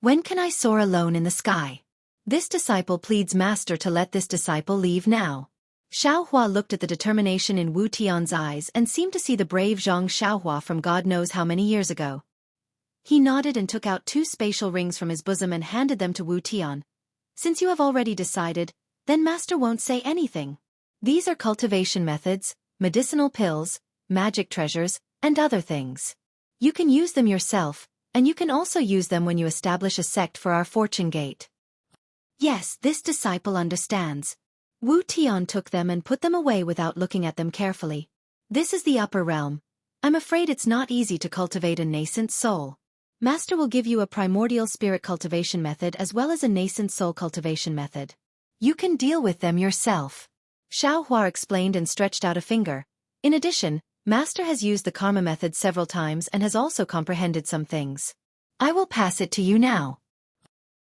When can I soar alone in the sky? This disciple pleads Master to let this disciple leave now. Xiaohua looked at the determination in Wu Tian's eyes and seemed to see the brave Zhang Xiaohua from God knows how many years ago. He nodded and took out 2 spatial rings from his bosom and handed them to Wu Tian. Since you have already decided, then Master won't say anything. These are cultivation methods, medicinal pills, magic treasures, and other things. You can use them yourself, and you can also use them when you establish a sect for our fortune gate. Yes, this disciple understands. Wu Tian took them and put them away without looking at them carefully. This is the upper realm. I'm afraid it's not easy to cultivate a nascent soul. Master will give you a primordial spirit cultivation method as well as a nascent soul cultivation method. You can deal with them yourself. Xiaohua explained and stretched out a finger. In addition, Master has used the karma method several times and has also comprehended some things. I will pass it to you now.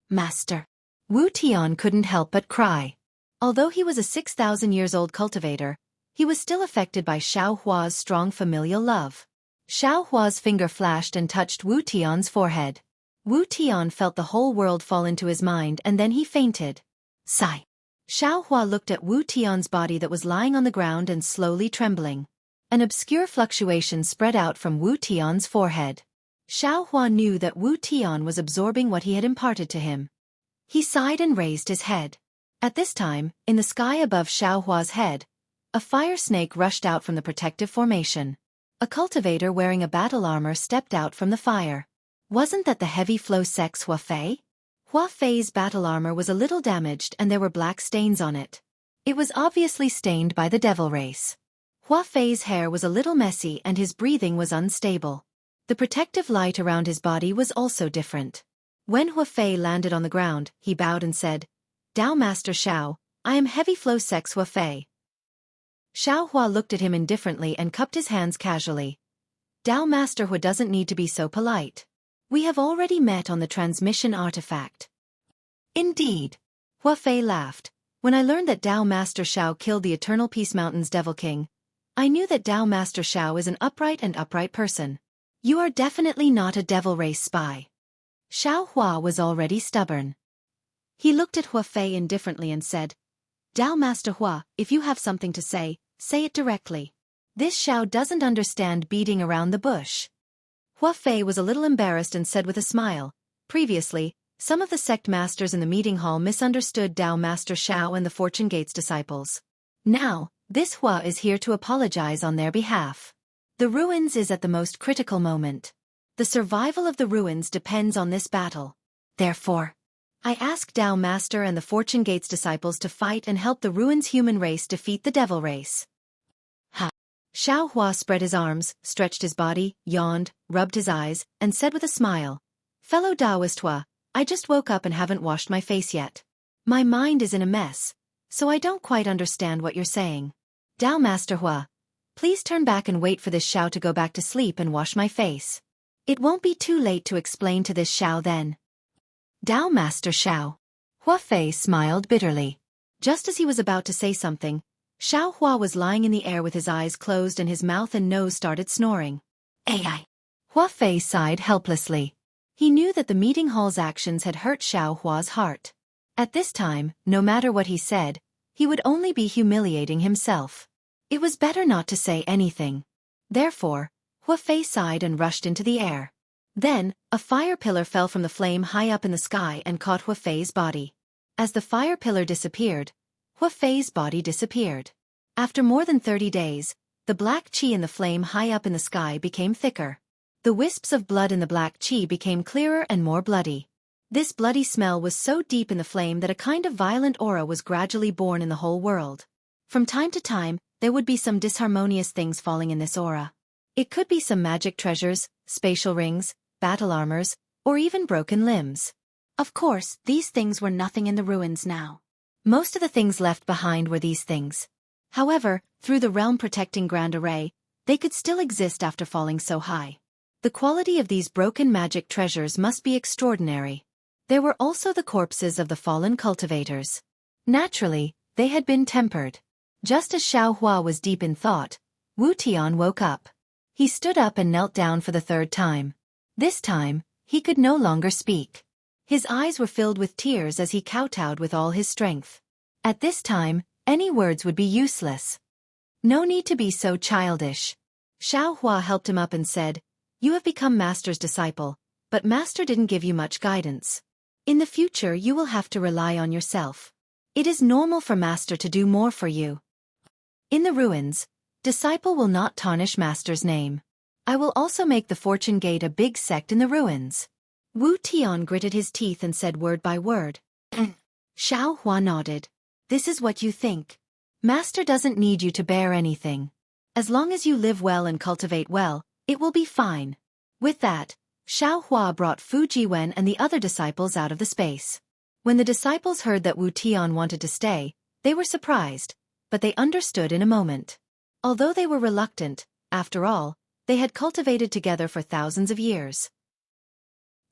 Master. Wu Tian couldn't help but cry. Although he was a 6,000 years old cultivator, he was still affected by Xiaohua's strong familial love. Xiaohua's finger flashed and touched Wu Tian's forehead. Wu Tian felt the whole world fall into his mind and then he fainted. Sigh. Xiaohua looked at Wu Tian's body that was lying on the ground and slowly trembling. An obscure fluctuation spread out from Wu Tian's forehead. Xiaohua knew that Wu Tian was absorbing what he had imparted to him. He sighed and raised his head. At this time, in the sky above Xiaohua's head, a fire snake rushed out from the protective formation. A cultivator wearing a battle armor stepped out from the fire. Wasn't that the heavy flow sex Huafei? Huafei's battle armor was a little damaged and there were black stains on it. It was obviously stained by the devil race. Huafei's hair was a little messy and his breathing was unstable. The protective light around his body was also different. When Huafei landed on the ground, he bowed and said, Dao Master Xiao, I am heavy flow sex Huafei. Xiaohua looked at him indifferently and cupped his hands casually. Dao Master Hua doesn't need to be so polite. We have already met on the transmission artifact. Indeed. Huafei laughed. When I learned that Dao Master Xiao killed the Eternal Peace Mountain's Devil King, I knew that Dao Master Xiao is an upright person. You are definitely not a devil race spy. Xiaohua was already stubborn. He looked at Huafei indifferently and said, Dao Master Hua, if you have something to say it directly. This Xiao doesn't understand beating around the bush. Huafei was a little embarrassed and said with a smile, previously, some of the sect masters in the meeting hall misunderstood Dao Master Xiao and the Fortune Gate's disciples. Now, this Hua is here to apologize on their behalf. The ruins is at the most critical moment. The survival of the ruins depends on this battle. Therefore, I ask Dao Master and the Fortune Gate's disciples to fight and help the ruins human race defeat the devil race. Ha! Xiaohua spread his arms, stretched his body, yawned, rubbed his eyes, and said with a smile, Fellow Taoist Hua, I just woke up and haven't washed my face yet. My mind is in a mess, so I don't quite understand what you're saying. Dao Master Hua, please turn back and wait for this Xiao to go back to sleep and wash my face. It won't be too late to explain to this Xiao then. Dao Master Xiao. Huafei smiled bitterly. Just as he was about to say something, Xiaohua was lying in the air with his eyes closed and his mouth and nose started snoring. Ai. Huafei sighed helplessly. He knew that the meeting hall's actions had hurt Xiaohua's heart. At this time, no matter what he said, he would only be humiliating himself. It was better not to say anything. Therefore, Huafei sighed and rushed into the air. Then, a fire pillar fell from the flame high up in the sky and caught Huafei's body. As the fire pillar disappeared, Huafei's body disappeared. After more than 30 days, the black qi in the flame high up in the sky became thicker. The wisps of blood in the black qi became clearer and more bloody. This bloody smell was so deep in the flame that a kind of violent aura was gradually born in the whole world. From time to time, there would be some disharmonious things falling in this aura. It could be some magic treasures, spatial rings, battle armors, or even broken limbs. Of course, these things were nothing in the ruins now. Most of the things left behind were these things. However, through the realm-protecting Grand Array, they could still exist after falling so high. The quality of these broken magic treasures must be extraordinary. There were also the corpses of the fallen cultivators. Naturally, they had been tempered. Just as Xiaohua was deep in thought, Wu Tian woke up. He stood up and knelt down for the 3rd time. This time, he could no longer speak. His eyes were filled with tears as he kowtowed with all his strength. At this time, any words would be useless. No need to be so childish. Xueqi helped him up and said, "You have become Master's disciple, but Master didn't give you much guidance. In the future you will have to rely on yourself. It is normal for Master to do more for you. In the ruins, disciple will not tarnish Master's name. I will also make the Fortune Gate a big sect in the ruins." Wu Tian gritted his teeth and said word by word. Xueqi nodded. "This is what you think. Master doesn't need you to bear anything. As long as you live well and cultivate well, it will be fine." With that, Xueqi brought Fu Jiwen and the other disciples out of the space. When the disciples heard that Wu Tian wanted to stay, they were surprised, but they understood in a moment. Although they were reluctant, after all, they had cultivated together for thousands of years.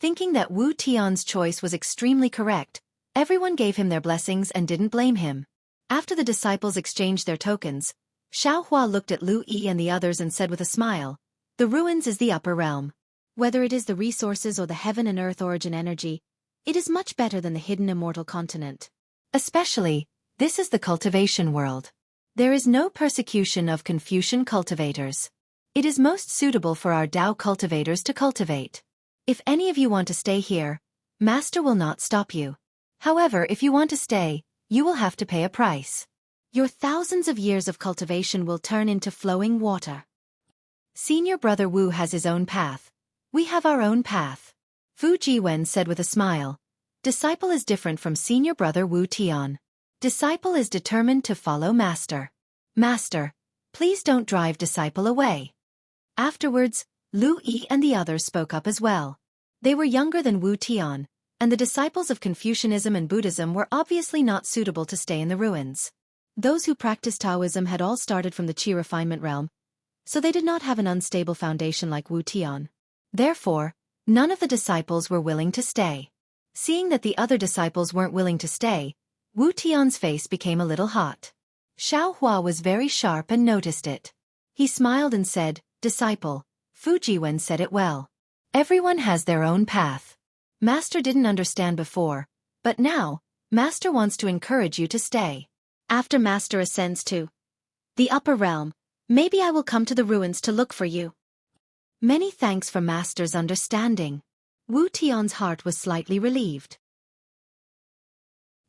Thinking that Wu Tian's choice was extremely correct, everyone gave him their blessings and didn't blame him. After the disciples exchanged their tokens, Xueqi looked at Lu Yi and the others and said with a smile, "The ruins is the upper realm. Whether it is the resources or the heaven and earth origin energy, it is much better than the hidden immortal continent. Especially, this is the cultivation world. There is no persecution of Confucian cultivators. It is most suitable for our Tao cultivators to cultivate. If any of you want to stay here, Master will not stop you. However, if you want to stay, you will have to pay a price. Your thousands of years of cultivation will turn into flowing water. Senior brother Wu has his own path. We have our own path." Fu Jiwen said with a smile. "Disciple is different from senior brother Wu Tian. Disciple is determined to follow Master. Master, please don't drive disciple away." Afterwards, Lu Yi and the others spoke up as well. They were younger than Wu Tian, and the disciples of Confucianism and Buddhism were obviously not suitable to stay in the ruins. Those who practiced Taoism had all started from the Qi refinement realm, so they did not have an unstable foundation like Wu Tian. Therefore, none of the disciples were willing to stay. Seeing that the other disciples weren't willing to stay, Wu Tian's face became a little hot. Xueqi was very sharp and noticed it. He smiled and said, "Disciple, Fu Jiwen said it well. Everyone has their own path. Master didn't understand before, but now, Master wants to encourage you to stay. After Master ascends to the upper realm, maybe I will come to the ruins to look for you." Many thanks for Master's understanding. Wu Tian's heart was slightly relieved.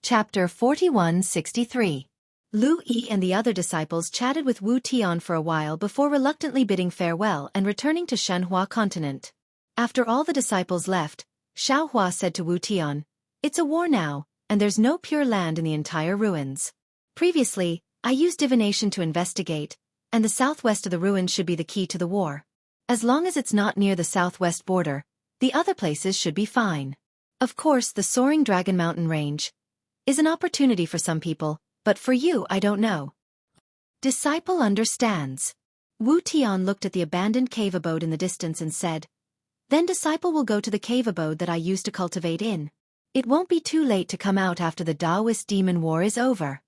Chapter 4163. Lu Yi and the other disciples chatted with Wu Tian for a while before reluctantly bidding farewell and returning to Shenhua continent. After all the disciples left, Xueqi said to Wu Tian, "It's a war now, and there's no pure land in the entire ruins. Previously, I used divination to investigate, and the southwest of the ruins should be the key to the war. As long as it's not near the southwest border, the other places should be fine. Of course, the soaring Dragon Mountain range is an opportunity for some people, but for you I don't know." Disciple understands. Wu Tian looked at the abandoned cave abode in the distance and said, "Then disciple will go to the cave abode that I used to cultivate in. It won't be too late to come out after the Taoist demon war is over."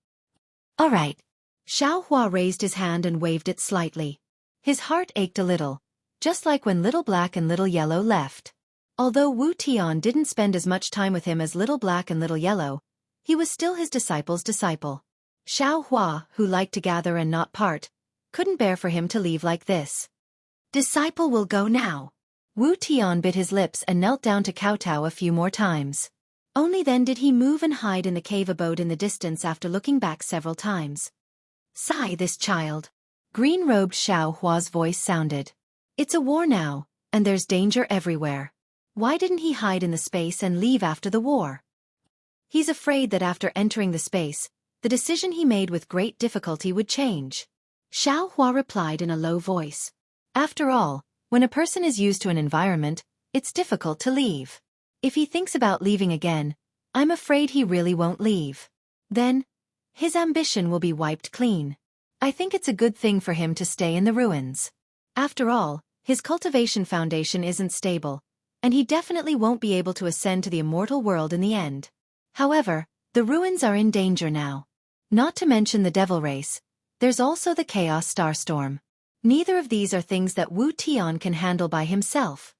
"All right." Xueqi raised his hand and waved it slightly. His heart ached a little, just like when Little Black and Little Yellow left. Although Wu Tian didn't spend as much time with him as Little Black and Little Yellow, he was still his disciple's disciple. Xueqi, who liked to gather and not part, couldn't bear for him to leave like this. "Disciple will go now." Wu Tian bit his lips and knelt down to kowtow a few more times. Only then did he move and hide in the cave abode in the distance after looking back several times. "Sigh, this child." Green-robed Xueqi's voice sounded. "It's a war now, and there's danger everywhere. Why didn't he hide in the space and leave after the war? He's afraid that after entering the space, the decision he made with great difficulty would change." Xueqi replied in a low voice. After all, when a person is used to an environment, it's difficult to leave. If he thinks about leaving again, I'm afraid he really won't leave. Then, his ambition will be wiped clean. I think it's a good thing for him to stay in the ruins. After all, his cultivation foundation isn't stable, and he definitely won't be able to ascend to the immortal world in the end. However, the ruins are in danger now. Not to mention the devil race, there's also the chaos starstorm. Neither of these are things that Wu Tian can handle by himself.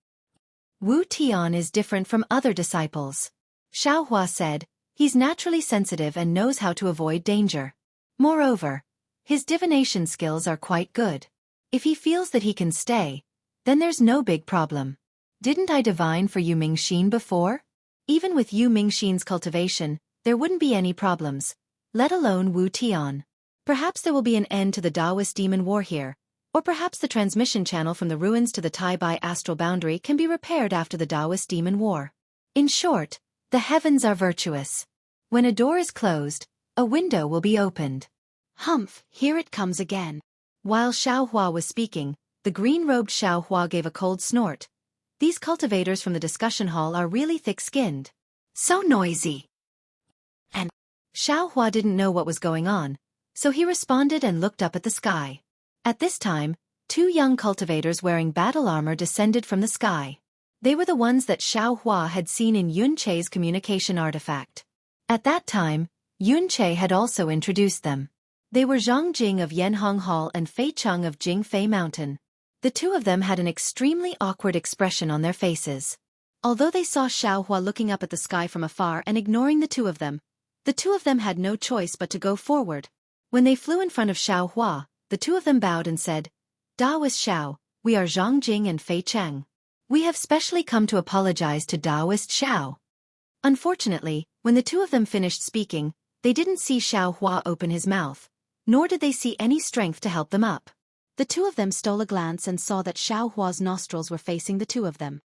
Wu Tian is different from other disciples. Xiaohua said, he's naturally sensitive and knows how to avoid danger. Moreover, his divination skills are quite good. If he feels that he can stay, then there's no big problem. Didn't I divine for Yu Mingxin before? Even with Yu Mingxin's cultivation, there wouldn't be any problems, let alone Wu Tian. Perhaps there will be an end to the Taoist demon war here, or perhaps the transmission channel from the ruins to the Tai Bai astral boundary can be repaired after the Taoist demon war. In short, the heavens are virtuous. When a door is closed, a window will be opened. Humph, here it comes again. While Xiaohua was speaking, the green-robed Xiaohua gave a cold snort. These cultivators from the discussion hall are really thick-skinned. So noisy. And Xiaohua didn't know what was going on, so he responded and looked up at the sky. At this time, 2 young cultivators wearing battle armor descended from the sky. They were the ones that Xiaohua had seen in Yun Che's communication artifact. At that time, Yun Che had also introduced them. They were Zhang Jing of Yanhong Hall and Fei Cheng of Jingfei Mountain. The 2 of them had an extremely awkward expression on their faces. Although they saw Xiaohua looking up at the sky from afar and ignoring the 2 of them had no choice but to go forward. When they flew in front of Xiaohua, the 2 of them bowed and said, Taoist Xiao, we are Zhang Jing and Fei Cheng. We have specially come to apologize to Taoist Xiao. Unfortunately, when the 2 of them finished speaking, they didn't see Xiaohua open his mouth, nor did they see any strength to help them up. The 2 of them stole a glance and saw that Xiaohua's nostrils were facing the 2 of them.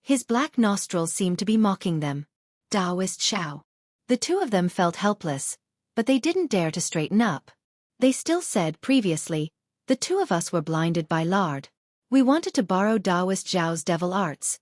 His black nostrils seemed to be mocking them. Taoist Xiao. The 2 of them felt helpless, but they didn't dare to straighten up. They still said previously, the 2 of us were blinded by lard. We wanted to borrow Taoist Zhao's devil arts,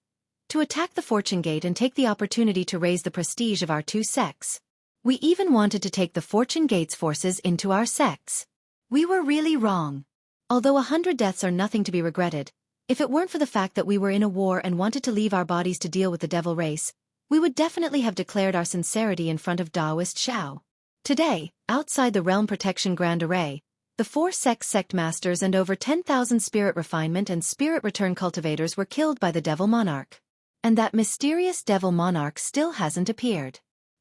to attack the fortune gate and take the opportunity to raise the prestige of our 2 sects. We even wanted to take the fortune gate's forces into our sects. We were really wrong. Although 100 deaths are nothing to be regretted, if it weren't for the fact that we were in a war and wanted to leave our bodies to deal with the devil race, we would definitely have declared our sincerity in front of Taoist Xiao. Today, outside the Realm Protection Grand Array, the 4 sect masters and over 10,000 spirit refinement and spirit return cultivators were killed by the Devil Monarch. And that mysterious Devil Monarch still hasn't appeared.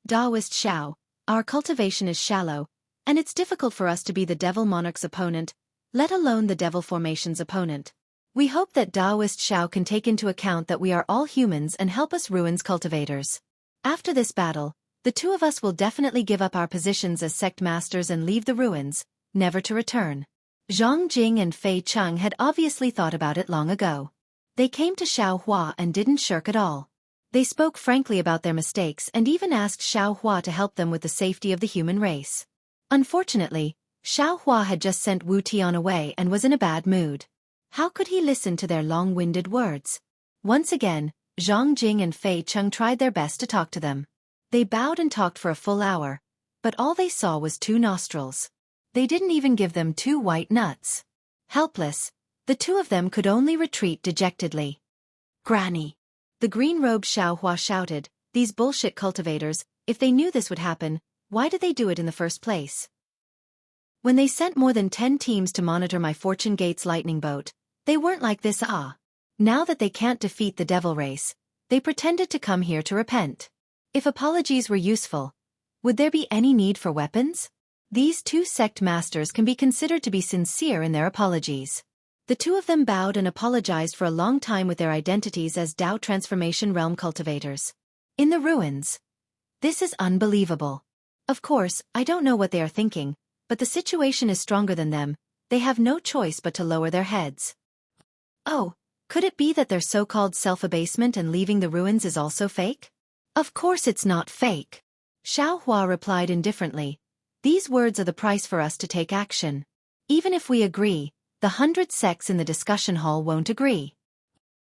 Taoist Xiao, our cultivation is shallow, and it's difficult for us to be the Devil Monarch's opponent, let alone the Devil Formation's opponent. We hope that Taoist Xiao can take into account that we are all humans and help us ruins cultivators. After this battle, the 2 of us will definitely give up our positions as sect masters and leave the ruins, never to return. Zhang Jing and Fei Cheng had obviously thought about it long ago. They came to Xiaohua and didn't shirk at all. They spoke frankly about their mistakes and even asked Xiaohua to help them with the safety of the human race. Unfortunately, Xiaohua had just sent Wu Tian away and was in a bad mood. How could he listen to their long-winded words? Once again, Zhang Jing and Fei Cheng tried their best to talk to them. They bowed and talked for a full hour, but all they saw was 2 nostrils. They didn't even give them 2 white nuts. Helpless, the 2 of them could only retreat dejectedly. Granny! The green-robed Xiaohua shouted, these bullshit cultivators, if they knew this would happen, why did they do it in the first place? When they sent more than 10 teams to monitor my Fortune Gate's lightning boat, they weren't like this. Now that they can't defeat the devil race, they pretended to come here to repent. If apologies were useful, would there be any need for weapons? These 2 sect masters can be considered to be sincere in their apologies. The 2 of them bowed and apologized for a long time with their identities as Dao Transformation Realm cultivators. In the ruins. This is unbelievable. Of course, I don't know what they are thinking, but the situation is stronger than them. They have no choice but to lower their heads. Oh, could it be that their so-called self-abasement and leaving the ruins is also fake? Of course it's not fake. Xiaohua replied indifferently. These words are the price for us to take action. Even if we agree, the 100 sects in the discussion hall won't agree.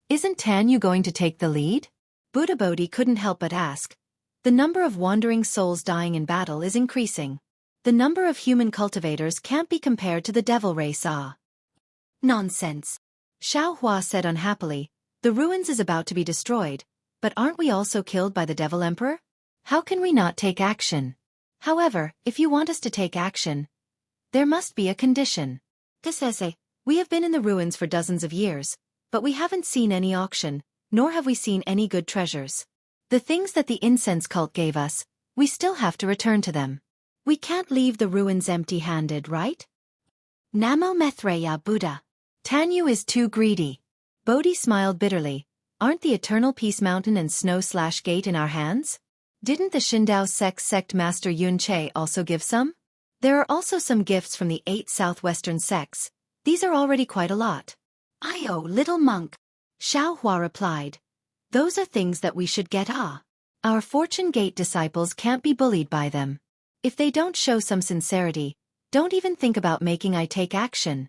Isn't Tan Yu going to take the lead? Buddha Bodhi couldn't help but ask. The number of wandering souls dying in battle is increasing. The number of human cultivators can't be compared to the devil race. Nonsense. Xiaohua said unhappily. The ruins is about to be destroyed, but aren't we also killed by the devil emperor? How can we not take action? However, if you want us to take action, there must be a condition. We have been in the ruins for dozens of years, but we haven't seen any auction, nor have we seen any good treasures. The things that the incense cult gave us, we still have to return to them. We can't leave the ruins empty-handed, right? Namo Maitreya Buddha. Tanyu is too greedy. Bodhi smiled bitterly. Aren't the Eternal Peace Mountain and Snow/Gate in our hands? Didn't the Shindao sect master Yun Che also give some? There are also some gifts from the 8 southwestern sects. These are already quite a lot. Ayo, little monk. Xiao Hua replied. Those are things that we should get. Our Fortune Gate disciples can't be bullied by them. If they don't show some sincerity, don't even think about making I take action.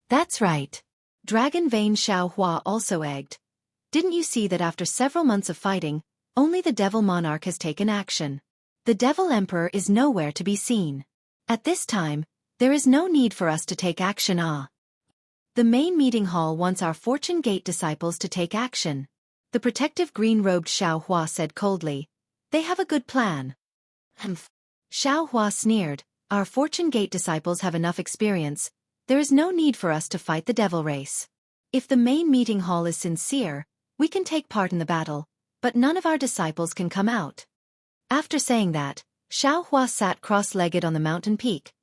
That's right. Dragon Vein Xiao Hua also egged. Didn't you see that after several months of fighting, only the Devil Monarch has taken action? The Devil Emperor is nowhere to be seen. At this time, there is no need for us to take action. The main meeting hall wants our Fortune Gate disciples to take action. The protective green-robed Xiao Hua said coldly. They have a good plan. Xiao Hua sneered. Our Fortune Gate disciples have enough experience. There is no need for us to fight the devil race. If the main meeting hall is sincere, we can take part in the battle, but none of our disciples can come out. After saying that, Xiao Hua sat cross-legged on the mountain peak,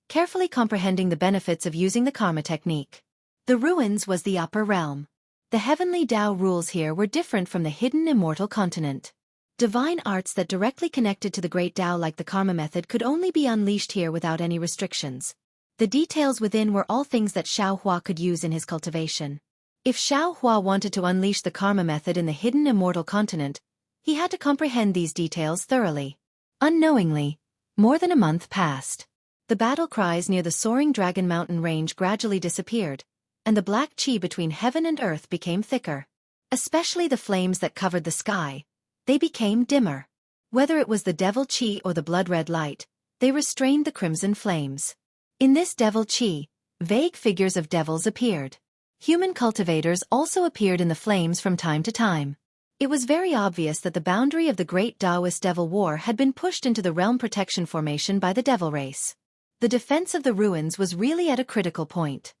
carefully comprehending the benefits of using the karma technique. The ruins was the upper realm. The heavenly Tao rules here were different from the hidden immortal continent. Divine arts that directly connected to the great Tao like the karma method could only be unleashed here without any restrictions. The details within were all things that Xiao Hua could use in his cultivation. If Xiao Hua wanted to unleash the karma method in the hidden immortal continent, he had to comprehend these details thoroughly. Unknowingly, more than a month passed. The battle cries near the soaring Dragon Mountain range gradually disappeared, and the black chi between heaven and earth became thicker. Especially the flames that covered the sky, they became dimmer. Whether it was the devil chi or the blood-red light, they restrained the crimson flames. In this devil chi, vague figures of devils appeared. Human cultivators also appeared in the flames from time to time. It was very obvious that the boundary of the great Taoist devil war had been pushed into the realm protection formation by the devil race. The defense of the ruins was really at a critical point.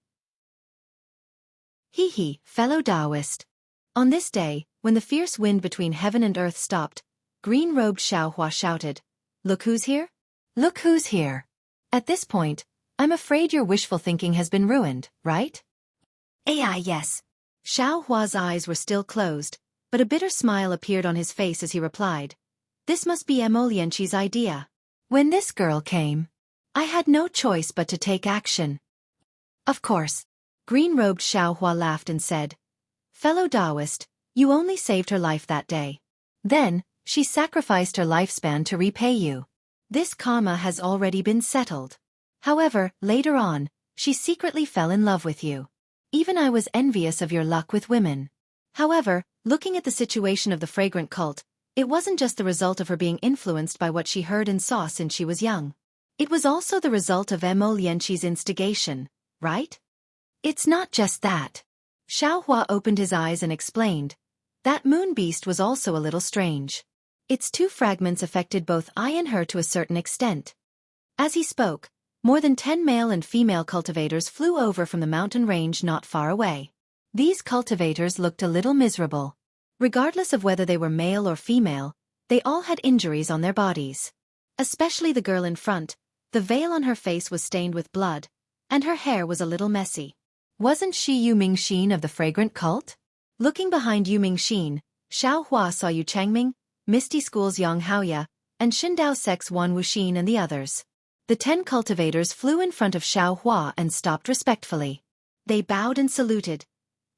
Hee, fellow Taoist. On this day, when the fierce wind between heaven and earth stopped, green-robed Xiao Hua shouted, "Look who's here? Look who's here." At this point, I'm afraid your wishful thinking has been ruined, right? Yes. Xiao Hua's eyes were still closed, but a bitter smile appeared on his face as he replied. This must be Mo Lianqi's idea. When this girl came, I had no choice but to take action. Of course. Green-robed Xiao Hua laughed and said, Fellow Taoist, you only saved her life that day. Then, she sacrificed her lifespan to repay you. This karma has already been settled. However, later on, she secretly fell in love with you. Even I was envious of your luck with women. However, looking at the situation of the fragrant cult, it wasn't just the result of her being influenced by what she heard and saw since she was young. It was also the result of Mo Lianqi's instigation, right? It's not just that. Xiao Hua opened his eyes and explained. That moon beast was also a little strange. Its 2 fragments affected both I and her to a certain extent. As he spoke, more than 10 male and female cultivators flew over from the mountain range not far away. These cultivators looked a little miserable. Regardless of whether they were male or female, they all had injuries on their bodies. Especially the girl in front, the veil on her face was stained with blood, and her hair was a little messy. Wasn't she Yu Mingxin of the fragrant cult? Looking behind Yu Mingxin, Xiao Hua saw Yu Changming, Misty School's Yang Haoya, and Shindao Sec's Wan Wuxin and the others. The 10 cultivators flew in front of Xiao Hua and stopped respectfully. They bowed and saluted.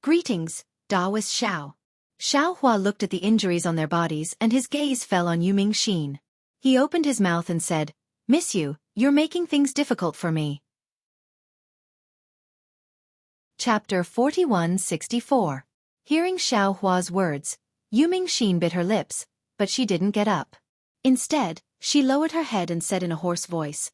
Greetings, Taoist Xiao. Xiao Hua looked at the injuries on their bodies and his gaze fell on Yu Mingxin. He opened his mouth and said, Miss Yu, you're making things difficult for me. Chapter 4164. Hearing Xiao Hua's words, Yu Mingxin bit her lips, but she didn't get up. Instead, she lowered her head and said in a hoarse voice,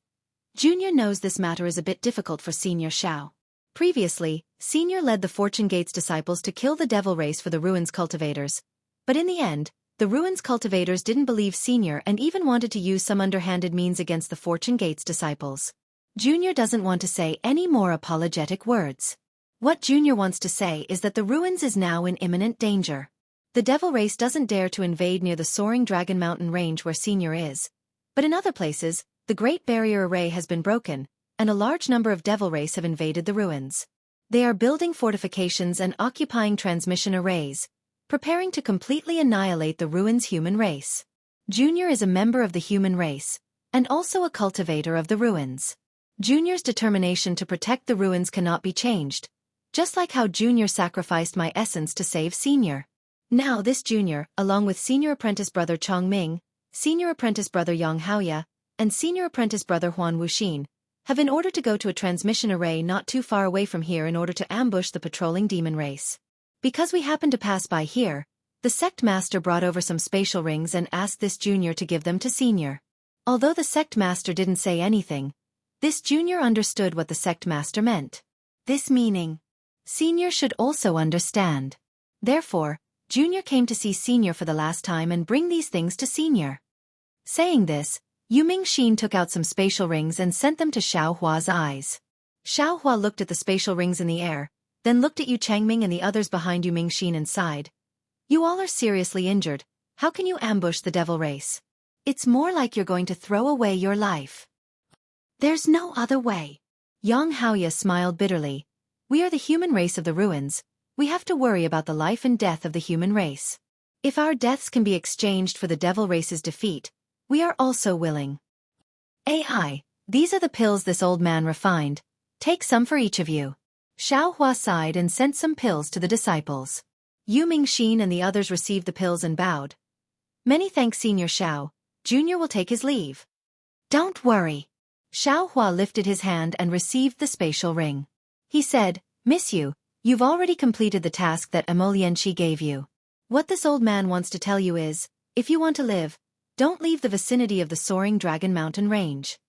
Junior knows this matter is a bit difficult for Senior Xiao. Previously, Senior led the Fortune Gate's disciples to kill the devil race for the Ruins cultivators. But in the end, the Ruins cultivators didn't believe Senior and even wanted to use some underhanded means against the Fortune Gate's disciples. Junior doesn't want to say any more apologetic words. What Junior wants to say is that the Ruins is now in imminent danger. The devil race doesn't dare to invade near the soaring Dragon Mountain range where Senior is. But in other places, the Great Barrier Array has been broken, and a large number of devil race have invaded the ruins. They are building fortifications and occupying transmission arrays, preparing to completely annihilate the ruins' human race. Junior is a member of the human race, and also a cultivator of the ruins. Junior's determination to protect the ruins cannot be changed, just like how Junior sacrificed my essence to save Senior. Now this Junior, along with Senior Apprentice Brother Chongming, Senior Apprentice Brother Yang Haoya, and Senior Apprentice Brother Huan Wuxin, have in order to go to a transmission array not too far away from here in order to ambush the patrolling demon race. Because we happened to pass by here, the sect master brought over some spatial rings and asked this Junior to give them to Senior. Although the sect master didn't say anything, this Junior understood what the sect master meant. This meaning, Senior should also understand. Therefore, Junior came to see Senior for the last time and bring these things to Senior. Saying this, Yu Mingxin took out some spatial rings and sent them to Xiao Hua's eyes. Xiao Hua looked at the spatial rings in the air, then looked at Yu Changming and the others behind Yu Mingxin and sighed. You all are seriously injured. How can you ambush the devil race? It's more like you're going to throw away your life. There's no other way. Yang Haoya smiled bitterly. We are the human race of the ruins. We have to worry about the life and death of the human race. If our deaths can be exchanged for the devil race's defeat, we are also willing. AI, these are the pills this old man refined. Take some for each of you. Xiao Hua sighed and sent some pills to the disciples. Yu Mingxin and the others received the pills and bowed. Many thanks, Senior Xiao. Junior will take his leave. Don't worry. Xiao Hua lifted his hand and received the spatial ring. He said, Miss Yu, you've already completed the task that Emolianchi gave you. What this old man wants to tell you is, if you want to live, don't leave the vicinity of the soaring Dragon Mountain range.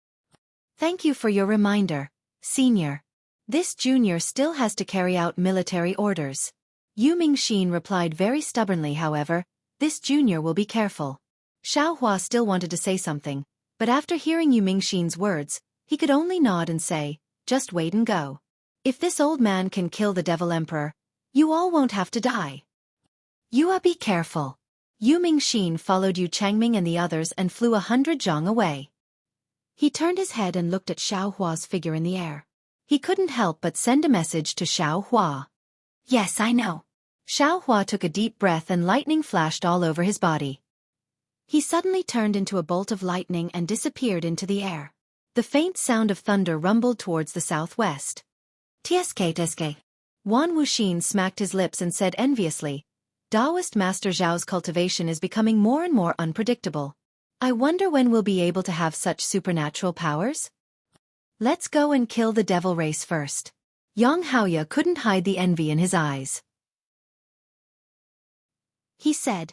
Thank you for your reminder, Senior. This Junior still has to carry out military orders. Yu Mingxin replied very stubbornly. However, this Junior will be careful. Xiao Hua still wanted to say something, but after hearing Yu Mingxin's words, he could only nod and say, just wait and go. If this old man can kill the Devil Emperor, you all won't have to die. You be careful. Yu Mingxin followed Yu Changming and the others and flew 100 zhang away. He turned his head and looked at Xiao Hua's figure in the air. He couldn't help but send a message to Xiao Hua. Yes, I know. Xiao Hua took a deep breath and lightning flashed all over his body. He suddenly turned into a bolt of lightning and disappeared into the air. The faint sound of thunder rumbled towards the southwest. Tsk. Wan Wuxin smacked his lips and said enviously, Taoist Master Zhao's cultivation is becoming more and more unpredictable. I wonder when we'll be able to have such supernatural powers? Let's go and kill the devil race first. Yang Haoya couldn't hide the envy in his eyes. He said,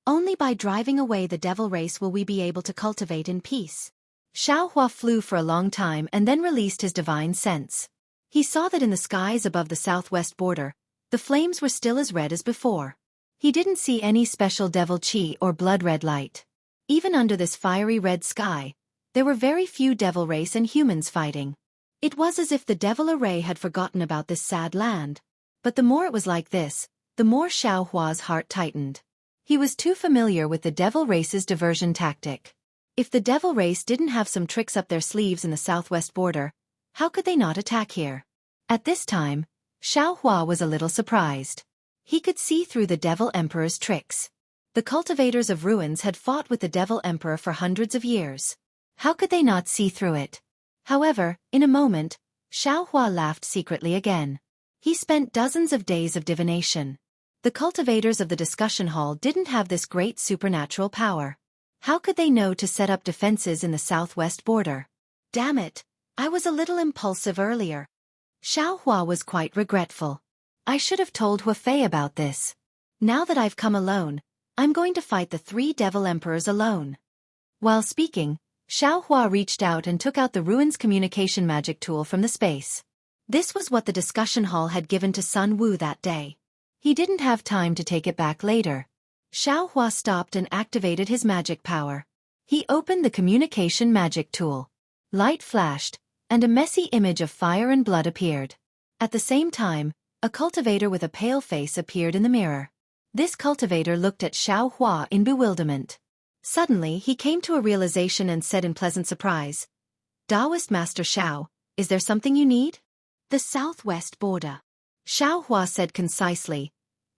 only by driving away the devil race will we be able to cultivate in peace. Xiao Hua flew for a long time and then released his divine sense. He saw that in the skies above the southwest border, the flames were still as red as before. He didn't see any special devil chi or blood-red light. Even under this fiery red sky, there were very few devil race and humans fighting. It was as if the devil array had forgotten about this sad land. But the more it was like this, the more Xiao Hua's heart tightened. He was too familiar with the devil race's diversion tactic. If the devil race didn't have some tricks up their sleeves in the southwest border, how could they not attack here? At this time, Xiao Hua was a little surprised. He could see through the Devil Emperor's tricks. The cultivators of ruins had fought with the Devil Emperor for hundreds of years. How could they not see through it? However, in a moment, Xiao Hua laughed secretly again. He spent dozens of days of divination. The cultivators of the discussion hall didn't have this great supernatural power. How could they know to set up defenses in the southwest border? Damn it, I was a little impulsive earlier. Xiao Hua was quite regretful. I should have told Huafei about this. Now that I've come alone, I'm going to fight the 3 Devil Emperors alone. While speaking, Xiao Hua reached out and took out the ruins communication magic tool from the space. This was what the discussion hall had given to Sun Wu that day. He didn't have time to take it back later. Xiao Hua stopped and activated his magic power. He opened the communication magic tool. Light flashed, and a messy image of fire and blood appeared. At the same time, a cultivator with a pale face appeared in the mirror. This cultivator looked at Xiao Hua in bewilderment. Suddenly he came to a realization and said in pleasant surprise, Taoist Master Xiao, is there something you need? The southwest border. Xiao Hua said concisely,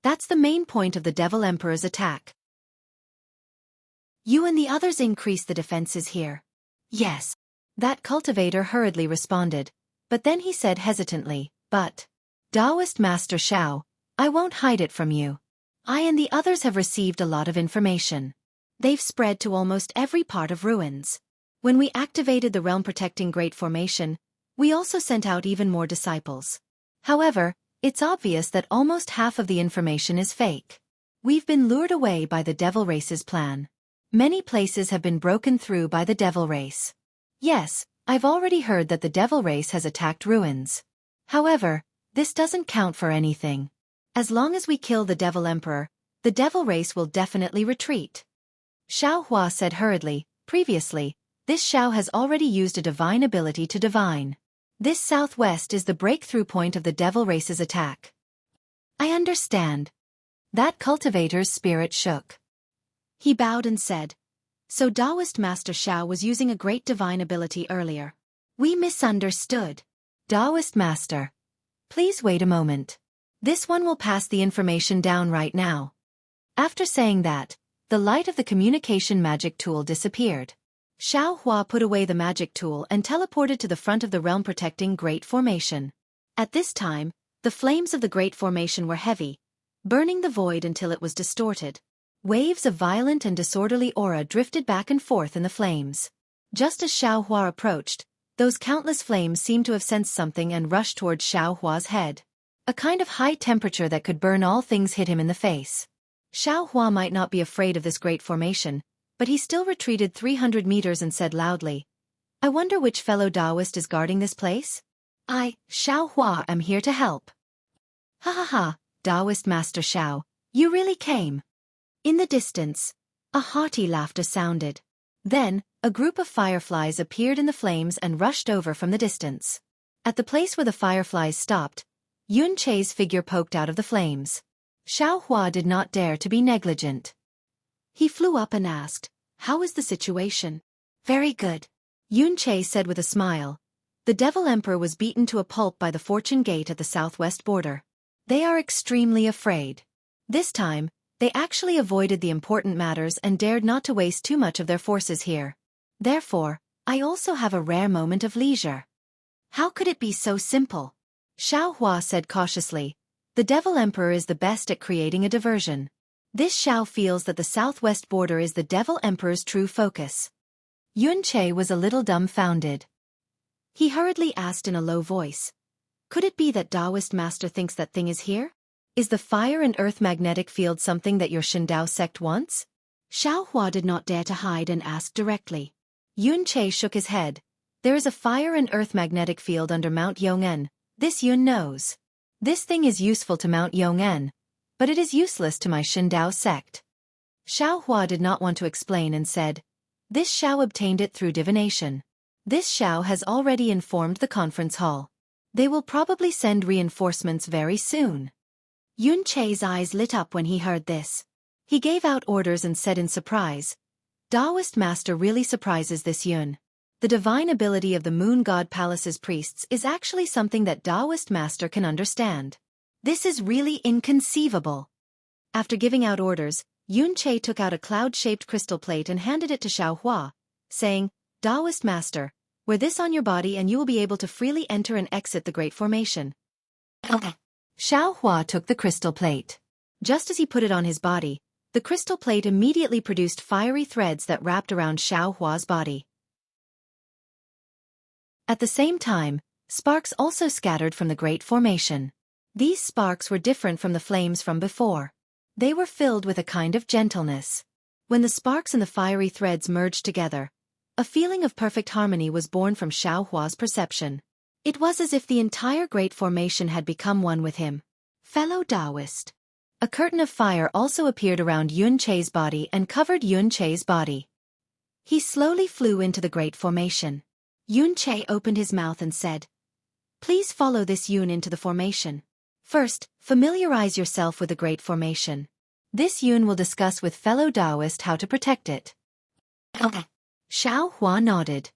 that's the main point of the Devil Emperor's attack. You and the others increase the defenses here. Yes. That cultivator hurriedly responded, but then he said hesitantly, but, Taoist Master Xiao, I won't hide it from you. I and the others have received a lot of information. They've spread to almost every part of ruins. When we activated the realm-protecting Great Formation, we also sent out even more disciples. However, it's obvious that almost half of the information is fake. We've been lured away by the Devil Race's plan. Many places have been broken through by the Devil Race. Yes, I've already heard that the Devil Race has attacked ruins. However, this doesn't count for anything. As long as we kill the Devil Emperor, the Devil Race will definitely retreat. Xiao Hua said hurriedly, previously, this Xiao has already used a divine ability to divine. This southwest is the breakthrough point of the Devil Race's attack. I understand. That cultivator's spirit shook. He bowed and said, so Taoist Master Xiao was using a great divine ability earlier. We misunderstood. Taoist Master. Please wait a moment. This one will pass the information down right now. After saying that, the light of the communication magic tool disappeared. Xiao Hua put away the magic tool and teleported to the front of the realm-protecting Great Formation. At this time, the flames of the Great Formation were heavy, burning the void until it was distorted. Waves of violent and disorderly aura drifted back and forth in the flames. Just as Xiao Hua approached, those countless flames seemed to have sensed something and rushed towards Xiao Hua's head. A kind of high temperature that could burn all things hit him in the face. Xiao Hua might not be afraid of this Great Formation, but he still retreated 300 meters and said loudly, I wonder which fellow Taoist is guarding this place? I, Xiao Hua, am here to help. Ha ha ha, Taoist Master Xiao, you really came. In the distance, a hearty laughter sounded. Then, a group of fireflies appeared in the flames and rushed over from the distance. At the place where the fireflies stopped, Yun Che's figure poked out of the flames. Xiao Hua did not dare to be negligent. He flew up and asked, how is the situation? Very good. Yun Che said with a smile. The Devil Emperor was beaten to a pulp by the Fortune Gate at the southwest border. They are extremely afraid. This time, they actually avoided the important matters and dared not to waste too much of their forces here. Therefore, I also have a rare moment of leisure. How could it be so simple? Xiao Hua said cautiously. The Devil Emperor is the best at creating a diversion. This Xiao feels that the southwest border is the Devil Emperor's true focus. Yun Che was a little dumbfounded. He hurriedly asked in a low voice. Could it be that Taoist Master thinks that thing is here? Is the fire and earth magnetic field something that your Shindao sect wants? Xiao Hua did not dare to hide and ask directly. Yun Che shook his head. There is a fire and earth magnetic field under Mount Yong'en. This Yun knows. This thing is useful to Mount Yong'en, but it is useless to my Shindao sect. Xiao Hua did not want to explain and said, this Xiao obtained it through divination. This Xiao has already informed the conference hall. They will probably send reinforcements very soon. Yun Che's eyes lit up when he heard this. He gave out orders and said in surprise, Taoist Master really surprises this Yun. The divine ability of the Moon God Palace's priests is actually something that Taoist Master can understand. This is really inconceivable. After giving out orders, Yun Che took out a cloud-shaped crystal plate and handed it to Xiao Hua, saying, Taoist Master, wear this on your body and you will be able to freely enter and exit the Great Formation. Xiao Hua took the crystal plate. Just as he put it on his body, the crystal plate immediately produced fiery threads that wrapped around Xiao Hua's body. At the same time, sparks also scattered from the Great Formation. These sparks were different from the flames from before. They were filled with a kind of gentleness. When the sparks and the fiery threads merged together, a feeling of perfect harmony was born from Xiao Hua's perception. It was as if the entire Great Formation had become one with him. Fellow Taoist. A curtain of fire also appeared around Yun Che's body and covered Yun Che's body. He slowly flew into the Great Formation. Yun Che opened his mouth and said, Please follow this Yun into the formation. First, familiarize yourself with the Great Formation. This Yun will discuss with fellow Taoist how to protect it. Okay. Xiao Hua nodded.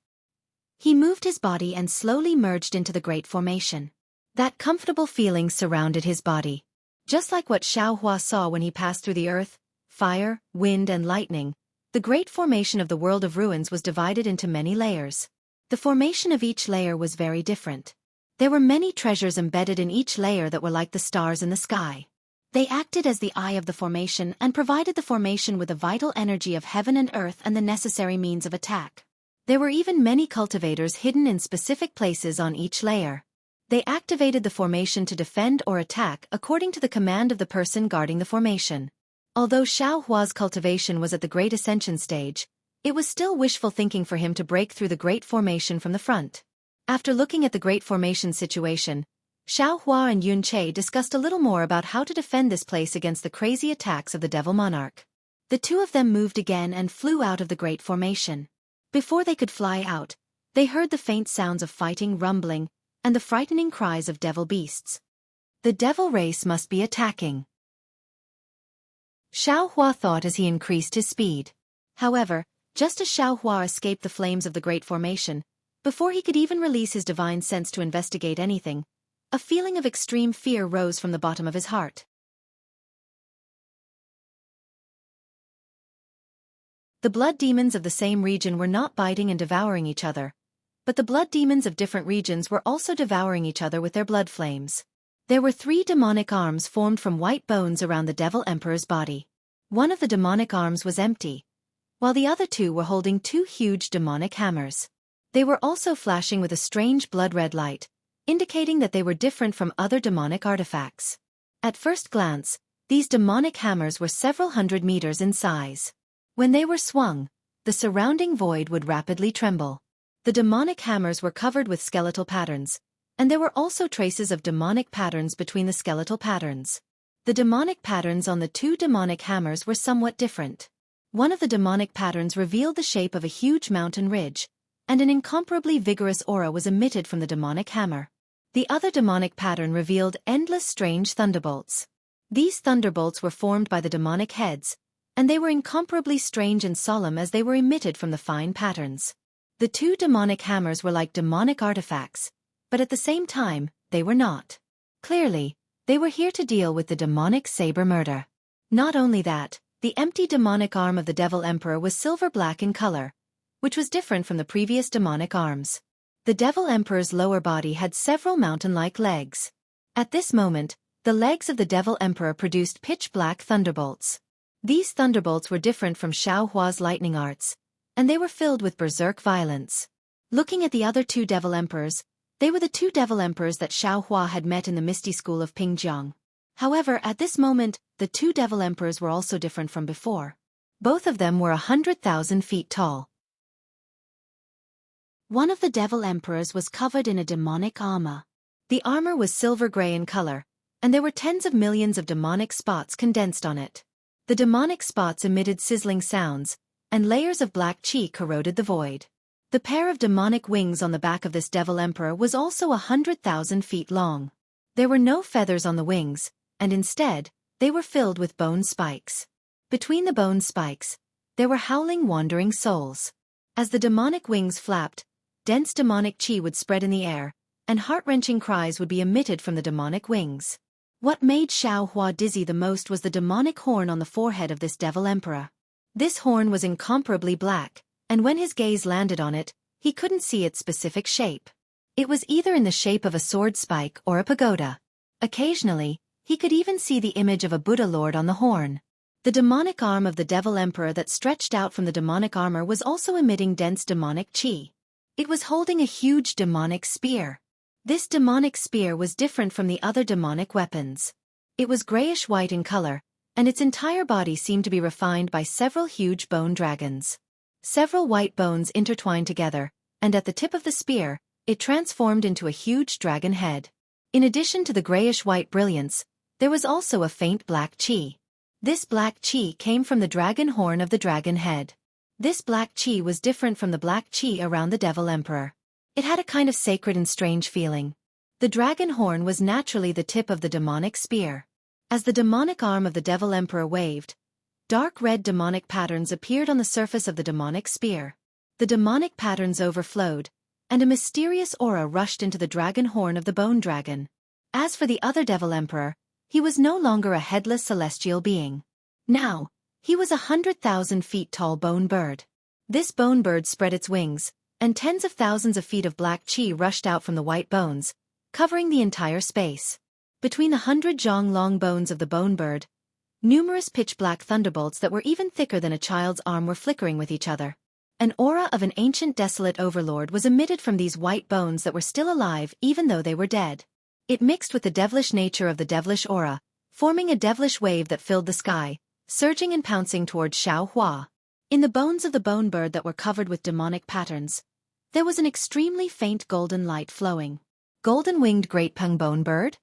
He moved his body and slowly merged into the Great Formation. That comfortable feeling surrounded his body. Just like what Xiao Hua saw when he passed through the earth, fire, wind and lightning, the Great Formation of the world of ruins was divided into many layers. The formation of each layer was very different. There were many treasures embedded in each layer that were like the stars in the sky. They acted as the eye of the formation and provided the formation with the vital energy of heaven and earth and the necessary means of attack. There were even many cultivators hidden in specific places on each layer. They activated the formation to defend or attack according to the command of the person guarding the formation. Although Xiao Hua's cultivation was at the Great Ascension stage, it was still wishful thinking for him to break through the Great Formation from the front. After looking at the Great Formation situation, Xiao Hua and Yun Che discussed a little more about how to defend this place against the crazy attacks of the Devil Monarch. The two of them moved again and flew out of the Great Formation. Before they could fly out, they heard the faint sounds of fighting rumbling, and the frightening cries of devil beasts. The devil race must be attacking. Xiao Hua thought as he increased his speed. However, just as Xiao Hua escaped the flames of the Great Formation, before he could even release his divine sense to investigate anything, a feeling of extreme fear rose from the bottom of his heart. The blood demons of the same region were not biting and devouring each other, but the blood demons of different regions were also devouring each other with their blood flames. There were 3 demonic arms formed from white bones around the Devil Emperor's body. One of the demonic arms was empty, while the other 2 were holding 2 huge demonic hammers. They were also flashing with a strange blood-red light, indicating that they were different from other demonic artifacts. At first glance, these demonic hammers were several hundred meters in size. When they were swung, the surrounding void would rapidly tremble. The demonic hammers were covered with skeletal patterns, and there were also traces of demonic patterns between the skeletal patterns. The demonic patterns on the 2 demonic hammers were somewhat different. One of the demonic patterns revealed the shape of a huge mountain ridge, and an incomparably vigorous aura was emitted from the demonic hammer. The other demonic pattern revealed endless strange thunderbolts. These thunderbolts were formed by the demonic heads, and they were incomparably strange and solemn as they were emitted from the fine patterns. The 2 demonic hammers were like demonic artifacts, but at the same time, they were not. Clearly, they were here to deal with the demonic saber murder. Not only that, the empty demonic arm of the Devil Emperor was silver-black in color, which was different from the previous demonic arms. The Devil Emperor's lower body had several mountain-like legs. At this moment, the legs of the Devil Emperor produced pitch-black thunderbolts. These thunderbolts were different from Xiao Hua's lightning arts, and they were filled with berserk violence. Looking at the other 2 Devil Emperors, they were the 2 Devil Emperors that Xiao Hua had met in the Misty School of Pingjiang. However, at this moment, the 2 Devil Emperors were also different from before. Both of them were 100,000 feet tall. One of the Devil Emperors was covered in a demonic armor. The armor was silver-gray in color, and there were tens of millions of demonic spots condensed on it. The demonic spots emitted sizzling sounds, and layers of black chi corroded the void. The pair of demonic wings on the back of this Devil Emperor was also 100,000 feet long. There were no feathers on the wings, and instead, they were filled with bone spikes. Between the bone spikes, there were howling wandering souls. As the demonic wings flapped, dense demonic chi would spread in the air, and heart-wrenching cries would be emitted from the demonic wings. What made Xiao Hua dizzy the most was the demonic horn on the forehead of this Devil Emperor. This horn was incomparably black, and when his gaze landed on it, he couldn't see its specific shape. It was either in the shape of a sword spike or a pagoda. Occasionally, he could even see the image of a Buddha Lord on the horn. The demonic arm of the Devil Emperor that stretched out from the demonic armor was also emitting dense demonic chi. It was holding a huge demonic spear. This demonic spear was different from the other demonic weapons. It was grayish-white in color, and its entire body seemed to be refined by several huge bone dragons. Several white bones intertwined together, and at the tip of the spear, it transformed into a huge dragon head. In addition to the grayish-white brilliance, there was also a faint black chi. This black chi came from the dragon horn of the dragon head. This black chi was different from the black chi around the Devil Emperor. It had a kind of sacred and strange feeling. The dragon horn was naturally the tip of the demonic spear. As the demonic arm of the Devil Emperor waved, dark red demonic patterns appeared on the surface of the demonic spear. The demonic patterns overflowed, and a mysterious aura rushed into the dragon horn of the bone dragon. As for the other Devil Emperor, he was no longer a headless celestial being. Now, he was 100,000 feet tall bone bird. This bone bird spread its wings, and tens of thousands of feet of black chi rushed out from the white bones, covering the entire space. Between the 100 long bones of the bone bird, numerous pitch-black thunderbolts that were even thicker than a child's arm were flickering with each other. An aura of an ancient desolate overlord was emitted from these white bones that were still alive even though they were dead. It mixed with the devilish nature of the devilish aura, forming a devilish wave that filled the sky, surging and pouncing towards Xueqi. In the bones of the bone bird that were covered with demonic patterns, there was an extremely faint golden light flowing. Golden-winged great peng bone bird?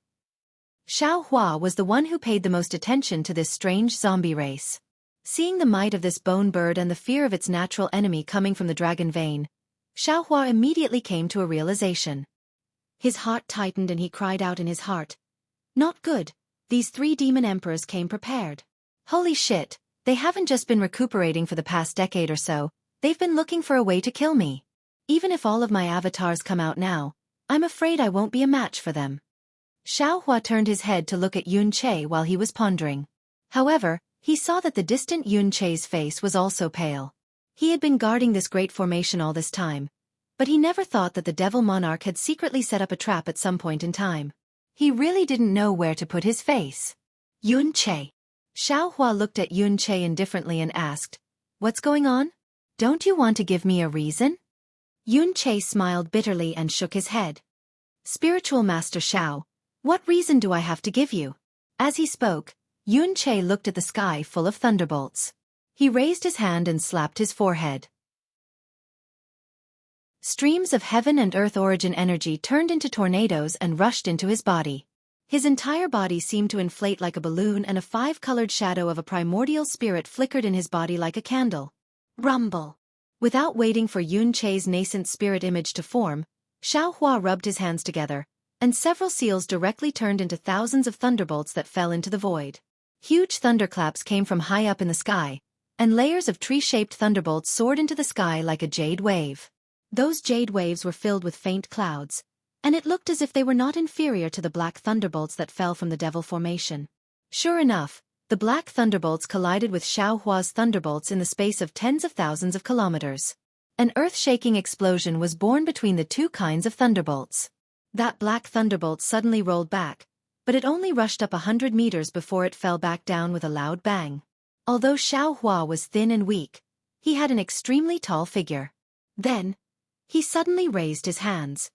Xueqi was the one who paid the most attention to this strange zombie race. Seeing the might of this bone bird and the fear of its natural enemy coming from the dragon vein, Xueqi immediately came to a realization. His heart tightened and he cried out in his heart, "Not good, these 3 demon emperors came prepared. Holy shit, they haven't just been recuperating for the past decade or so, they've been looking for a way to kill me. Even if all of my avatars come out now, I'm afraid I won't be a match for them." Xueqi turned his head to look at Yun-Che while he was pondering. However, he saw that the distant Yun-Che's face was also pale. He had been guarding this great formation all this time, but he never thought that the Devil Monarch had secretly set up a trap at some point in time. He really didn't know where to put his face. Yun-Che. Xueqi looked at Yun-Che indifferently and asked, "What's going on? Don't you want to give me a reason?" Yun-Che smiled bitterly and shook his head. "Spiritual Master Xiao, what reason do I have to give you?" As he spoke, Yun-Che looked at the sky full of thunderbolts. He raised his hand and slapped his forehead. Streams of heaven and earth origin energy turned into tornadoes and rushed into his body. His entire body seemed to inflate like a balloon and a 5-colored shadow of a primordial spirit flickered in his body like a candle. Rumble! Without waiting for Yun-Che's nascent spirit image to form, Xueqi rubbed his hands together, and several seals directly turned into thousands of thunderbolts that fell into the void. Huge thunderclaps came from high up in the sky, and layers of tree-shaped thunderbolts soared into the sky like a jade wave. Those jade waves were filled with faint clouds, and it looked as if they were not inferior to the black thunderbolts that fell from the Devil Formation. Sure enough, the black thunderbolts collided with Xueqi's thunderbolts in the space of tens of thousands of kilometers. An earth-shaking explosion was born between the 2 kinds of thunderbolts. That black thunderbolt suddenly rolled back, but it only rushed up 100 meters before it fell back down with a loud bang. Although Xueqi was thin and weak, he had an extremely tall figure. Then, he suddenly raised his hands.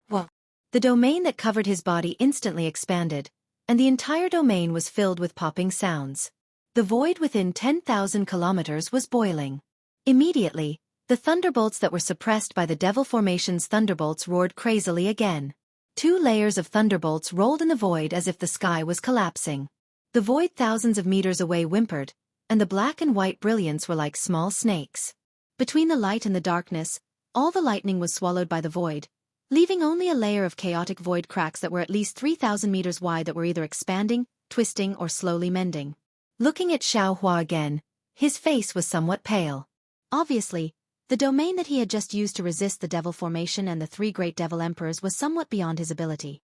Whoa! The domain that covered his body instantly expanded, and the entire domain was filled with popping sounds. The void within 10,000 kilometers was boiling. Immediately, the thunderbolts that were suppressed by the Devil Formation's thunderbolts roared crazily again. 2 layers of thunderbolts rolled in the void as if the sky was collapsing. The void thousands of meters away whimpered, and the black and white brilliance were like small snakes. Between the light and the darkness, all the lightning was swallowed by the void, leaving only a layer of chaotic void cracks that were at least 3,000 meters wide that were either expanding, twisting, or slowly mending. Looking at Xueqi again, his face was somewhat pale. Obviously, the domain that he had just used to resist the Devil Formation and the 3 great Devil Emperors was somewhat beyond his ability.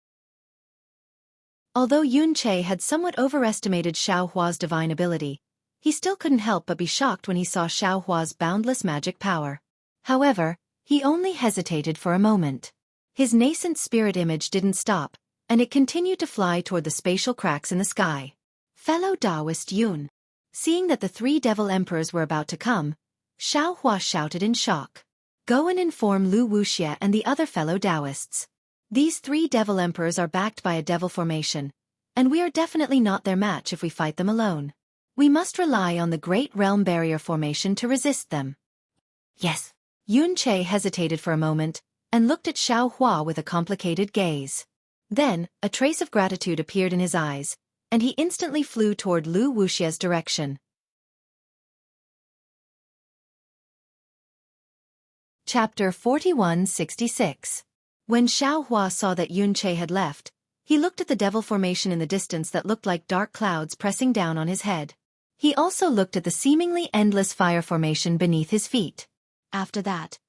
Although Yun-Che had somewhat overestimated Xueqi's divine ability, he still couldn't help but be shocked when he saw Xueqi's boundless magic power. However, he only hesitated for a moment. His nascent spirit image didn't stop, and it continued to fly toward the spatial cracks in the sky. Fellow Taoist Yun. Seeing that the 3 Devil Emperors were about to come, Xueqi shouted in shock. "Go and inform Lu Wuxie and the other fellow Taoists. These 3 Devil Emperors are backed by a Devil Formation, and we are definitely not their match if we fight them alone. We must rely on the Great Realm Barrier Formation to resist them." "Yes." Yun-Che hesitated for a moment, and looked at Xueqi with a complicated gaze. Then, a trace of gratitude appeared in his eyes, and he instantly flew toward Lu Wuxie's direction. Chapter 4166. When Xueqi saw that Yun-Che had left, He looked at the devil formation in the distance that looked like dark clouds pressing down on his head. He also looked at the seemingly endless fire formation beneath his feet. After that,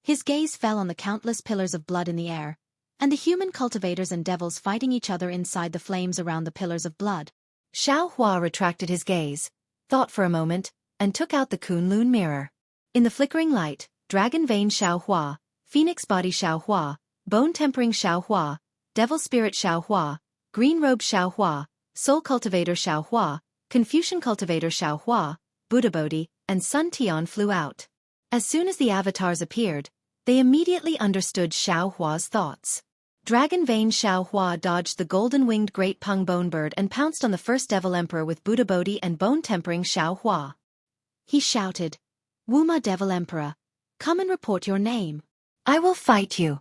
his gaze fell on the countless pillars of blood in the air, and the human cultivators and devils fighting each other inside the flames around the pillars of blood. Xiaohua retracted his gaze, thought for a moment, and took out the Kunlun mirror. In the flickering light, Dragon Vein Xiaohua, Phoenix Body Xiaohua, Bone Tempering Xiaohua, Devil Spirit Xiaohua, Green Robe Xiaohua, Soul Cultivator Xiaohua, Confucian Cultivator Xiaohua, Buddha Bodhi, and Sun Tian flew out. As soon as the avatars appeared, they immediately understood Xiaohua's thoughts. Dragon Vein Xiaohua dodged the golden-winged Great Peng Bone Bird and pounced on the first Devil Emperor with Buddha Bodhi and Bone Tempering Xiaohua. He shouted, "Wuma Devil Emperor, come and report your name. I will fight you."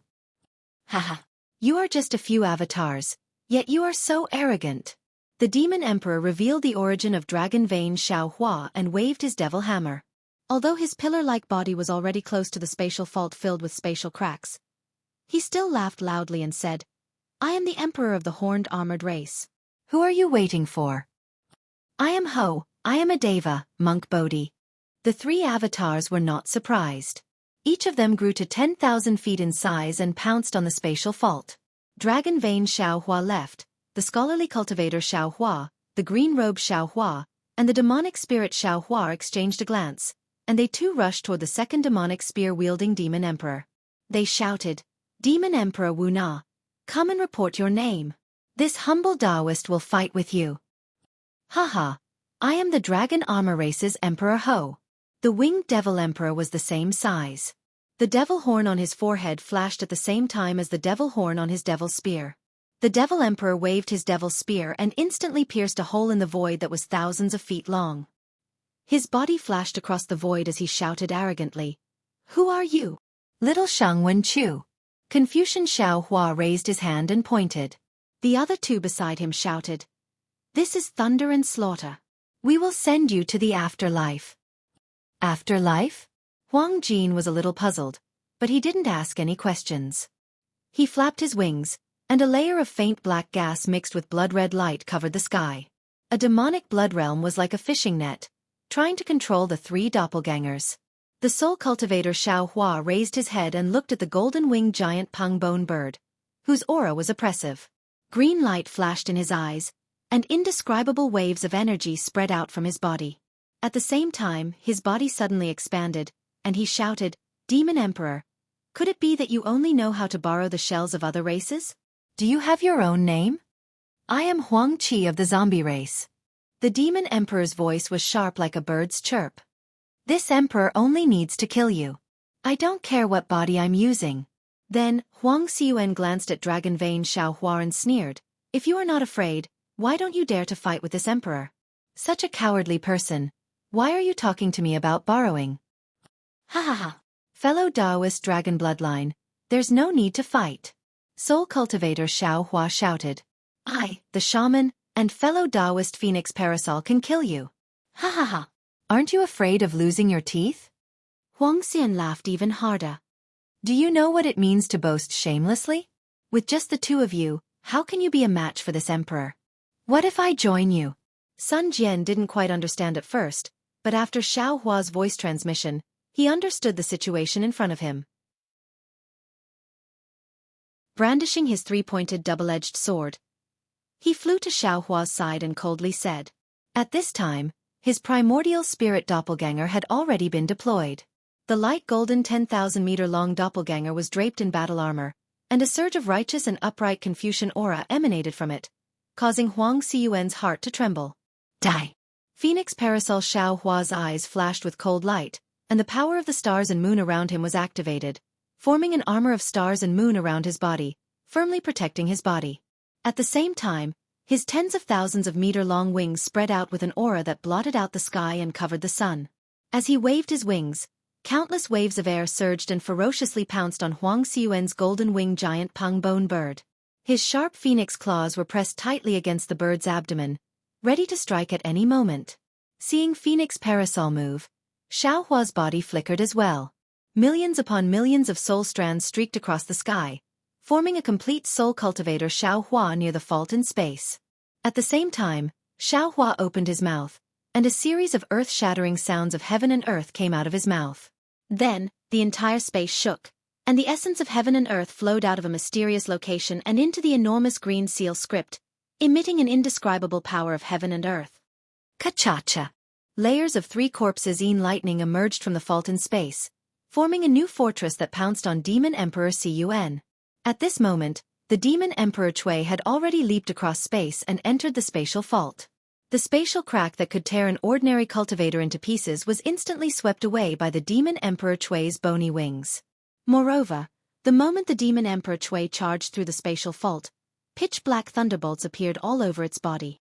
Haha. You are just a few avatars, yet you are so arrogant. The Demon Emperor revealed the origin of Dragon Vein Xiaohua and waved his devil hammer. Although his pillar-like body was already close to the spatial fault filled with spatial cracks, he still laughed loudly and said, "I am the Emperor of the Horned Armored Race. Who are you waiting for?" "I am Ho, I am a Deva, Monk Bodhi." The three avatars were not surprised. Each of them grew to 10,000 feet in size and pounced on the spatial fault. Dragon Vein Xiaohua left, the scholarly cultivator Xiaohua, the green robe Xiaohua, and the demonic spirit Xiaohua exchanged a glance, and they too rushed toward the second demonic spear-wielding demon emperor. They shouted, "Demon Emperor Wu Na, come and report your name. This humble Taoist will fight with you." "Haha, I am the Dragon Armor Race's Emperor Ho." The winged devil emperor was the same size. The devil horn on his forehead flashed at the same time as the devil horn on his devil spear. The devil emperor waved his devil spear and instantly pierced a hole in the void that was thousands of feet long. His body flashed across the void as he shouted arrogantly, "Who are you?" "Little Shang Wenchu." Confucian Xiaohua raised his hand and pointed. The other two beside him shouted, "This is thunder and slaughter. We will send you to the afterlife." Afterlife? Huang Jin was a little puzzled, but he didn't ask any questions. He flapped his wings, and a layer of faint black gas mixed with blood-red light covered the sky. A demonic blood realm was like a fishing net, trying to control the three doppelgangers. The soul cultivator Xiaohua raised his head and looked at the golden-winged giant Peng Bone Bird, whose aura was oppressive. Green light flashed in his eyes, and indescribable waves of energy spread out from his body. At the same time, his body suddenly expanded, and he shouted, "Demon Emperor, could it be that you only know how to borrow the shells of other races? Do you have your own name?" "I am Huang Qi of the zombie race." The Demon Emperor's voice was sharp like a bird's chirp. "This emperor only needs to kill you. I don't care what body I'm using." Then, Huang Xiuan glanced at Dragon Vein Xiaohua and sneered, "If you are not afraid, why don't you dare to fight with this emperor? Such a cowardly person. Why are you talking to me about borrowing?" "Ha ha ha. Fellow Taoist dragon bloodline, there's no need to fight." Soul cultivator Xiaohua shouted. "I, the shaman, and fellow Taoist Phoenix Parasol can kill you. Ha ha ha. Aren't you afraid of losing your teeth?" Huang Xian laughed even harder. "Do you know what it means to boast shamelessly? With just the two of you, how can you be a match for this emperor? What if I join you?" Sun Jian didn't quite understand at first, but after Xiaohua's voice transmission, he understood the situation in front of him. Brandishing his three-pointed double-edged sword, he flew to Xiaohua's side and coldly said. At this time, his primordial spirit doppelganger had already been deployed. The light golden 10,000-meter-long doppelganger was draped in battle armor, and a surge of righteous and upright Confucian aura emanated from it, causing Huang Xiuan's heart to tremble. "Die!" Phoenix Parasol Xiaohua's eyes flashed with cold light, and the power of the stars and moon around him was activated, forming an armor of stars and moon around his body, firmly protecting his body. At the same time, his tens of thousands of meter-long wings spread out with an aura that blotted out the sky and covered the sun. As he waved his wings, countless waves of air surged and ferociously pounced on Huang Xiuan's golden-winged giant Peng Bone Bird. His sharp phoenix claws were pressed tightly against the bird's abdomen, ready to strike at any moment. Seeing Phoenix Parasol move, Xiaohua's body flickered as well. Millions upon millions of soul strands streaked across the sky, forming a complete soul cultivator Xueqi near the fault in space. At the same time, Xueqi opened his mouth, and a series of earth-shattering sounds of heaven and earth came out of his mouth. Then, the entire space shook, and the essence of heaven and earth flowed out of a mysterious location and into the enormous green seal script, emitting an indescribable power of heaven and earth. Ka-cha-cha. Layers of 3 corpses in lightning emerged from the fault in space, forming a new fortress that pounced on Demon Emperor Cun. At this moment, the Demon Emperor Xueqi had already leaped across space and entered the spatial fault. The spatial crack that could tear an ordinary cultivator into pieces was instantly swept away by the Demon Emperor Xueqi's bony wings. Moreover, the moment the Demon Emperor Xueqi charged through the spatial fault, pitch-black thunderbolts appeared all over its body.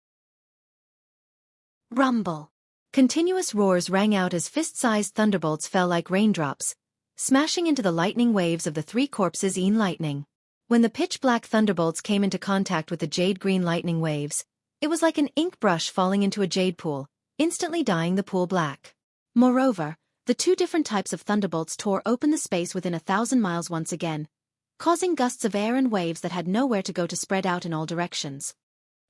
Rumble. Continuous roars rang out as fist-sized thunderbolts fell like raindrops, smashing into the lightning waves of the 3 corpses in lightning. When the pitch-black thunderbolts came into contact with the jade-green lightning waves, it was like an ink brush falling into a jade pool, instantly dyeing the pool black. Moreover, the 2 different types of thunderbolts tore open the space within 1,000 miles once again, causing gusts of air and waves that had nowhere to go to spread out in all directions.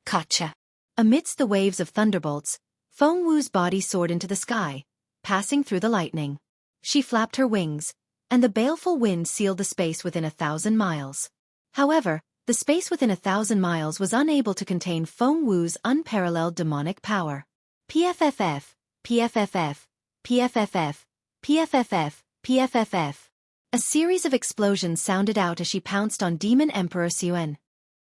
Gotcha. Amidst the waves of thunderbolts, Feng Wu's body soared into the sky, passing through the lightning. She flapped her wings, and the baleful wind sealed the space within 1,000 miles. However, the space within 1,000 miles was unable to contain Feng Wu's unparalleled demonic power. PFFF, PFFF, PFFF, PFFF, PFFF. A series of explosions sounded out as she pounced on Demon Emperor Cun.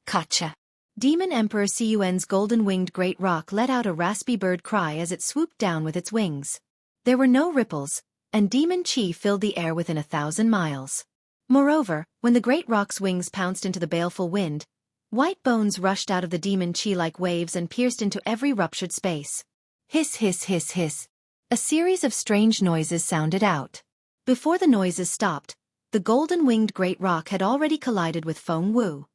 Gotcha. Demon Emperor Cun's golden-winged great rock let out a raspy bird cry as it swooped down with its wings. There were no ripples, and demon chi filled the air within 1,000 miles. Moreover, when the great rock's wings pounced into the baleful wind, white bones rushed out of the demon chi like waves and pierced into every ruptured space. Hiss hiss hiss hiss. A series of strange noises sounded out. Before the noises stopped, the golden-winged great rock had already collided with Feng Wu.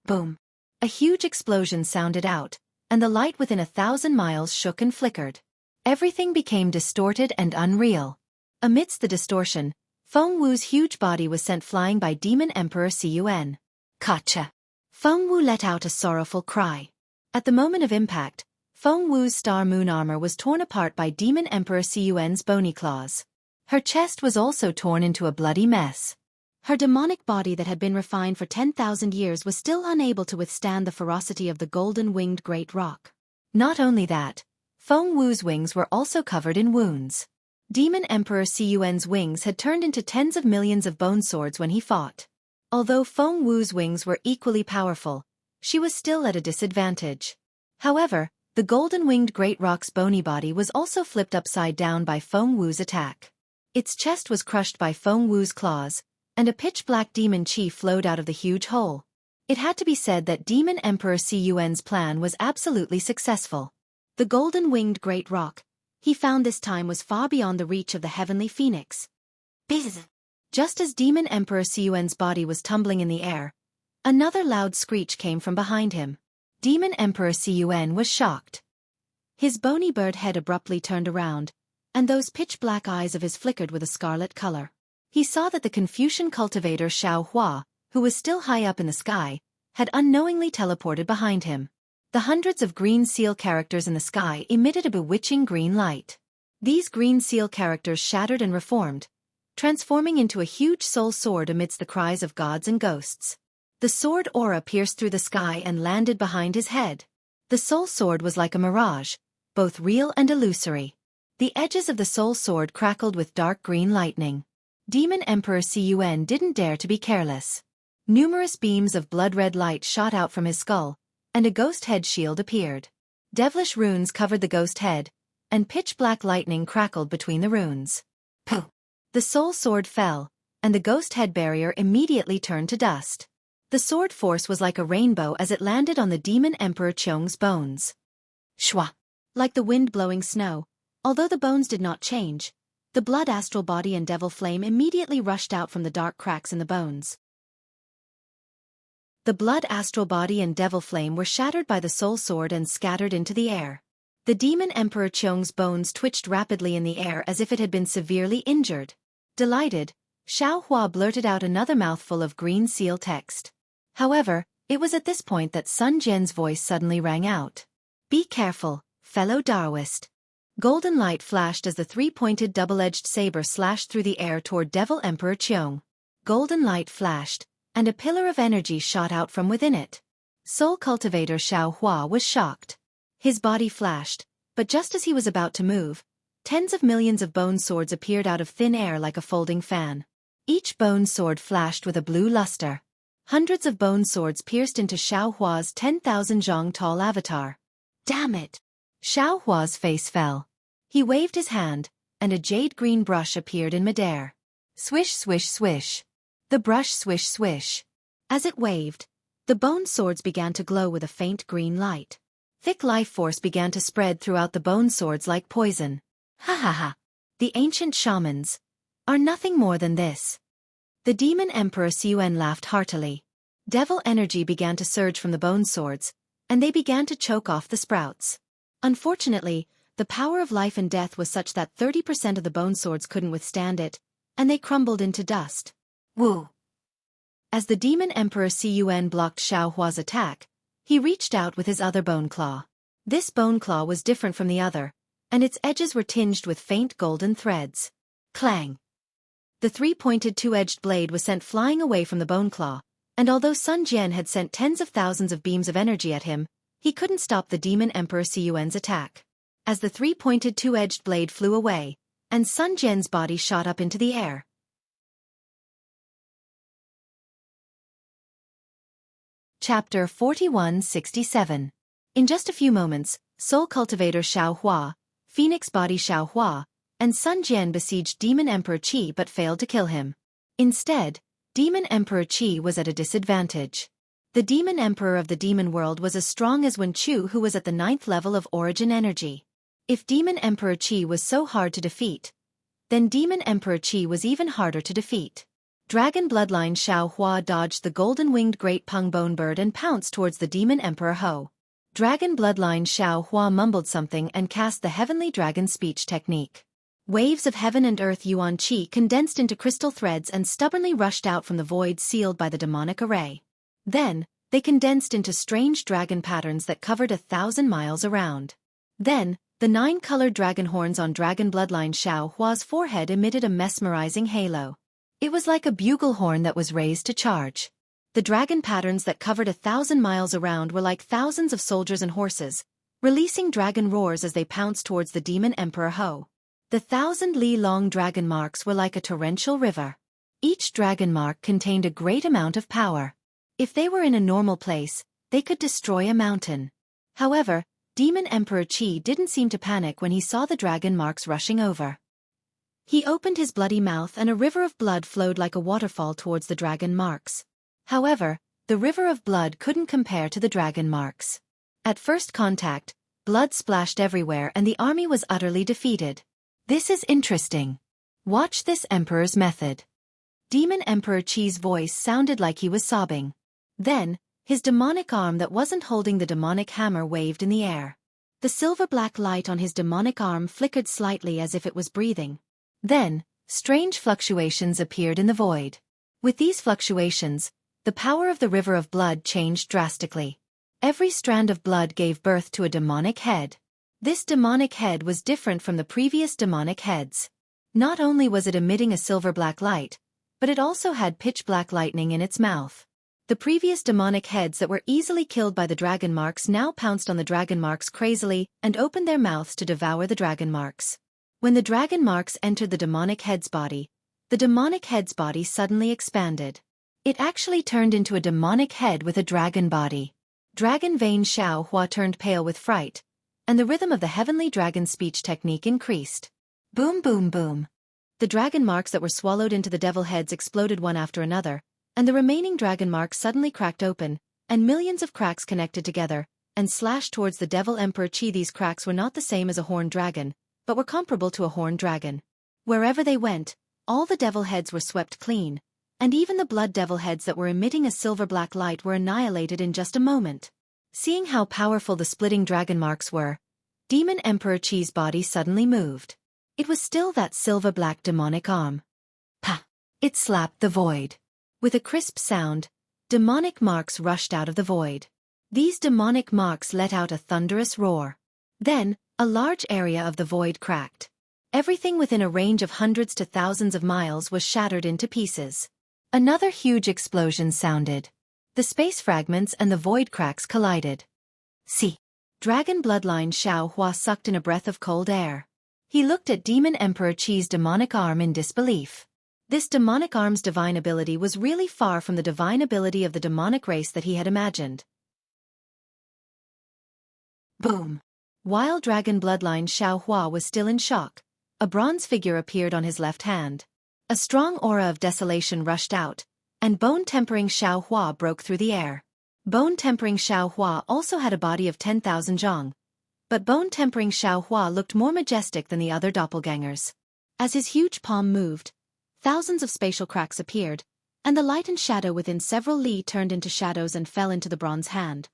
Boom. A huge explosion sounded out, and the light within 1,000 miles shook and flickered. Everything became distorted and unreal. Amidst the distortion, Feng Wu's huge body was sent flying by Demon Emperor Cun. Gotcha. Feng Wu let out a sorrowful cry. At the moment of impact, Feng Wu's star moon armor was torn apart by Demon Emperor Cun's bony claws. Her chest was also torn into a bloody mess. Her demonic body that had been refined for 10,000 years was still unable to withstand the ferocity of the golden-winged great rock. Not only that, Feng Wu's wings were also covered in wounds. Demon Emperor Cun's wings had turned into tens of millions of bone swords when he fought. Although Feng Wu's wings were equally powerful, she was still at a disadvantage. However, the golden-winged great rock's bony body was also flipped upside down by Feng Wu's attack. Its chest was crushed by Feng Wu's claws, and a pitch-black demon chi flowed out of the huge hole. It had to be said that Demon Emperor Cun's plan was absolutely successful. The golden-winged great rock, he found this time, was far beyond the reach of the heavenly phoenix. Bizz. Just as Demon Emperor Cun's body was tumbling in the air, another loud screech came from behind him. Demon Emperor Cun was shocked. His bony bird head abruptly turned around, and those pitch-black eyes of his flickered with a scarlet color. He saw that the Confucian cultivator Xueqi, who was still high up in the sky, had unknowingly teleported behind him. The hundreds of green seal characters in the sky emitted a bewitching green light. These green seal characters shattered and reformed, transforming into a huge soul sword amidst the cries of gods and ghosts. The sword aura pierced through the sky and landed behind his head. The soul sword was like a mirage, both real and illusory. The edges of the soul sword crackled with dark green lightning. Demon Emperor Cun didn't dare to be careless. Numerous beams of blood-red light shot out from his skull, and a ghost head shield appeared. Devilish runes covered the ghost head, and pitch-black lightning crackled between the runes. Pooh! The soul sword fell, and the ghost head barrier immediately turned to dust. The sword force was like a rainbow as it landed on the Demon Emperor Chong's bones. Shwa! Like the wind blowing snow, although the bones did not change, the blood astral body and devil flame immediately rushed out from the dark cracks in the bones. The blood astral body and devil flame were shattered by the soul sword and scattered into the air. The Demon Emperor Chong's bones twitched rapidly in the air as if it had been severely injured. Delighted, Xueqi blurted out another mouthful of green seal text. However, it was at this point that Sun Jian's voice suddenly rang out. "Be careful, fellow Taoist." Golden light flashed as the three-pointed double-edged saber slashed through the air toward Devil Emperor Qiong. Golden light flashed, and a pillar of energy shot out from within it. Soul cultivator Xiaohua was shocked. His body flashed, but just as he was about to move, tens of millions of bone swords appeared out of thin air like a folding fan. Each bone sword flashed with a blue luster. Hundreds of bone swords pierced into Xiaohua's 10,000 zhang tall avatar. Damn it! Xiaohua's face fell. He waved his hand, and a jade-green brush appeared in midair. Swish swish swish. The brush swish swish. As it waved, the bone swords began to glow with a faint green light. Thick life force began to spread throughout the bone swords like poison. Ha ha ha. The ancient shamans are nothing more than this. The demon emperor Xuan laughed heartily. Devil energy began to surge from the bone swords, and they began to choke off the sprouts. Unfortunately, the power of life and death was such that 30% of the bone swords couldn't withstand it, and they crumbled into dust. Woo! As the demon emperor Xuan blocked Xiaohua's attack, he reached out with his other bone claw. This bone claw was different from the other, and its edges were tinged with faint golden threads. Clang! The three-pointed two-edged blade was sent flying away from the bone claw, and although Sun Jian had sent tens of thousands of beams of energy at him, he couldn't stop the demon emperor Xuan's attack. As the three-pointed two-edged blade flew away, and Sun Jian's body shot up into the air. Chapter 4167. In just a few moments, Soul Cultivator Xiaohua, Phoenix Body Xiaohua, and Sun Jian besieged Demon Emperor Qi but failed to kill him. Instead, Demon Emperor Qi was at a disadvantage. The Demon Emperor of the Demon World was as strong as Wen Chu, who was at the 9th level of Origin Energy. If Demon Emperor Qi was so hard to defeat, then Demon Emperor Qi was even harder to defeat. Dragon Bloodline Xiaohua dodged the golden-winged Great Peng Bone Bird and pounced towards the Demon Emperor Ho. Dragon Bloodline Xiaohua mumbled something and cast the Heavenly Dragon Speech technique. Waves of heaven and earth Yuan Qi condensed into crystal threads and stubbornly rushed out from the void sealed by the demonic array. Then, they condensed into strange dragon patterns that covered 1,000 miles around. Then, the 9-colored dragon horns on Dragon Bloodline Xiaohua's forehead emitted a mesmerizing halo. It was like a bugle horn that was raised to charge. The dragon patterns that covered 1,000 miles around were like thousands of soldiers and horses, releasing dragon roars as they pounced towards the Demon Emperor Ho. The 1,000-li-long dragon marks were like a torrential river. Each dragon mark contained a great amount of power. If they were in a normal place, they could destroy a mountain. However, Demon Emperor Qi didn't seem to panic when he saw the dragon marks rushing over. He opened his bloody mouth and a river of blood flowed like a waterfall towards the dragon marks. However, the river of blood couldn't compare to the dragon marks. At first contact, blood splashed everywhere and the army was utterly defeated. This is interesting. Watch this Emperor's method. Demon Emperor Qi's voice sounded like he was sobbing. Then, his demonic arm that wasn't holding the demonic hammer waved in the air. The silver-black light on his demonic arm flickered slightly as if it was breathing. Then, strange fluctuations appeared in the void. With these fluctuations, the power of the river of blood changed drastically. Every strand of blood gave birth to a demonic head. This demonic head was different from the previous demonic heads. Not only was it emitting a silver-black light, but it also had pitch-black lightning in its mouth. The previous demonic heads that were easily killed by the dragon marks now pounced on the dragon marks crazily and opened their mouths to devour the dragon marks. When the dragon marks entered the demonic head's body, the demonic head's body suddenly expanded. It actually turned into a demonic head with a dragon body. Dragon Vein Xiaohua turned pale with fright, and the rhythm of the Heavenly Dragon Speech technique increased. Boom boom boom. The dragon marks that were swallowed into the devil heads exploded one after another, and the remaining dragon marks suddenly cracked open, and millions of cracks connected together, and slashed towards the Devil Emperor Qi. These cracks were not the same as a horned dragon, but were comparable to a horned dragon. Wherever they went, all the devil heads were swept clean, and even the blood devil heads that were emitting a silver-black light were annihilated in just a moment. Seeing how powerful the splitting dragon marks were, Demon Emperor Qi's body suddenly moved. It was still that silver-black demonic arm. Pa! It slapped the void. With a crisp sound, Demonic marks rushed out of the void. These demonic marks let out a thunderous roar. Then, a large area of the void cracked. Everything within a range of hundreds to thousands of miles was shattered into pieces. Another huge explosion sounded. The space fragments and the void cracks collided. See. Dragon bloodline Xueqi sucked in a breath of cold air. He looked at Demon Emperor Qi's demonic arm in disbelief. This demonic arm's divine ability was really far from the divine ability of the demonic race that he had imagined. Boom! While Dragon bloodline Xueqi was still in shock, a bronze figure appeared on his left hand. A strong aura of desolation rushed out, and bone-tempering Xueqi broke through the air. Bone-tempering Xueqi also had a body of 10,000 zhong, but bone-tempering Xueqi looked more majestic than the other doppelgangers. As his huge palm moved, thousands of spatial cracks appeared, and the light and shadow within several li turned into shadows and fell into the bronze hand.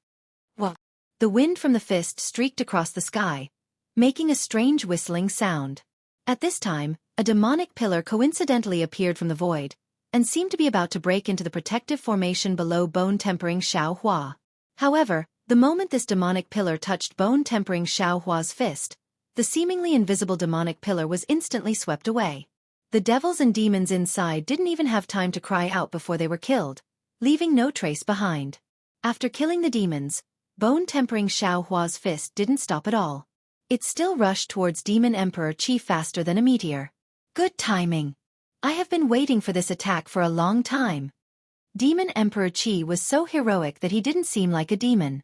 Whoa! The wind from the fist streaked across the sky, making a strange whistling sound. At this time, a demonic pillar coincidentally appeared from the void, and seemed to be about to break into the protective formation below bone-tempering Xueqi. However, the moment this demonic pillar touched bone-tempering Xueqi's fist, the seemingly invisible demonic pillar was instantly swept away. The devils and demons inside didn't even have time to cry out before they were killed, leaving no trace behind. After killing the demons, bone-tempering Xueqi's fist didn't stop at all. It still rushed towards Demon Emperor Qi faster than a meteor. Good timing. I have been waiting for this attack for a long time. Demon Emperor Qi was so heroic that he didn't seem like a demon.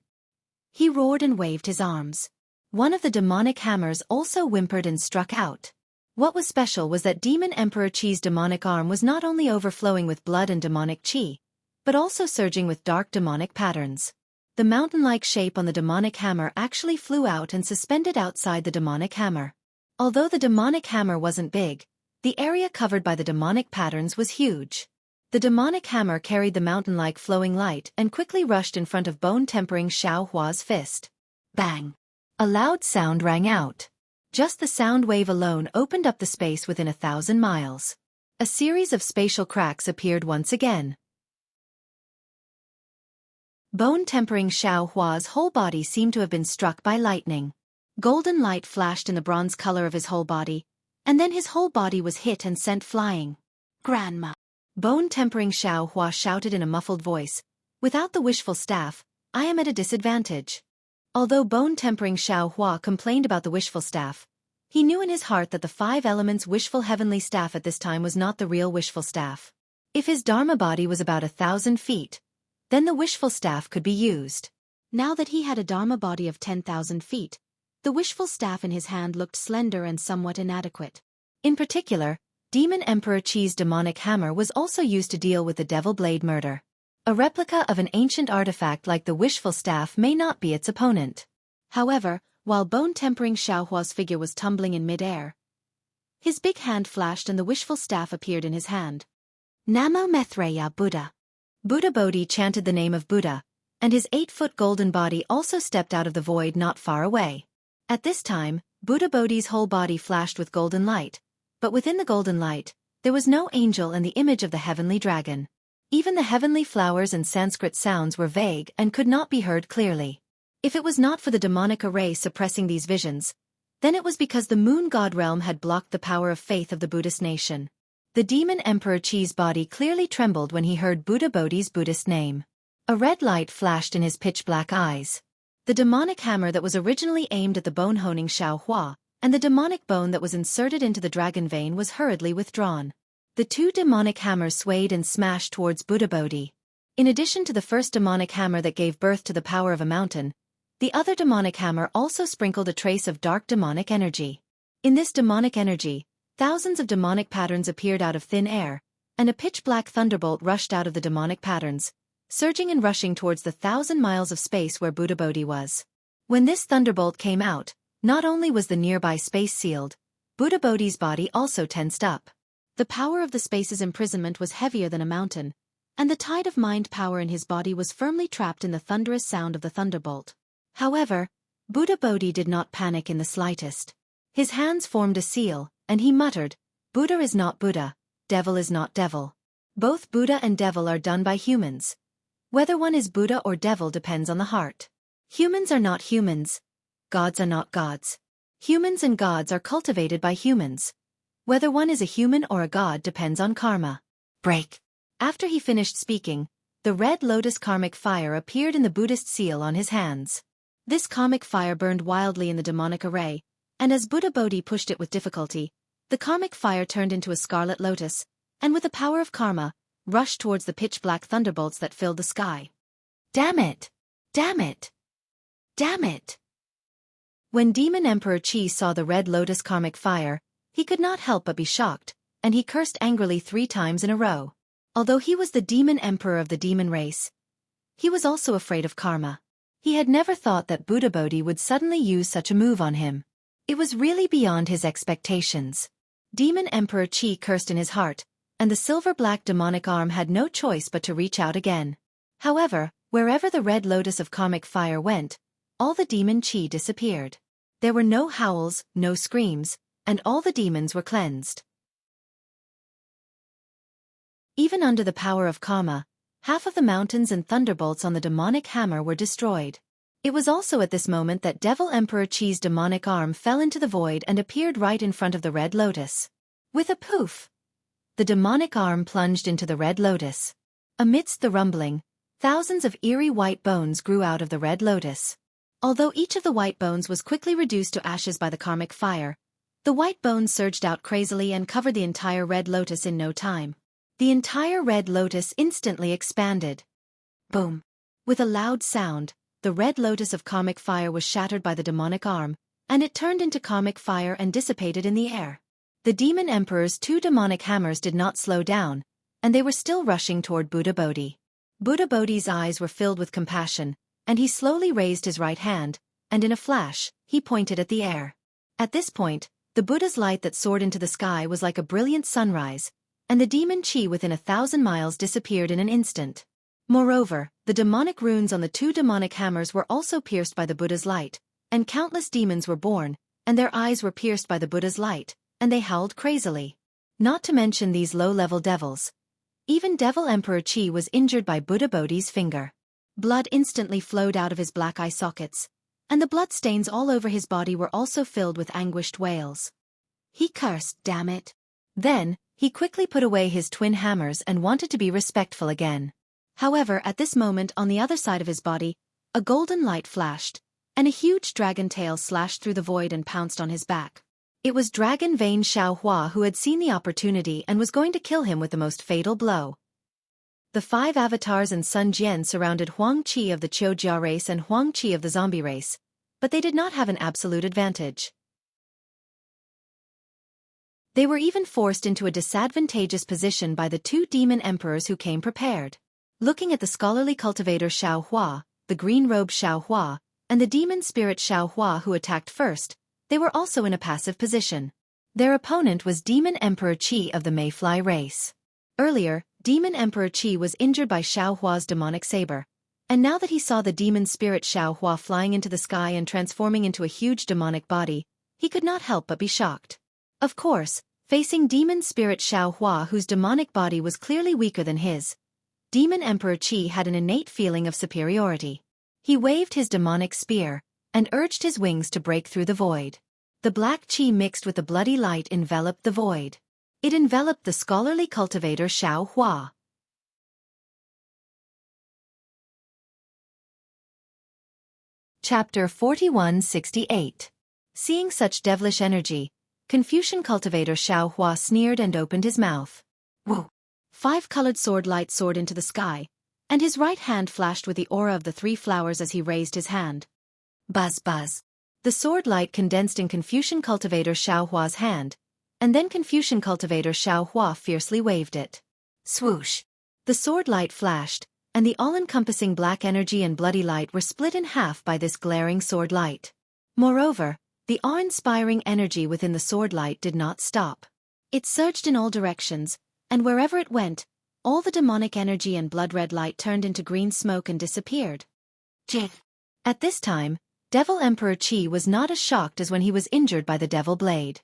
He roared and waved his arms. One of the demonic hammers also whimpered and struck out. What was special was that Demon Emperor Qi's demonic arm was not only overflowing with blood and demonic qi, but also surging with dark demonic patterns. The mountain-like shape on the demonic hammer actually flew out and suspended outside the demonic hammer. Although the demonic hammer wasn't big, the area covered by the demonic patterns was huge. The demonic hammer carried the mountain-like flowing light and quickly rushed in front of bone-tempering Xueqi's fist. Bang! A loud sound rang out. Just the sound wave alone opened up the space within 1,000 miles. A series of spatial cracks appeared once again. Bone-tempering Xueqi's whole body seemed to have been struck by lightning. Golden light flashed in the bronze color of his whole body, and then his whole body was hit and sent flying. Grandma! Bone-tempering Xueqi shouted in a muffled voice, "Without the wishful staff, I am at a disadvantage." Although bone-tempering Xueqi complained about the wishful staff, he knew in his heart that the 5 elements wishful heavenly staff at this time was not the real wishful staff. If his Dharma body was about 1,000 feet, then the wishful staff could be used. Now that he had a Dharma body of 10,000 feet, the wishful staff in his hand looked slender and somewhat inadequate. In particular, Demon Emperor Qi's demonic hammer was also used to deal with the Devil Blade murder. A replica of an ancient artifact like the wishful staff may not be its opponent. However, while bone-tempering Xueqi's figure was tumbling in mid-air, his big hand flashed and the wishful staff appeared in his hand. Namo Maitreya Buddha. Buddha Bodhi chanted the name of Buddha, and his 8-foot golden body also stepped out of the void not far away. At this time, Buddha Bodhi's whole body flashed with golden light, but within the golden light, there was no angel and the image of the heavenly dragon. Even the heavenly flowers and Sanskrit sounds were vague and could not be heard clearly. If it was not for the demonic array suppressing these visions, then it was because the moon god realm had blocked the power of faith of the Buddhist nation. The Demon Emperor Qi's body clearly trembled when he heard Buddha Bodhi's Buddhist name. A red light flashed in his pitch-black eyes. The demonic hammer that was originally aimed at the bone-honing Xueqi, and the demonic bone that was inserted into the dragon vein was hurriedly withdrawn. The 2 demonic hammers swayed and smashed towards Buddha Bodhi. In addition to the first demonic hammer that gave birth to the power of a mountain, the other demonic hammer also sprinkled a trace of dark demonic energy. In this demonic energy, thousands of demonic patterns appeared out of thin air, and a pitch-black thunderbolt rushed out of the demonic patterns, surging and rushing towards the 1,000 miles of space where Buddha Bodhi was. When this thunderbolt came out, not only was the nearby space sealed, Buddha Bodhi's body also tensed up. The power of the space's imprisonment was heavier than a mountain, and the tide of mind power in his body was firmly trapped in the thunderous sound of the thunderbolt. However, Buddha Bodhi did not panic in the slightest. His hands formed a seal, and he muttered, "Buddha is not Buddha, devil is not devil. Both Buddha and devil are done by humans. Whether one is Buddha or devil depends on the heart. Humans are not humans. Gods are not gods. Humans and gods are cultivated by humans. Whether one is a human or a god depends on karma. Break. After he finished speaking, the red lotus karmic fire appeared in the Buddhist seal on his hands. This karmic fire burned wildly in the demonic array, and as Buddha Bodhi pushed it with difficulty, the karmic fire turned into a scarlet lotus, and with the power of karma, rushed towards the pitch-black thunderbolts that filled the sky. Damn it! Damn it! Damn it! When Demon Emperor Qi saw the red lotus karmic fire, he could not help but be shocked, and he cursed angrily 3 times in a row. Although he was the demon emperor of the demon race, he was also afraid of karma. He had never thought that Buddha Bodhi would suddenly use such a move on him. It was really beyond his expectations. Demon Emperor Qi cursed in his heart, and the silver-black demonic arm had no choice but to reach out again. However, wherever the red lotus of karmic fire went, all the demon Qi disappeared. There were no howls, no screams, and all the demons were cleansed. Even under the power of karma, half of the mountains and thunderbolts on the demonic hammer were destroyed. It was also at this moment that Devil Emperor Qi's demonic arm fell into the void and appeared right in front of the red lotus. With a poof, the demonic arm plunged into the red lotus. Amidst the rumbling, thousands of eerie white bones grew out of the red lotus. Although each of the white bones was quickly reduced to ashes by the karmic fire, the white bones surged out crazily and covered the entire red lotus in no time. The entire red lotus instantly expanded. Boom! With a loud sound, the red lotus of karmic fire was shattered by the demonic arm, and it turned into karmic fire and dissipated in the air. The demon emperor's 2 demonic hammers did not slow down, and they were still rushing toward Buddha Bodhi. Buddha Bodhi's eyes were filled with compassion, and he slowly raised his right hand, and in a flash, he pointed at the air. At this point, the Buddha's light that soared into the sky was like a brilliant sunrise, and the demon Qi within 1,000 miles disappeared in an instant. Moreover, the demonic runes on the 2 demonic hammers were also pierced by the Buddha's light, and countless demons were born, and their eyes were pierced by the Buddha's light, and they howled crazily. Not to mention these low-level devils. Even Devil Emperor Qi was injured by Buddha Bodhi's finger. Blood instantly flowed out of his black eye sockets, and the blood stains all over his body were also filled with anguished wails. He cursed, damn it. Then, he quickly put away his twin hammers and wanted to be respectful again. However, at this moment on the other side of his body, a golden light flashed, and a huge dragon tail slashed through the void and pounced on his back. It was Dragon Vane Xiaohua who had seen the opportunity and was going to kill him with the most fatal blow. The 5 avatars and Sun Jian surrounded Huang Qi of the Qiujia race and Huang Qi of the zombie race, but they did not have an absolute advantage. They were even forced into a disadvantageous position by the 2 demon emperors who came prepared. Looking at the scholarly cultivator Xiaohua, the green-robe Xiaohua, and the demon spirit Xiaohua who attacked first, they were also in a passive position. Their opponent was Demon Emperor Qi of the Mayfly race. Earlier, Demon Emperor Qi was injured by Xiaohua's demonic saber, and now that he saw the demon spirit Xiaohua flying into the sky and transforming into a huge demonic body, he could not help but be shocked. Of course, facing demon spirit Xiaohua whose demonic body was clearly weaker than his, Demon Emperor Qi had an innate feeling of superiority. He waved his demonic spear, and urged his wings to break through the void. The black Qi mixed with the bloody light enveloped the void. It enveloped the scholarly cultivator Xiaohua. Chapter 4168. Seeing such devilish energy, Confucian cultivator Xiaohua sneered and opened his mouth. Whoa! 5-colored sword light soared into the sky, and his right hand flashed with the aura of the 3 flowers as he raised his hand. Buzz buzz. The sword light condensed in Confucian cultivator Xiaohua's hand, and then Confucian cultivator Xiaohua fiercely waved it. Swoosh! The sword light flashed, and the all-encompassing black energy and bloody light were split in half by this glaring sword light. Moreover, the awe-inspiring energy within the sword light did not stop. It surged in all directions, and wherever it went, all the demonic energy and blood-red light turned into green smoke and disappeared. Jig! At this time, Devil Emperor Qi was not as shocked as when he was injured by the devil blade.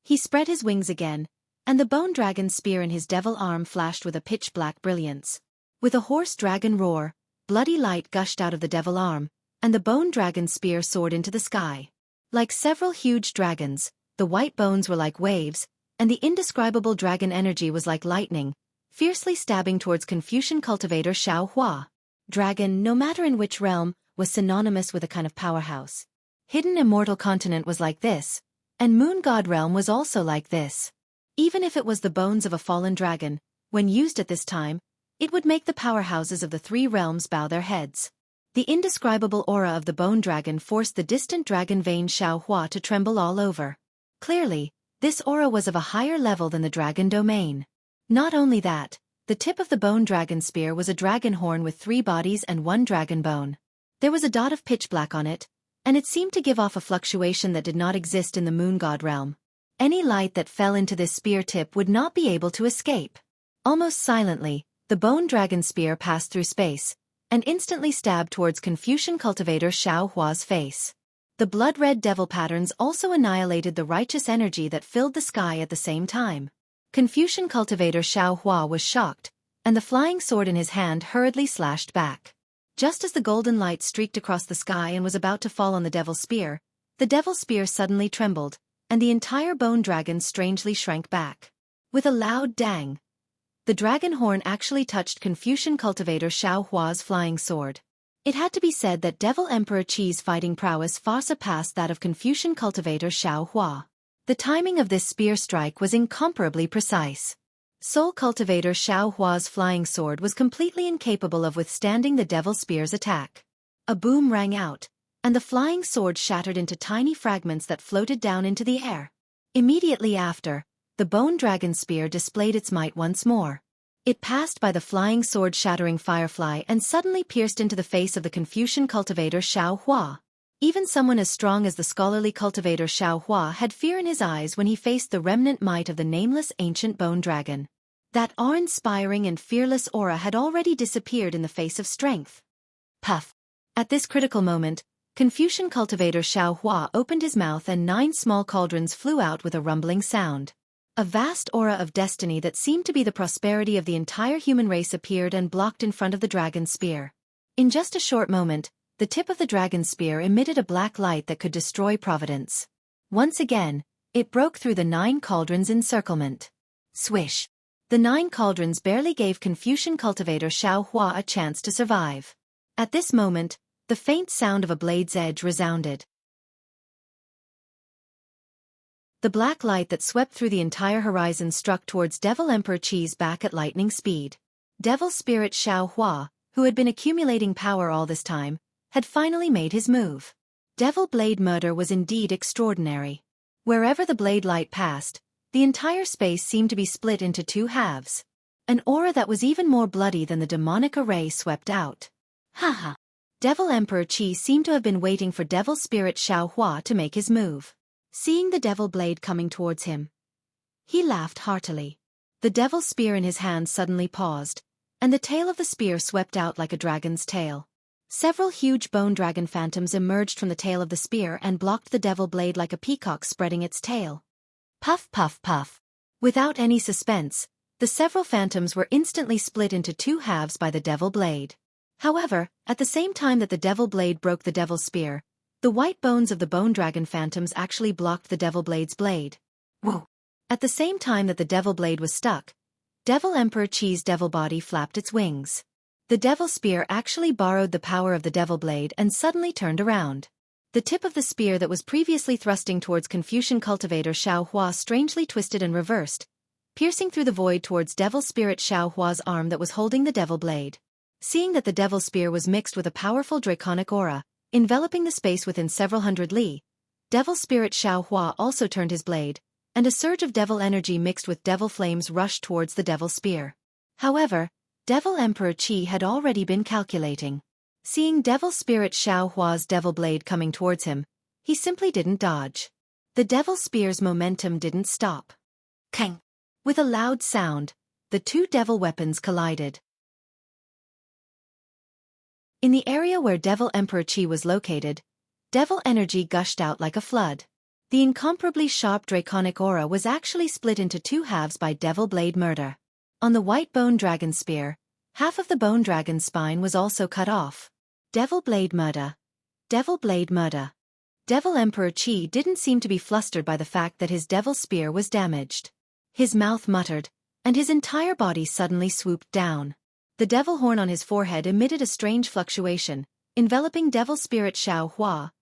He spread his wings again, and the bone dragon spear in his devil arm flashed with a pitch-black brilliance. With a hoarse dragon roar, bloody light gushed out of the devil arm, and the bone dragon spear soared into the sky. Like several huge dragons, the white bones were like waves, and the indescribable dragon energy was like lightning, fiercely stabbing towards Confucian cultivator Xueqi. Dragon, no matter in which realm, was synonymous with a kind of powerhouse. Hidden immortal continent was like this, and moon god realm was also like this. Even if it was the bones of a fallen dragon, when used at this time, it would make the powerhouses of the three realms bow their heads. The indescribable aura of the bone dragon forced the distant dragon vein Xueqi to tremble all over. Clearly, this aura was of a higher level than the dragon domain. Not only that, the tip of the bone dragon spear was a dragon horn with 3 bodies and 1 dragon bone. There was a dot of pitch black on it, and it seemed to give off a fluctuation that did not exist in the moon god realm. Any light that fell into this spear tip would not be able to escape. Almost silently, the bone dragon spear passed through space, and instantly stabbed towards Confucian cultivator Xueqi's face. The blood-red devil patterns also annihilated the righteous energy that filled the sky at the same time. Confucian cultivator Xueqi was shocked, and the flying sword in his hand hurriedly slashed back. Just as the golden light streaked across the sky and was about to fall on the devil's spear, the devil's spear suddenly trembled, and the entire bone dragon strangely shrank back. With a loud dang, the dragon horn actually touched Confucian cultivator Xueqi's flying sword. It had to be said that Devil Emperor Qi's fighting prowess far surpassed that of Confucian cultivator Xueqi. The timing of this spear strike was incomparably precise. Soul cultivator Xueqi's flying sword was completely incapable of withstanding the devil spear's attack. A boom rang out, and the flying sword shattered into tiny fragments that floated down into the air. Immediately after, the bone dragon spear displayed its might once more. It passed by the flying sword-shattering firefly and suddenly pierced into the face of the Confucian cultivator Xueqi. Even someone as strong as the scholarly cultivator Xueqi had fear in his eyes when he faced the remnant might of the nameless ancient bone dragon. That awe-inspiring and fearless aura had already disappeared in the face of strength. Puff! At this critical moment, Confucian cultivator Xueqi opened his mouth and 9 small cauldrons flew out with a rumbling sound. A vast aura of destiny that seemed to be the prosperity of the entire human race appeared and blocked in front of the dragon's spear. In just a short moment, the tip of the dragon's spear emitted a black light that could destroy Providence. Once again, it broke through the 9 cauldrons' encirclement. Swish! The 9 cauldrons barely gave Confucian cultivator Xueqi a chance to survive. At this moment, the faint sound of a blade's edge resounded. The black light that swept through the entire horizon struck towards Devil Emperor Qi's back at lightning speed. Devil Spirit Xueqi, who had been accumulating power all this time, had finally made his move. Devil Blade murder was indeed extraordinary. Wherever the blade light passed, the entire space seemed to be split into 2 halves. An aura that was even more bloody than the demonic array swept out. Haha! Devil Emperor Qi seemed to have been waiting for Devil Spirit Xueqi to make his move. Seeing the devil blade coming towards him, he laughed heartily. The devil spear in his hand suddenly paused, and the tail of the spear swept out like a dragon's tail. Several huge bone dragon phantoms emerged from the tail of the spear and blocked the devil blade like a peacock spreading its tail. Puff, puff, puff. Without any suspense, the several phantoms were instantly split into 2 halves by the devil blade. However, at the same time that the devil blade broke the devil's spear, the white bones of the bone dragon phantoms actually blocked the devil blade's blade. Whoa! At the same time that the devil blade was stuck, Devil Emperor Qi's devil body flapped its wings. The devil spear actually borrowed the power of the devil blade and suddenly turned around. The tip of the spear that was previously thrusting towards Confucian cultivator Xueqi strangely twisted and reversed, piercing through the void towards Devil Spirit Xueqi's arm that was holding the devil blade. Seeing that the devil spear was mixed with a powerful draconic aura, enveloping the space within several hundred li, Devil Spirit Xueqi also turned his blade, and a surge of devil energy mixed with devil flames rushed towards the devil spear. However, Devil Emperor Qi had already been calculating. Seeing Devil Spirit Xueqi's devil blade coming towards him, he simply didn't dodge. The devil spear's momentum didn't stop. Kang! With a loud sound, the 2 devil weapons collided. In the area where Devil Emperor Qi was located, devil energy gushed out like a flood. The incomparably sharp draconic aura was actually split into 2 halves by devil blade murder. On the white bone dragon spear, Half of the bone dragon's spine was also cut off. Devil Blade Murder. Devil Blade Murder. Devil Emperor Qi didn't seem to be flustered by the fact that his devil spear was damaged. His mouth muttered, and his entire body suddenly swooped down. The devil horn on his forehead emitted a strange fluctuation, enveloping devil spirit Xiao Hua.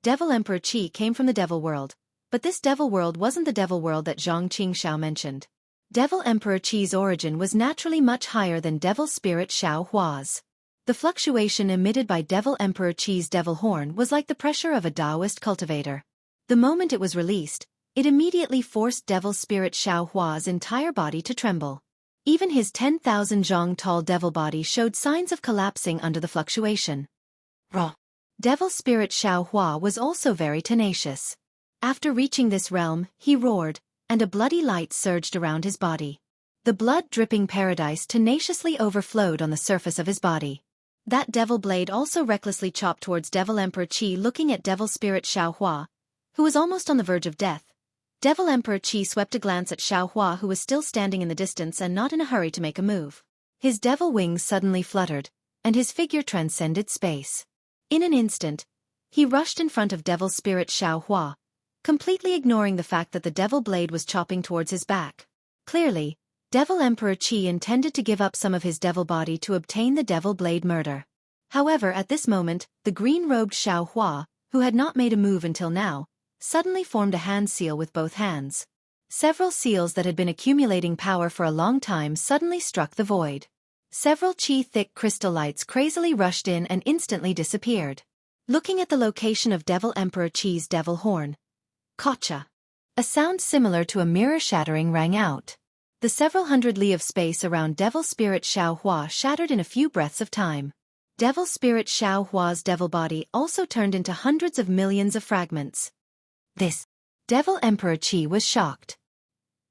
Devil Emperor Qi came from the devil world, but this devil world wasn't the devil world that Zhang Qingxiao mentioned. Devil Emperor Qi's origin was naturally much higher than devil spirit Xiao Hua's. The fluctuation emitted by Devil Emperor Qi's devil horn was like the pressure of a Taoist cultivator. The moment it was released, it immediately forced devil spirit Xiao Hua's entire body to tremble. Even his 10,000 zhang tall devil body showed signs of collapsing under the fluctuation. Raw. Devil spirit Xiao Hua was also very tenacious. After reaching this realm, he roared, and a bloody light surged around his body. The blood-dripping paradise tenaciously overflowed on the surface of his body. That devil blade also recklessly chopped towards Devil Emperor Qi, looking at devil spirit Xiao Hua, who was almost on the verge of death. Devil Emperor Qi swept a glance at Xiao Hua, who was still standing in the distance and not in a hurry to make a move. His devil wings suddenly fluttered, and his figure transcended space. In an instant, he rushed in front of devil spirit Xiao Hua, completely ignoring the fact that the devil blade was chopping towards his back. Clearly, Devil Emperor Qi intended to give up some of his devil body to obtain the devil blade murder. However, at this moment, the green-robed Xiao Hua, who had not made a move until now, suddenly formed a hand seal with both hands. Several seals that had been accumulating power for a long time suddenly struck the void. Several Qi-thick crystal lights crazily rushed in and instantly disappeared. Looking at the location of Devil Emperor Qi's devil horn, Gotcha! A sound similar to a mirror shattering rang out. The several hundred li of space around Devil Spirit Xiao Hua shattered in a few breaths of time. Devil Spirit Xiao Hua's devil body also turned into hundreds of millions of fragments. This. Devil Emperor Qi was shocked.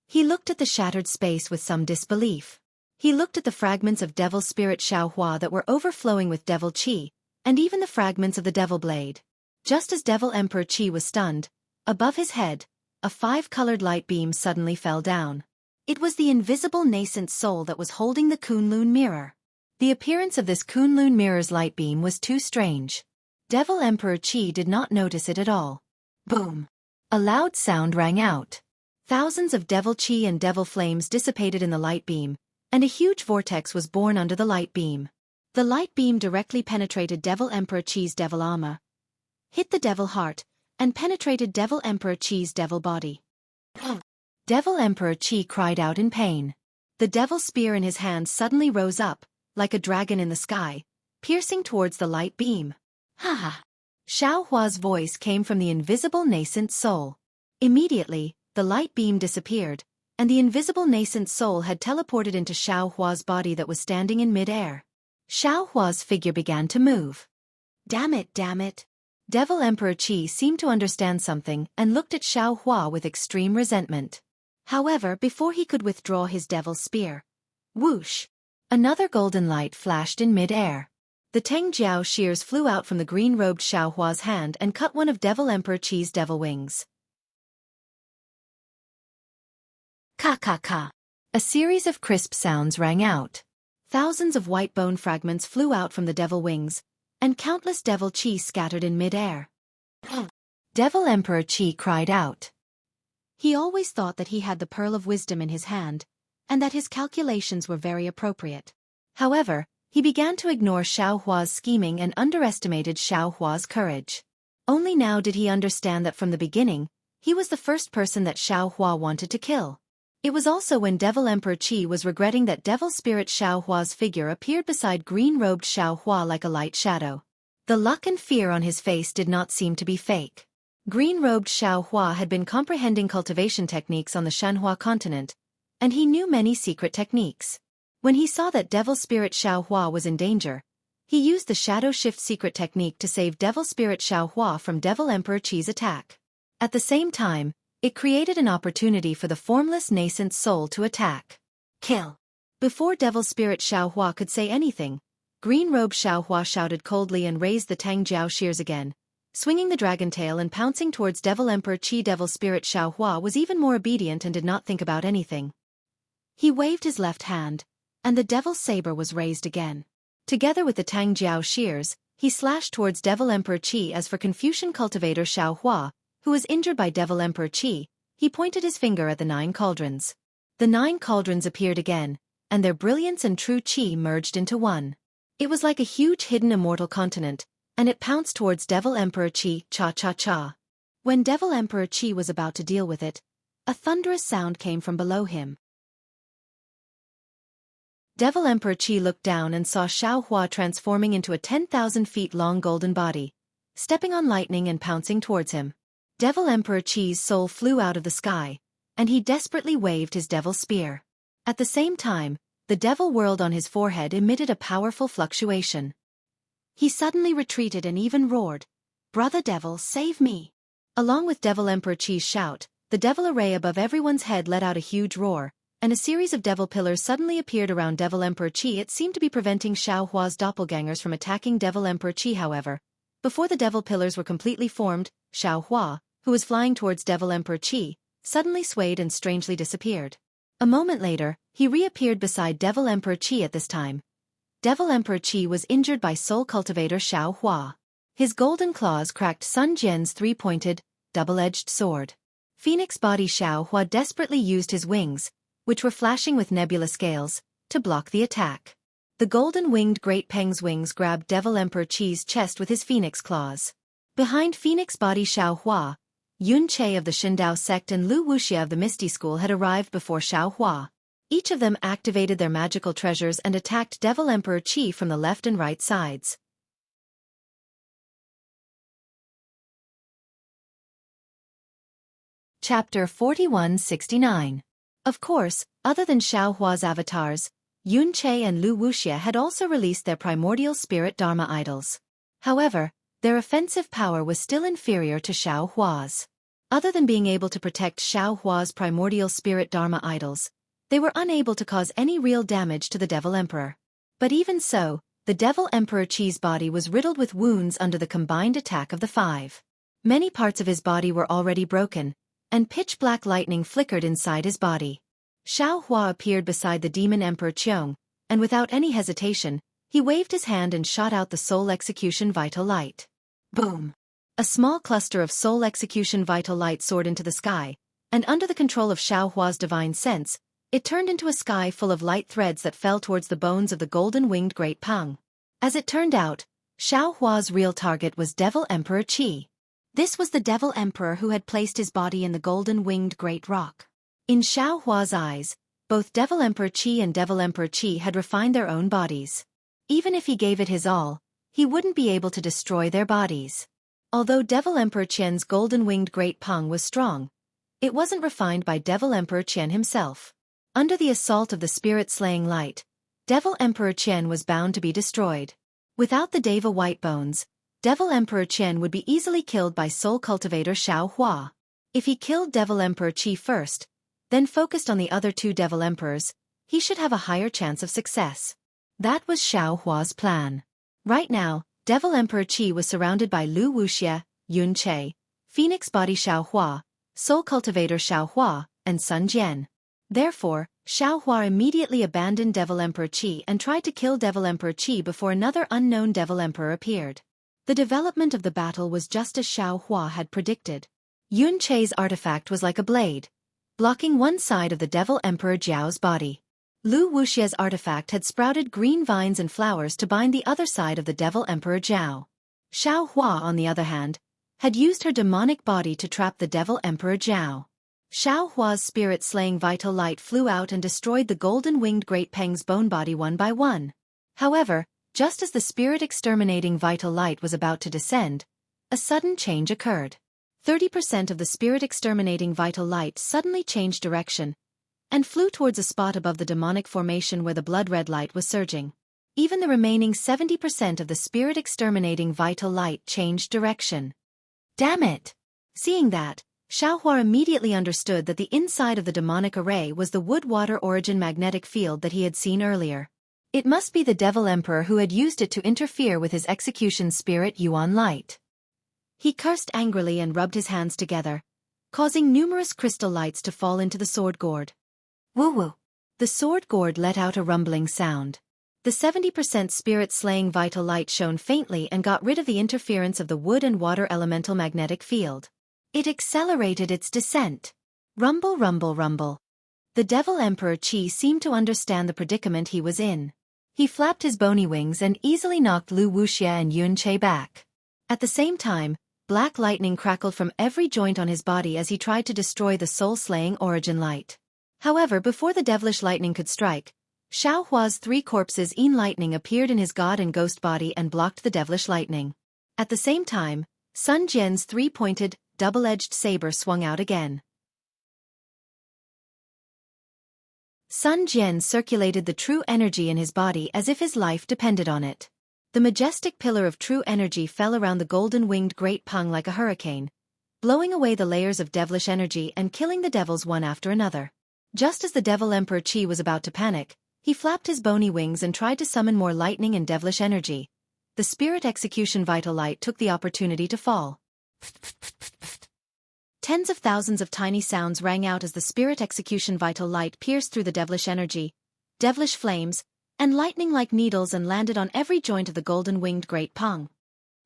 He looked at the shattered space with some disbelief. He looked at the fragments of Devil Spirit Xiao Hua that were overflowing with Devil Qi, and even the fragments of the Devil Blade. Just as Devil Emperor Qi was stunned, above his head, a five-colored light beam suddenly fell down. It was the invisible nascent soul that was holding the Kunlun mirror. The appearance of this Kunlun mirror's light beam was too strange. Devil Emperor Qi did not notice it at all. Boom! A loud sound rang out. Thousands of Devil Qi and Devil Flames dissipated in the light beam, and a huge vortex was born under the light beam. The light beam directly penetrated Devil Emperor Qi's devil armor, hit the devil heart, and penetrated Devil Emperor Qi's devil body. Devil Emperor Qi cried out in pain. The devil spear in his hand suddenly rose up, like a dragon in the sky, piercing towards the light beam. Ha ha! Xiao Hua's voice came from the invisible nascent soul. Immediately, the light beam disappeared, and the invisible nascent soul had teleported into Xiao Hua's body that was standing in mid-air. Xiao Hua's figure began to move. Damn it, damn it! Devil Emperor Qi seemed to understand something and looked at Xiao Hua with extreme resentment. However, before he could withdraw his devil spear, whoosh! Another golden light flashed in mid-air. The Teng Jiao shears flew out from the green-robed Xiao Hua's hand and cut one of Devil Emperor Qi's devil wings. Ka-ka-ka! A series of crisp sounds rang out. Thousands of white bone fragments flew out from the devil wings, and countless Devil Qi scattered in mid-air. Devil Emperor Qi cried out. He always thought that he had the pearl of wisdom in his hand, and that his calculations were very appropriate. However, he began to ignore Xiao Hua's scheming and underestimated Xiao Hua's courage. Only now did he understand that from the beginning, he was the first person that Xiao Hua wanted to kill. It was also when Devil Emperor Qi was regretting that Devil Spirit Xiao Hua's figure appeared beside green-robed Xiao Hua like a light shadow. The luck and fear on his face did not seem to be fake. Green-robed Xiao Hua had been comprehending cultivation techniques on the Shanhua continent, and he knew many secret techniques. When he saw that Devil Spirit Xiao Hua was in danger, he used the Shadow Shift secret technique to save Devil Spirit Xiao Hua from Devil Emperor Qi's attack. At the same time, it created an opportunity for the formless nascent soul to attack. Kill! Before Devil Spirit Xiao Hua could say anything, green-robed Xiao Hua shouted coldly and raised the Tang Jiao shears again, swinging the dragon tail and pouncing towards Devil Emperor Qi. Devil Spirit Xiao Hua was even more obedient and did not think about anything. He waved his left hand, and the devil's saber was raised again. Together with the Tang Jiao shears, he slashed towards Devil Emperor Qi. As for Confucian cultivator Xiaohua, who was injured by Devil Emperor Qi, he pointed his finger at the 9 cauldrons. The 9 cauldrons appeared again, and their brilliance and true Qi merged into one. It was like a huge hidden immortal continent, and it pounced towards Devil Emperor Qi. Cha-cha-cha. When Devil Emperor Qi was about to deal with it, a thunderous sound came from below him. Devil Emperor Qi looked down and saw Xiaohua transforming into a 10,000 feet long golden body, stepping on lightning and pouncing towards him. Devil Emperor Qi's soul flew out of the sky, and he desperately waved his devil spear. At the same time, the devil world on his forehead emitted a powerful fluctuation. He suddenly retreated and even roared, "Brother Devil, save me!" Along with Devil Emperor Qi's shout, the devil array above everyone's head let out a huge roar, and a series of devil pillars suddenly appeared around Devil Emperor Qi. It seemed to be preventing Xiaohua's doppelgangers from attacking Devil Emperor Qi. However, before the devil pillars were completely formed, Xiaohua, who was flying towards Devil Emperor Qi, suddenly swayed and strangely disappeared. A moment later, he reappeared beside Devil Emperor Qi. At this time, Devil Emperor Qi was injured by soul cultivator Xiaohua. His golden claws cracked Sun Jian's 3-pointed, double-edged sword. Phoenix body Xiaohua desperately used his wings, which were flashing with nebula scales, to block the attack. The golden-winged Great Peng's wings grabbed Devil Emperor Qi's chest with his phoenix claws. Behind Phoenix body Xiaohua, Yun Che of the Shindao sect and Lu Wuxia of the Misty School had arrived before Xiaohua. Each of them activated their magical treasures and attacked Devil Emperor Qi from the left and right sides. Chapter 4169. Of course, other than Xiaohua's avatars, Yun Che and Lu Wuxia had also released their primordial spirit Dharma idols. However, their offensive power was still inferior to Xiaohua's. Other than being able to protect Xiaohua's primordial spirit Dharma idols, they were unable to cause any real damage to the Devil Emperor. But even so, the Devil Emperor Qi's body was riddled with wounds under the combined attack of the 5. Many parts of his body were already broken, and pitch-black lightning flickered inside his body. Xiaohua appeared beside the Demon Emperor Qiong, and without any hesitation, he waved his hand and shot out the Soul Execution Vital Light. Boom! A small cluster of Soul Execution Vital Light soared into the sky, and under the control of Xiaohua's divine sense, it turned into a sky full of light threads that fell towards the bones of the golden-winged Great Peng. As it turned out, Xiaohua's real target was Devil Emperor Qi. This was the Devil Emperor who had placed his body in the golden-winged Great Rock. In Xiaohua's eyes, both Devil Emperor Qi and Devil Emperor Qi had refined their own bodies. Even if he gave it his all, he wouldn't be able to destroy their bodies. Although Devil Emperor Qian's golden-winged Great Peng was strong, it wasn't refined by Devil Emperor Qian himself. Under the assault of the spirit-slaying light, Devil Emperor Qian was bound to be destroyed. Without the Deva White Bones, Devil Emperor Qian would be easily killed by soul cultivator Xiaohua. If he killed Devil Emperor Qi first, then focused on the other 2 Devil Emperors, he should have a higher chance of success. That was Xiaohua's plan. Right now, Devil Emperor Qi was surrounded by Lu Wuxia, Yun Che, Phoenix Body Xiaohua, Soul Cultivator Xiaohua, and Sun Jian. Therefore, Xiaohua immediately abandoned Devil Emperor Qi and tried to kill Devil Emperor Qi before another unknown Devil Emperor appeared. The development of the battle was just as Xiaohua had predicted. Yun Che's artifact was like a blade, blocking one side of the Devil Emperor Jiao's body. Lu Wuxia's artifact had sprouted green vines and flowers to bind the other side of the Devil Emperor Jiao. Xiaohua, on the other hand, had used her demonic body to trap the Devil Emperor Jiao. Xiaohua's spirit-slaying vital light flew out and destroyed the golden-winged Great Peng's bone body one by one. However, just as the spirit-exterminating vital light was about to descend, a sudden change occurred. 30% of the spirit-exterminating vital light suddenly changed direction and flew towards a spot above the demonic formation where the blood-red light was surging. Even the remaining 70% of the spirit-exterminating vital light changed direction. Damn it! Seeing that, Xiaohua immediately understood that the inside of the demonic array was the wood-water origin magnetic field that he had seen earlier. It must be the Devil Emperor who had used it to interfere with his execution spirit Yuan light. He cursed angrily and rubbed his hands together, causing numerous crystal lights to fall into the sword gourd. Woo-woo! The sword gourd let out a rumbling sound. The 70% spirit-slaying vital light shone faintly and got rid of the interference of the wood and water elemental magnetic field. It accelerated its descent. Rumble, rumble, rumble. The Devil Emperor Qi seemed to understand the predicament he was in. He flapped his bony wings and easily knocked Lu Wuxia and Yun Che back. At the same time, black lightning crackled from every joint on his body as he tried to destroy the soul-slaying origin light. However, before the devilish lightning could strike, Xiao Hua's 3 corpses in lightning appeared in his god and ghost body and blocked the devilish lightning. At the same time, Sun Jian's 3-pointed, double-edged saber swung out again. Sun Jian circulated the true energy in his body as if his life depended on it. The majestic pillar of true energy fell around the golden-winged great Peng like a hurricane, blowing away the layers of devilish energy and killing the devils one after another. Just as the Devil Emperor Qi was about to panic, he flapped his bony wings and tried to summon more lightning and devilish energy. The Spirit Execution Vital Light took the opportunity to fall. Tens of thousands of tiny sounds rang out as the Spirit Execution Vital Light pierced through the devilish energy, devilish flames, and lightning like needles and landed on every joint of the golden-winged great Peng.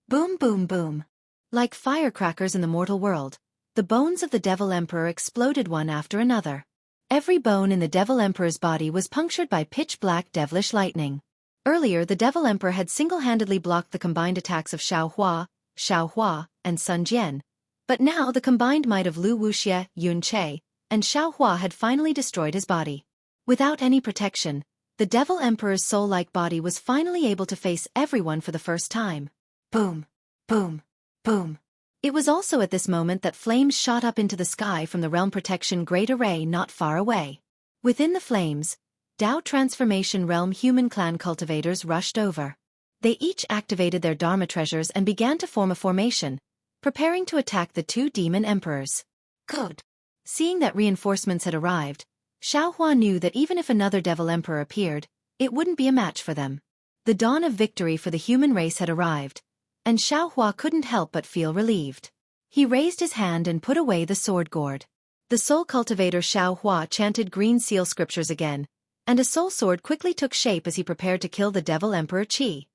Boom, boom, boom. Like firecrackers in the mortal world, the bones of the Devil Emperor exploded one after another. Every bone in the Devil Emperor's body was punctured by pitch-black devilish lightning. Earlier, the Devil Emperor had single-handedly blocked the combined attacks of Xiao Hua, and Sun Jian, but now the combined might of Lu Wuxia, Yun Che, and Xiao Hua had finally destroyed his body. Without any protection, the Devil Emperor's soul-like body was finally able to face everyone for the first time. Boom, boom, boom. It was also at this moment that flames shot up into the sky from the Realm Protection Great Array not far away. Within the flames, Dao Transformation Realm human clan cultivators rushed over. They each activated their Dharma treasures and began to form a formation, preparing to attack the 2 demon emperors. Good. Seeing that reinforcements had arrived, Xiao Hua knew that even if another Devil Emperor appeared, it wouldn't be a match for them. The dawn of victory for the human race had arrived, and Xiao Hua couldn't help but feel relieved. He raised his hand and put away the sword gourd. The soul cultivator Xiao Hua chanted green seal scriptures again, and a soul sword quickly took shape as he prepared to kill the Devil Emperor Qi.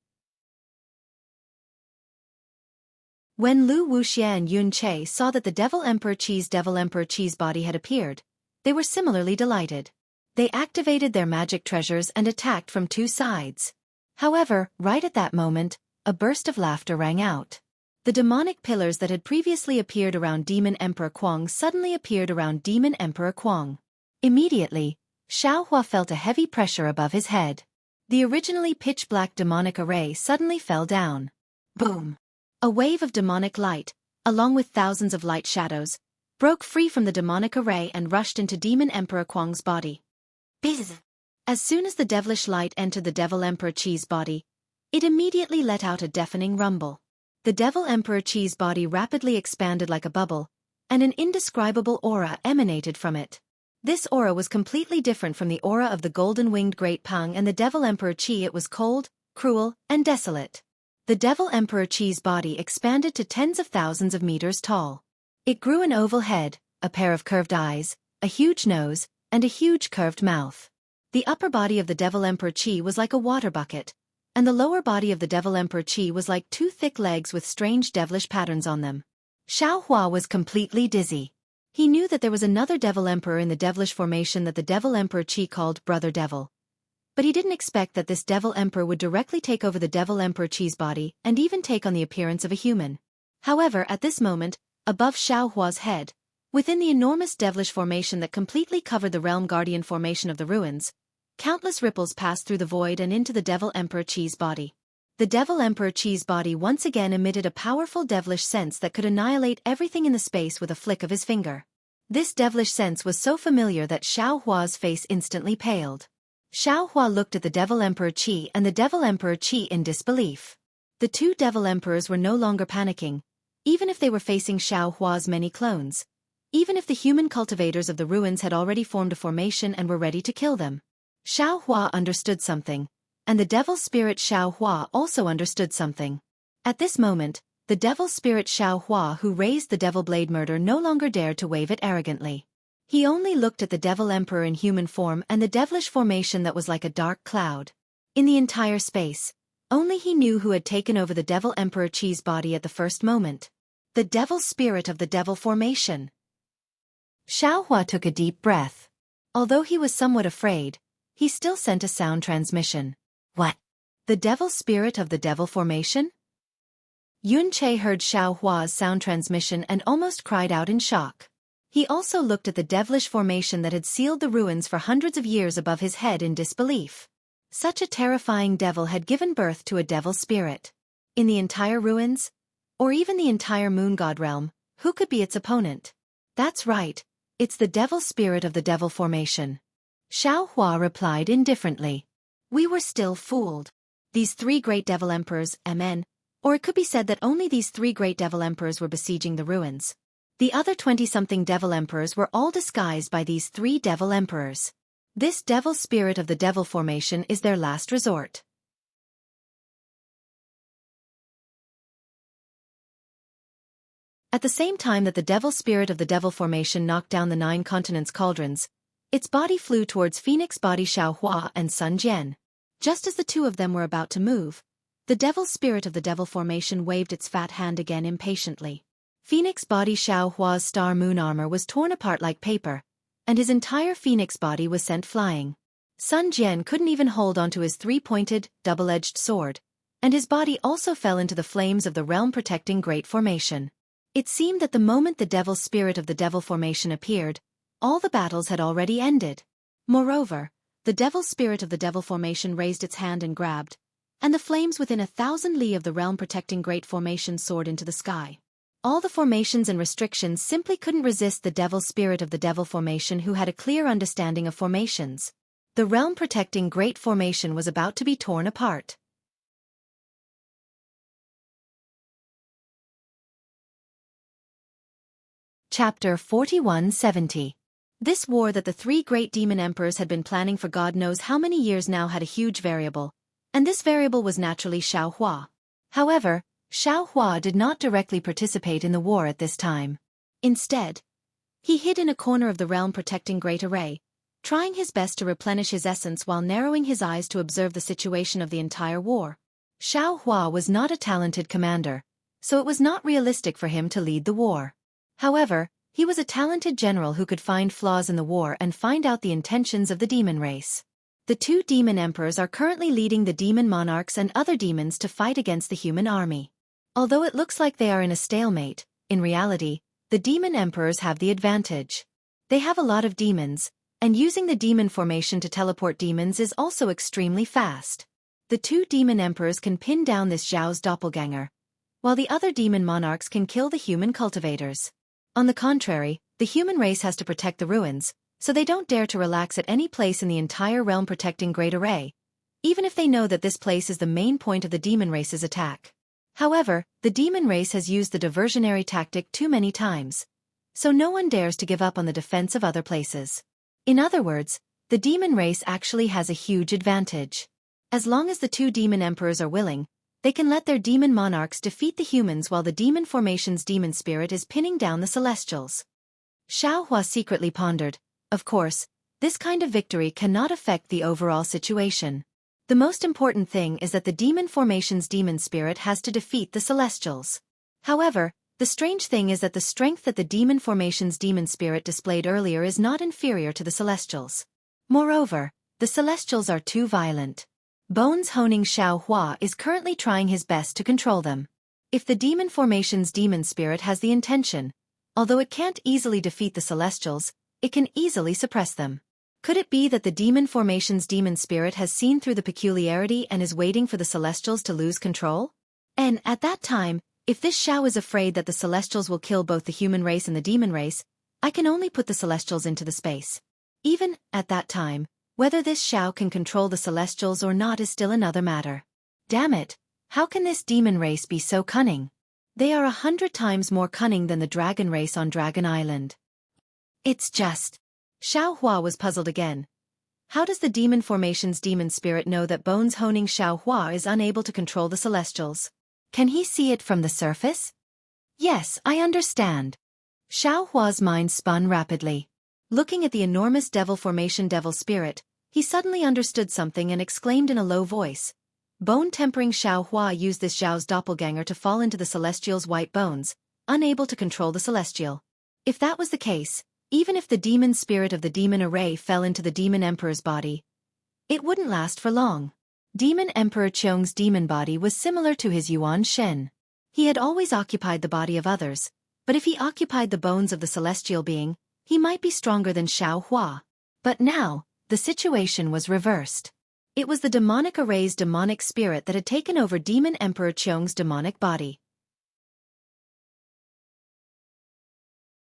When Lu Wuxia and Yun Che saw that the Devil Emperor Qi's body had appeared, they were similarly delighted. They activated their magic treasures and attacked from 2 sides. However, right at that moment, a burst of laughter rang out. The demonic pillars that had previously appeared around Demon Emperor Kuang suddenly appeared around Demon Emperor Kuang. Immediately, Xiao Hua felt a heavy pressure above his head. The originally pitch-black demonic array suddenly fell down. Boom! A wave of demonic light, along with thousands of light shadows, broke free from the demonic array and rushed into Demon Emperor Kuang's body. Bzz! As soon as the devilish light entered the Devil Emperor Qi's body, it immediately let out a deafening rumble. The Devil Emperor Qi's body rapidly expanded like a bubble, and an indescribable aura emanated from it. This aura was completely different from the aura of the golden-winged Great Peng and the Devil Emperor Qi. It was cold, cruel, and desolate. The Devil Emperor Qi's body expanded to tens of thousands of meters tall. It grew an oval head, a pair of curved eyes, a huge nose, and a huge curved mouth. The upper body of the Devil Emperor Qi was like a water bucket, and the lower body of the Devil Emperor Qi was like 2 thick legs with strange devilish patterns on them. Xiao Hua was completely dizzy. He knew that there was another Devil Emperor in the devilish formation that the Devil Emperor Qi called Brother Devil. But he didn't expect that this Devil Emperor would directly take over the Devil Emperor Qi's body and even take on the appearance of a human. However, at this moment, above Xiao Hua's head, within the enormous devilish formation that completely covered the Realm Guardian formation of the ruins, countless ripples passed through the void and into the Devil Emperor Qi's body. The Devil Emperor Qi's body once again emitted a powerful devilish sense that could annihilate everything in the space with a flick of his finger. This devilish sense was so familiar that Xiao Hua's face instantly paled. Xiao Hua looked at the Devil Emperor Qi and the Devil Emperor Qi in disbelief. The 2 Devil Emperors were no longer panicking, even if they were facing Xiao Hua's many clones. Even if the human cultivators of the ruins had already formed a formation and were ready to kill them. Xiao Hua understood something, and the devil spirit Xiao Hua also understood something. At this moment, the devil spirit Xiao Hua who raised the devil blade murder no longer dared to wave it arrogantly. He only looked at the Devil Emperor in human form and the devilish formation that was like a dark cloud. In the entire space, only he knew who had taken over the Devil Emperor Qi's body at the first moment. The devil spirit of the devil formation. Xiaohua took a deep breath. Although he was somewhat afraid, he still sent a sound transmission. What? The devil spirit of the devil formation? Yun Che heard Xiaohua's sound transmission and almost cried out in shock. He also looked at the devilish formation that had sealed the ruins for hundreds of years above his head in disbelief. Such a terrifying devil had given birth to a devil spirit. In the entire ruins? Or even the entire moon god realm, who could be its opponent? That's right, it's the devil spirit of the devil formation. Xiaohua replied indifferently. We were still fooled. These three great devil emperors, MN, or it could be said that only these three great devil emperors were besieging the ruins. The other 20-something devil emperors were all disguised by these three devil emperors. This devil spirit of the devil formation is their last resort. At the same time that the devil spirit of the devil formation knocked down the 9 continents' cauldrons, its body flew towards Phoenix body Xiaohua and Sun Jian. Just as the two of them were about to move, the devil spirit of the devil formation waved its fat hand again impatiently. Phoenix body Xiaohua's star moon armor was torn apart like paper, and his entire phoenix body was sent flying. Sun Jian couldn't even hold onto his 3-pointed, double-edged sword, and his body also fell into the flames of the realm-protecting great formation. It seemed that the moment the devil spirit of the devil formation appeared, all the battles had already ended. Moreover, the devil spirit of the devil formation raised its hand and grabbed, and the flames within 1,000 li of the realm-protecting great formation soared into the sky. All the formations and restrictions simply couldn't resist the devil spirit of the devil formation, who had a clear understanding of formations. The realm-protecting great formation was about to be torn apart. Chapter 4170. This war that the three great demon emperors had been planning for God knows how many years now had a huge variable, and this variable was naturally Xiaohua. However, Xiaohua did not directly participate in the war at this time. Instead, he hid in a corner of the realm-protecting great array, trying his best to replenish his essence while narrowing his eyes to observe the situation of the entire war. Xiaohua was not a talented commander, so it was not realistic for him to lead the war. However, he was a talented general who could find flaws in the war and find out the intentions of the demon race. The two demon emperors are currently leading the demon monarchs and other demons to fight against the human army. Although it looks like they are in a stalemate, in reality, the demon emperors have the advantage. They have a lot of demons, and using the demon formation to teleport demons is also extremely fast. The two demon emperors can pin down this Zhao's doppelganger, while the other demon monarchs can kill the human cultivators. On the contrary, the human race has to protect the ruins, so they don't dare to relax at any place in the entire realm-protecting great array, even if they know that this place is the main point of the demon race's attack. However, the demon race has used the diversionary tactic too many times, so no one dares to give up on the defense of other places. In other words, the demon race actually has a huge advantage. As long as the two demon emperors are willing, they can let their demon monarchs defeat the humans while the demon formation's demon spirit is pinning down the celestials. Xiaohua secretly pondered. Of course, this kind of victory cannot affect the overall situation. The most important thing is that the demon formation's demon spirit has to defeat the celestials. However, the strange thing is that the strength that the demon formation's demon spirit displayed earlier is not inferior to the celestials. Moreover, the celestials are too violent. Bones Honing Xiaohua is currently trying his best to control them. If the demon formation's demon spirit has the intention, although it can't easily defeat the celestials, it can easily suppress them. Could it be that the demon formation's demon spirit has seen through the peculiarity and is waiting for the celestials to lose control? And at that time, if this Xiao is afraid that the celestials will kill both the human race and the demon race, I can only put the celestials into the space. Even at that time, whether this Xiao can control the celestials or not is still another matter. Damn it, how can this demon race be so cunning? They are 100 times more cunning than the dragon race on Dragon Island. It's just... Xiaohua was puzzled again. How does the demon formation's demon spirit know that Bones Honing Xiaohua is unable to control the celestials? Can he see it from the surface? Yes, I understand. Xiaohua's mind spun rapidly. Looking at the enormous devil formation devil spirit, he suddenly understood something and exclaimed in a low voice. Bone-tempering Xiaohua used this Zhao's doppelganger to fall into the Celestial's white bones, unable to control the Celestial. If that was the case, even if the demon spirit of the demon array fell into the demon emperor's body, it wouldn't last for long. Demon Emperor Qiong's demon body was similar to his Yuan Shen. He had always occupied the body of others, but if he occupied the bones of the celestial being, he might be stronger than Xiaohua. But now, the situation was reversed. It was the demonic array's demonic spirit that had taken over Demon Emperor Qiong's demonic body.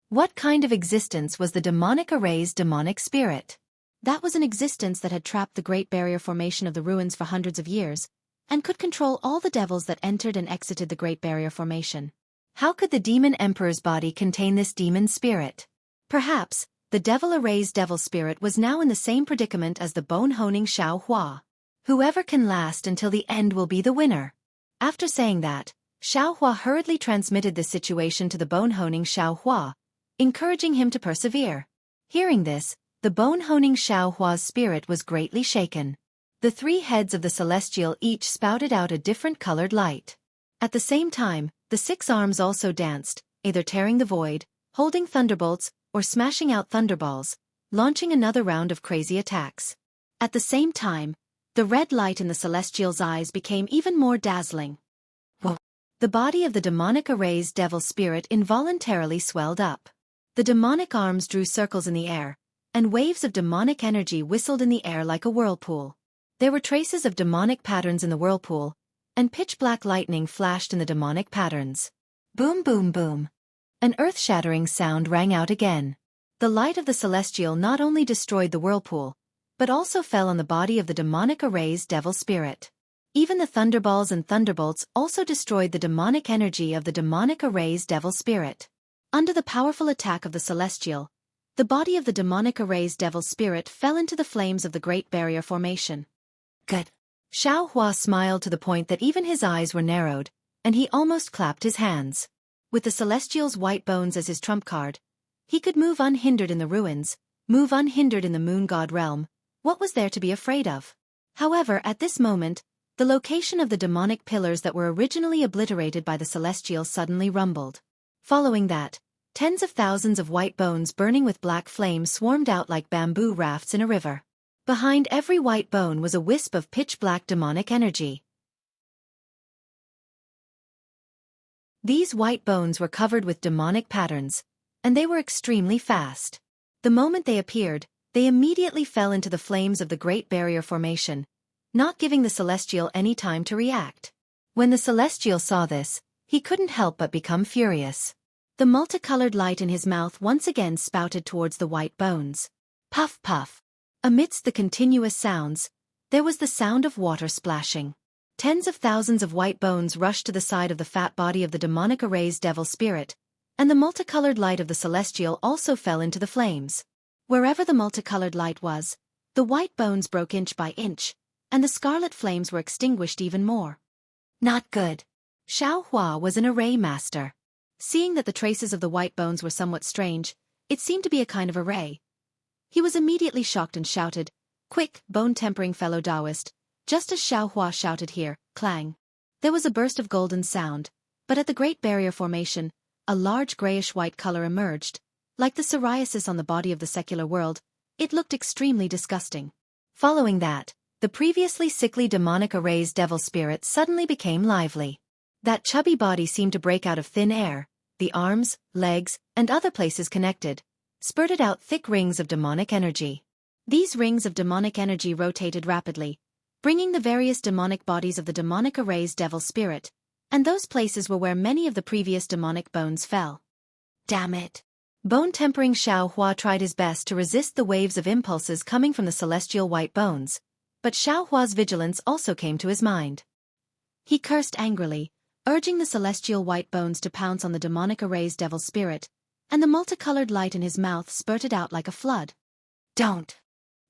What kind of existence was the demonic array's demonic spirit? That was an existence that had trapped the Great Barrier Formation of the ruins for hundreds of years, and could control all the devils that entered and exited the Great Barrier Formation. How could the Demon Emperor's body contain this demon spirit? Perhaps, the devil array's devil spirit was now in the same predicament as the bone-honing Xiaohua. Whoever can last until the end will be the winner. After saying that, Xiaohua hurriedly transmitted this situation to the bone-honing Xiaohua, encouraging him to persevere. Hearing this, the bone-honing Xiaohua's spirit was greatly shaken. The 3 heads of the celestial each spouted out a different colored light. At the same time, the 6 arms also danced, either tearing the void, holding thunderbolts, or smashing out thunderballs, launching another round of crazy attacks. At the same time, the red light in the celestial's eyes became even more dazzling. Whoa! The body of the demonic array's devil spirit involuntarily swelled up. The demonic arms drew circles in the air, and waves of demonic energy whistled in the air like a whirlpool. There were traces of demonic patterns in the whirlpool, and pitch-black lightning flashed in the demonic patterns. Boom boom boom. An earth-shattering sound rang out again. The light of the celestial not only destroyed the whirlpool, but also fell on the body of the demonic array's devil spirit. Even the thunderballs and thunderbolts also destroyed the demonic energy of the demonic array's devil spirit. Under the powerful attack of the celestial, the body of the demonic array's devil spirit fell into the flames of the Great Barrier Formation. Good. Xiaohua smiled to the point that even his eyes were narrowed, and he almost clapped his hands. With the celestial's white bones as his trump card, he could move unhindered in the ruins, move unhindered in the moon god realm. What was there to be afraid of? However, at this moment, the location of the demonic pillars that were originally obliterated by the celestial suddenly rumbled. Following that, tens of thousands of white bones burning with black flames swarmed out like bamboo rafts in a river. Behind every white bone was a wisp of pitch-black demonic energy. These white bones were covered with demonic patterns, and they were extremely fast. The moment they appeared, they immediately fell into the flames of the Great Barrier Formation, not giving the celestial any time to react. When the celestial saw this, he couldn't help but become furious. The multicolored light in his mouth once again spouted towards the white bones. Puff puff. Amidst the continuous sounds, there was the sound of water splashing. Tens of thousands of white bones rushed to the side of the fat body of the demonic array's devil spirit, and the multicolored light of the celestial also fell into the flames. Wherever the multicolored light was, the white bones broke inch by inch, and the scarlet flames were extinguished even more. Not good. Xiaohua was an array master. Seeing that the traces of the white bones were somewhat strange, it seemed to be a kind of array. He was immediately shocked and shouted, "Quick, bone-tempering fellow Taoist!" Just as Xiaohua shouted here, clang. There was a burst of golden sound, but at the Great Barrier Formation, a large grayish-white color emerged. Like the psoriasis on the body of the secular world, it looked extremely disgusting. Following that, the previously sickly demonic array's devil spirit suddenly became lively. That chubby body seemed to break out of thin air, the arms, legs, and other places connected, spurted out thick rings of demonic energy. These rings of demonic energy rotated rapidly, bringing the various demonic bodies of the demonic array's devil spirit, and those places were where many of the previous demonic bones fell. Damn it! Bone-tempering Xiaohua tried his best to resist the waves of impulses coming from the celestial white bones, but Xiaohua's vigilance also came to his mind. He cursed angrily, urging the celestial white bones to pounce on the demonic array's devil spirit, and the multicolored light in his mouth spurted out like a flood. Don't!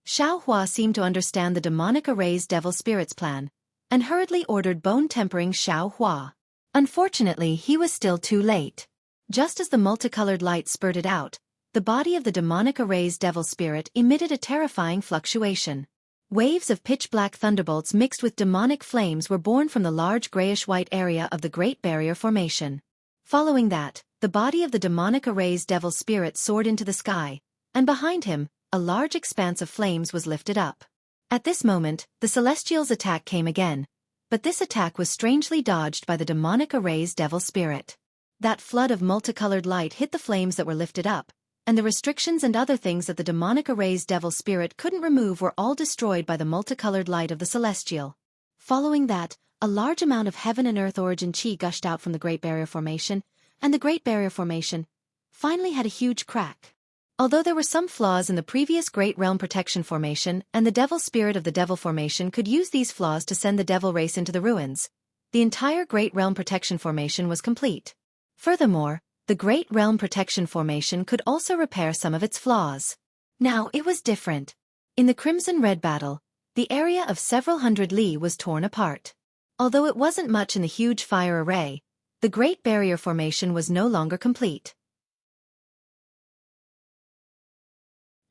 Xiaohua seemed to understand the demonic array's devil spirit's plan, and hurriedly ordered bone-tempering Xiaohua. Unfortunately, he was still too late. Just as the multicolored light spurted out, the body of the demonic array's devil spirit emitted a terrifying fluctuation. Waves of pitch-black thunderbolts mixed with demonic flames were born from the large grayish-white area of the Great Barrier Formation. Following that, the body of the demonic array's devil spirit soared into the sky, and behind him, a large expanse of flames was lifted up. At this moment, the Celestial's attack came again, but this attack was strangely dodged by the demonic array's devil spirit. That flood of multicolored light hit the flames that were lifted up, and the restrictions and other things that the demonic array's devil spirit couldn't remove were all destroyed by the multicolored light of the Celestial. Following that, a large amount of heaven and earth origin chi gushed out from the Great Barrier Formation, and the Great Barrier Formation finally had a huge crack. Although there were some flaws in the previous Great Realm Protection Formation, and the Devil Spirit of the Devil Formation could use these flaws to send the Devil Race into the ruins, the entire Great Realm Protection Formation was complete. Furthermore, the Great Realm Protection Formation could also repair some of its flaws. Now it was different. In the Crimson Red battle, the area of several hundred li was torn apart. Although it wasn't much in the huge fire array, the Great Barrier Formation was no longer complete.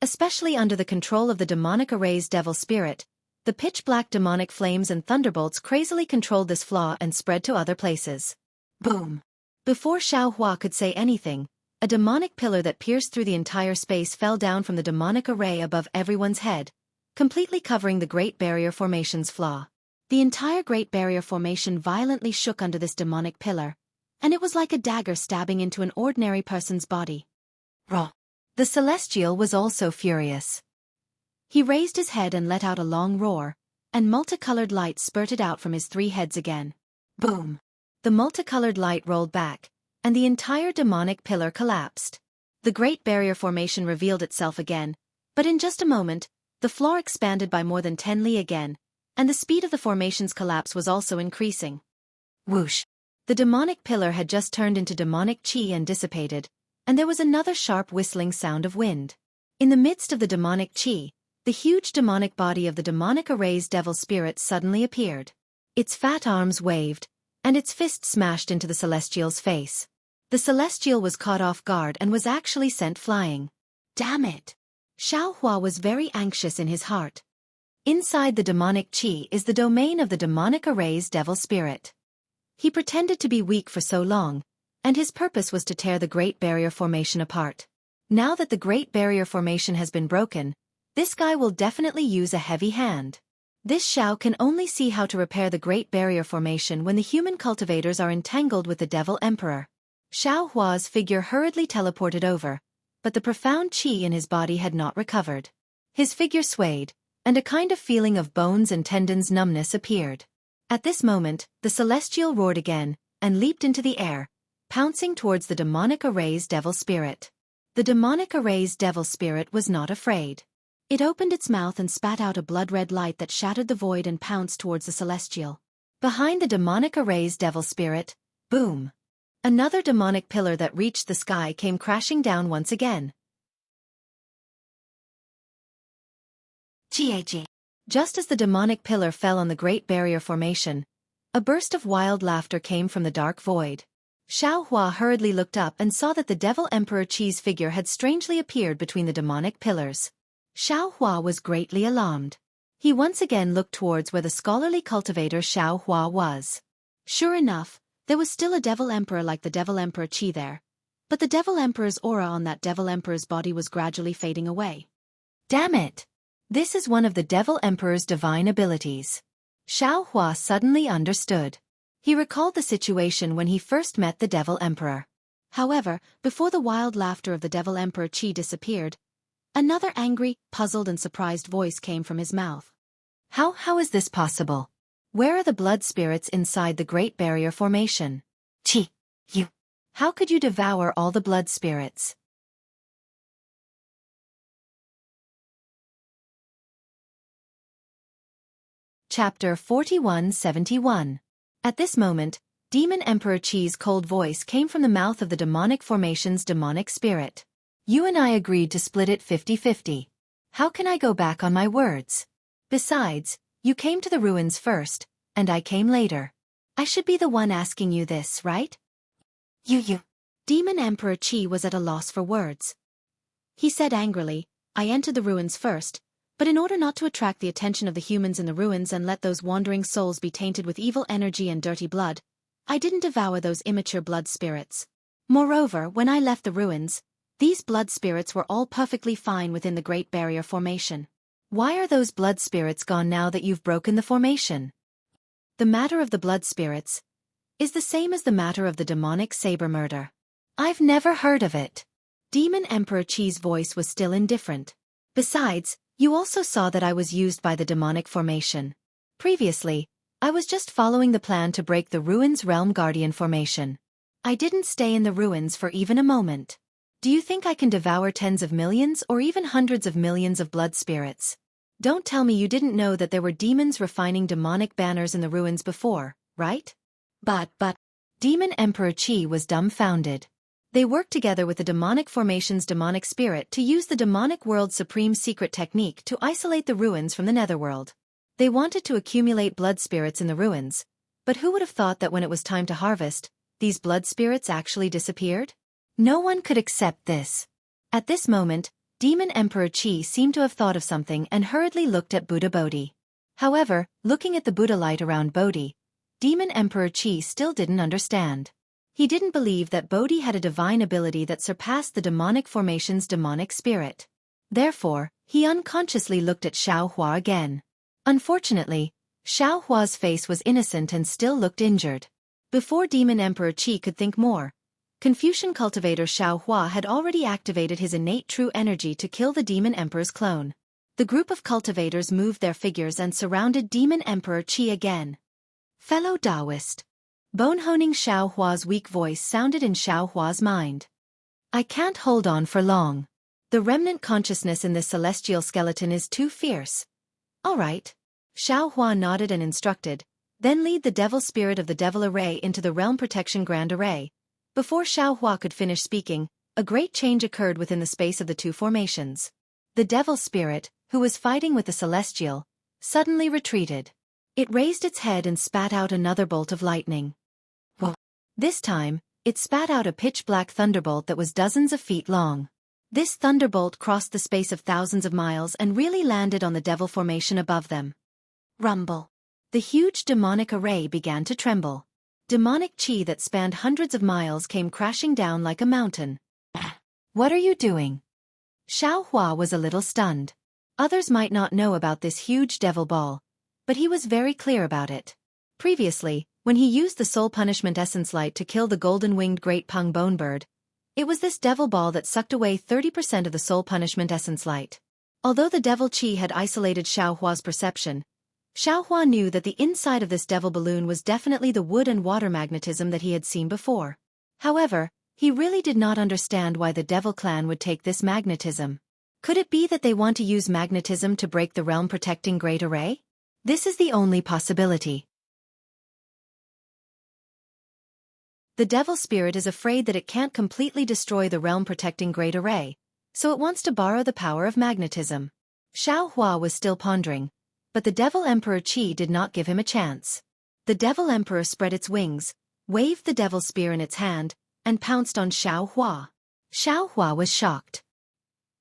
Especially under the control of the demonic array's devil spirit, the pitch-black demonic flames and thunderbolts crazily controlled this flaw and spread to other places. Boom! Before Xueqi could say anything, a demonic pillar that pierced through the entire space fell down from the demonic array above everyone's head, completely covering the Great Barrier Formation's flaw. The entire Great Barrier Formation violently shook under this demonic pillar, and it was like a dagger stabbing into an ordinary person's body. Raw! The Celestial was also furious. He raised his head and let out a long roar, and multicolored light spurted out from his three heads again. Boom! The multicolored light rolled back, and the entire demonic pillar collapsed. The Great Barrier Formation revealed itself again, but in just a moment, the floor expanded by more than 10 li again, and the speed of the formation's collapse was also increasing. Whoosh! The demonic pillar had just turned into demonic chi and dissipated, and there was another sharp whistling sound of wind. In the midst of the demonic chi, the huge demonic body of the demonic array's devil spirit suddenly appeared. Its fat arms waved, and its fist smashed into the Celestial's face. The Celestial was caught off guard and was actually sent flying. Damn it! Xueqi was very anxious in his heart. Inside the demonic chi is the domain of the demonic array's devil spirit. He pretended to be weak for so long, and his purpose was to tear the Great Barrier Formation apart. Now that the Great Barrier Formation has been broken, this guy will definitely use a heavy hand. This Xiao can only see how to repair the Great Barrier Formation when the human cultivators are entangled with the Devil Emperor. Xueqi's figure hurriedly teleported over, but the profound qi in his body had not recovered. His figure swayed, and a kind of feeling of bones and tendons numbness appeared. At this moment, the Celestial roared again, and leaped into the air, pouncing towards the demonic array's devil spirit. The demonic array's devil spirit was not afraid. It opened its mouth and spat out a blood-red light that shattered the void and pounced towards the Celestial. Behind the demonic array's devil spirit, boom! Another demonic pillar that reached the sky came crashing down once again. Gag. Just as the demonic pillar fell on the Great Barrier Formation, a burst of wild laughter came from the dark void. Xueqi hurriedly looked up and saw that the Devil Emperor Qi's figure had strangely appeared between the demonic pillars. Xueqi was greatly alarmed. He once again looked towards where the scholarly cultivator Xueqi was. Sure enough, there was still a Devil Emperor like the Devil Emperor Qi there, but the Devil Emperor's aura on that Devil Emperor's body was gradually fading away. Damn it! This is one of the Devil Emperor's divine abilities. Xueqi suddenly understood. He recalled the situation when he first met the Devil Emperor. However, before the wild laughter of the Devil Emperor Qi disappeared, another angry, puzzled and surprised voice came from his mouth. How is this possible? Where are the blood spirits inside the Great Barrier Formation? Qi, you. How could you devour all the blood spirits? Chapter 4171. At this moment, Demon Emperor Qi's cold voice came from the mouth of the demonic formation's demonic spirit. You and I agreed to split it 50-50. How can I go back on my words? Besides, you came to the ruins first, and I came later. I should be the one asking you this, right? You. Demon Emperor Qi was at a loss for words. He said angrily, I entered the ruins first, but in order not to attract the attention of the humans in the ruins and let those wandering souls be tainted with evil energy and dirty blood, I didn't devour those immature blood spirits. Moreover, when I left the ruins, these blood spirits were all perfectly fine within the Great Barrier Formation. Why are those blood spirits gone now that you've broken the formation? The matter of the blood spirits is the same as the matter of the demonic saber murder. I've never heard of it. Demon Emperor Qi's voice was still indifferent. Besides, you also saw that I was used by the demonic formation. Previously, I was just following the plan to break the ruins Realm Guardian formation. I didn't stay in the ruins for even a moment. Do you think I can devour tens of millions or even hundreds of millions of blood spirits? Don't tell me you didn't know that there were demons refining demonic banners in the ruins before, right? But, Demon Emperor Qi was dumbfounded. They worked together with the demonic formation's demonic spirit to use the demonic world's supreme secret technique to isolate the ruins from the netherworld. They wanted to accumulate blood spirits in the ruins, but who would have thought that when it was time to harvest, these blood spirits actually disappeared? No one could accept this. At this moment, Demon Emperor Qi seemed to have thought of something and hurriedly looked at Buddha Bodhi. However, looking at the Buddha light around Bodhi, Demon Emperor Qi still didn't understand. He didn't believe that Bodhi had a divine ability that surpassed the demonic formation's demonic spirit. Therefore, he unconsciously looked at Xiaohua again. Unfortunately, Xiaohua's face was innocent and still looked injured. Before Demon Emperor Qi could think more, Confucian cultivator Xiaohua had already activated his innate true energy to kill the Demon Emperor's clone. The group of cultivators moved their figures and surrounded Demon Emperor Qi again. Fellow Taoist. Bone-honing Xiaohua's weak voice sounded in Xiaohua's mind. I can't hold on for long. The remnant consciousness in this celestial skeleton is too fierce. All right. Xiaohua nodded and instructed, then lead the devil spirit of the devil array into the realm protection grand array. Before Xiaohua could finish speaking, a great change occurred within the space of the two formations. The devil spirit, who was fighting with the celestial, suddenly retreated. It raised its head and spat out another bolt of lightning. Whoa! This time, it spat out a pitch-black thunderbolt that was dozens of feet long. This thunderbolt crossed the space of thousands of miles and really landed on the devil formation above them. Rumble! The huge demonic array began to tremble. Demonic qi that spanned hundreds of miles came crashing down like a mountain. What are you doing? Xiaohua was a little stunned. Others might not know about this huge devil ball, but he was very clear about it. Previously, when he used the soul punishment essence light to kill the golden-winged great Peng bone bird, it was this devil ball that sucked away 30% of the soul punishment essence light. Although the devil qi had isolated Xiaohua's perception, Xiaohua knew that the inside of this devil balloon was definitely the wood and water magnetism that he had seen before. However, he really did not understand why the devil clan would take this magnetism. Could it be that they want to use magnetism to break the realm-protecting great array? This is the only possibility. The devil spirit is afraid that it can't completely destroy the realm-protecting great array, so it wants to borrow the power of magnetism. Xiaohua was still pondering, but the Devil Emperor Qi did not give him a chance. The Devil Emperor spread its wings, waved the devil spear in its hand, and pounced on Xiaohua. Xiaohua was shocked.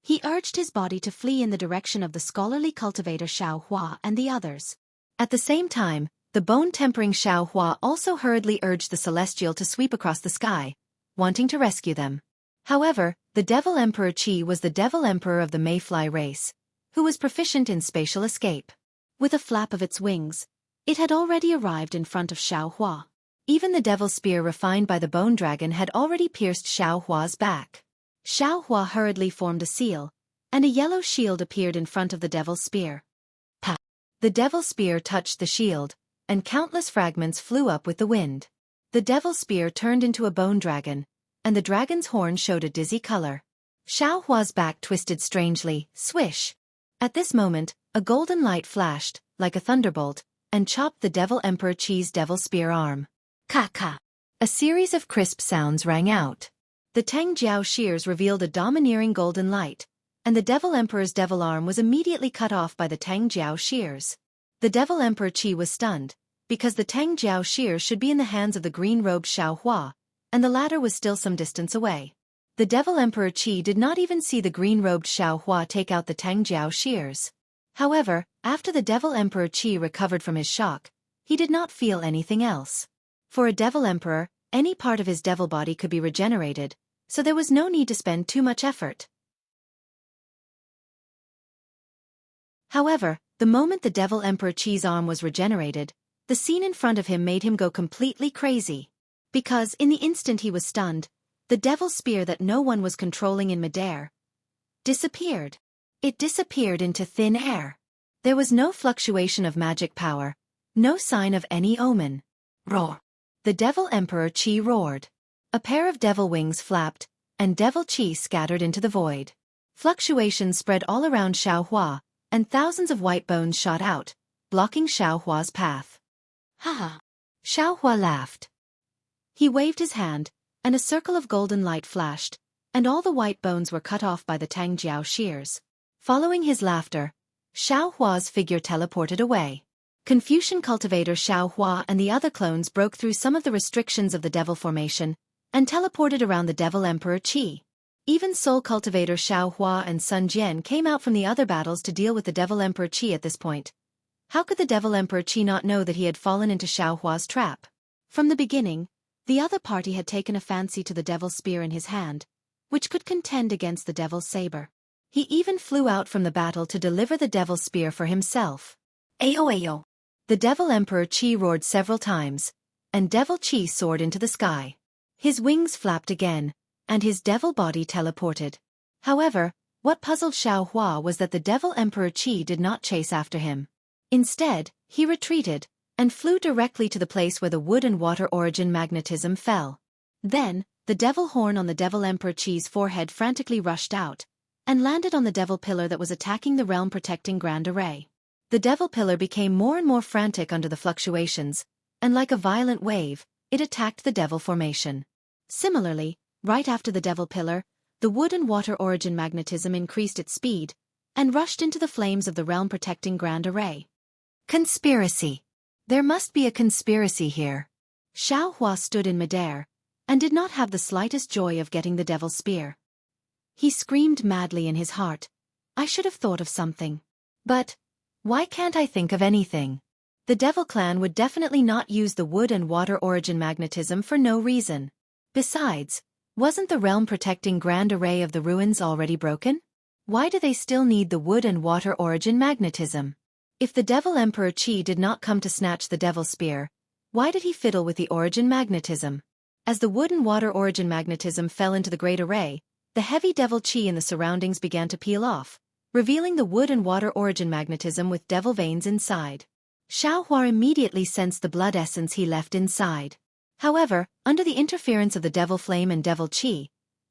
He urged his body to flee in the direction of the scholarly cultivator Xiaohua and the others. At the same time, the bone-tempering Xiaohua also hurriedly urged the Celestial to sweep across the sky, wanting to rescue them. However, the Devil Emperor Qi was the Devil Emperor of the Mayfly race, who was proficient in spatial escape. With a flap of its wings, it had already arrived in front of Xiaohua. Even the devil spear refined by the bone dragon had already pierced Xiaohua's back. Xiaohua hurriedly formed a seal, and a yellow shield appeared in front of the devil's spear. Pa! The devil spear touched the shield, and countless fragments flew up with the wind. The devil spear turned into a bone dragon, and the dragon's horn showed a dizzy color. Xiaohua's back twisted strangely, swish. At this moment, a golden light flashed, like a thunderbolt, and chopped the Devil Emperor Qi's devil spear arm. Ka-ka! A series of crisp sounds rang out. The Tang Jiao shears revealed a domineering golden light, and the Devil Emperor's devil arm was immediately cut off by the Tang Jiao shears. The Devil Emperor Qi was stunned, because the Tang Jiao shears should be in the hands of the green-robed Xiaohua, and the latter was still some distance away. The Devil Emperor Qi did not even see the green-robed Xiaohua take out the Tangjiao shears. However, after the Devil Emperor Qi recovered from his shock, he did not feel anything else. For a Devil Emperor, any part of his devil body could be regenerated, so there was no need to spend too much effort. However, the moment the Devil Emperor Qi's arm was regenerated, the scene in front of him made him go completely crazy. Because, in the instant he was stunned, the devil spear that no one was controlling in midair disappeared. It disappeared into thin air. There was no fluctuation of magic power, no sign of any omen. Roar! The Devil Emperor Qi roared. A pair of devil wings flapped, and Devil Qi scattered into the void. Fluctuations spread all around Xiaohua, and thousands of white bones shot out, blocking Xiaohua's path. Ha! Xiaohua laughed. He waved his hand, and a circle of golden light flashed, and all the white bones were cut off by the Tangjiao shears. Following his laughter, Xiaohua's figure teleported away. Confucian cultivator Xiaohua and the other clones broke through some of the restrictions of the devil formation, and teleported around the Devil Emperor Qi. Even Soul cultivator Xiaohua and Sun Jian came out from the other battles to deal with the Devil Emperor Qi at this point. How could the Devil Emperor Qi not know that he had fallen into Xiaohua's trap? From the beginning, the other party had taken a fancy to the Devil's spear in his hand, which could contend against the Devil's saber. He even flew out from the battle to deliver the Devil's spear for himself. Ayo ayo! The Devil Emperor Qi roared several times, and Devil Qi soared into the sky. His wings flapped again, and his devil body teleported. However, what puzzled Xiaohua was that the Devil Emperor Qi did not chase after him. Instead, he retreated, and flew directly to the place where the wood and water origin magnetism fell. Then, the devil horn on the Devil Emperor Qi's forehead frantically rushed out, and landed on the devil pillar that was attacking the realm-protecting Grand Array. The devil pillar became more and more frantic under the fluctuations, and like a violent wave, it attacked the devil formation. Similarly, right after the devil pillar, the wood and water origin magnetism increased its speed, and rushed into the flames of the realm-protecting Grand Array. Conspiracy! There must be a conspiracy here. Xiaohua stood in midair, and did not have the slightest joy of getting the devil's spear. He screamed madly in his heart, I should have thought of something. But, why can't I think of anything? The Devil Clan would definitely not use the wood and water origin magnetism for no reason. Besides, wasn't the realm-protecting Grand Array of the ruins already broken? Why do they still need the wood and water origin magnetism? If the Devil Emperor Qi did not come to snatch the Devil's Spear, why did he fiddle with the origin magnetism? As the wood and water origin magnetism fell into the Great Array, the heavy Devil Qi in the surroundings began to peel off, revealing the wood and water origin magnetism with devil veins inside. Xiaohua immediately sensed the blood essence he left inside. However, under the interference of the Devil Flame and Devil Qi,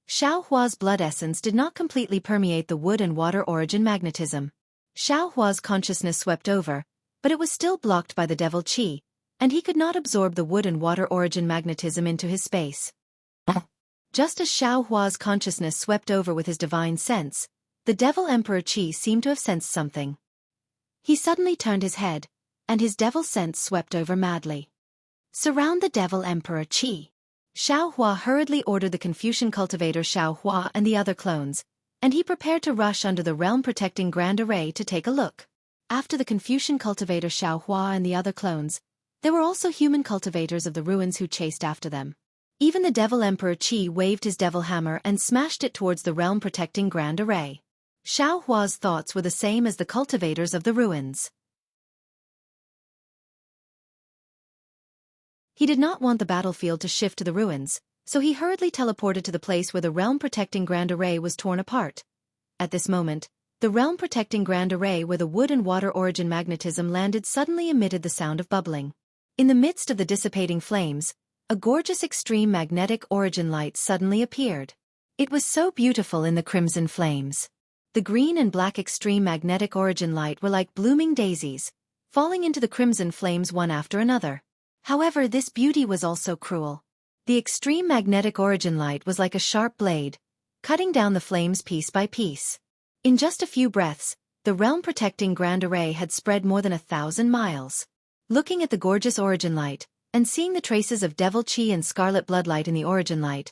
Xiaohua's blood essence did not completely permeate the wood and water origin magnetism. Xiaohua's consciousness swept over, but it was still blocked by the Devil Qi, and he could not absorb the wood and water origin magnetism into his space. Just as Xiaohua's consciousness swept over with his divine sense, the Devil Emperor Qi seemed to have sensed something. He suddenly turned his head, and his devil sense swept over madly. Surround the Devil Emperor Qi. Xiaohua hurriedly ordered the Confucian cultivator Xiaohua and the other clones, and he prepared to rush under the realm-protecting Grand Array to take a look. After the Confucian cultivator Xiaohua and the other clones, there were also human cultivators of the ruins who chased after them. Even the Devil Emperor Qi waved his devil hammer and smashed it towards the realm-protecting Grand Array. Xiaohua's thoughts were the same as the cultivators of the ruins. He did not want the battlefield to shift to the ruins, so he hurriedly teleported to the place where the realm-protecting Grand Array was torn apart. At this moment, the realm-protecting Grand Array where the wood and water origin magnetism landed suddenly emitted the sound of bubbling. In the midst of the dissipating flames, a gorgeous extreme magnetic origin light suddenly appeared. It was so beautiful in the crimson flames. The green and black extreme magnetic origin light were like blooming daisies, falling into the crimson flames one after another. However, this beauty was also cruel. The extreme magnetic origin light was like a sharp blade, cutting down the flames piece by piece. In just a few breaths, the realm-protecting Grand Array had spread more than 1,000 miles. Looking at the gorgeous origin light, and seeing the traces of Devil Qi and Scarlet Bloodlight in the origin light,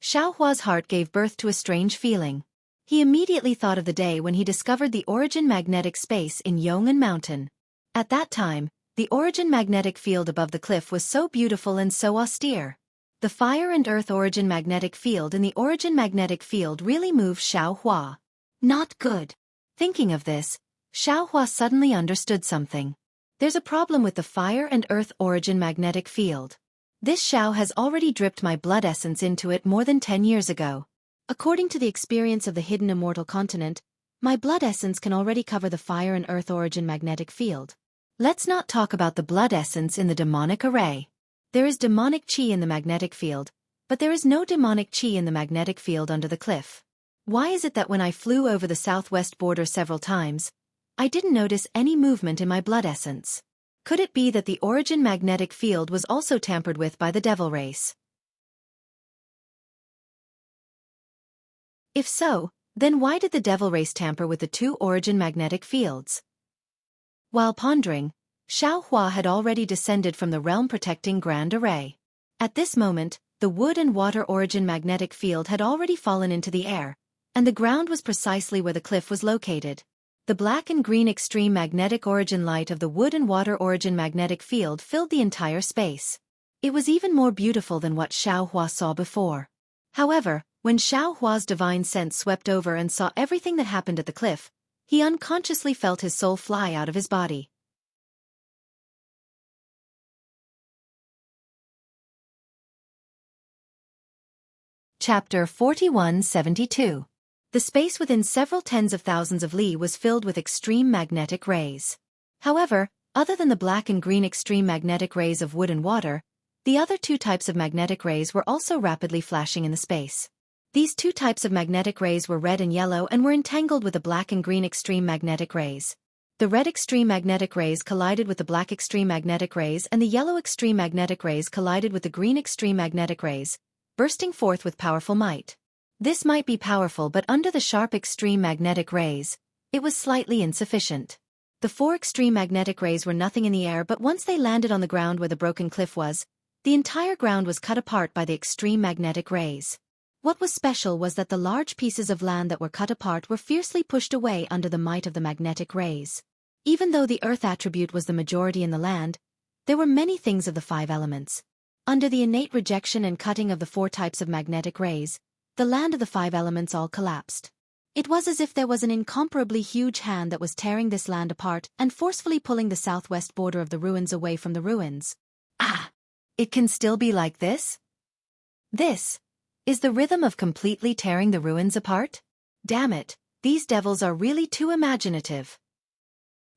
Xiaohua's heart gave birth to a strange feeling. He immediately thought of the day when he discovered the origin magnetic space in Yong'an Mountain. At that time, the origin magnetic field above the cliff was so beautiful and so austere. The fire and earth origin magnetic field and the origin magnetic field really moved Xiaohua. Not good. Thinking of this, Xiaohua suddenly understood something. There's a problem with the fire and earth origin magnetic field. This Xiao has already dripped my blood essence into it more than 10 years ago. According to the experience of the hidden immortal continent, my blood essence can already cover the fire and earth origin magnetic field. Let's not talk about the blood essence in the demonic array. There is demonic chi in the magnetic field, but there is no demonic chi in the magnetic field under the cliff. Why is it that when I flew over the southwest border several times, I didn't notice any movement in my blood essence? Could it be that the origin magnetic field was also tampered with by the devil race? If so, then why did the devil race tamper with the two origin magnetic fields? While pondering, Xiaohua had already descended from the realm-protecting Grand Array. At this moment, the wood and water origin magnetic field had already fallen into the air, and the ground was precisely where the cliff was located. The black and green extreme magnetic origin light of the wood and water origin magnetic field filled the entire space. It was even more beautiful than what Xiaohua saw before. However, when Xiaohua's divine sense swept over and saw everything that happened at the cliff, he unconsciously felt his soul fly out of his body. Chapter 4172. The space within several tens of thousands of li was filled with extreme magnetic rays. However, other than the black and green extreme magnetic rays of wood and water, the other two types of magnetic rays were also rapidly flashing in the space. These two types of magnetic rays were red and yellow and were entangled with the black and green extreme magnetic rays. The red extreme magnetic rays collided with the black extreme magnetic rays and the yellow extreme magnetic rays collided with the green extreme magnetic rays, bursting forth with powerful might. This might be powerful, but under the sharp extreme magnetic rays, it was slightly insufficient. The four extreme magnetic rays were nothing in the air, but once they landed on the ground where the broken cliff was, the entire ground was cut apart by the extreme magnetic rays. What was special was that the large pieces of land that were cut apart were fiercely pushed away under the might of the magnetic rays. Even though the earth attribute was the majority in the land, there were many things of the five elements. Under the innate rejection and cutting of the four types of magnetic rays, the land of the five elements all collapsed. It was as if there was an incomparably huge hand that was tearing this land apart and forcefully pulling the southwest border of the ruins away from the ruins. Ah! It can still be like this? This is the rhythm of completely tearing the ruins apart? Damn it, these devils are really too imaginative.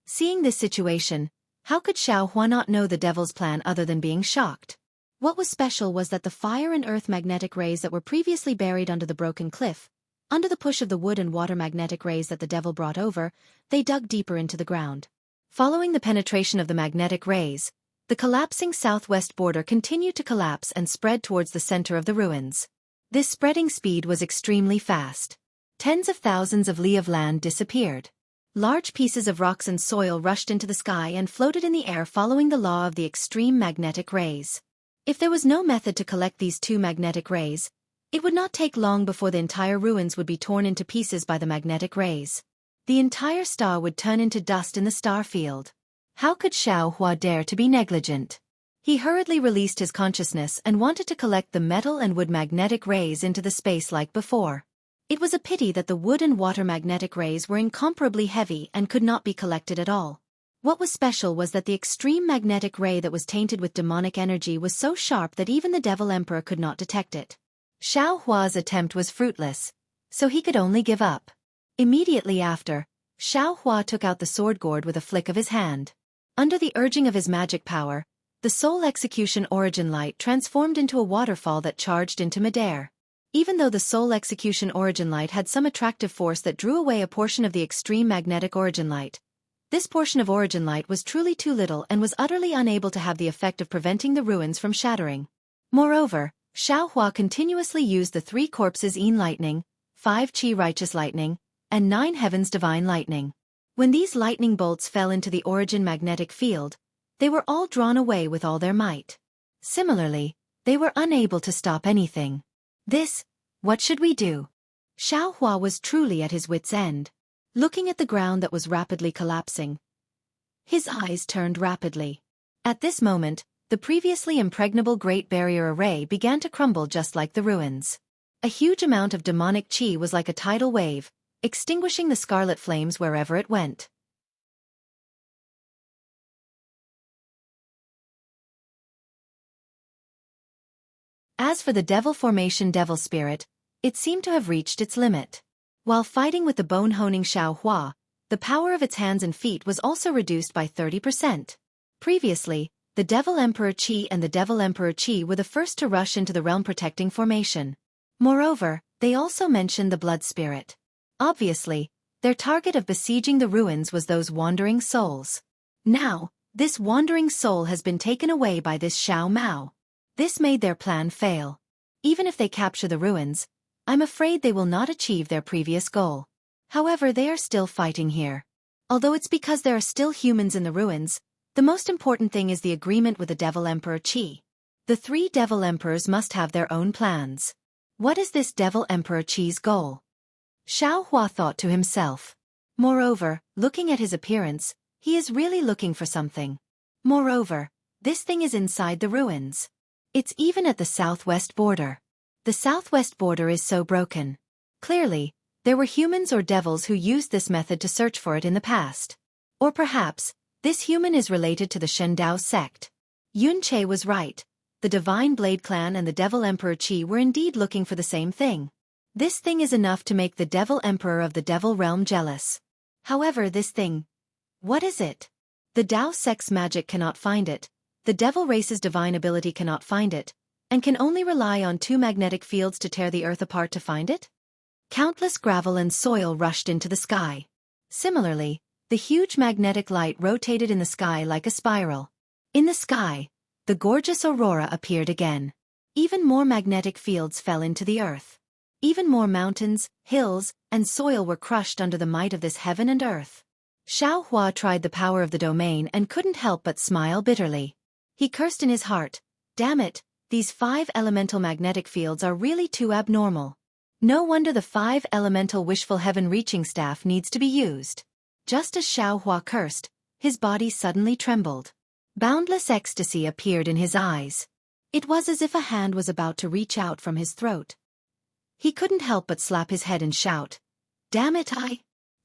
Seeing this situation, how could Xiaohua not know the devil's plan other than being shocked? What was special was that the fire and earth magnetic rays that were previously buried under the broken cliff, under the push of the wood and water magnetic rays that the devil brought over, they dug deeper into the ground. Following the penetration of the magnetic rays, the collapsing southwest border continued to collapse and spread towards the center of the ruins. This spreading speed was extremely fast. Tens of thousands of li of land disappeared. Large pieces of rocks and soil rushed into the sky and floated in the air following the law of the extreme magnetic rays. If there was no method to collect these two magnetic rays, it would not take long before the entire ruins would be torn into pieces by the magnetic rays. The entire star would turn into dust in the star field. How could Xiaohua dare to be negligent? He hurriedly released his consciousness and wanted to collect the metal and wood magnetic rays into the space like before. It was a pity that the wood and water magnetic rays were incomparably heavy and could not be collected at all. What was special was that the extreme magnetic ray that was tainted with demonic energy was so sharp that even the Devil Emperor could not detect it. Xiaohua's attempt was fruitless, so he could only give up. Immediately after, Xiaohua took out the sword gourd with a flick of his hand. Under the urging of his magic power, the soul execution origin light transformed into a waterfall that charged into midair. Even though the soul execution origin light had some attractive force that drew away a portion of the extreme magnetic origin light, this portion of origin light was truly too little and was utterly unable to have the effect of preventing the ruins from shattering. Moreover, Xiaohua continuously used the 3 corpses Yin lightning, 5 Qi righteous lightning, and 9 heavens divine lightning. When these lightning bolts fell into the origin magnetic field, they were all drawn away with all their might. Similarly, they were unable to stop anything. This What should we do? Xiaohua was truly at his wit's end. Looking at the ground that was rapidly collapsing, his eyes turned rapidly. At this moment, the previously impregnable Great Barrier Array began to crumble just like the ruins. A huge amount of demonic qi was like a tidal wave, extinguishing the scarlet flames wherever it went. As for the devil formation devil spirit, it seemed to have reached its limit. While fighting with the bone-honing Xiaohua, the power of its hands and feet was also reduced by 30%. Previously, the Devil Emperor Qi and the Devil Emperor Qi were the first to rush into the realm-protecting formation. Moreover, they also mentioned the blood spirit. Obviously, their target of besieging the ruins was those wandering souls. Now, this wandering soul has been taken away by this Xiao Mao. This made their plan fail. Even if they capture the ruins, I'm afraid they will not achieve their previous goal. However, they are still fighting here. Although it's because there are still humans in the ruins, the most important thing is the agreement with the Devil Emperor Qi. The 3 Devil Emperors must have their own plans. What is this Devil Emperor Qi's goal? Xiaohua thought to himself. Moreover, looking at his appearance, he is really looking for something. Moreover, this thing is inside the ruins. It's even at the southwest border. The southwest border is so broken. Clearly, there were humans or devils who used this method to search for it in the past. Or perhaps, this human is related to the Shendao sect. Yun Che was right. The Divine Blade Clan and the Devil Emperor Qi were indeed looking for the same thing. This thing is enough to make the Devil Emperor of the Devil Realm jealous. However, this thing, what is it? The Dao sect's magic cannot find it. The devil race's divine ability cannot find it, and can only rely on 2 magnetic fields to tear the earth apart to find it? Countless gravel and soil rushed into the sky. Similarly, the huge magnetic light rotated in the sky like a spiral. In the sky, the gorgeous aurora appeared again. Even more magnetic fields fell into the earth. Even more mountains, hills, and soil were crushed under the might of this heaven and earth. Xiaohua tried the power of the domain and couldn't help but smile bitterly. He cursed in his heart. Damn it, these 5 elemental magnetic fields are really too abnormal. No wonder the 5 elemental wishful heaven reaching staff needs to be used. Just as Xiaohua cursed, his body suddenly trembled. Boundless ecstasy appeared in his eyes. It was as if a hand was about to reach out from his throat. He couldn't help but slap his head and shout, "Damn it,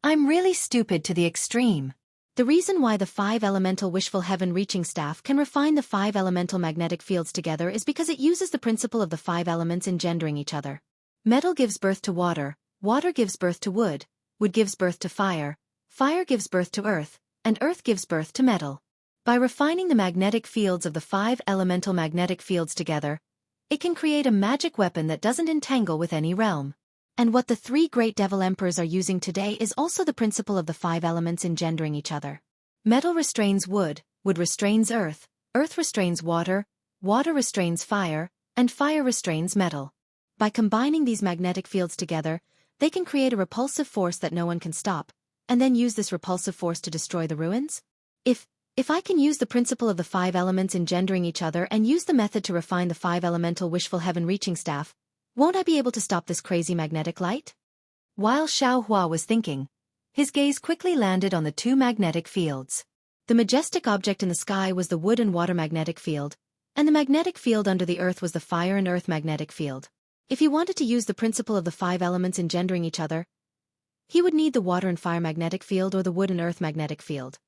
I'm really stupid to the extreme." The reason why the 5 elemental wishful heaven reaching staff can refine the 5 elemental magnetic fields together is because it uses the principle of the 5 elements engendering each other. Metal gives birth to water, water gives birth to wood, wood gives birth to fire, fire gives birth to earth, and earth gives birth to metal. By refining the magnetic fields of the 5 elemental magnetic fields together, it can create a magic weapon that doesn't entangle with any realm. And what the 3 great devil emperors are using today is also the principle of the 5 elements engendering each other. Metal restrains wood, wood restrains earth restrains water, water restrains fire, and fire restrains metal. By combining these magnetic fields together, they can create a repulsive force that no one can stop, and then use this repulsive force to destroy the ruins? If I can use the principle of the 5 elements engendering each other and use the method to refine the 5 elemental wishful heaven reaching staff, won't I be able to stop this crazy magnetic light? While Xiaohua was thinking, his gaze quickly landed on the 2 magnetic fields. The majestic object in the sky was the wood and water magnetic field, and the magnetic field under the earth was the fire and earth magnetic field. If he wanted to use the principle of the 5 elements engendering each other, he would need the water and fire magnetic field or the wood and earth magnetic field.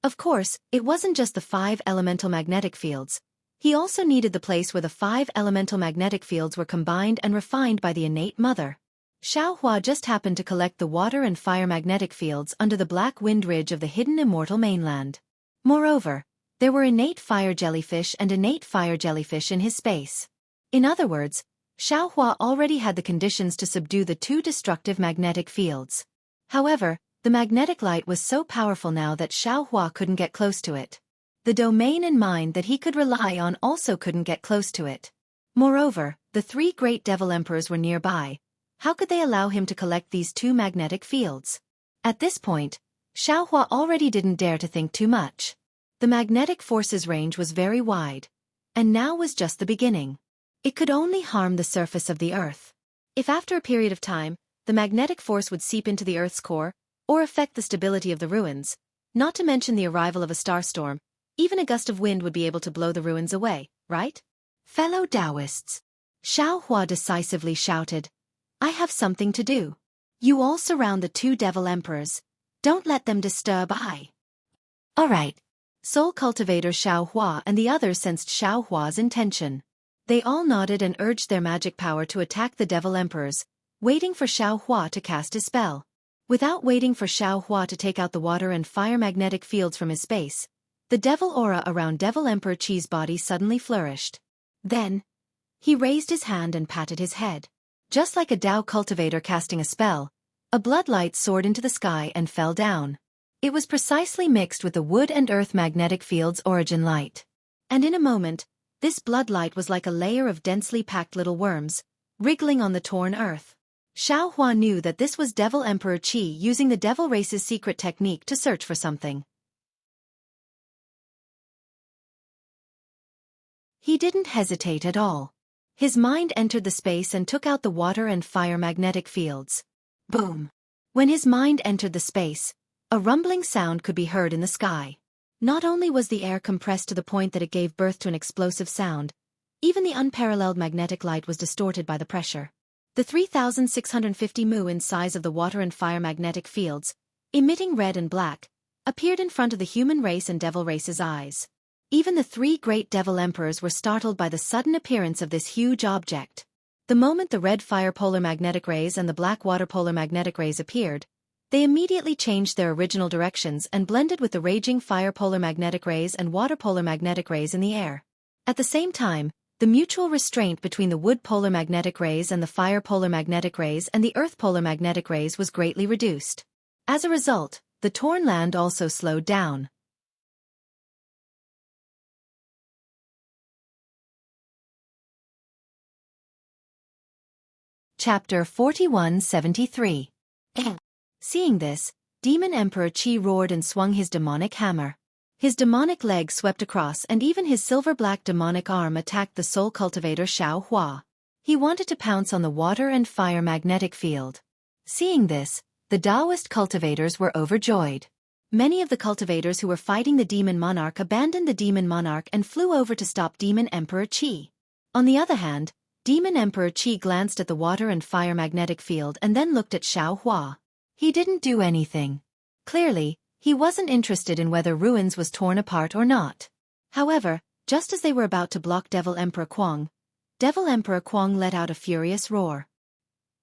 Of course, it wasn't just the 5 elemental magnetic fields. He also needed the place where the 5 elemental magnetic fields were combined and refined by the innate mother. Xiaohua just happened to collect the water and fire magnetic fields under the black wind ridge of the hidden immortal mainland. Moreover, there were innate fire jellyfish and innate fire jellyfish in his space. In other words, Xiaohua already had the conditions to subdue the 2 destructive magnetic fields. However, the magnetic light was so powerful now that Xiaohua couldn't get close to it. The domain and mind that he could rely on also couldn't get close to it. Moreover, the 3 great devil emperors were nearby. How could they allow him to collect these 2 magnetic fields? At this point, Xiaohua already didn't dare to think too much. The magnetic force's range was very wide. And now was just the beginning. It could only harm the surface of the Earth. If after a period of time, the magnetic force would seep into the Earth's core, or affect the stability of the ruins, not to mention the arrival of a starstorm, even a gust of wind would be able to blow the ruins away, right? Fellow Taoists, Xueqi decisively shouted, I have something to do. You all surround the two devil emperors. Don't let them disturb I. All right. Soul cultivator Xueqi and the others sensed Xueqi's intention. They all nodded and urged their magic power to attack the devil emperors, waiting for Xueqi to cast his spell. Without waiting for Xueqi to take out the water and fire magnetic fields from his space, the devil aura around Devil Emperor Qi's body suddenly flourished. Then, he raised his hand and patted his head. Just like a Tao cultivator casting a spell, a blood light soared into the sky and fell down. It was precisely mixed with the wood and earth magnetic field's origin light. And in a moment, this blood light was like a layer of densely packed little worms, wriggling on the torn earth. Xueqi knew that this was Devil Emperor Qi using the devil race's secret technique to search for something. He didn't hesitate at all. His mind entered the space and took out the water and fire magnetic fields. Boom! When his mind entered the space, a rumbling sound could be heard in the sky. Not only was the air compressed to the point that it gave birth to an explosive sound, even the unparalleled magnetic light was distorted by the pressure. The 3,650 mu in size of the water and fire magnetic fields, emitting red and black, appeared in front of the human race and devil race's eyes. Even the three great devil emperors were startled by the sudden appearance of this huge object. The moment the red fire polar magnetic rays and the black water polar magnetic rays appeared, they immediately changed their original directions and blended with the raging fire polar magnetic rays and water polar magnetic rays in the air. At the same time, the mutual restraint between the wood polar magnetic rays and the fire polar magnetic rays and the earth polar magnetic rays was greatly reduced. As a result, the torn land also slowed down. Chapter 4173. Seeing this, Demon Emperor Qi roared and swung his demonic hammer. His demonic leg swept across and even his silver-black demonic arm attacked the soul cultivator Xueqi. He wanted to pounce on the water and fire magnetic field. Seeing this, the Taoist cultivators were overjoyed. Many of the cultivators who were fighting the demon monarch abandoned the demon monarch and flew over to stop Demon Emperor Qi. On the other hand, Demon Emperor Qi glanced at the water and fire magnetic field and then looked at Xueqi. He didn't do anything. Clearly, he wasn't interested in whether ruins was torn apart or not. However, just as they were about to block Devil Emperor Quang let out a furious roar.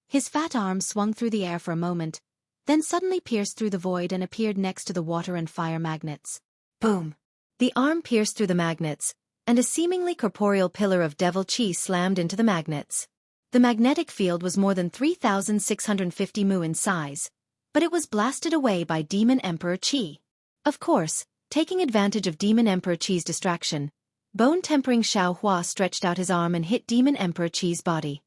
His fat arm swung through the air for a moment, then suddenly pierced through the void and appeared next to the water and fire magnets. Boom! The arm pierced through the magnets, and a seemingly corporeal pillar of Devil Qi slammed into the magnets. The magnetic field was more than 3,650 mu in size, but it was blasted away by Demon Emperor Qi. Of course, taking advantage of Demon Emperor Qi's distraction, bone-tempering Xueqi stretched out his arm and hit Demon Emperor Qi's body.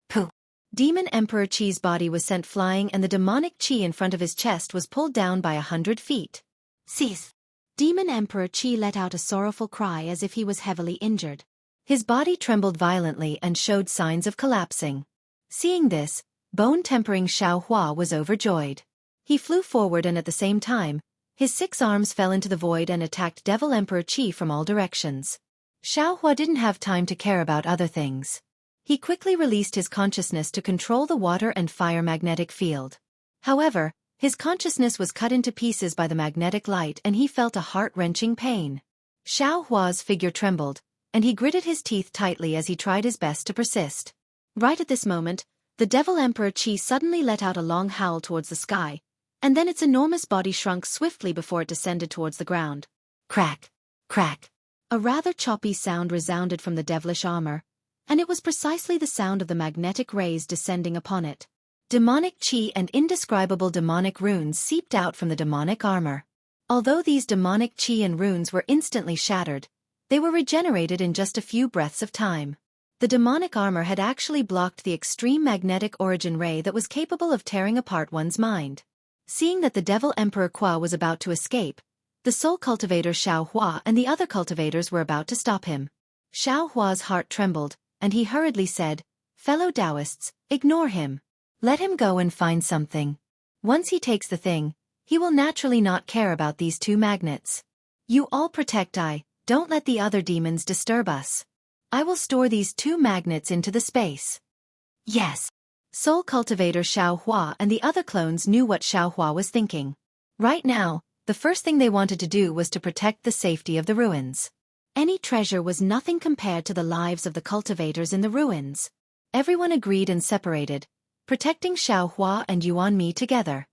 Pooh! Demon Emperor Qi's body was sent flying and the demonic Qi in front of his chest was pulled down by 100 feet. Cease! Demon Emperor Qi let out a sorrowful cry as if he was heavily injured. His body trembled violently and showed signs of collapsing. Seeing this, bone-tempering Xueqi was overjoyed. He flew forward and at the same time, his 6 arms fell into the void and attacked Devil Emperor Qi from all directions. Xueqi didn't have time to care about other things. He quickly released his consciousness to control the water and fire magnetic field. However, his consciousness was cut into pieces by the magnetic light and he felt a heart-wrenching pain. Xueqi's figure trembled, and he gritted his teeth tightly as he tried his best to persist. Right at this moment, the Devil Emperor Qi suddenly let out a long howl towards the sky, and then its enormous body shrunk swiftly before it descended towards the ground. Crack! Crack! A rather choppy sound resounded from the devilish armor, and it was precisely the sound of the magnetic rays descending upon it. Demonic Qi and indescribable demonic runes seeped out from the demonic armor. Although these demonic Qi and runes were instantly shattered, they were regenerated in just a few breaths of time. The demonic armor had actually blocked the extreme magnetic origin ray that was capable of tearing apart one's mind. Seeing that the Devil Emperor Qi was about to escape, the soul cultivator Xueqi and the other cultivators were about to stop him. Xiao Hua's heart trembled, and he hurriedly said, "Fellow Taoists, ignore him. Let him go and find something. Once he takes the thing, he will naturally not care about these two magnets. You all protect don't let the other demons disturb us. I will store these two magnets into the space." Yes. Soul Cultivator Xiao Hua and the other clones knew what Xiao Hua was thinking. Right now, the first thing they wanted to do was to protect the safety of the ruins. Any treasure was nothing compared to the lives of the cultivators in the ruins. Everyone agreed and separated, protecting Xiao Hua and Yuan Mi together.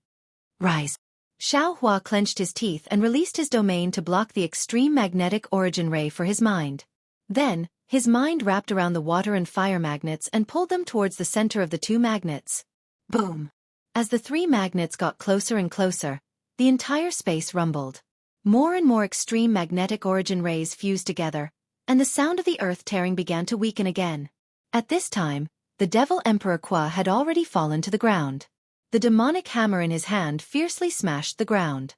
Rise. Xiao Hua clenched his teeth and released his domain to block the extreme magnetic origin ray for his mind. Then, his mind wrapped around the water and fire magnets and pulled them towards the center of the two magnets. Boom! As the three magnets got closer and closer, the entire space rumbled. More and more extreme magnetic origin rays fused together, and the sound of the earth tearing began to weaken again. At this time, the Devil Emperor Qua had already fallen to the ground. The demonic hammer in his hand fiercely smashed the ground.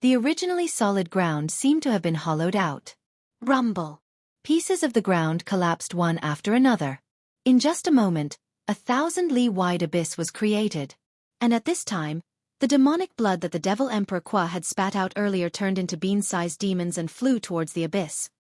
The originally solid ground seemed to have been hollowed out. Rumble! Pieces of the ground collapsed one after another. In just a moment, 1,000-li-wide abyss was created. And at this time, the demonic blood that the Devil Emperor Qua had spat out earlier turned into bean-sized demons and flew towards the abyss.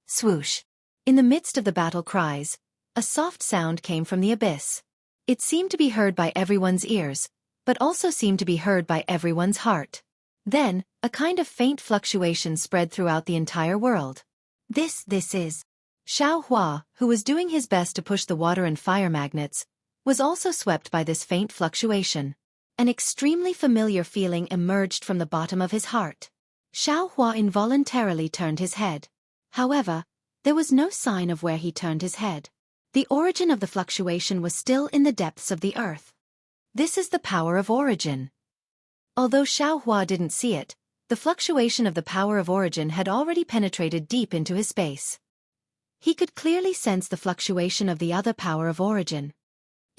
Swoosh! In the midst of the battle cries, a soft sound came from the abyss. It seemed to be heard by everyone's ears, but also seemed to be heard by everyone's heart. Then, a kind of faint fluctuation spread throughout the entire world. This is. Xiao Hua, who was doing his best to push the water and fire magnets, was also swept by this faint fluctuation. An extremely familiar feeling emerged from the bottom of his heart. Xiao Hua involuntarily turned his head. However, there was no sign of where he turned his head. The origin of the fluctuation was still in the depths of the earth. This is the power of origin. Although Xiao Hua didn't see it, the fluctuation of the power of origin had already penetrated deep into his space. He could clearly sense the fluctuation of the other power of origin.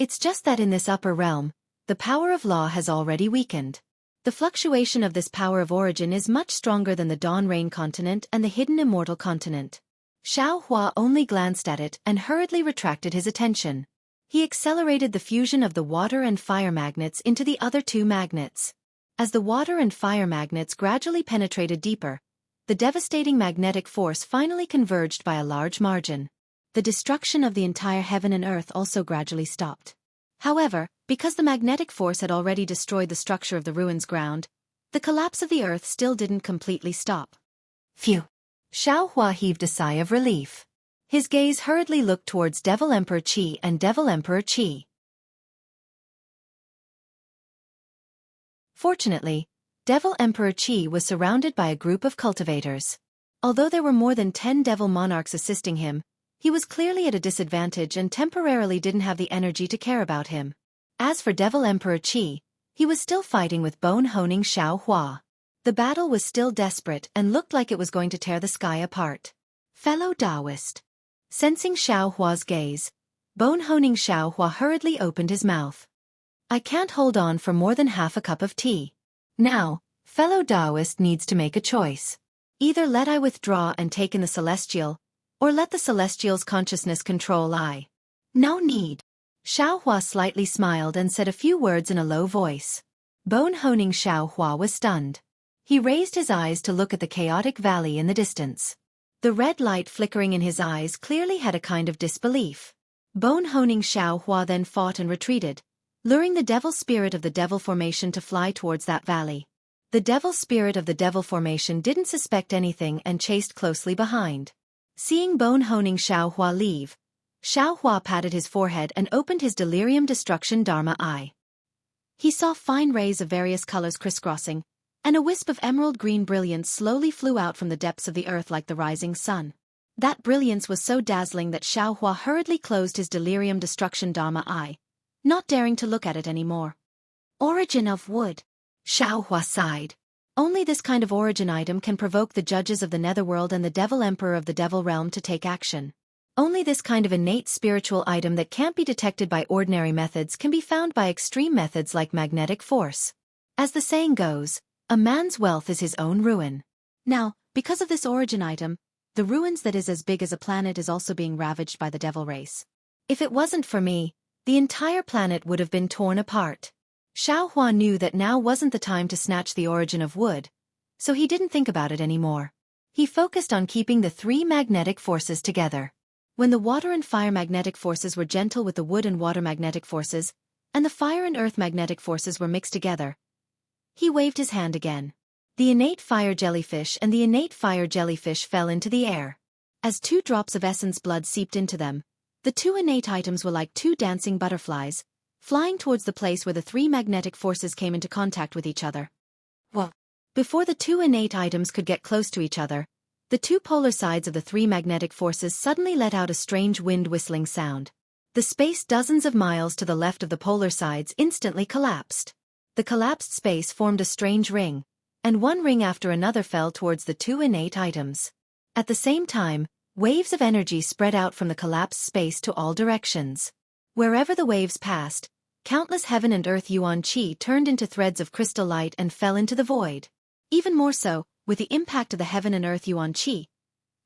It's just that in this upper realm, the power of law has already weakened. The fluctuation of this power of origin is much stronger than the Dawn Rain continent and the hidden immortal continent. Xiao Hua only glanced at it and hurriedly retracted his attention. He accelerated the fusion of the water and fire magnets into the other two magnets. As the water and fire magnets gradually penetrated deeper, the devastating magnetic force finally converged by a large margin. The destruction of the entire heaven and earth also gradually stopped. However, because the magnetic force had already destroyed the structure of the ruins ground, the collapse of the earth still didn't completely stop. Phew! Xiao Hua heaved a sigh of relief. His gaze hurriedly looked towards Devil Emperor Qi and Devil Emperor Qi. Fortunately, Devil Emperor Qi was surrounded by a group of cultivators. Although there were more than 10 devil monarchs assisting him, he was clearly at a disadvantage and temporarily didn't have the energy to care about him. As for Devil Emperor Qi, he was still fighting with bone-honing Xiao Hua. The battle was still desperate and looked like it was going to tear the sky apart. Fellow Taoist. Sensing Xiao Hua's gaze, bone-honing Xiao Hua hurriedly opened his mouth. I can't hold on for more than half a cup of tea. Now, fellow Taoist needs to make a choice. Either let I withdraw and take in the celestial, or let the celestial's consciousness control I. No need. Xiao Hua slightly smiled and said a few words in a low voice. Bone-honing Xiao Hua was stunned. He raised his eyes to look at the chaotic valley in the distance. The red light flickering in his eyes clearly had a kind of disbelief. Bone-honing Xiao Hua then fought and retreated, luring the devil spirit of the devil formation to fly towards that valley. The devil spirit of the devil formation didn't suspect anything and chased closely behind. Seeing bone-honing Xiao Hua leave, Xiao Hua patted his forehead and opened his delirium destruction Dharma eye. He saw fine rays of various colors crisscrossing, and a wisp of emerald green brilliance slowly flew out from the depths of the earth like the rising sun. That brilliance was so dazzling that Xiao Hua hurriedly closed his delirium destruction Dharma eye, not daring to look at it anymore. Origin of wood. Xiao Hua sighed. Only this kind of origin item can provoke the judges of the netherworld and the devil emperor of the devil realm to take action. Only this kind of innate spiritual item that can't be detected by ordinary methods can be found by extreme methods like magnetic force. As the saying goes, a man's wealth is his own ruin. Now, because of this origin item, the ruins that is as big as a planet is also being ravaged by the devil race. If it wasn't for me, the entire planet would have been torn apart. Xiaohua knew that now wasn't the time to snatch the origin of wood, so he didn't think about it anymore. He focused on keeping the three magnetic forces together. When the water and fire magnetic forces were gentle with the wood and water magnetic forces, and the fire and earth magnetic forces were mixed together, he waved his hand again. The innate fire jellyfish and the innate fire jellyfish fell into the air. As 2 drops of essence blood seeped into them, the 2 innate items were like 2 dancing butterflies, flying towards the place where the 3 magnetic forces came into contact with each other. Whoa! Before the 2 innate items could get close to each other, the 2 polar sides of the 3 magnetic forces suddenly let out a strange wind whistling sound. The space dozens of miles to the left of the polar sides instantly collapsed. The collapsed space formed a strange ring, and one ring after another fell towards the 2 innate items. At the same time, waves of energy spread out from the collapsed space to all directions. Wherever the waves passed, countless heaven and earth yuan qi turned into threads of crystal light and fell into the void. Even more so, with the impact of the heaven and earth yuan qi,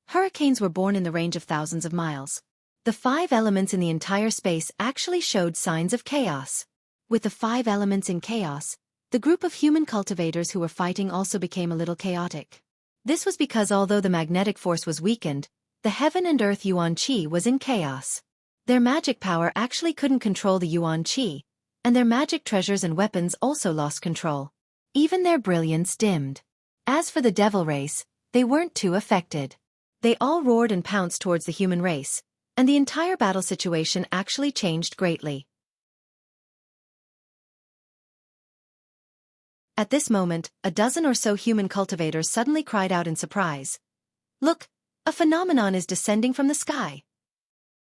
hurricanes were born in the range of thousands of miles. The 5 elements in the entire space actually showed signs of chaos. With the 5 elements in chaos, the group of human cultivators who were fighting also became a little chaotic. This was because although the magnetic force was weakened, the heaven and earth yuan qi was in chaos. Their magic power actually couldn't control the yuan qi, and their magic treasures and weapons also lost control. Even their brilliance dimmed. As for the devil race, they weren't too affected. They all roared and pounced towards the human race, and the entire battle situation actually changed greatly. At this moment, a dozen or so human cultivators suddenly cried out in surprise. Look, a phenomenon is descending from the sky.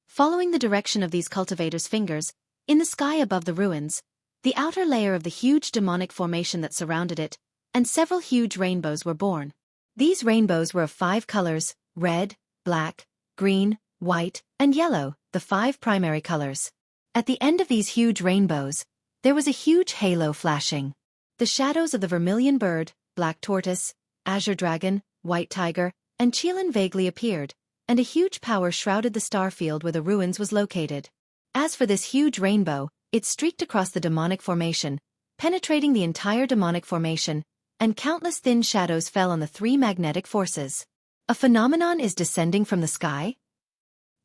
Following the direction of these cultivators' fingers, in the sky above the ruins, the outer layer of the huge demonic formation that surrounded it, and several huge rainbows were born. These rainbows were of 5 colors: red, black, green, white, and yellow, the 5 primary colors. At the end of these huge rainbows, there was a huge halo flashing. The shadows of the vermilion bird, black tortoise, azure dragon, white tiger, and Qilin vaguely appeared, and a huge power shrouded the star field where the ruins was located. As for this huge rainbow, it streaked across the demonic formation, penetrating the entire demonic formation, and countless thin shadows fell on the 3 magnetic forces. A phenomenon is descending from the sky?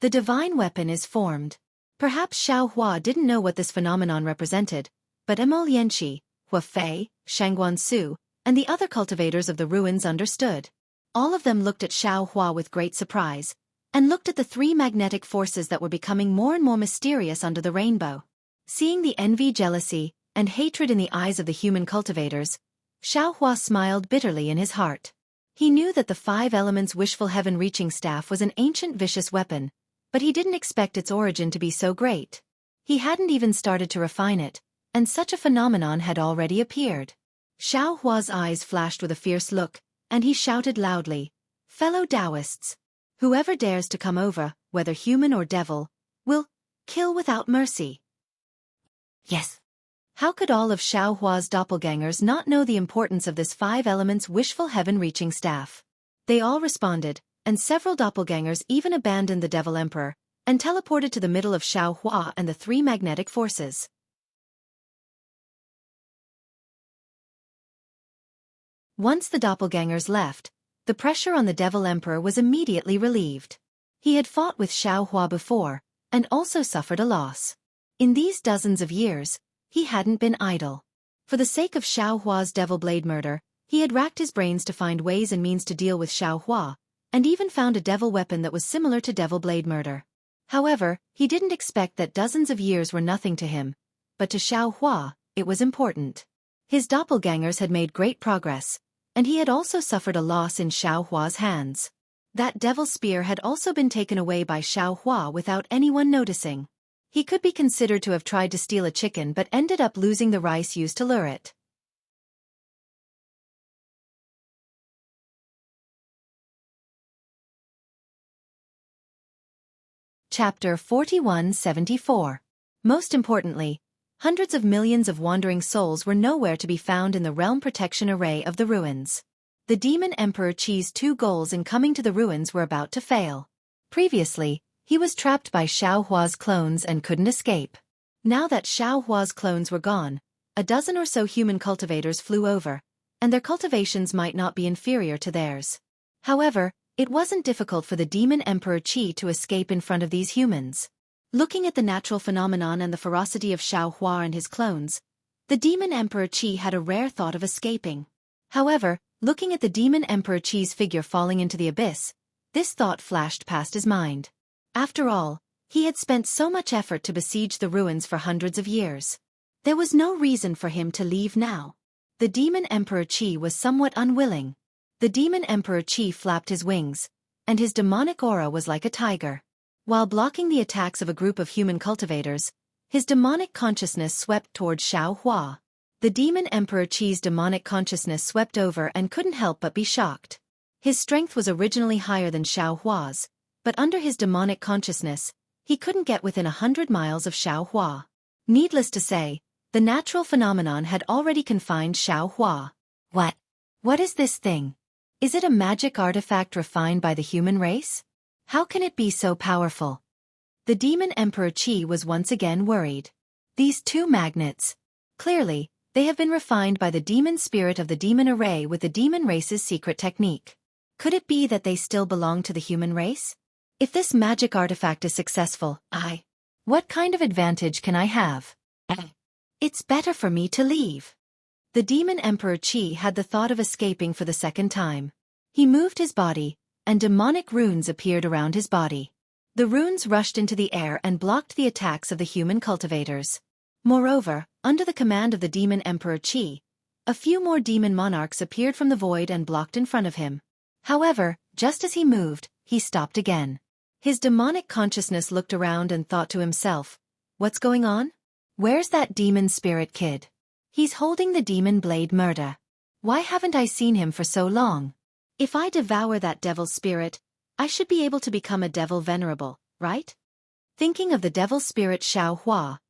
The divine weapon is formed. Perhaps Xiaohua didn't know what this phenomenon represented, but Emolienshi, Hua Fei, Shangguan Su, and the other cultivators of the ruins understood. All of them looked at Xiaohua with great surprise, and looked at the 3 magnetic forces that were becoming more and more mysterious under the rainbow. Seeing the envy, jealousy, and hatred in the eyes of the human cultivators, Xiaohua smiled bitterly in his heart. He knew that the 5 elements wishful heaven-reaching staff was an ancient vicious weapon, but he didn't expect its origin to be so great. He hadn't even started to refine it, and such a phenomenon had already appeared. Xiaohua's eyes flashed with a fierce look, and he shouted loudly, "Fellow Taoists! Whoever dares to come over, whether human or devil, will kill without mercy." Yes. How could all of Xiaohua's doppelgangers not know the importance of this 5 elements wishful heaven-reaching staff? They all responded, and several doppelgangers even abandoned the Devil Emperor, and teleported to the middle of Xiaohua and the 3 magnetic forces. Once the doppelgangers left, the pressure on the Devil Emperor was immediately relieved. He had fought with Xiaohua before, and also suffered a loss. In these dozens of years, he hadn't been idle. For the sake of Xiaohua's Devil Blade murder, he had racked his brains to find ways and means to deal with Xiaohua, and even found a devil weapon that was similar to Devil Blade murder. However, he didn't expect that dozens of years were nothing to him, but to Xiaohua, it was important. His doppelgangers had made great progress, and he had also suffered a loss in Xiaohua's hands. That devil spear had also been taken away by Xiaohua without anyone noticing. He could be considered to have tried to steal a chicken but ended up losing the rice used to lure it. Chapter 4174. Most importantly, hundreds of millions of wandering souls were nowhere to be found in the realm protection array of the ruins. The demon Emperor Qi's 2 goals in coming to the ruins were about to fail. Previously, he was trapped by Xiaohua's clones and couldn't escape. Now that Xiaohua's clones were gone, a dozen or so human cultivators flew over, and their cultivations might not be inferior to theirs. However, it wasn't difficult for the demon Emperor Qi to escape in front of these humans. Looking at the natural phenomenon and the ferocity of Xiaohua and his clones, the demon Emperor Qi had a rare thought of escaping. However, looking at the demon Emperor Qi's figure falling into the abyss, this thought flashed past his mind. After all, he had spent so much effort to besiege the ruins for hundreds of years. There was no reason for him to leave now. The demon Emperor Qi was somewhat unwilling. The demon Emperor Qi flapped his wings, and his demonic aura was like a tiger. While blocking the attacks of a group of human cultivators, his demonic consciousness swept towards Xiaohua. The demon Emperor Qi's demonic consciousness swept over and couldn't help but be shocked. His strength was originally higher than Xiaohua's, but under his demonic consciousness, he couldn't get within 100 miles of Xiaohua. Needless to say, the natural phenomenon had already confined Xiaohua. What is this thing? Is it a magic artifact refined by the human race? How can it be so powerful? The demon Emperor Qi was once again worried. These 2 magnets. Clearly, they have been refined by the demon spirit of the demon array with the demon race's secret technique. Could it be that they still belong to the human race? If this magic artifact is successful, what kind of advantage can I have? It's better for me to leave. The demon Emperor Qi had the thought of escaping for the second time. He moved his body, and demonic runes appeared around his body. The runes rushed into the air and blocked the attacks of the human cultivators. Moreover, under the command of the demon Emperor Qi, a few more demon monarchs appeared from the void and blocked in front of him. However, just as he moved, he stopped again. His demonic consciousness looked around and thought to himself, "What's going on? Where's that demon spirit kid? He's holding the demon blade murder. Why haven't I seen him for so long? If I devour that devil spirit, I should be able to become a devil venerable, right?" Thinking of the devil spirit Xiaohua,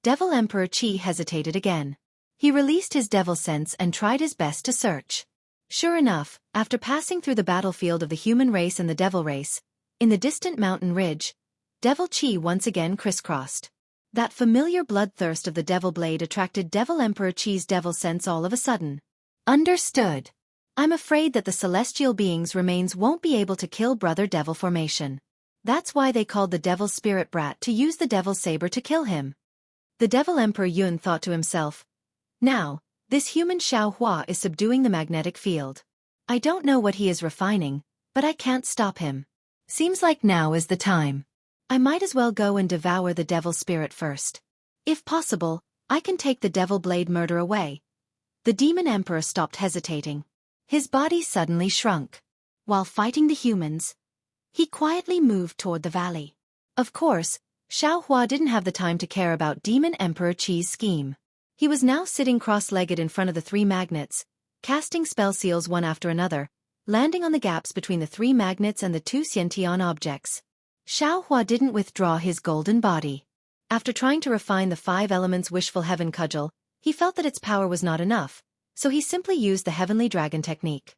Devil Emperor Qi hesitated again. He released his devil sense and tried his best to search. Sure enough, after passing through the battlefield of the human race and the devil race, in the distant mountain ridge, Devil Qi once again crisscrossed. That familiar bloodthirst of the devil blade attracted Devil Emperor Qi's devil sense all of a sudden. Understood. I'm afraid that the celestial beings' remains won't be able to kill Brother Devil Formation. That's why they called the devil spirit brat to use the devil saber to kill him. The Devil Emperor Yun thought to himself, "Now, this human Xiaohua is subduing the magnetic field. I don't know what he is refining, but I can't stop him. Seems like now is the time. I might as well go and devour the devil spirit first. If possible, I can take the devil blade murder away." The demon emperor stopped hesitating. His body suddenly shrunk. While fighting the humans, he quietly moved toward the valley. Of course, Xiaohua didn't have the time to care about Demon Emperor Qi's scheme. He was now sitting cross-legged in front of the 3 magnets, casting spell seals one after another, landing on the gaps between the 3 magnets and the 2 Xiantian objects. Xiaohua didn't withdraw his golden body. After trying to refine the 5 elements wishful heaven cudgel, he felt that its power was not enough, so he simply used the heavenly dragon technique.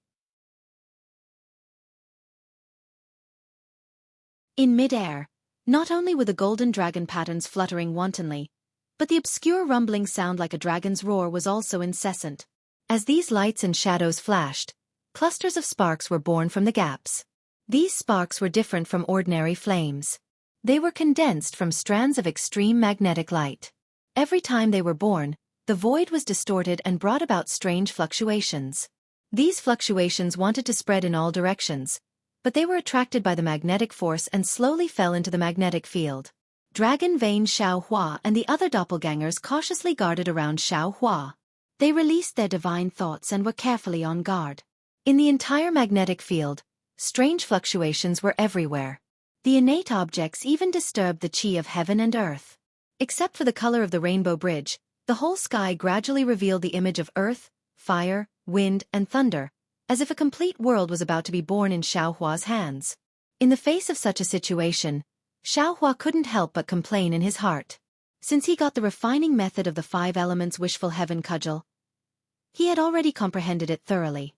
In mid-air, not only were the golden dragon patterns fluttering wantonly, but the obscure rumbling sound like a dragon's roar was also incessant. As these lights and shadows flashed, clusters of sparks were born from the gaps. These sparks were different from ordinary flames. They were condensed from strands of extreme magnetic light. Every time they were born, the void was distorted and brought about strange fluctuations. These fluctuations wanted to spread in all directions, but they were attracted by the magnetic force and slowly fell into the magnetic field. Dragon Vein Xiaohua and the other doppelgangers cautiously guarded around Xiaohua. They released their divine thoughts and were carefully on guard. In the entire magnetic field, strange fluctuations were everywhere. The innate objects even disturbed the qi of heaven and earth. Except for the color of the rainbow bridge, the whole sky gradually revealed the image of earth, fire, wind, and thunder, as if a complete world was about to be born in Xiaohua's hands. In the face of such a situation, Xiaohua couldn't help but complain in his heart. Since he got the refining method of the 5 elements wishful heaven cudgel, he had already comprehended it thoroughly.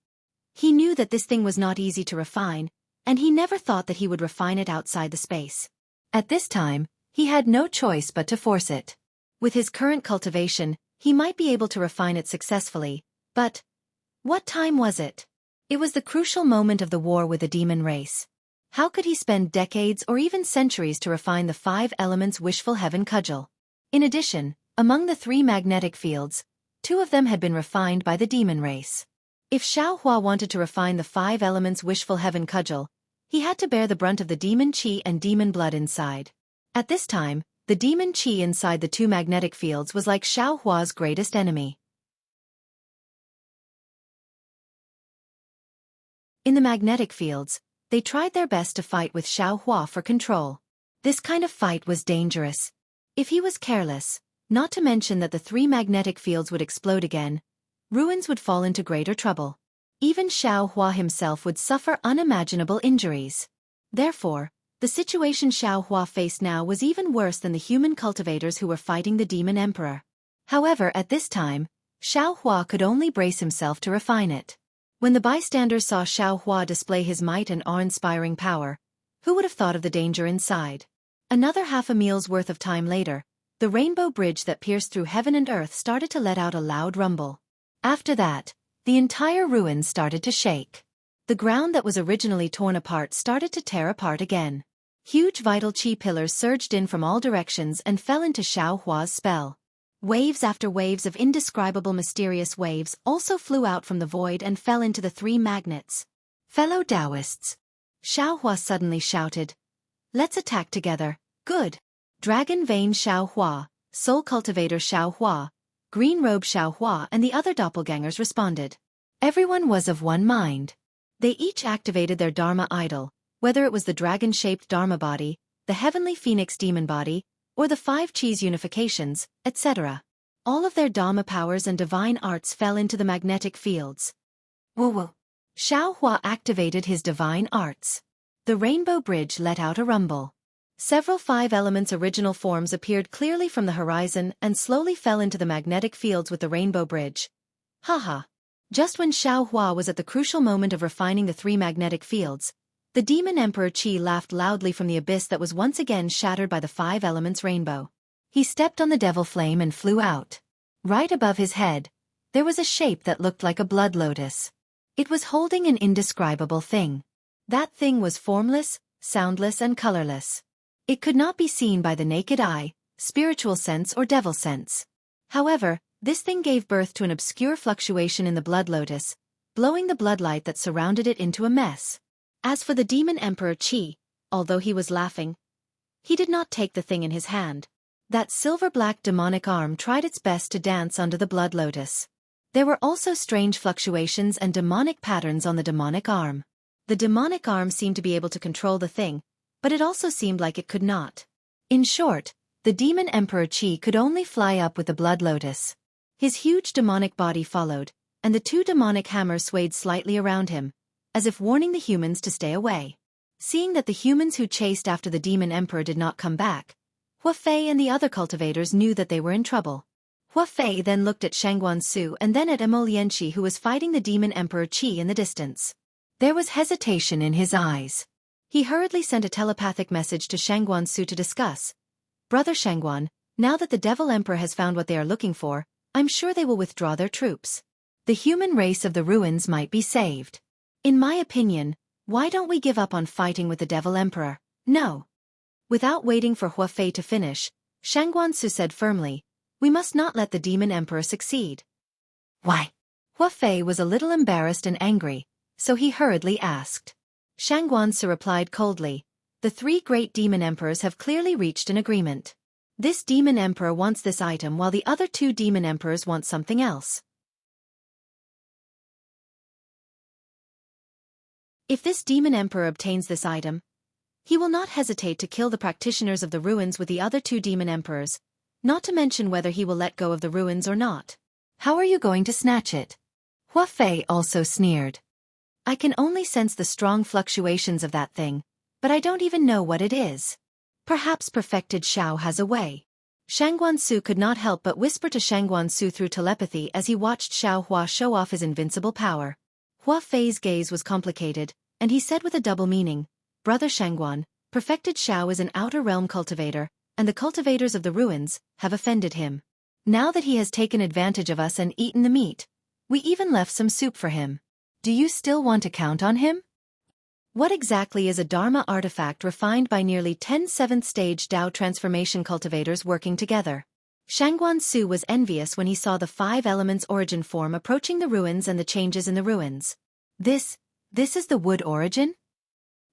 He knew that this thing was not easy to refine, and he never thought that he would refine it outside the space. At this time, he had no choice but to force it. With his current cultivation, he might be able to refine it successfully, but what time was it? It was the crucial moment of the war with the demon race. How could he spend decades or even centuries to refine the 5 elements wishful heaven cudgel? In addition, among the 3 magnetic fields, 2 of them had been refined by the demon race. If Xueqi wanted to refine the 5 elements wishful heaven cudgel, he had to bear the brunt of the demon qi and demon blood inside. At this time, the demon qi inside the 2 magnetic fields was like Xueqi's greatest enemy. In the magnetic fields, they tried their best to fight with Xueqi for control. This kind of fight was dangerous. If he was careless, not to mention that the 3 magnetic fields would explode again, ruins would fall into greater trouble. Even Xueqi himself would suffer unimaginable injuries. Therefore, the situation Xueqi faced now was even worse than the human cultivators who were fighting the demon emperor. However, at this time, Xueqi could only brace himself to refine it. When the bystanders saw Xueqi display his might and awe-inspiring power, who would have thought of the danger inside? Another half a meal's worth of time later, the rainbow bridge that pierced through heaven and earth started to let out a loud rumble. After that, the entire ruin started to shake. The ground that was originally torn apart started to tear apart again. Huge vital qi pillars surged in from all directions and fell into Xueqi's spell. Waves after waves of indescribable mysterious waves also flew out from the void and fell into the 3 magnets. Fellow Taoists, Xueqi suddenly shouted, "Let's attack together." Good. Dragon Vein Xueqi, Soul Cultivator Xueqi, Green Robe Xueqi and the other doppelgangers responded. Everyone was of one mind. They each activated their Dharma idol, whether it was the dragon-shaped Dharma body, the heavenly phoenix demon body, or the 5 Qis unifications, etc. All of their Dharma powers and divine arts fell into the magnetic fields. Woo-woo. Xueqi activated his divine arts. The rainbow bridge let out a rumble. Several 5 elements original forms appeared clearly from the horizon and slowly fell into the magnetic fields with the rainbow bridge. Haha. Just when Xueqi was at the crucial moment of refining the 3 magnetic fields, the demon emperor Qi laughed loudly from the abyss that was once again shattered by the 5 elements rainbow. He stepped on the devil flame and flew out. Right above his head, there was a shape that looked like a blood lotus. It was holding an indescribable thing. That thing was formless, soundless and colorless. It could not be seen by the naked eye, spiritual sense or devil sense. However, this thing gave birth to an obscure fluctuation in the blood lotus, blowing the bloodlight that surrounded it into a mess. As for the demon emperor Qi, although he was laughing, he did not take the thing in his hand. That silver-black demonic arm tried its best to dance under the blood lotus. There were also strange fluctuations and demonic patterns on the demonic arm. The demonic arm seemed to be able to control the thing, but it also seemed like it could not. In short, the demon emperor Qi could only fly up with the blood lotus. His huge demonic body followed, and the 2 demonic hammers swayed slightly around him, as if warning the humans to stay away. Seeing that the humans who chased after the demon emperor did not come back, Xueqi and the other cultivators knew that they were in trouble. Xueqi then looked at Xueqi and then at Emolienchi who was fighting the demon emperor Qi in the distance. There was hesitation in his eyes. He hurriedly sent a telepathic message to Xueqi to discuss. Brother Xueqi, now that the devil emperor has found what they are looking for, I'm sure they will withdraw their troops. The human race of the ruins might be saved. In my opinion, why don't we give up on fighting with the devil emperor? No. Without waiting for Xueqi to finish, Xueqi said firmly, we must not let the demon emperor succeed. Why? Xueqi was a little embarrassed and angry, so he hurriedly asked. Xueqi replied coldly, the 3 great demon emperors have clearly reached an agreement. This demon emperor wants this item while the other 2 demon emperors want something else. If this demon emperor obtains this item, he will not hesitate to kill the practitioners of the ruins with the other 2 demon emperors, not to mention whether he will let go of the ruins or not. How are you going to snatch it? Xueqi also sneered. I can only sense the strong fluctuations of that thing, but I don't even know what it is. Perhaps perfected Xiao has a way. Xueqi could not help but whisper to Xueqi through telepathy as he watched Xueqi show off his invincible power. Hua Fei's gaze was complicated, and he said with a double meaning, "Brother Shangguan, perfected Shao is an outer realm cultivator, and the cultivators of the ruins have offended him. Now that he has taken advantage of us and eaten the meat, we even left some soup for him. Do you still want to count on him?" What exactly is a Dharma artifact refined by nearly 10 seventh-stage Dao transformation cultivators working together? Shangguan Su was envious when he saw the 5 elements origin form approaching the ruins and the changes in the ruins. This is the wood origin?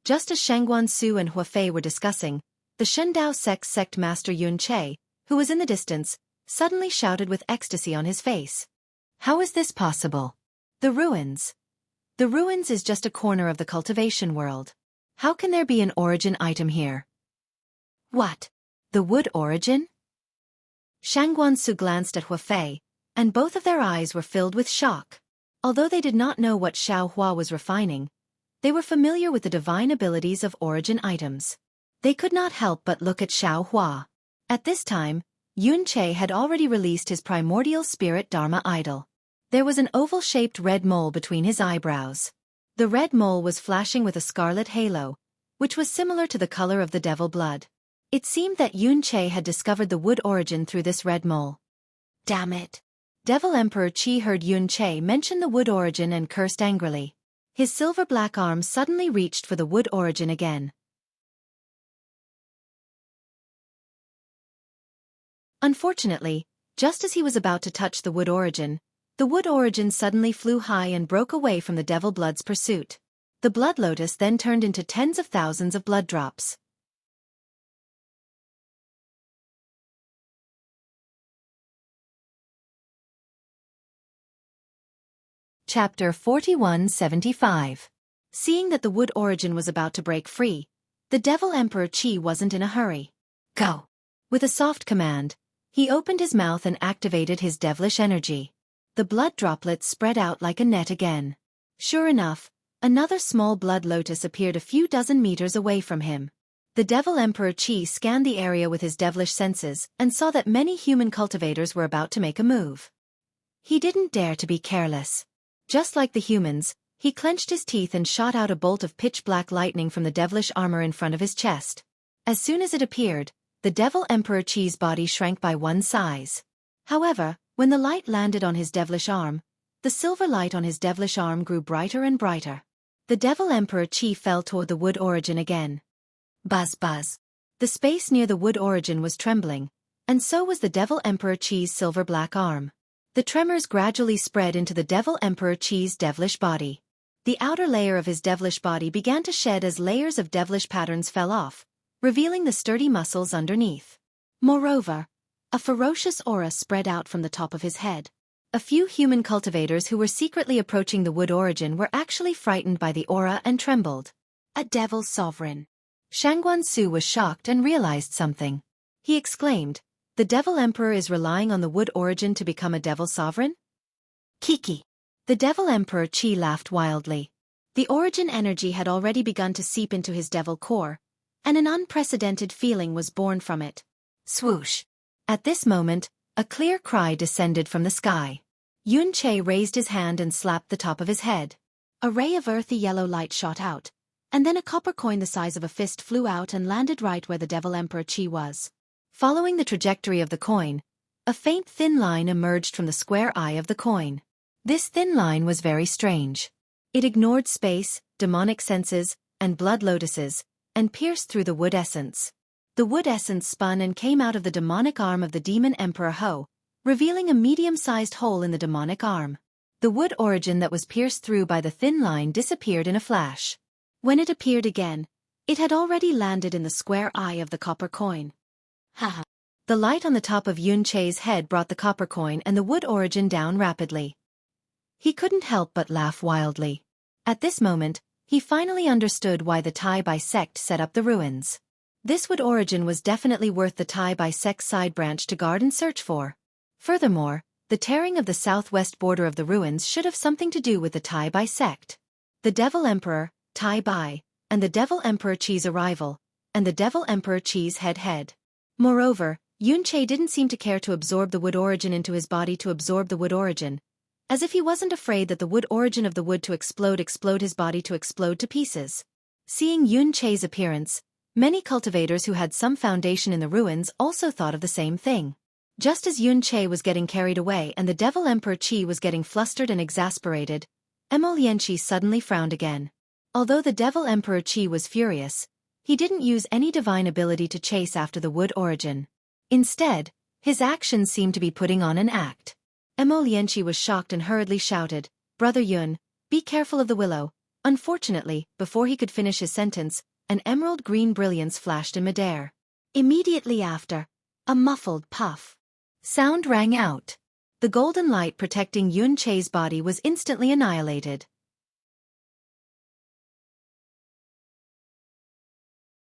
Just as Shangguan Su and Hua Fei were discussing, the Shendao sect master Yun Che, who was in the distance, suddenly shouted with ecstasy on his face. How is this possible? The ruins. The ruins is just a corner of the cultivation world. How can there be an origin item here? What? The wood origin? Shangguan Su glanced at Hua Fei, and both of their eyes were filled with shock. Although they did not know what Xiao Hua was refining, they were familiar with the divine abilities of origin items. They could not help but look at Xiao Hua. At this time, Yun Che had already released his primordial spirit Dharma idol. There was an oval-shaped red mole between his eyebrows. The red mole was flashing with a scarlet halo, which was similar to the color of the devil blood. It seemed that Yun Che had discovered the wood origin through this red mole. Damn it! Devil Emperor Qi heard Yun Che mention the wood origin and cursed angrily. His silver-black arm suddenly reached for the wood origin again. Unfortunately, just as he was about to touch the wood origin suddenly flew high and broke away from the devil blood's pursuit. The blood lotus then turned into tens of thousands of blood drops. Chapter 4175. Seeing that the wood origin was about to break free, the Devil Emperor Qi wasn't in a hurry. Go! With a soft command, he opened his mouth and activated his devilish energy. The blood droplets spread out like a net again. Sure enough, another small blood lotus appeared a few dozen meters away from him. The Devil Emperor Qi scanned the area with his devilish senses and saw that many human cultivators were about to make a move. He didn't dare to be careless. Just like the humans, he clenched his teeth and shot out a bolt of pitch-black lightning from the devilish armor in front of his chest. As soon as it appeared, the Devil Emperor Qi's body shrank by one size. However, when the light landed on his devilish arm, the silver light on his devilish arm grew brighter and brighter. The Devil Emperor Qi fell toward the wood origin again. Buzz buzz. The space near the wood origin was trembling, and so was the Devil Emperor Qi's silver-black arm. The tremors gradually spread into the Devil Emperor Qi's devilish body. The outer layer of his devilish body began to shed as layers of devilish patterns fell off, revealing the sturdy muscles underneath. Moreover, a ferocious aura spread out from the top of his head. A few human cultivators who were secretly approaching the wood origin were actually frightened by the aura and trembled. A devil sovereign. Shangguan Su was shocked and realized something. He exclaimed, "The Devil Emperor is relying on the wood origin to become a devil sovereign?" Kiki. The Devil Emperor Qi laughed wildly. The origin energy had already begun to seep into his devil core, and an unprecedented feeling was born from it. Swoosh. At this moment, a clear cry descended from the sky. Yun Che raised his hand and slapped the top of his head. A ray of earthy yellow light shot out, and then a copper coin the size of a fist flew out and landed right where the Devil Emperor Qi was. Following the trajectory of the coin, a faint thin line emerged from the square eye of the coin. This thin line was very strange. It ignored space, demonic senses, and blood lotuses, and pierced through the wood essence. The wood essence spun and came out of the demonic arm of the demon Emperor Ho, revealing a medium-sized hole in the demonic arm. The wood origin that was pierced through by the thin line disappeared in a flash. When it appeared again, it had already landed in the square eye of the copper coin. Haha. The light on the top of Yun Che's head brought the copper coin and the wood origin down rapidly. He couldn't help but laugh wildly. At this moment, he finally understood why the Tai Bai sect set up the ruins. This wood origin was definitely worth the Tai Bai sect's side branch to guard and search for. Furthermore, the tearing of the southwest border of the ruins should have something to do with the Tai Bai sect. The Devil Emperor, Tai Bai, and the Devil Emperor Qi's arrival, and the Devil Emperor Qi's head. Moreover, Yun Che didn't seem to care to absorb the wood origin into his body to absorb the wood origin, as if he wasn't afraid that the wood origin of the wood to explode his body to explode to pieces. Seeing Yun Che's appearance, many cultivators who had some foundation in the ruins also thought of the same thing. Just as Yun Che was getting carried away and the Devil Emperor Qi was getting flustered and exasperated, Emolienchi suddenly frowned again. Although the Devil Emperor Qi was furious, he didn't use any divine ability to chase after the wood origin. Instead, his actions seemed to be putting on an act. Emolienchi was shocked and hurriedly shouted, "Brother Yun, be careful of the willow." Unfortunately, before he could finish his sentence, an emerald green brilliance flashed in midair. Immediately after, a muffled puff sound rang out. The golden light protecting Yun Che's body was instantly annihilated.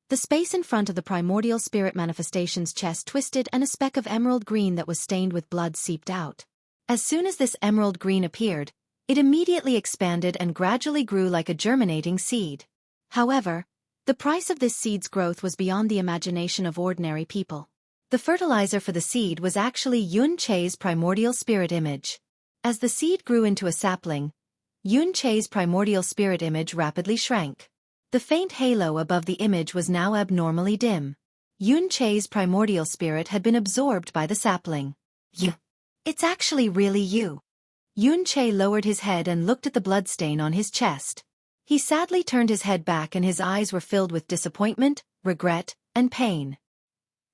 The space in front of the primordial spirit manifestation's chest twisted and a speck of emerald green that was stained with blood seeped out. As soon as this emerald green appeared, it immediately expanded and gradually grew like a germinating seed. However, the price of this seed's growth was beyond the imagination of ordinary people. The fertilizer for the seed was actually Yun Che's primordial spirit image. As the seed grew into a sapling, Yun Che's primordial spirit image rapidly shrank. The faint halo above the image was now abnormally dim. Yun Che's primordial spirit had been absorbed by the sapling. It's actually really you. Yun Che lowered his head and looked at the bloodstain on his chest. He sadly turned his head back and his eyes were filled with disappointment, regret, and pain.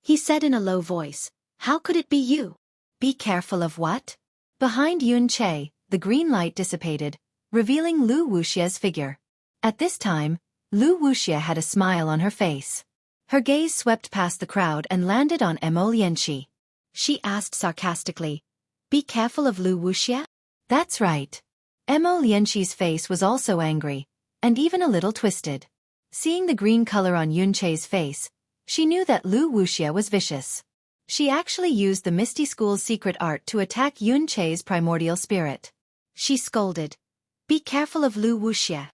He said in a low voice, "How could it be you?" "Be careful of what?" Behind Yun Che, the green light dissipated, revealing Lu Wuxia's figure. At this time, Lu Wuxia had a smile on her face. Her gaze swept past the crowd and landed on Emolienchi. She asked sarcastically, "Be careful of Lu Wuxia?" "That's right." Emolienchi's face was also angry, and even a little twisted. Seeing the green color on Yun Che's face, she knew that Lu Wuxia was vicious. She actually used the Misty School's secret art to attack Yun Che's primordial spirit. She scolded, "Be careful of Lu Wuxia."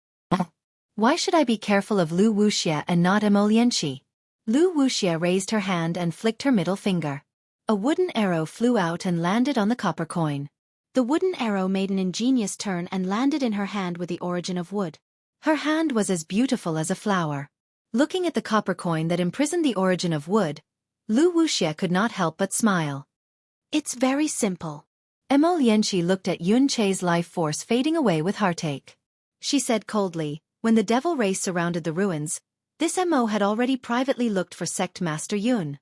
"Why should I be careful of Lu Wuxia and not Emolienchi?" Lu Wuxia raised her hand and flicked her middle finger. A wooden arrow flew out and landed on the copper coin. The wooden arrow made an ingenious turn and landed in her hand with the origin of wood. Her hand was as beautiful as a flower. Looking at the copper coin that imprisoned the origin of wood, Lu Wuxia could not help but smile. "It's very simple." Emolienchi looked at Yun Che's life force fading away with heartache. She said coldly, when the devil race surrounded the ruins, this MO had already privately looked for Sect Master Yun.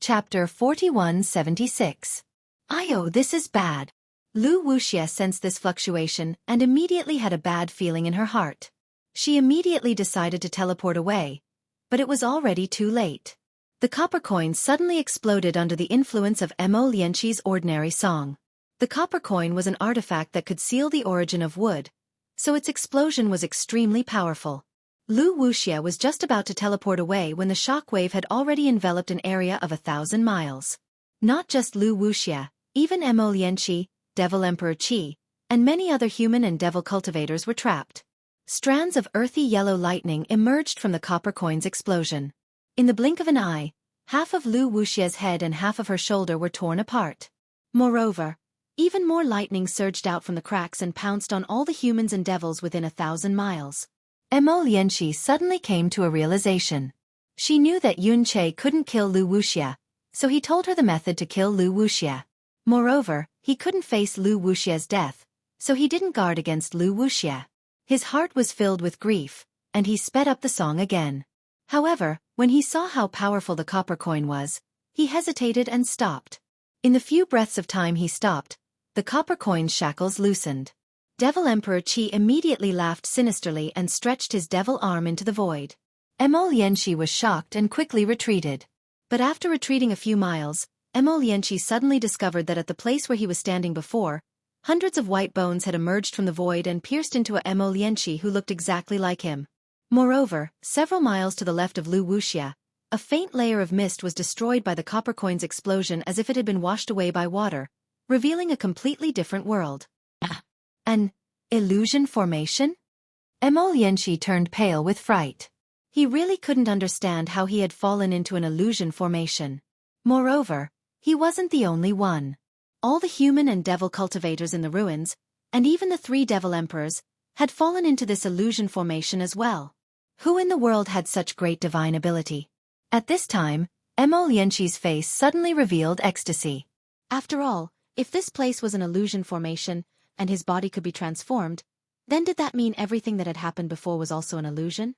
Chapter 4176. "Ayo, this is bad." Lu Wuxia sensed this fluctuation and immediately had a bad feeling in her heart. She immediately decided to teleport away, but it was already too late. The copper coin suddenly exploded under the influence of Emolienchi's ordinary song. The copper coin was an artifact that could seal the origin of wood, so its explosion was extremely powerful. Lu Wuxia was just about to teleport away when the shockwave had already enveloped an area of 1,000 miles. Not just Lu Wuxia, even Emolienchi, Devil Emperor Qi, and many other human and devil cultivators were trapped. Strands of earthy yellow lightning emerged from the copper coin's explosion. In the blink of an eye, half of Lu Wuxia's head and half of her shoulder were torn apart. Moreover, even more lightning surged out from the cracks and pounced on all the humans and devils within 1,000 miles. Emolienchi suddenly came to a realization. She knew that Yun Che couldn't kill Lu Wuxia, so he told her the method to kill Lu Wuxia. Moreover, he couldn't face Lu Wuxia's death, so he didn't guard against Lu Wuxia. His heart was filled with grief, and he sped up the song again. However, when he saw how powerful the copper coin was, he hesitated and stopped. In the few breaths of time he stopped, the copper coin's shackles loosened. Devil Emperor Qi immediately laughed sinisterly and stretched his devil arm into the void. Emolienchi was shocked and quickly retreated. But after retreating a few miles, Emolienchi suddenly discovered that at the place where he was standing before, hundreds of white bones had emerged from the void and pierced into a Emolienchi who looked exactly like him. Moreover, several miles to the left of Lu Wuxia, A faint layer of mist was destroyed by the copper coin's explosion as if it had been washed away by water, revealing a completely different world. An illusion formation? Emolyenshi turned pale with fright. He really couldn't understand how he had fallen into an illusion formation. Moreover, he wasn't the only one. All the human and devil cultivators in the ruins, and even the 3 devil emperors, had fallen into this illusion formation as well. Who in the world had such great divine ability? At this time, Emolyenshi's face suddenly revealed ecstasy. After all, if this place was an illusion formation, and his body could be transformed, then did that mean everything that had happened before was also an illusion?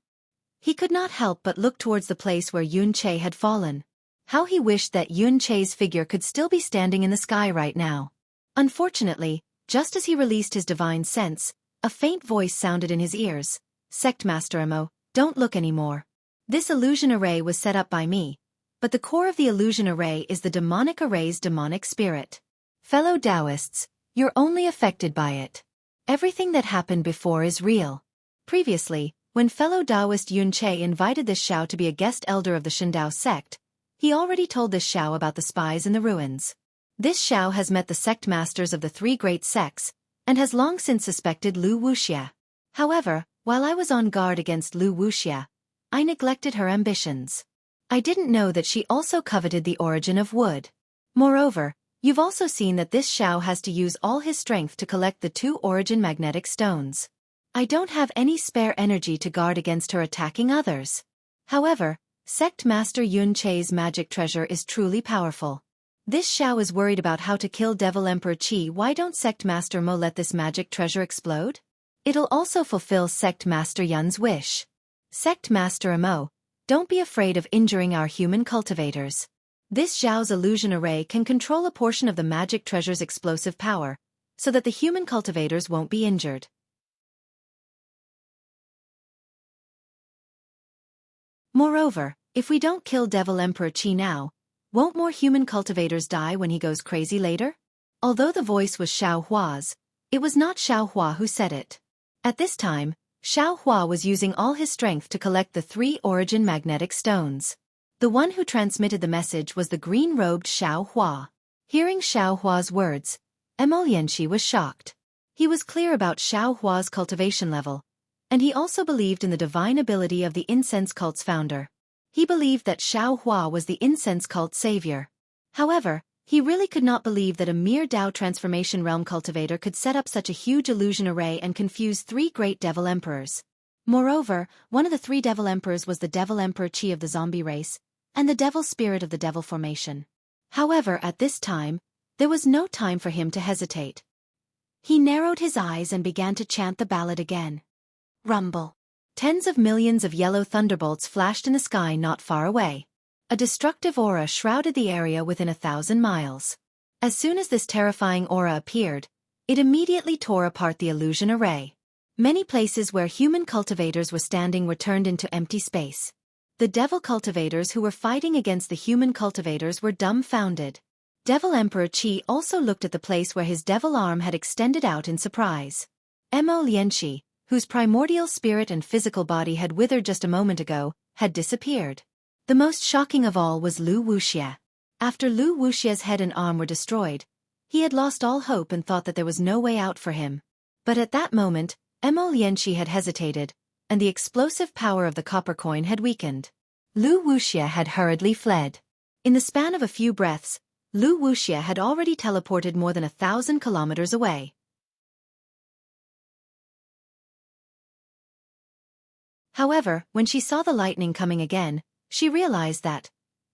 He could not help but look towards the place where Yun Che had fallen. How he wished that Yun Che's figure could still be standing in the sky right now. Unfortunately, just as he released his divine sense, a faint voice sounded in his ears. Sect Master Emo, don't look anymore. This illusion array was set up by me, but the core of the illusion array is the demonic array's demonic spirit. Fellow Taoists, you're only affected by it. Everything that happened before is real. Previously, when fellow Taoist Yun Che invited this Xiao to be a guest elder of the Shindao sect, he already told this Xiao about the spies in the ruins. This Xiao has met the sect masters of the 3 great sects, and has long since suspected Lu Wuxia. However, while I was on guard against Lu Wuxia, I neglected her ambitions. I didn't know that she also coveted the origin of wood. Moreover, you've also seen that this Xiao has to use all his strength to collect the 2 origin magnetic stones. I don't have any spare energy to guard against her attacking others. However, Sect Master Yun Che's magic treasure is truly powerful. This Xiao is worried about how to kill Devil Emperor Qi. Why don't Sect Master Mo let this magic treasure explode? It'll also fulfill Sect Master Yun's wish. Sect Master Mo, don't be afraid of injuring our human cultivators. This Xiao's illusion array can control a portion of the magic treasure's explosive power, so that the human cultivators won't be injured. Moreover, if we don't kill Devil Emperor Qi now, won't more human cultivators die when he goes crazy later? Although the voice was Xiao Hua's, it was not Xiao Hua who said it. At this time, Xiao Hua was using all his strength to collect the 3 origin magnetic stones. The one who transmitted the message was the green-robed Xiao Hua. Hearing Xiao Hua's words, Emolyenshi was shocked. He was clear about Xiao Hua's cultivation level, and he also believed in the divine ability of the incense cult's founder. He believed that Xiao Hua was the incense cult savior. However, he really could not believe that a mere Dao transformation realm cultivator could set up such a huge illusion array and confuse 3 great devil emperors. Moreover, one of the 3 devil emperors was the Devil Emperor Qi of the zombie race, and the devil spirit of the devil formation. However, at this time, there was no time for him to hesitate. He narrowed his eyes and began to chant the ballad again. Rumble. Tens of millions of yellow thunderbolts flashed in the sky not far away. A destructive aura shrouded the area within 1,000 miles. As soon as this terrifying aura appeared, it immediately tore apart the illusion array. Many places where human cultivators were standing were turned into empty space. The devil cultivators who were fighting against the human cultivators were dumbfounded. Devil Emperor Qi also looked at the place where his devil arm had extended out in surprise. Emolyenshi, whose primordial spirit and physical body had withered just a moment ago, had disappeared. The most shocking of all was Lu Wuxia. After Lu Wuxia's head and arm were destroyed, he had lost all hope and thought that there was no way out for him. But at that moment, Emolyenshi had hesitated, and the explosive power of the copper coin had weakened. Lu Wuxia had hurriedly fled. In the span of a few breaths, Lu Wuxia had already teleported more than 1,000 kilometers away. However, when she saw the lightning coming again, she realized that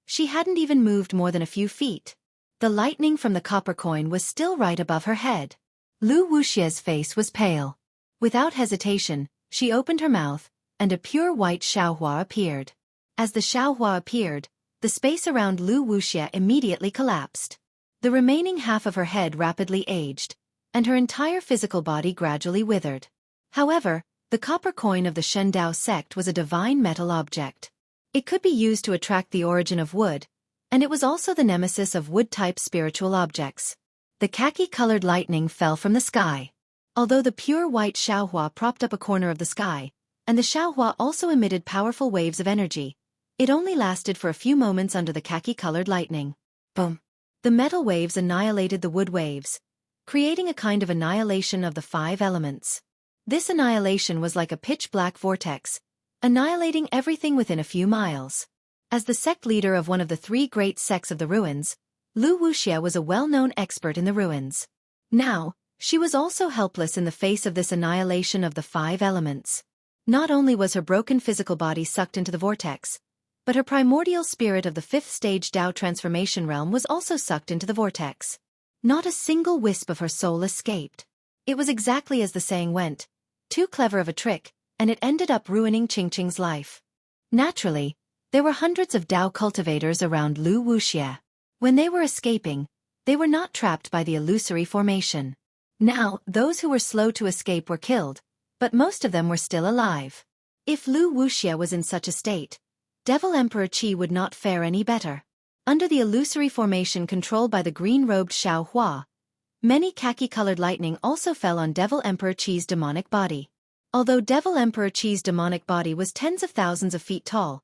she hadn't even moved more than a few feet. The lightning from the copper coin was still right above her head. Lu Wuxia's face was pale. Without hesitation, she opened her mouth, and a pure white Xiaohua appeared. As the Xiaohua appeared, the space around Lu Wuxia immediately collapsed. The remaining half of her head rapidly aged, and her entire physical body gradually withered. However, the copper coin of the Shindao sect was a divine metal object. It could be used to attract the origin of wood, and it was also the nemesis of wood-type spiritual objects. The khaki-colored lightning fell from the sky. Although the pure white Xiaohua propped up a corner of the sky, and the Xiaohua also emitted powerful waves of energy, It only lasted for a few moments under the khaki-colored lightning. Boom! The metal waves annihilated the wood waves, creating a kind of annihilation of the 5 elements. This annihilation was like a pitch-black vortex, annihilating everything within a few miles. As the sect leader of one of the 3 great sects of the ruins, Lu Wuxia was a well-known expert in the ruins. Now, she was also helpless in the face of this annihilation of the 5 elements. Not only was her broken physical body sucked into the vortex, but her primordial spirit of the 5th stage Tao transformation realm was also sucked into the vortex. Not a single wisp of her soul escaped. It was exactly as the saying went, too clever of a trick, and it ended up ruining Qingqing's life. Naturally, there were hundreds of Tao cultivators around Lu Wuxia. When they were escaping, they were not trapped by the illusory formation. Now, those who were slow to escape were killed, but most of them were still alive. If Lu Wuxia was in such a state, Devil Emperor Qi would not fare any better. Under the illusory formation controlled by the green-robed Xiaohua, many khaki-colored lightning also fell on Devil Emperor Qi's demonic body. Although Devil Emperor Qi's demonic body was tens of thousands of feet tall,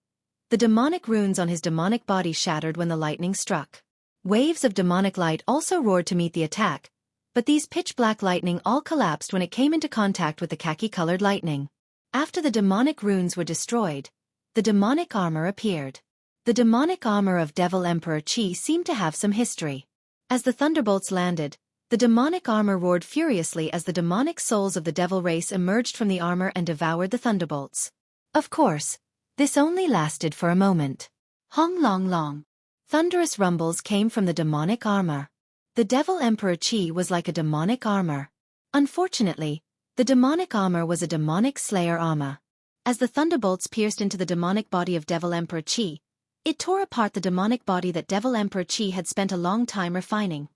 the demonic runes on his demonic body shattered when the lightning struck. Waves of demonic light also roared to meet the attack, but these pitch-black lightning all collapsed when it came into contact with the khaki-colored lightning. After the demonic runes were destroyed, the demonic armor appeared. The demonic armor of Devil Emperor Qi seemed to have some history. As the thunderbolts landed, the demonic armor roared furiously as the demonic souls of the devil race emerged from the armor and devoured the thunderbolts. Of course, this only lasted for a moment. Hong long long. Thunderous rumbles came from the demonic armor. The Devil Emperor Qi was like a demonic armor. Unfortunately, the demonic armor was a demonic slayer armor. As the thunderbolts pierced into the demonic body of Devil Emperor Qi, it tore apart the demonic body that Devil Emperor Qi had spent a long time refining.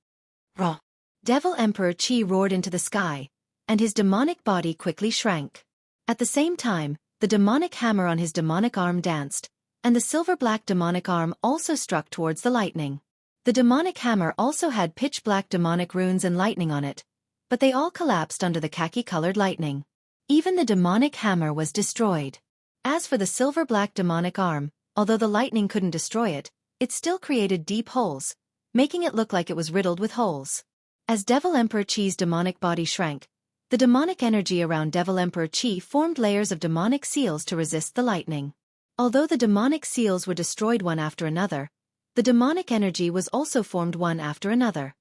Raw! Devil Emperor Qi roared into the sky, and his demonic body quickly shrank. At the same time, the demonic hammer on his demonic arm danced, and the silver-black demonic arm also struck towards the lightning. The demonic hammer also had pitch-black demonic runes and lightning on it, but they all collapsed under the khaki-colored lightning. Even the demonic hammer was destroyed. As for the silver-black demonic arm, although the lightning couldn't destroy it, it still created deep holes, making it look like it was riddled with holes. As Devil Emperor Qi's demonic body shrank, the demonic energy around Devil Emperor Qi formed layers of demonic seals to resist the lightning. Although the demonic seals were destroyed one after another, the demonic energy was also formed one after another.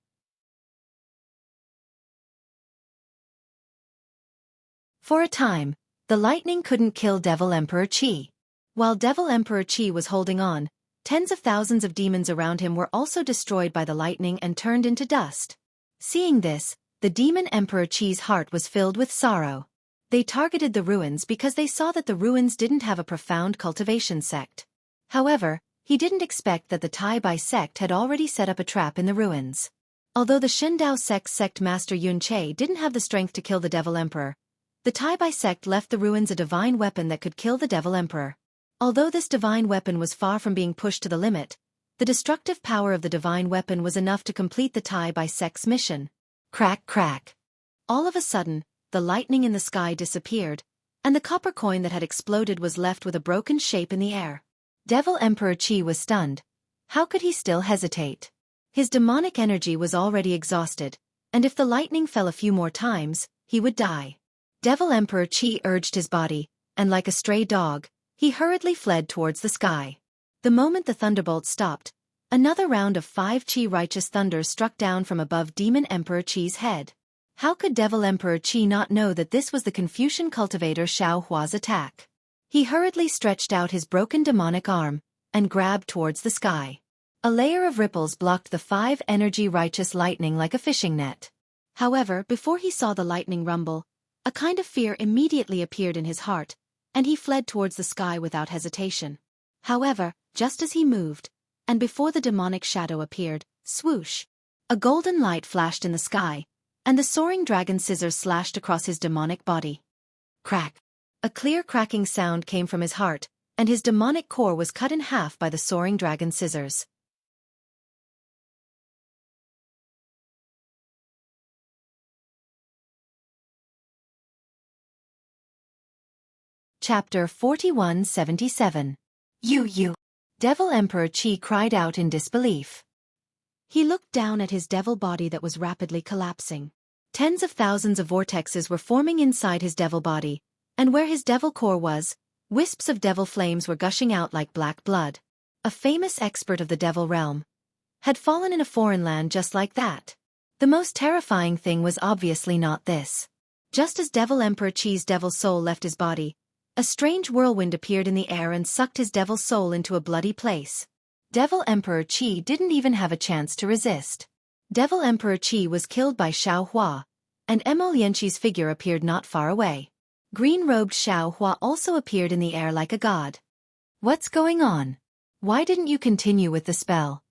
For a time, the lightning couldn't kill Devil Emperor Qi. While Devil Emperor Qi was holding on, tens of thousands of demons around him were also destroyed by the lightning and turned into dust. Seeing this, the demon Emperor Qi's heart was filled with sorrow. They targeted the ruins because they saw that the ruins didn't have a profound cultivation sect. However, he didn't expect that the Tai Bai sect had already set up a trap in the ruins. Although the Shindao sect master Yun Che didn't have the strength to kill the Devil Emperor, the Tai Bai sect left the ruins a divine weapon that could kill the Devil Emperor. Although this divine weapon was far from being pushed to the limit, the destructive power of the divine weapon was enough to complete the Tai Bai sect's mission. Crack crack. All of a sudden, the lightning in the sky disappeared, and the copper coin that had exploded was left with a broken shape in the air. Devil Emperor Qi was stunned. How could he still hesitate? His demonic energy was already exhausted, and if the lightning fell a few more times, he would die. Devil Emperor Qi urged his body, and like a stray dog, he hurriedly fled towards the sky. The moment the thunderbolt stopped, another round of 5 Qi righteous thunders struck down from above Demon Emperor Qi's head. How could Devil Emperor Qi not know that this was the Confucian cultivator Xiaohua's attack? He hurriedly stretched out his broken demonic arm, and grabbed towards the sky. A layer of ripples blocked the 5 energy righteous lightning like a fishing net. However, before he saw the lightning rumble, a kind of fear immediately appeared in his heart, and he fled towards the sky without hesitation. However, just as he moved, and before the demonic shadow appeared, swoosh! A golden light flashed in the sky, and the soaring dragon scissors slashed across his demonic body. Crack! A clear cracking sound came from his heart, and his demonic core was cut in half by the soaring dragon scissors. Chapter 4177. You. Devil Emperor Qi cried out in disbelief. He looked down at his devil body that was rapidly collapsing. Tens of thousands of vortexes were forming inside his devil body, and where his devil core was, wisps of devil flames were gushing out like black blood. A famous expert of the devil realm had fallen in a foreign land just like that. The most terrifying thing was obviously not this. Just as Devil Emperor Qi's devil soul left his body, a strange whirlwind appeared in the air and sucked his devil soul into a bloody place. Devil Emperor Qi didn't even have a chance to resist. Devil Emperor Qi was killed by Xiao Hua, and Emo Lianqi's figure appeared not far away. Green-robed Xiao Hua also appeared in the air like a god. What's going on? Why didn't you continue with the spell?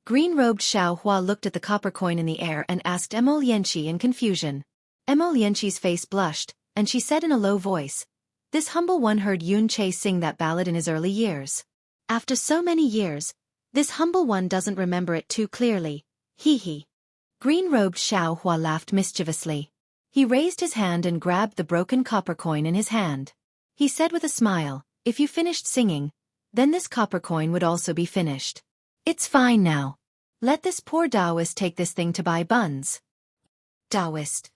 Green-robed Xiao Hua looked at the copper coin in the air and asked Emo Lianqi in confusion. Emo Lianqi's face blushed, and she said in a low voice, "This humble one heard Yun Che sing that ballad in his early years. After so many years, this humble one doesn't remember it too clearly. Hee." Green-robed Xiao Hua laughed mischievously. He raised his hand and grabbed the broken copper coin in his hand. He said with a smile, "If you finished singing, then this copper coin would also be finished. It's fine now. Let this poor Taoist take this thing to buy buns." Taoist.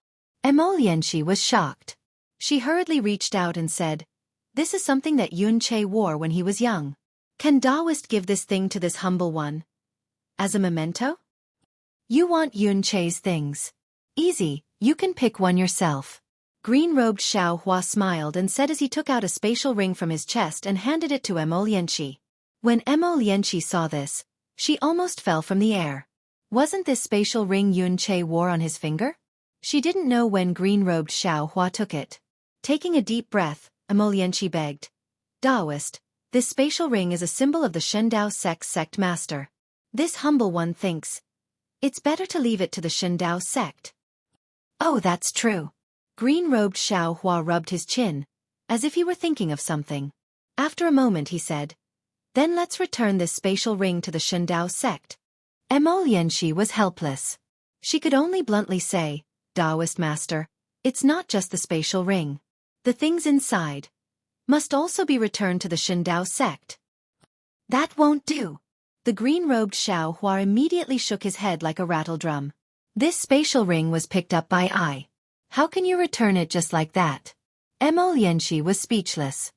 Emo Lianqi was shocked. She hurriedly reached out and said, "This is something that Yun Che wore when he was young. Can Taoist give this thing to this humble one as a memento?" "You want Yun Che's things? Easy, you can pick one yourself." Green-robed Xiao Hua smiled and said as he took out a spatial ring from his chest and handed it to Emo Lianqi. When Emo Lianqi saw this, she almost fell from the air. Wasn't this spatial ring Yun Che wore on his finger? She didn't know when green-robed Xiao Hua took it. Taking a deep breath, Emo Lianqi begged, "Taoist, this spatial ring is a symbol of the Shendao sect master. This humble one thinks it's better to leave it to the Shendao sect." "Oh, that's true." Green-robed Xiao Hua rubbed his chin, as if he were thinking of something. After a moment he said, "Then let's return this spatial ring to the Shendao sect." Emo Lianqi was helpless. She could only bluntly say, "Taoist master, it's not just the spatial ring. The things inside must also be returned to the Shendao sect." "That won't do." The green-robed Xiao Hua immediately shook his head like a rattle drum. "This spatial ring was picked up by I. How can you return it just like that?" Emo Lianqi was speechless.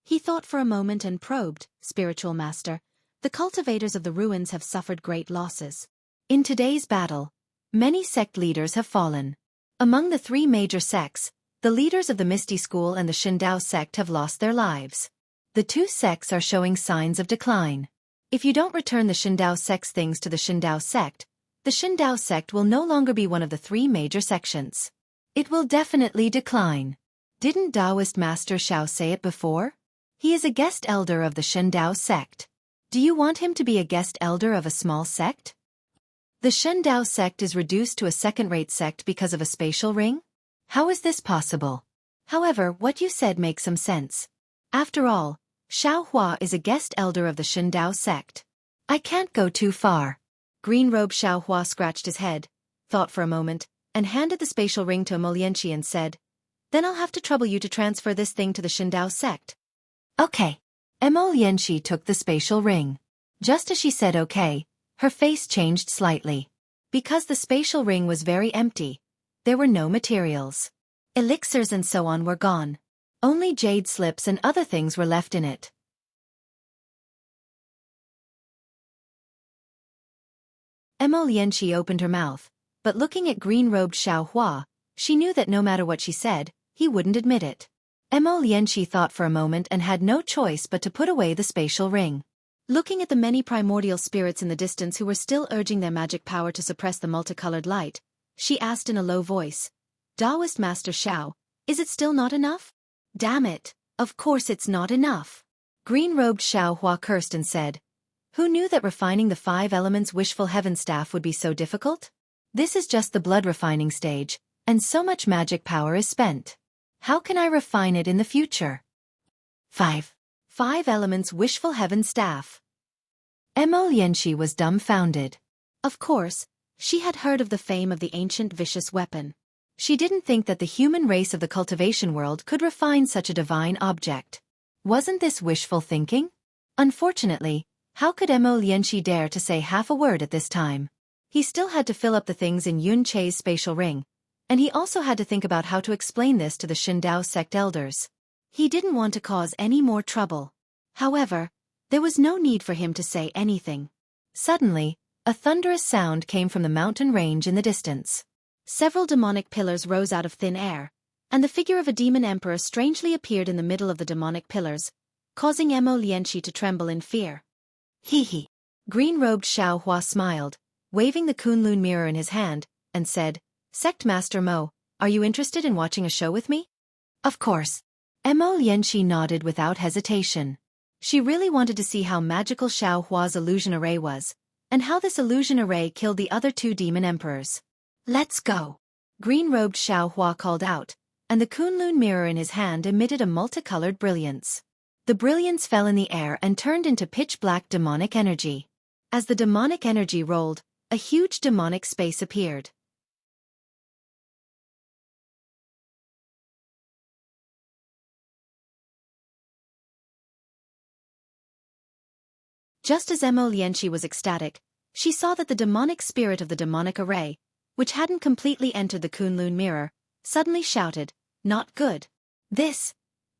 He thought for a moment and probed, "Spiritual master, the cultivators of the ruins have suffered great losses. In today's battle, many sect leaders have fallen. Among the three major sects, the leaders of the Misty School and the Shindao sect have lost their lives. The two sects are showing signs of decline. If you don't return the Shindao sect's things to the Shindao sect, the Shindao sect will no longer be one of the three major sections. It will definitely decline. Didn't Taoist Master Xiao say it before? He is a guest elder of the Shindao sect. Do you want him to be a guest elder of a small sect? The Shindao sect is reduced to a second-rate sect because of a spatial ring? How is this possible? However, what you said makes some sense. After all, Xiao Hua is a guest elder of the Shindao sect. I can't go too far." Green-robed Xiao Hua scratched his head, thought for a moment, and handed the spatial ring to Emo Lianqi and said, "Then I'll have to trouble you to transfer this thing to the Shindao sect." "Okay." Emo Lianqi took the spatial ring. Just as she said okay, her face changed slightly. Because the spatial ring was very empty, there were no materials. Elixirs and so on were gone. Only jade slips and other things were left in it. Emo Lianqi opened her mouth, but looking at green-robed Xiao Hua, she knew that no matter what she said, he wouldn't admit it. Emo Lianqi thought for a moment and had no choice but to put away the spatial ring. Looking at the many primordial spirits in the distance who were still urging their magic power to suppress the multicolored light, she asked in a low voice, "Taoist Master Xiao, is it still not enough?" "Damn it, of course it's not enough." Green-robed Xiao Hua cursed and said, "Who knew that refining the 5 elements wishful heaven staff would be so difficult? This is just the blood refining stage, and so much magic power is spent. How can I refine it in the future?" 5 elements wishful heaven staff. Emo Lianqi was dumbfounded. Of course, she had heard of the fame of the ancient vicious weapon. She didn't think that the human race of the cultivation world could refine such a divine object. Wasn't this wishful thinking? Unfortunately, how could Mo Lianqi dare to say half a word at this time? He still had to fill up the things in Yun Che's spatial ring, and he also had to think about how to explain this to the Shindao sect elders. He didn't want to cause any more trouble. However, there was no need for him to say anything. Suddenly, a thunderous sound came from the mountain range in the distance. Several demonic pillars rose out of thin air, and the figure of a demon emperor strangely appeared in the middle of the demonic pillars, causing Mo Lianqi to tremble in fear. Hee. Green-robed Xiao Hua smiled, waving the Kunlun mirror in his hand, and said, Sect Master Mo, are you interested in watching a show with me? Of course. Mo Lianqi nodded without hesitation. She really wanted to see how magical Xiao Hua's illusion array was, and how this illusion array killed the other two demon emperors. Let's go. Green-robed Xiao Hua called out, and the Kunlun mirror in his hand emitted a multicolored brilliance. The brilliance fell in the air and turned into pitch-black demonic energy. As the demonic energy rolled, a huge demonic space appeared. Just as Mo Lianqi was ecstatic, she saw that the demonic spirit of the demonic array, which hadn't completely entered the Kunlun mirror, suddenly shouted, Not good. This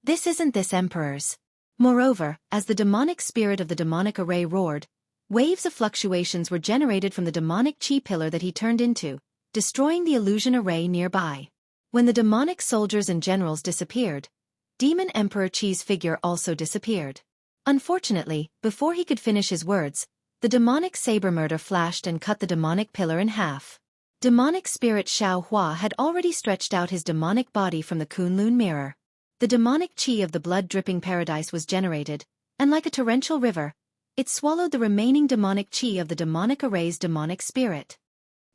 isn't this emperor's. Moreover, as the demonic spirit of the demonic array roared, waves of fluctuations were generated from the demonic chi pillar that he turned into, destroying the illusion array nearby. When the demonic soldiers and generals disappeared, Demon Emperor Chi's figure also disappeared. Unfortunately, before he could finish his words, the demonic saber murder flashed and cut the demonic pillar in half. Demonic spirit Xiao Hua had already stretched out his demonic body from the Kunlun mirror. The demonic chi of the blood-dripping paradise was generated, and like a torrential river, it swallowed the remaining demonic chi of the demonic array's demonic spirit.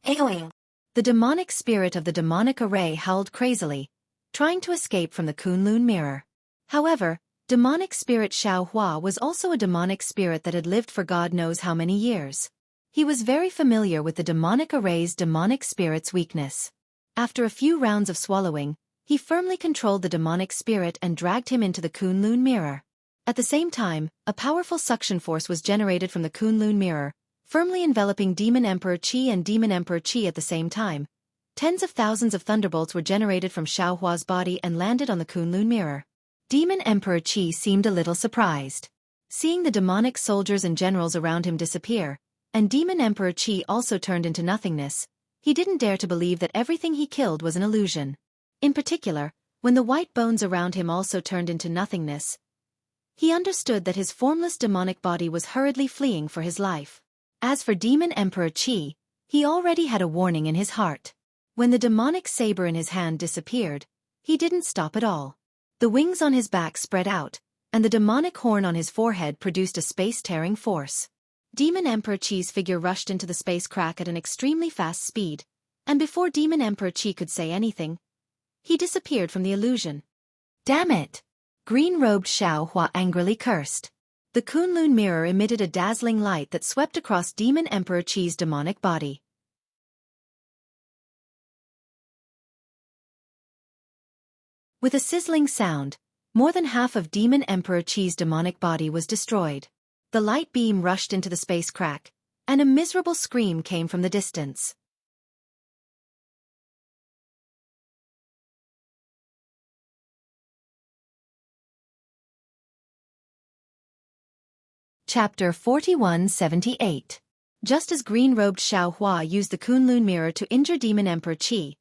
Eoing. The demonic spirit of the demonic array howled crazily, trying to escape from the Kunlun mirror. However, demonic spirit Xiao Hua was also a demonic spirit that had lived for God knows how many years. He was very familiar with the demonic array's demonic spirit's weakness. After a few rounds of swallowing, he firmly controlled the demonic spirit and dragged him into the Kunlun mirror. At the same time, a powerful suction force was generated from the Kunlun mirror, firmly enveloping Demon Emperor Qi and Demon Emperor Qi at the same time. Tens of thousands of thunderbolts were generated from Xiao Hua's body and landed on the Kunlun mirror. Demon Emperor Qi seemed a little surprised. Seeing the demonic soldiers and generals around him disappear, and Demon Emperor Qi also turned into nothingness, he didn't dare to believe that everything he killed was an illusion. In particular, when the white bones around him also turned into nothingness, he understood that his formless demonic body was hurriedly fleeing for his life. As for Demon Emperor Qi, he already had a warning in his heart. When the demonic saber in his hand disappeared, he didn't stop at all. The wings on his back spread out, and the demonic horn on his forehead produced a space-tearing force. Demon Emperor Qi's figure rushed into the space crack at an extremely fast speed, and before Demon Emperor Qi could say anything, he disappeared from the illusion. Damn it! Green-robed Xiao Hua angrily cursed. The Kunlun mirror emitted a dazzling light that swept across Demon Emperor Qi's demonic body. With a sizzling sound, more than half of Demon Emperor Qi's demonic body was destroyed. The light beam rushed into the space crack, and a miserable scream came from the distance. Chapter 4178. Just as green-robed Xiao Hua used the Kunlun mirror to injure Demon Emperor Qi,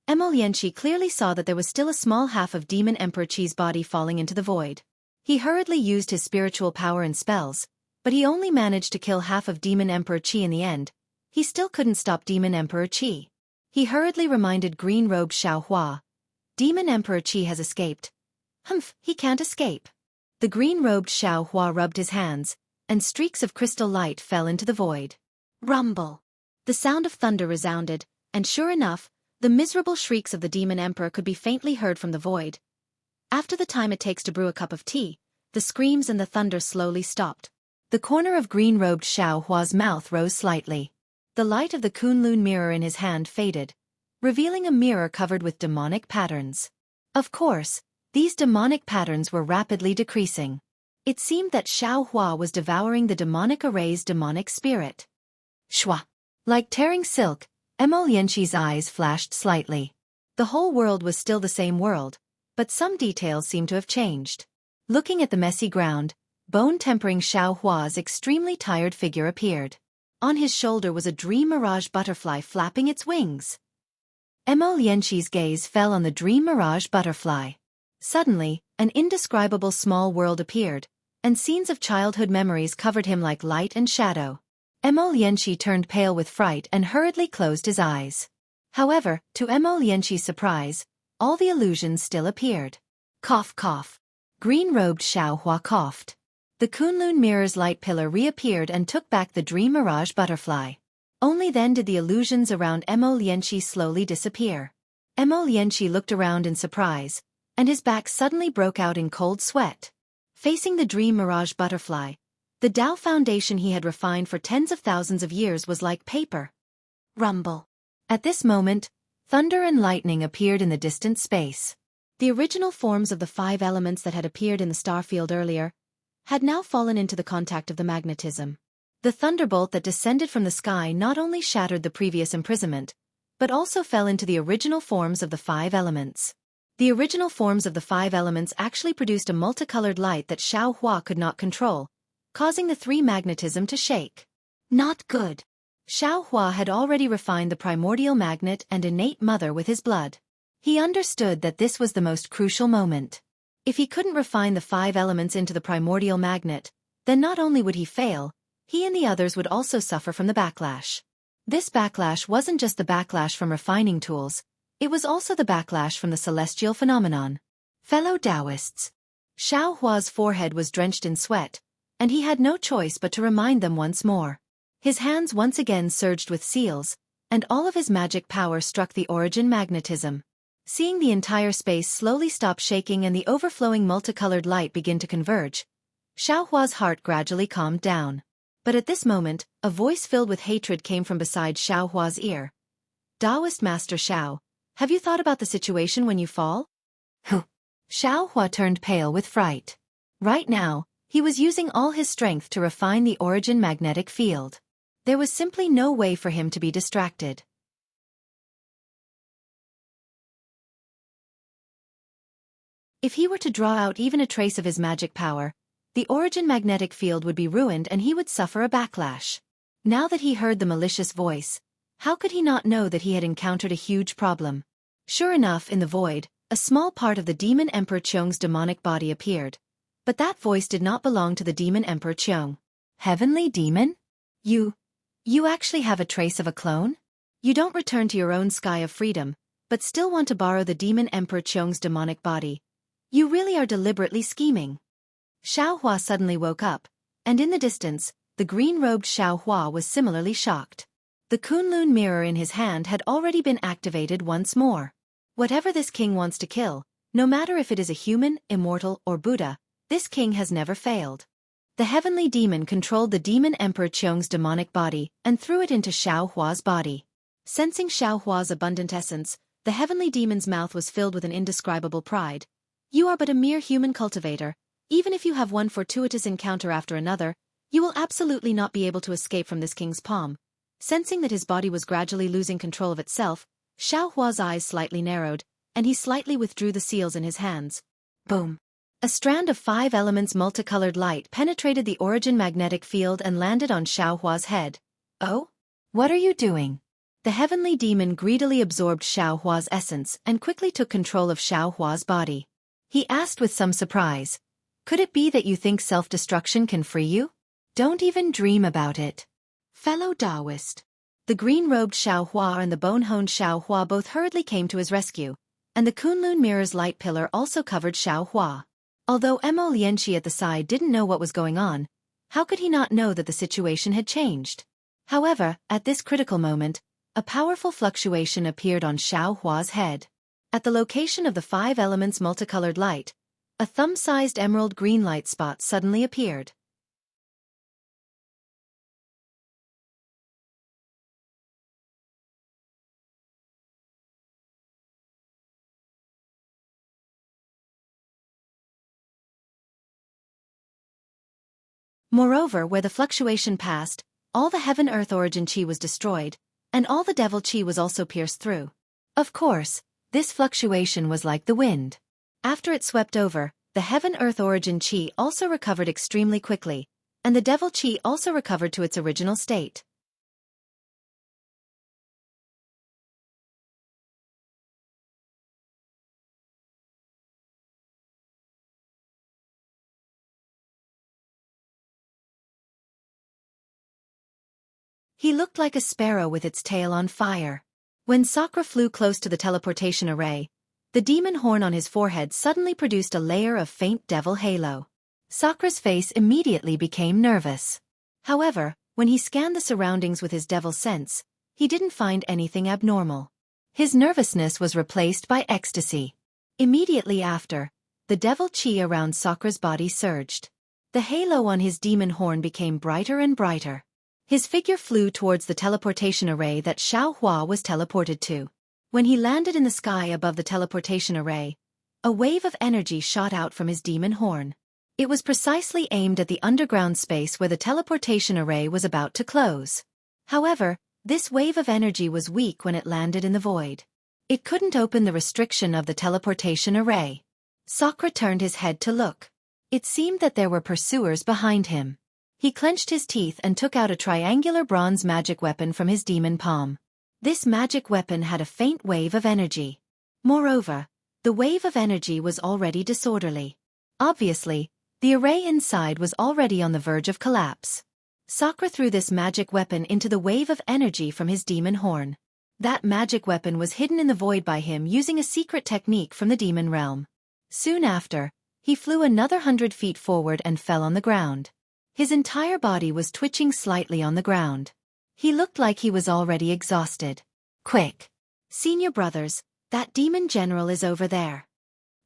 Mo Lianqi clearly saw that there was still a small half of Demon Emperor Qi's body falling into the void. He hurriedly used his spiritual power and spells, but he only managed to kill half of Demon Emperor Qi in the end. He still couldn't stop Demon Emperor Qi. He hurriedly reminded green-robed Xiao Hua, Demon Emperor Qi has escaped. Humph, he can't escape. The green-robed Xiao Hua rubbed his hands, and streaks of crystal light fell into the void. Rumble! The sound of thunder resounded, and sure enough, the miserable shrieks of the Demon Emperor could be faintly heard from the void. After the time it takes to brew a cup of tea, the screams and the thunder slowly stopped. The corner of green-robed Xiao Hua's mouth rose slightly. The light of the Kunlun mirror in his hand faded, revealing a mirror covered with demonic patterns. Of course, these demonic patterns were rapidly decreasing. It seemed that Xiaohua was devouring the demonic array's demonic spirit. Shwa. Like tearing silk, Emolyenchi's eyes flashed slightly. The whole world was still the same world, but some details seemed to have changed. Looking at the messy ground, bone-tempering Xiaohua's extremely tired figure appeared. On his shoulder was a dream mirage butterfly flapping its wings. Emolyenchi's gaze fell on the dream mirage butterfly. Suddenly, an indescribable small world appeared, and scenes of childhood memories covered him like light and shadow. Emolyenchi turned pale with fright and hurriedly closed his eyes. However, to Emolyenchi's surprise, all the illusions still appeared. Cough cough. Green-robed Xiaohua coughed. The Kunlun mirror's light pillar reappeared and took back the dream mirage butterfly. Only then did the illusions around Emolyenchi slowly disappear. Emolyenchi looked around in surprise, and his back suddenly broke out in cold sweat. Facing the dream mirage butterfly, the Tao foundation he had refined for tens of thousands of years was like paper. Rumble. At this moment, thunder and lightning appeared in the distant space. The original forms of the 5 elements that had appeared in the starfield earlier had now fallen into the contact of the magnetism. The thunderbolt that descended from the sky not only shattered the previous imprisonment, but also fell into the original forms of the 5 elements. The original forms of the 5 elements actually produced a multicolored light that Xiaohua could not control, causing the 3 magnetism to shake. Not good. Xiaohua had already refined the primordial magnet and innate mother with his blood. He understood that this was the most crucial moment. If he couldn't refine the 5 elements into the primordial magnet, then not only would he fail, he and the others would also suffer from the backlash. This backlash wasn't just the backlash from refining tools, it was also the backlash from the celestial phenomenon. Fellow Taoists. Xiaohua's forehead was drenched in sweat, and he had no choice but to remind them once more. His hands once again surged with seals, and all of his magic power struck the origin magnetism. Seeing the entire space slowly stop shaking and the overflowing multicolored light begin to converge, Xiaohua's heart gradually calmed down. But at this moment, a voice filled with hatred came from beside Xiaohua's ear. Taoist Master Xiao, have you thought about the situation when you fall? Xiaohua turned pale with fright. Right now, he was using all his strength to refine the origin magnetic field. There was simply no way for him to be distracted. If he were to draw out even a trace of his magic power, the origin magnetic field would be ruined and he would suffer a backlash. Now that he heard the malicious voice, how could he not know that he had encountered a huge problem? Sure enough, in the void, a small part of the Demon Emperor Qiong's demonic body appeared. But that voice did not belong to the Demon Emperor Qiong. Heavenly Demon? You actually have a trace of a clone? You don't return to your own sky of freedom, but still want to borrow the Demon Emperor Qiong's demonic body. You really are deliberately scheming. Xiaohua suddenly woke up, and in the distance, the green-robed Xiaohua was similarly shocked. The Kunlun mirror in his hand had already been activated once more. Whatever this king wants to kill, no matter if it is a human, immortal, or Buddha, this king has never failed. The heavenly demon controlled the Demon Emperor Qiong's demonic body and threw it into Xiaohua's body. Sensing Xiaohua's abundant essence, the heavenly demon's mouth was filled with an indescribable pride. You are but a mere human cultivator. Even if you have one fortuitous encounter after another, you will absolutely not be able to escape from this king's palm. Sensing that his body was gradually losing control of itself, Xiaohua's eyes slightly narrowed, and he slightly withdrew the seals in his hands. Boom! A strand of 5 elements multicolored light penetrated the origin magnetic field and landed on Xiaohua's head. Oh? What are you doing? The heavenly demon greedily absorbed Xiaohua's essence and quickly took control of Xiaohua's body. He asked with some surprise, could it be that you think self-destruction can free you? Don't even dream about it. Fellow Taoist. The green-robed Xiaohua and the bone-honed Xiaohua both hurriedly came to his rescue, and the Kunlun mirror's light pillar also covered Xiaohua. Although Emolyenchi at the side didn't know what was going on, how could he not know that the situation had changed? However, at this critical moment, a powerful fluctuation appeared on Xiaohua's head. At the location of the 5 elements multicolored light, a thumb-sized emerald green light spot suddenly appeared. Moreover, where the fluctuation passed, all the heaven-earth origin chi was destroyed, and all the devil chi was also pierced through. Of course, this fluctuation was like the wind. After it swept over, the heaven-earth origin chi also recovered extremely quickly, and the devil chi also recovered to its original state. He looked like a sparrow with its tail on fire. When Sakura flew close to the teleportation array, the demon horn on his forehead suddenly produced a layer of faint devil halo. Sakura's face immediately became nervous. However, when he scanned the surroundings with his devil sense, he didn't find anything abnormal. His nervousness was replaced by ecstasy. Immediately after, the devil chi around Sakura's body surged. The halo on his demon horn became brighter and brighter. His figure flew towards the teleportation array that Xueqi was teleported to. When he landed in the sky above the teleportation array, a wave of energy shot out from his demon horn. It was precisely aimed at the underground space where the teleportation array was about to close. However, this wave of energy was weak when it landed in the void. It couldn't open the restriction of the teleportation array. Sakura turned his head to look. It seemed that there were pursuers behind him. He clenched his teeth and took out a triangular bronze magic weapon from his demon palm. This magic weapon had a faint wave of energy. Moreover, the wave of energy was already disorderly. Obviously, the array inside was already on the verge of collapse. Sakura threw this magic weapon into the wave of energy from his demon horn. That magic weapon was hidden in the void by him using a secret technique from the demon realm. Soon after, he flew another 100 feet forward and fell on the ground. His entire body was twitching slightly on the ground. He looked like he was already exhausted. Quick! Senior brothers, that demon general is over there.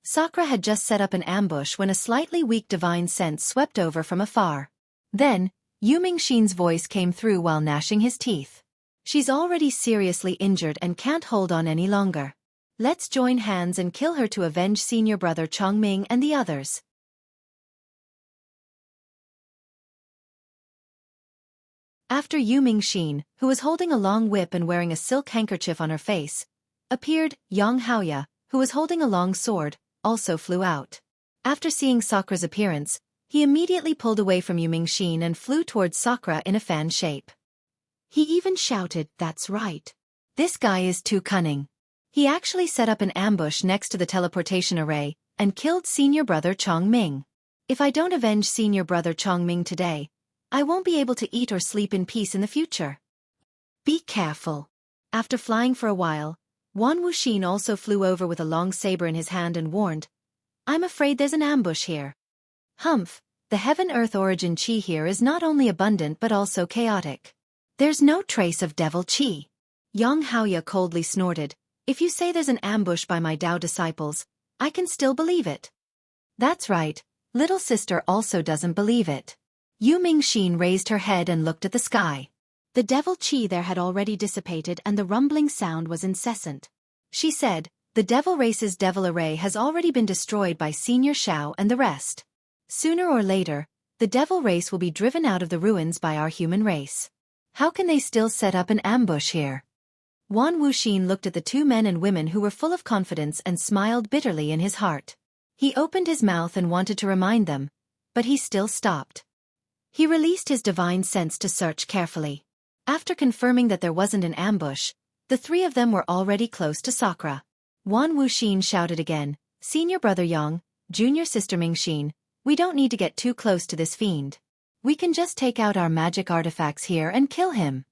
Sakura had just set up an ambush when a slightly weak divine sense swept over from afar. Then, Yu Mingxin's voice came through while gnashing his teeth. She's already seriously injured and can't hold on any longer. Let's join hands and kill her to avenge senior brother Chongming and the others. After Yu Mingxin, who was holding a long whip and wearing a silk handkerchief on her face, appeared Yang Haoya, who was holding a long sword, also flew out. After seeing Sakura's appearance, he immediately pulled away from Yu Mingxin and flew towards Sakura in a fan shape. He even shouted, "That's right. This guy is too cunning." He actually set up an ambush next to the teleportation array and killed senior brother Chongming. If I don't avenge senior brother Chongming today, I won't be able to eat or sleep in peace in the future. Be careful. After flying for a while, Wan Wuxin also flew over with a long saber in his hand and warned, "I'm afraid there's an ambush here." Humph, the heaven-earth origin chi here is not only abundant but also chaotic. There's no trace of devil chi. Yang Haoya coldly snorted, "If you say there's an ambush by my Dao disciples, I can still believe it." That's right, little sister also doesn't believe it. Yu Mingxin raised her head and looked at the sky. The devil chi there had already dissipated and the rumbling sound was incessant. She said, "The devil race's devil array has already been destroyed by Senior Shao and the rest. Sooner or later, the devil race will be driven out of the ruins by our human race. How can they still set up an ambush here?" Wan Wuxin looked at the two men and women who were full of confidence and smiled bitterly in his heart. He opened his mouth and wanted to remind them, but he still stopped. He released his divine sense to search carefully. After confirming that there wasn't an ambush, the three of them were already close to Sakura. Wan Wuxin shouted again, "Senior brother Yang, junior sister Mingxin, we don't need to get too close to this fiend. We can just take out our magic artifacts here and kill him."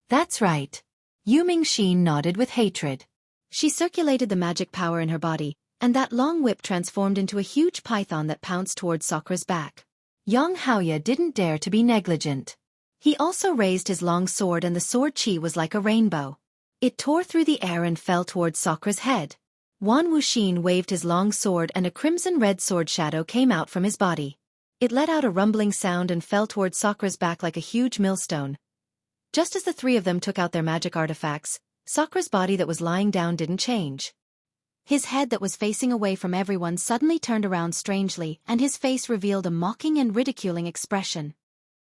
"That's right." Yu Mingxin nodded with hatred. She circulated the magic power in her body, and that long whip transformed into a huge python that pounced towards Sakura's back. Yang Haoya didn't dare to be negligent. He also raised his long sword and the sword chi was like a rainbow. It tore through the air and fell towards Sakura's head. Wan Wuxin waved his long sword and a crimson-red sword shadow came out from his body. It let out a rumbling sound and fell towards Sakura's back like a huge millstone. Just as the three of them took out their magic artifacts, Sakura's body that was lying down didn't change. His head that was facing away from everyone suddenly turned around strangely, and his face revealed a mocking and ridiculing expression.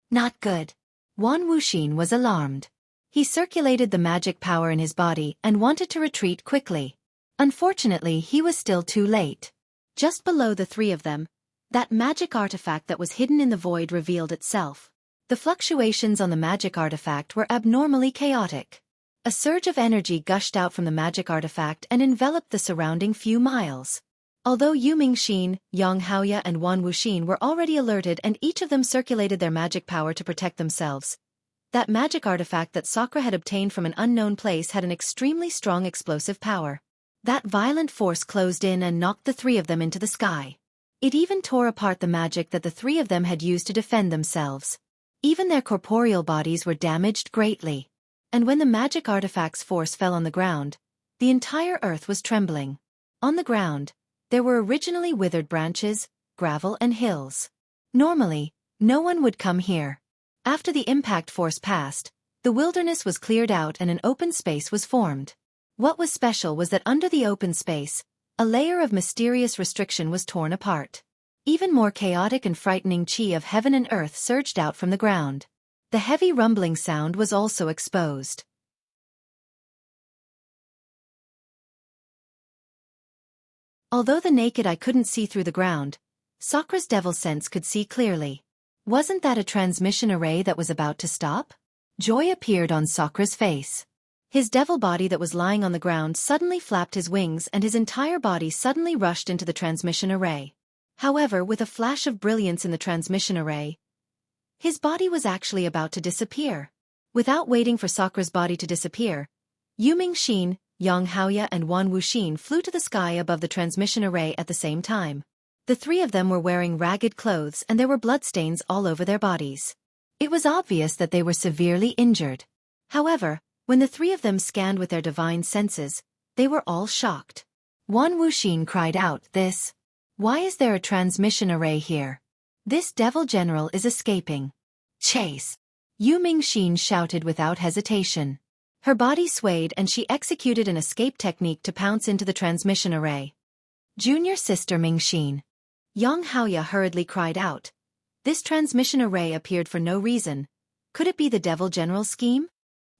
Not good. Wan Wuxin was alarmed. He circulated the magic power in his body and wanted to retreat quickly. Unfortunately, he was still too late. Just below the three of them, that magic artifact that was hidden in the void revealed itself. The fluctuations on the magic artifact were abnormally chaotic. A surge of energy gushed out from the magic artifact and enveloped the surrounding few miles. Although Yu Mingxin, Yang Haoya and Wan Wuxin were already alerted and each of them circulated their magic power to protect themselves, that magic artifact that Sakura had obtained from an unknown place had an extremely strong explosive power. That violent force closed in and knocked the three of them into the sky. It even tore apart the magic that the three of them had used to defend themselves. Even their corporeal bodies were damaged greatly. And when the magic artifact's force fell on the ground, the entire earth was trembling. On the ground, there were originally withered branches, gravel and hills. Normally, no one would come here. After the impact force passed, the wilderness was cleared out and an open space was formed. What was special was that under the open space, a layer of mysterious restriction was torn apart. Even more chaotic and frightening chi of heaven and earth surged out from the ground. The heavy rumbling sound was also exposed. Although the naked eye couldn't see through the ground, Sakura's devil sense could see clearly. Wasn't that a transmission array that was about to stop? Joy appeared on Sakura's face. His devil body that was lying on the ground suddenly flapped his wings and his entire body suddenly rushed into the transmission array. However, with a flash of brilliance in the transmission array, his body was actually about to disappear. Without waiting for Sakura's body to disappear, Yu Mingxin, Yang Haoya and Wan Wuxin flew to the sky above the transmission array at the same time. The three of them were wearing ragged clothes and there were bloodstains all over their bodies. It was obvious that they were severely injured. However, when the three of them scanned with their divine senses, they were all shocked. Wan Wuxin cried out, "This! Why is there a transmission array here? This devil general is escaping. Chase!" Yu Mingxin shouted without hesitation. Her body swayed and she executed an escape technique to pounce into the transmission array. Junior sister Mingxin. Yang Haoya hurriedly cried out. This transmission array appeared for no reason. Could it be the devil general's scheme?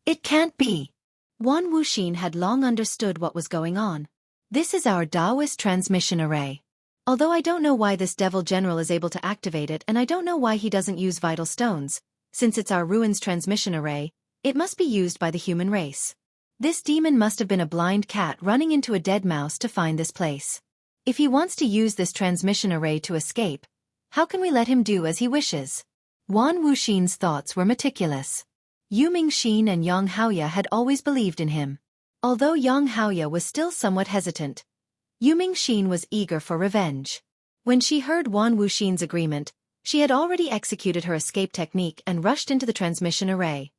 It can't be. Wan Wuxin had long understood what was going on. This is our Taoist transmission array. Although I don't know why this devil general is able to activate it and I don't know why he doesn't use vital stones, since it's our ruins transmission array, it must be used by the human race. This demon must have been a blind cat running into a dead mouse to find this place. If he wants to use this transmission array to escape, how can we let him do as he wishes? Wan Wuxin's thoughts were meticulous. Yu Mingxin and Yang Haoya had always believed in him. Although Yang Haoya was still somewhat hesitant, Yu Mingxin was eager for revenge. When she heard Wan Wuxin's agreement, she had already executed her escape technique and rushed into the transmission array.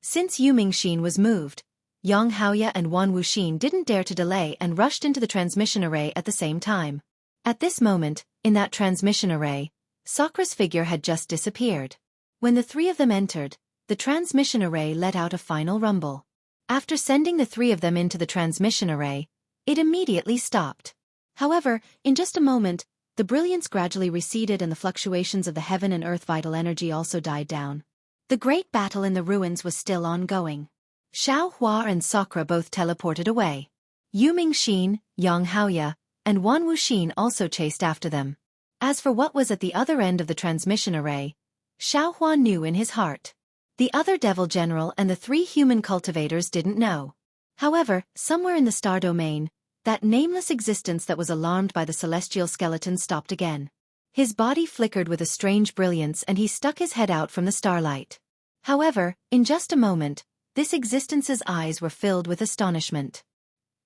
Since Yu Mingxin was moved, Yang Haoya and Wan Wuxin didn't dare to delay and rushed into the transmission array at the same time. At this moment, in that transmission array, Sakura's figure had just disappeared. When the three of them entered, the transmission array let out a final rumble. After sending the three of them into the transmission array, it immediately stopped. However, in just a moment, the brilliance gradually receded and the fluctuations of the heaven and earth vital energy also died down. The great battle in the ruins was still ongoing. Xiaohua and Sakura both teleported away. Yu Mingxin, Yang Haoya, and Wan Wuxin also chased after them. As for what was at the other end of the transmission array, Xiaohua knew in his heart. The other devil general and the three human cultivators didn't know. However, somewhere in the star domain, that nameless existence that was alarmed by the celestial skeleton stopped again. His body flickered with a strange brilliance and he stuck his head out from the starlight. However, in just a moment, this existence's eyes were filled with astonishment.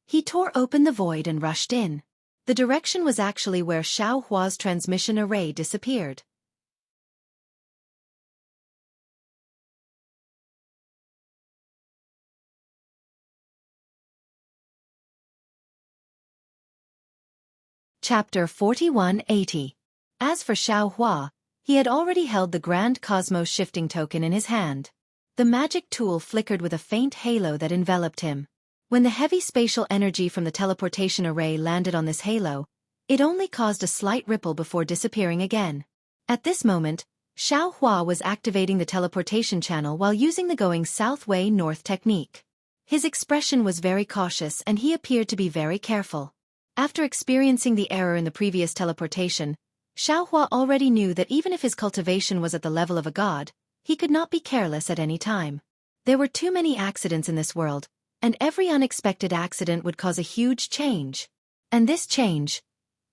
He tore open the void and rushed in. The direction was actually where Xiaohua's transmission array disappeared. Chapter 4180. As for Xiaohua, he had already held the Grand Cosmos Shifting Token in his hand. The magic tool flickered with a faint halo that enveloped him. When the heavy spatial energy from the teleportation array landed on this halo, it only caused a slight ripple before disappearing again. At this moment, Xueqi was activating the teleportation channel while using the going south way north technique. His expression was very cautious and he appeared to be very careful. After experiencing the error in the previous teleportation, Xueqi already knew that even if his cultivation was at the level of a god, he could not be careless at any time. There were too many accidents in this world, and every unexpected accident would cause a huge change. And this change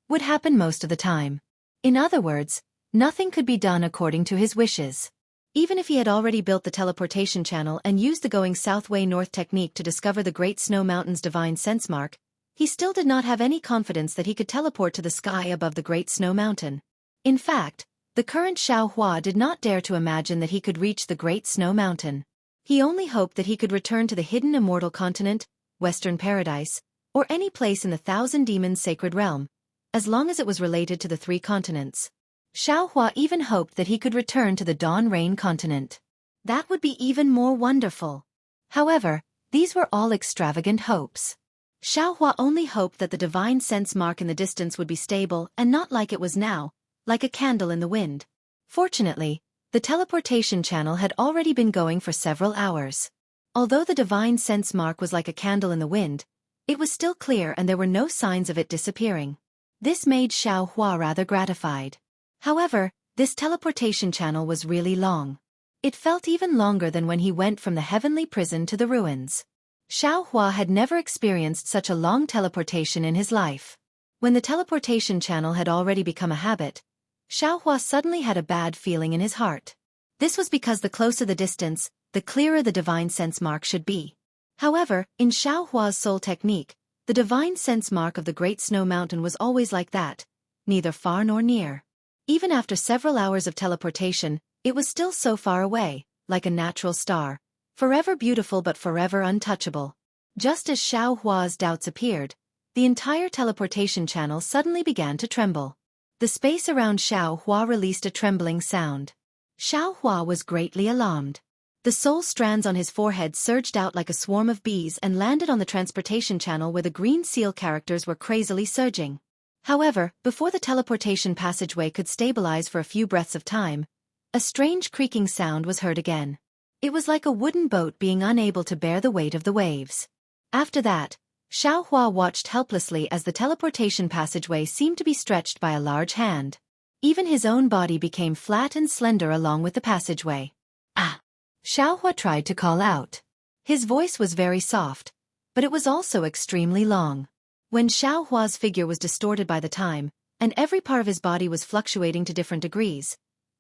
would happen most of the time. In other words, nothing could be done according to his wishes. Even if he had already built the teleportation channel and used the going south way north technique to discover the Great Snow Mountain's divine sense mark, he still did not have any confidence that he could teleport to the sky above the Great Snow Mountain. In fact, the current Xueqi did not dare to imagine that he could reach the Great Snow Mountain. He only hoped that he could return to the hidden immortal continent, Western Paradise, or any place in the Thousand Demons' sacred realm, as long as it was related to the three continents. Xueqi even hoped that he could return to the Dawn Rain continent. That would be even more wonderful. However, these were all extravagant hopes. Xueqi only hoped that the divine sense mark in the distance would be stable and not like it was now, like a candle in the wind. Fortunately, the teleportation channel had already been going for several hours. Although the divine sense mark was like a candle in the wind, it was still clear and there were no signs of it disappearing. This made Xueqi rather gratified. However, this teleportation channel was really long. It felt even longer than when he went from the heavenly prison to the ruins. Xueqi had never experienced such a long teleportation in his life. When the teleportation channel had already become a habit, Xueqi suddenly had a bad feeling in his heart. This was because the closer the distance, the clearer the divine sense mark should be. However, in Xueqi's soul technique, the divine sense mark of the Great Snow Mountain was always like that, neither far nor near. Even after several hours of teleportation, it was still so far away, like a natural star, forever beautiful but forever untouchable. Just as Xueqi's doubts appeared, the entire teleportation channel suddenly began to tremble. The space around Xueqi released a trembling sound. Xueqi was greatly alarmed. The soul strands on his forehead surged out like a swarm of bees and landed on the transportation channel where the green seal characters were crazily surging. However, before the teleportation passageway could stabilize for a few breaths of time, a strange creaking sound was heard again. It was like a wooden boat being unable to bear the weight of the waves. After that, Xueqi watched helplessly as the teleportation passageway seemed to be stretched by a large hand. Even his own body became flat and slender along with the passageway. Ah! Xueqi tried to call out. His voice was very soft, but it was also extremely long. When Xueqi's figure was distorted by the time, and every part of his body was fluctuating to different degrees,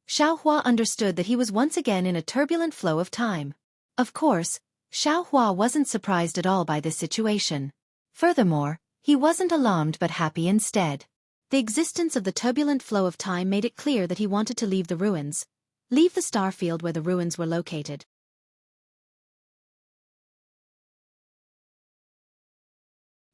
Xueqi understood that he was once again in a turbulent flow of time. Of course, Xueqi wasn't surprised at all by this situation. Furthermore, he wasn't alarmed but happy instead. The existence of the turbulent flow of time made it clear that he wanted to leave the ruins, leave the star field where the ruins were located.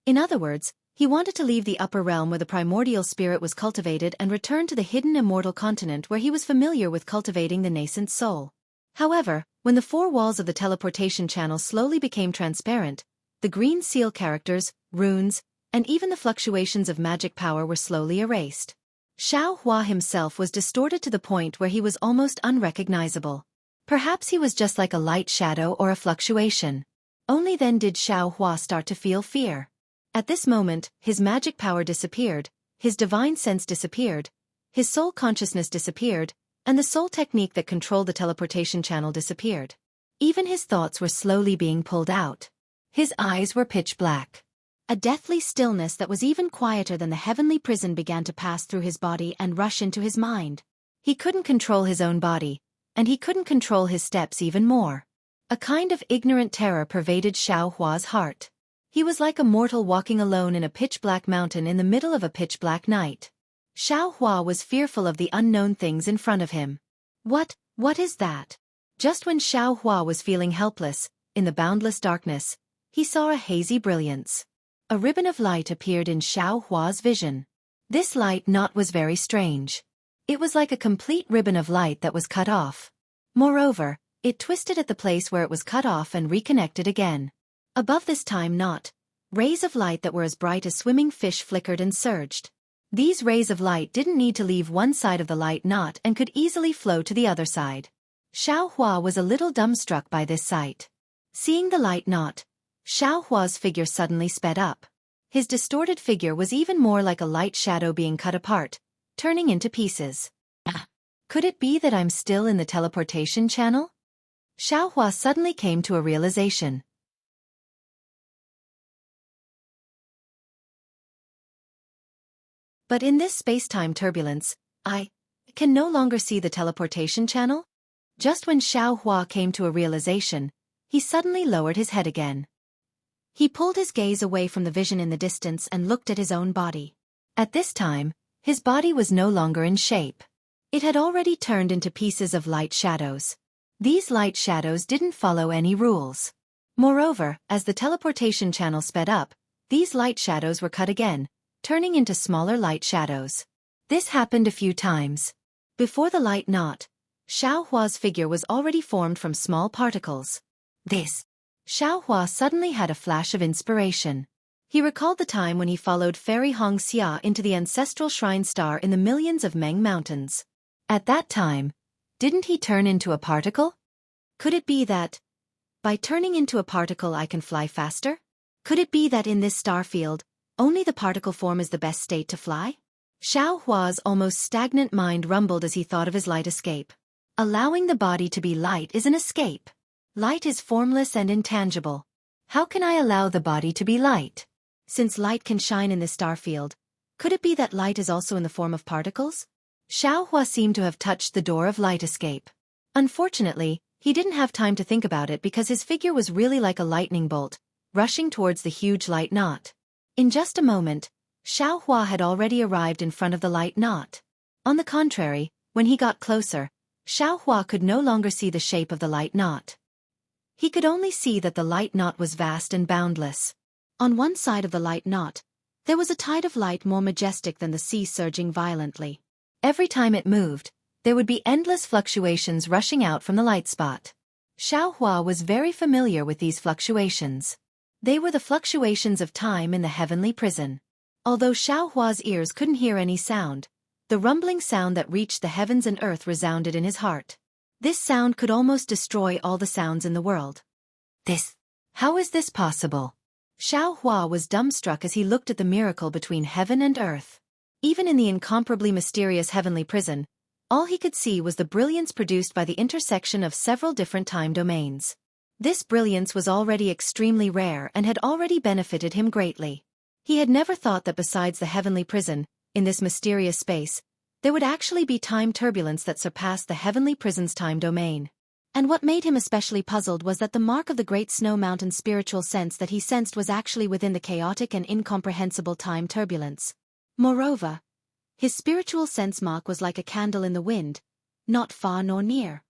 In other words, he wanted to leave the upper realm where the primordial spirit was cultivated and return to the hidden immortal continent where he was familiar with cultivating the nascent soul. However, when the four walls of the teleportation channel slowly became transparent, the green seal characters, runes, and even the fluctuations of magic power were slowly erased. Xueqi himself was distorted to the point where he was almost unrecognizable. Perhaps he was just like a light shadow or a fluctuation. Only then did Xueqi start to feel fear. At this moment, his magic power disappeared, his divine sense disappeared, his soul consciousness disappeared, and the soul technique that controlled the teleportation channel disappeared. Even his thoughts were slowly being pulled out. His eyes were pitch black. A deathly stillness that was even quieter than the heavenly prison began to pass through his body and rush into his mind. He couldn't control his own body, and he couldn't control his steps even more. A kind of ignorant terror pervaded Xueqi's heart. He was like a mortal walking alone in a pitch-black mountain in the middle of a pitch-black night. Xueqi was fearful of the unknown things in front of him. What is that? Just when Xueqi was feeling helpless, in the boundless darkness, he saw a hazy brilliance. A ribbon of light appeared in Xueqi's vision. This light knot was very strange. It was like a complete ribbon of light that was cut off. Moreover, It twisted at the place where it was cut off and reconnected again. Above this time knot, rays of light that were as bright as swimming fish flickered and surged. These rays of light didn't need to leave one side of the light knot and could easily flow to the other side. Xuehua was a little dumbstruck by this sight. Seeing the light knot, Xuehua's figure suddenly sped up. His distorted figure was even more like a light shadow being cut apart, turning into pieces. Could it be that I'm still in the teleportation channel? Xuehua suddenly came to a realization. But in this space-time turbulence, I can no longer see the teleportation channel? Just when Xuehua came to a realization, he suddenly lowered his head again. He pulled his gaze away from the vision in the distance and looked at his own body. At this time, his body was no longer in shape. It had already turned into pieces of light shadows. These light shadows didn't follow any rules. Moreover, as the teleportation channel sped up, these light shadows were cut again, turning into smaller light shadows. This happened a few times. Before the light knot, Xuehua's figure was already formed from small particles. Xuehua suddenly had a flash of inspiration. He recalled the time when he followed Fairy Hong Xia into the ancestral shrine star in the millions of Meng Mountains. At that time, didn't he turn into a particle? Could it be that, by turning into a particle I can fly faster? Could it be that in this star field, only the particle form is the best state to fly? Xuehua's almost stagnant mind rumbled as he thought of his light escape. Allowing the body to be light is an escape. Light is formless and intangible. How can I allow the body to be light? Since light can shine in this star field, could it be that light is also in the form of particles? Xuehua seemed to have touched the door of light escape. Unfortunately, he didn't have time to think about it because his figure was really like a lightning bolt, rushing towards the huge light knot. In just a moment, Xuehua had already arrived in front of the light knot. On the contrary, when he got closer, Xuehua could no longer see the shape of the light knot. He could only see that the light knot was vast and boundless. On one side of the light knot, there was a tide of light more majestic than the sea surging violently. Every time it moved, there would be endless fluctuations rushing out from the light spot. Xuehua was very familiar with these fluctuations. They were the fluctuations of time in the heavenly prison. Although Xuehua's ears couldn't hear any sound, the rumbling sound that reached the heavens and earth resounded in his heart. This sound could almost destroy all the sounds in the world. How is this possible? Xuehua was dumbstruck as he looked at the miracle between heaven and earth. Even in the incomparably mysterious heavenly prison, all he could see was the brilliance produced by the intersection of several different time domains. This brilliance was already extremely rare and had already benefited him greatly. He had never thought that besides the heavenly prison, in this mysterious space, there would actually be time turbulence that surpassed the heavenly prison's time domain. And what made him especially puzzled was that the mark of the Great Snow Mountain's spiritual sense that he sensed was actually within the chaotic and incomprehensible time turbulence. Moreover, his spiritual sense mark was like a candle in the wind, not far nor near.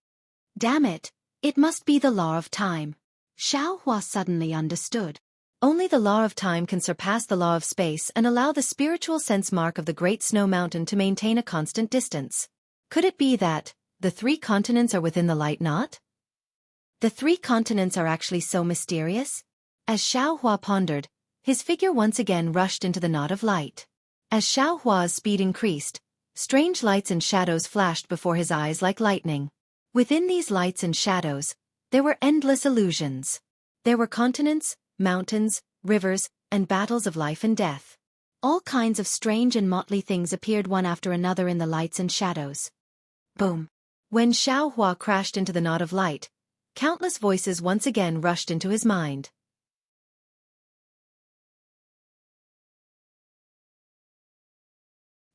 Damn it, it must be the law of time. Xuehua suddenly understood. Only the law of time can surpass the law of space and allow the spiritual sense mark of the Great Snow Mountain to maintain a constant distance. Could it be that the 3 continents are within the light knot? The 3 continents are actually so mysterious? As Xuehua pondered, his figure once again rushed into the knot of light. As Xuehua's speed increased, strange lights and shadows flashed before his eyes like lightning. Within these lights and shadows, there were endless illusions. There were continents, mountains, rivers, and battles of life and death. All kinds of strange and motley things appeared one after another in the lights and shadows. Boom! When Xuehua crashed into the knot of light, countless voices once again rushed into his mind.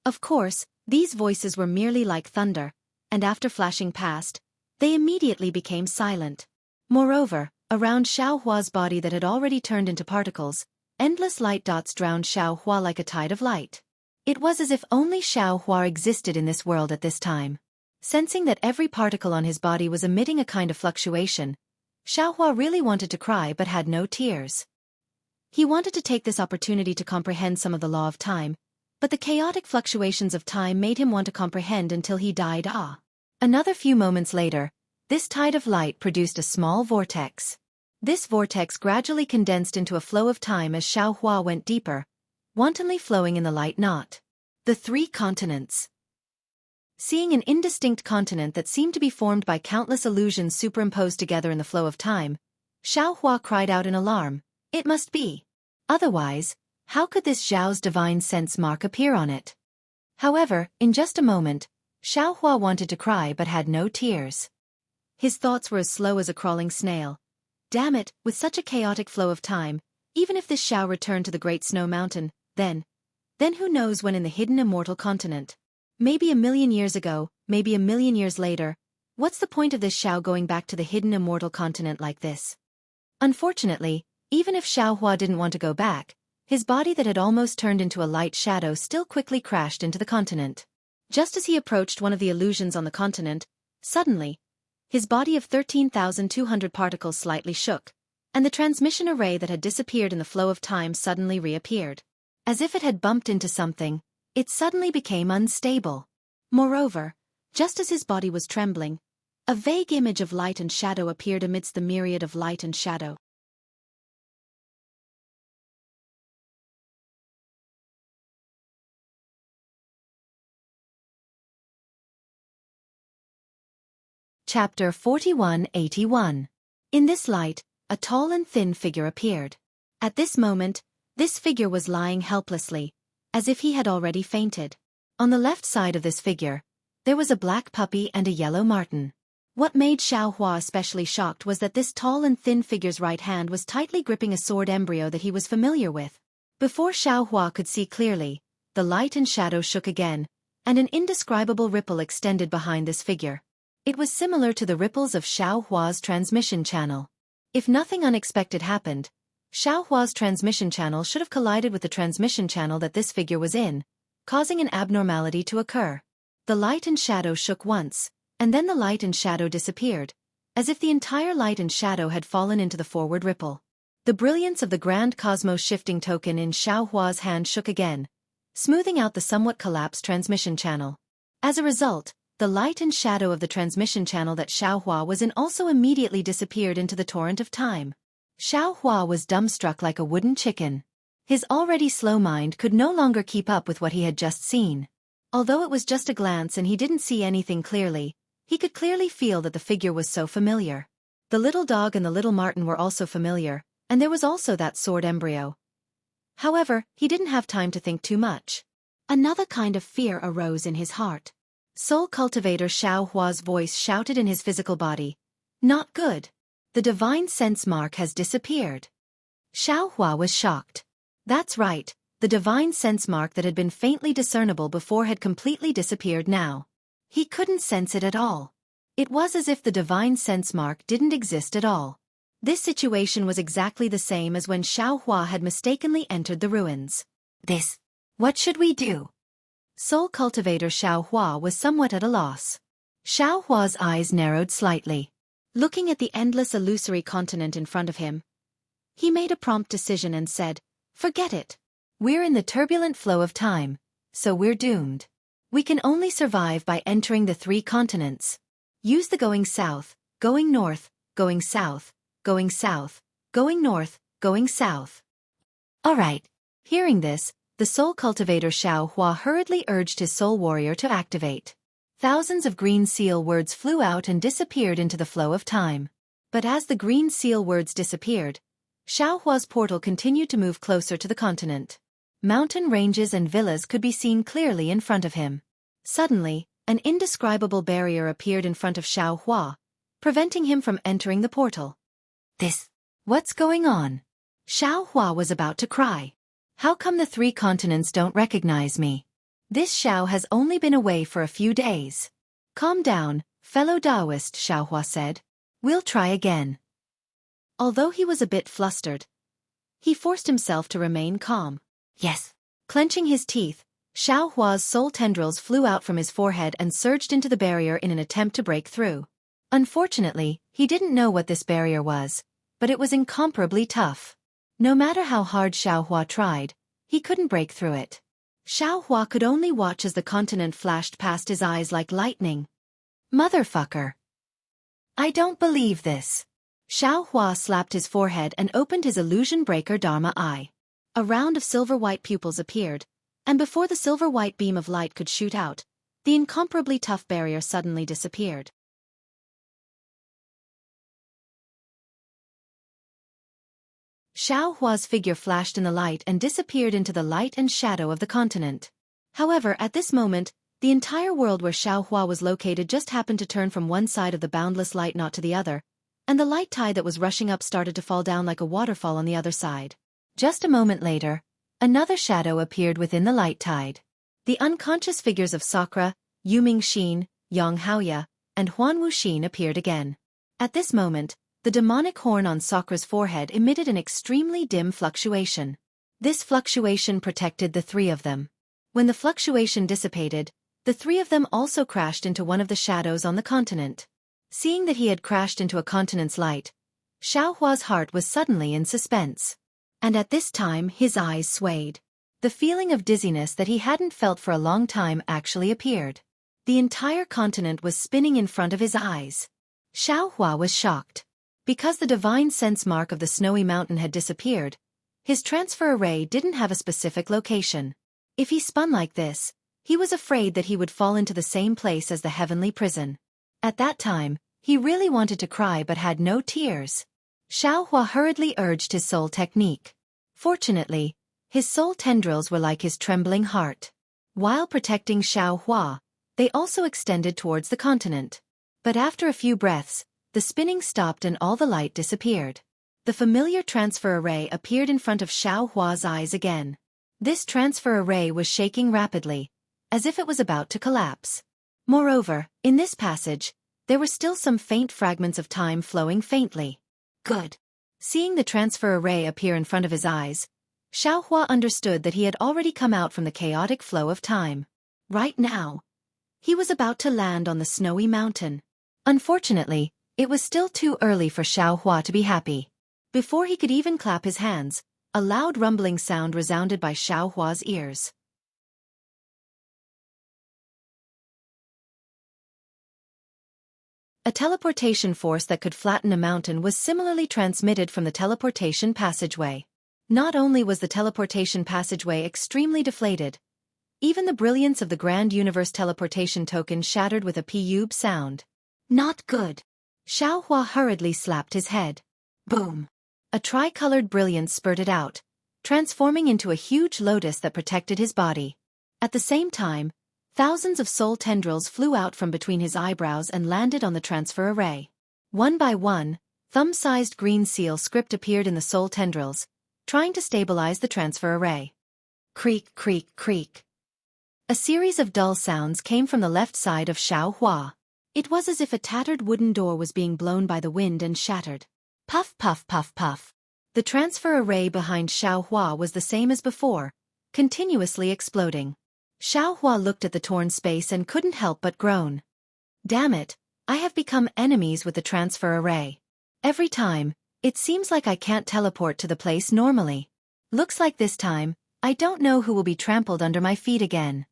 Of course, these voices were merely like thunder, and after flashing past, they immediately became silent. Moreover, around Xuehua's body that had already turned into particles, endless light dots drowned Xuehua like a tide of light. It was as if only Xuehua existed in this world at this time. Sensing that every particle on his body was emitting a kind of fluctuation, Xuehua really wanted to cry but had no tears. He wanted to take this opportunity to comprehend some of the law of time, but the chaotic fluctuations of time made him want to comprehend until he died. Another few moments later, This tide of light produced a small vortex. This vortex gradually condensed into a flow of time as Xueqi went deeper, wantonly flowing in the light knot. The three continents. Seeing an indistinct continent that seemed to be formed by countless illusions superimposed together in the flow of time, Xueqi cried out in alarm, "It must be. Otherwise, how could this Zhao's divine sense mark appear on it?" However, in just a moment, Xueqi wanted to cry but had no tears. His thoughts were as slow as a crawling snail. Damn it, with such a chaotic flow of time, even if this Zhao returned to the Great Snow Mountain, then who knows when in the hidden immortal continent? Maybe 1,000,000 years ago, maybe 1,000,000 years later. What's the point of this Zhao going back to the hidden immortal continent like this? Unfortunately, even if Xueqi didn't want to go back, his body that had almost turned into a light shadow still quickly crashed into the continent. Just as he approached one of the illusions on the continent, suddenly, his body of 13,200 particles slightly shook, and the transmission array that had disappeared in the flow of time suddenly reappeared. As if it had bumped into something, it suddenly became unstable. Moreover, just as his body was trembling, a vague image of light and shadow appeared amidst the myriad of light and shadow. Chapter 4181. In this light, a tall and thin figure appeared. At this moment, this figure was lying helplessly, as if he had already fainted. On the left side of this figure, there was a black puppy and a yellow marten. What made Xueqi especially shocked was that this tall and thin figure's right hand was tightly gripping a sword embryo that he was familiar with. Before Xueqi could see clearly, the light and shadow shook again, and an indescribable ripple extended behind this figure. It was similar to the ripples of Xueqi's transmission channel. If nothing unexpected happened, Xueqi's transmission channel should have collided with the transmission channel that this figure was in, causing an abnormality to occur. The light and shadow shook once, and then the light and shadow disappeared, as if the entire light and shadow had fallen into the forward ripple. The brilliance of the grand cosmos shifting token in Xueqi's hand shook again, smoothing out the somewhat collapsed transmission channel. As a result, the light and shadow of the transmission channel that Xueqi was in also immediately disappeared into the torrent of time. Xueqi was dumbstruck like a wooden chicken. His already slow mind could no longer keep up with what he had just seen. Although it was just a glance and he didn't see anything clearly, he could clearly feel that the figure was so familiar. The little dog and the little marten were also familiar, and there was also that sword embryo. However, he didn't have time to think too much. Another kind of fear arose in his heart. Soul Cultivator Xueqi's voice shouted in his physical body. "Not good. The divine sense mark has disappeared." Xueqi was shocked. That's right, the divine sense mark that had been faintly discernible before had completely disappeared now. He couldn't sense it at all. It was as if the divine sense mark didn't exist at all. This situation was exactly the same as when Xueqi had mistakenly entered the ruins. What should we do? Soul Cultivator Xueqi was somewhat at a loss. Xueqi's eyes narrowed slightly. Looking at the endless illusory continent in front of him, he made a prompt decision and said, "Forget it. We're in the turbulent flow of time, so we're doomed. We can only survive by entering the three continents. Use the going south, going north, going south, going south, going north, going south." All right. Hearing this, the Soul Cultivator Xueqi hurriedly urged his Soul Warrior to activate. Thousands of green seal words flew out and disappeared into the flow of time. But as the green seal words disappeared, Xueqi's portal continued to move closer to the continent. Mountain ranges and villas could be seen clearly in front of him. Suddenly, an indescribable barrier appeared in front of Xueqi, preventing him from entering the portal. What's going on? Xueqi was about to cry. How come the three continents don't recognize me? This Zhao has only been away for a few days. Calm down, fellow Taoist, Xueqi said. We'll try again. Although he was a bit flustered, he forced himself to remain calm. Yes. Clenching his teeth, Xueqi's soul tendrils flew out from his forehead and surged into the barrier in an attempt to break through. Unfortunately, he didn't know what this barrier was, but it was incomparably tough. No matter how hard Xueqi tried, he couldn't break through it. Xueqi could only watch as the continent flashed past his eyes like lightning. Motherfucker! I don't believe this. Xiaohua slapped his forehead and opened his illusion breaker Dharma eye. A round of silver-white pupils appeared, and before the silver-white beam of light could shoot out, the incomparably tough barrier suddenly disappeared. Xiaohua's figure flashed in the light and disappeared into the light and shadow of the continent. However, at this moment, the entire world where Xiaohua was located just happened to turn from one side of the boundless light knot to the other, and the light tide that was rushing up started to fall down like a waterfall on the other side. Just a moment later, another shadow appeared within the light tide. The unconscious figures of Sakura, Yu Mingxin, Yang Haoya, and Huan Wuxin appeared again. At this moment, the demonic horn on Sakura's forehead emitted an extremely dim fluctuation. This fluctuation protected the three of them. When the fluctuation dissipated, the three of them also crashed into one of the shadows on the continent. Seeing that he had crashed into a continent's light, Xiaohua's heart was suddenly in suspense. And at this time his eyes swayed. The feeling of dizziness that he hadn't felt for a long time actually appeared. The entire continent was spinning in front of his eyes. Xiaohua was shocked. Because the divine sense mark of the snowy mountain had disappeared, his transfer array didn't have a specific location. If he spun like this, he was afraid that he would fall into the same place as the heavenly prison. At that time, he really wanted to cry but had no tears. Xiaohua hurriedly urged his soul technique. Fortunately, his soul tendrils were like his trembling heart. While protecting Xiaohua, they also extended towards the continent. But after a few breaths, the spinning stopped and all the light disappeared. The familiar transfer array appeared in front of Xiaohua's eyes again. This transfer array was shaking rapidly, as if it was about to collapse. Moreover, in this passage, there were still some faint fragments of time flowing faintly. Good. Seeing the transfer array appear in front of his eyes, Xiaohua understood that he had already come out from the chaotic flow of time. Right now, he was about to land on the snowy mountain. Unfortunately, it was still too early for Xiaohua to be happy. Before he could even clap his hands, a loud rumbling sound resounded by Xiaohua's ears. A teleportation force that could flatten a mountain was similarly transmitted from the teleportation passageway. Not only was the teleportation passageway extremely deflated, even the brilliance of the Grand Universe teleportation token shattered with a pub sound. Not good. Xiaohua hurriedly slapped his head. Boom! A tricolored brilliance spurted out, transforming into a huge lotus that protected his body. At the same time, thousands of soul tendrils flew out from between his eyebrows and landed on the transfer array. One by one, thumb-sized green seal script appeared in the soul tendrils, trying to stabilize the transfer array. Creak, creak, creak. A series of dull sounds came from the left side of Xiaohua. It was as if a tattered wooden door was being blown by the wind and shattered. Puff, puff, puff, puff. The transfer array behind Xiaohua was the same as before, continuously exploding. Xiaohua looked at the torn space and couldn't help but groan. Damn it, I have become enemies with the transfer array. Every time, it seems like I can't teleport to the place normally. Looks like this time, I don't know who will be trampled under my feet again.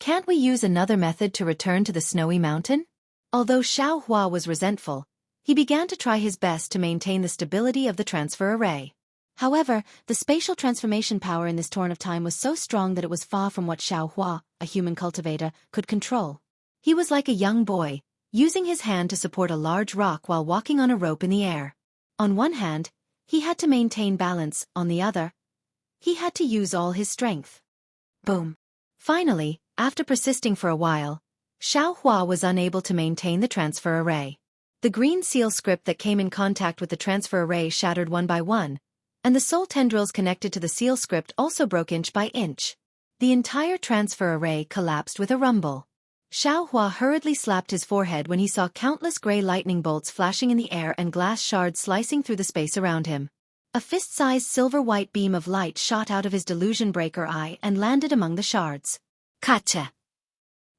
Can't we use another method to return to the snowy mountain? Although Xiaohua was resentful, he began to try his best to maintain the stability of the transfer array. However, the spatial transformation power in this torrent of time was so strong that it was far from what Xiaohua, a human cultivator, could control. He was like a young boy, using his hand to support a large rock while walking on a rope in the air. On one hand, he had to maintain balance, on the other, he had to use all his strength. Boom. Finally, after persisting for a while, Xiaohua was unable to maintain the transfer array. The green seal script that came in contact with the transfer array shattered one by one, and the soul tendrils connected to the seal script also broke inch by inch. The entire transfer array collapsed with a rumble. Xiaohua hurriedly slapped his forehead when he saw countless gray lightning bolts flashing in the air and glass shards slicing through the space around him. A fist-sized silver-white beam of light shot out of his delusion breaker eye and landed among the shards. Gotcha!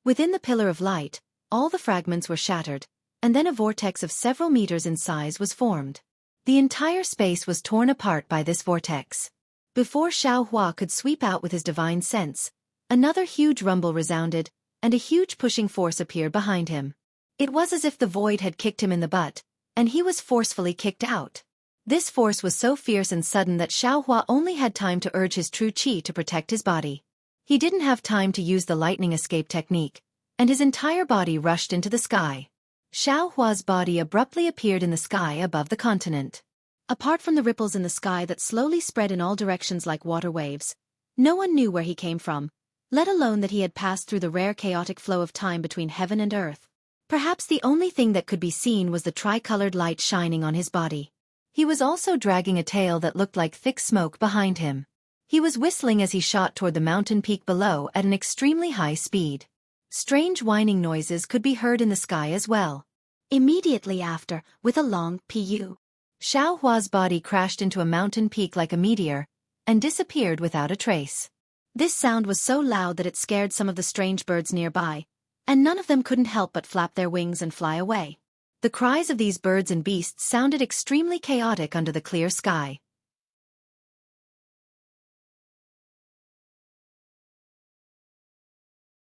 Within the pillar of light, all the fragments were shattered, and then a vortex of several meters in size was formed. The entire space was torn apart by this vortex. Before Xiaohua could sweep out with his divine sense, another huge rumble resounded, and a huge pushing force appeared behind him. It was as if the void had kicked him in the butt, and he was forcefully kicked out. This force was so fierce and sudden that Xiaohua only had time to urge his true qi to protect his body. He didn't have time to use the lightning escape technique, and his entire body rushed into the sky. Xiaohua's body abruptly appeared in the sky above the continent. Apart from the ripples in the sky that slowly spread in all directions like water waves, no one knew where he came from, let alone that he had passed through the rare chaotic flow of time between heaven and earth. Perhaps the only thing that could be seen was the tricolored light shining on his body. He was also dragging a tail that looked like thick smoke behind him. He was whistling as he shot toward the mountain peak below at an extremely high speed. Strange whining noises could be heard in the sky as well. Immediately after, with a long pu, Xiaohua's body crashed into a mountain peak like a meteor, and disappeared without a trace. This sound was so loud that it scared some of the strange birds nearby, and none of them couldn't help but flap their wings and fly away. The cries of these birds and beasts sounded extremely chaotic under the clear sky.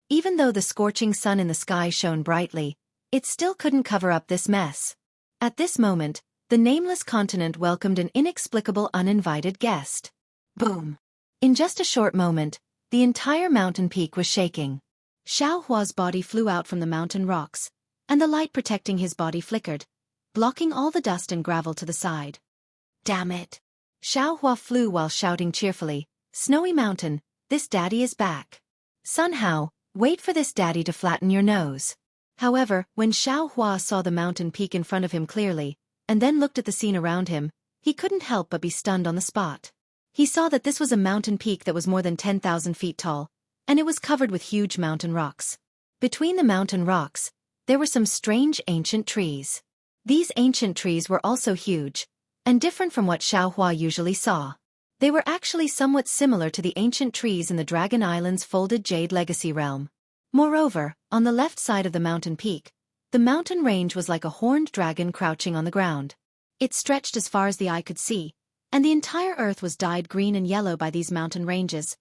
Even though the scorching sun in the sky shone brightly, it still couldn't cover up this mess. At this moment, the nameless continent welcomed an inexplicable uninvited guest. Boom! In just a short moment, the entire mountain peak was shaking. Xiaohua's body flew out from the mountain rocks, and the light protecting his body flickered, blocking all the dust and gravel to the side. Damn it! Xiaohua flew while shouting cheerfully, "Snowy Mountain, this daddy is back. Somehow, wait for this daddy to flatten your nose." However, when Xiaohua saw the mountain peak in front of him clearly, and then looked at the scene around him, he couldn't help but be stunned on the spot. He saw that this was a mountain peak that was more than 10,000 feet tall, and it was covered with huge mountain rocks. Between the mountain rocks, there were some strange ancient trees. These ancient trees were also huge, and different from what Xiaohua usually saw. They were actually somewhat similar to the ancient trees in the Dragon Island's folded Jade Legacy realm. Moreover, on the left side of the mountain peak, the mountain range was like a horned dragon crouching on the ground. It stretched as far as the eye could see, and the entire earth was dyed green and yellow by these mountain ranges,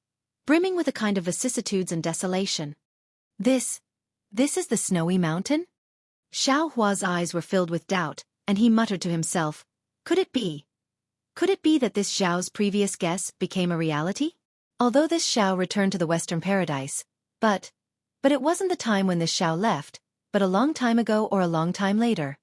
brimming with a kind of vicissitudes and desolation. This is the Snowy Mountain? Xiaohua's eyes were filled with doubt, and he muttered to himself, Could it be that this Xiao's previous guess became a reality? Although this Xiao returned to the Western Paradise, but it wasn't the time when this Xiao left, but a long time ago or a long time later.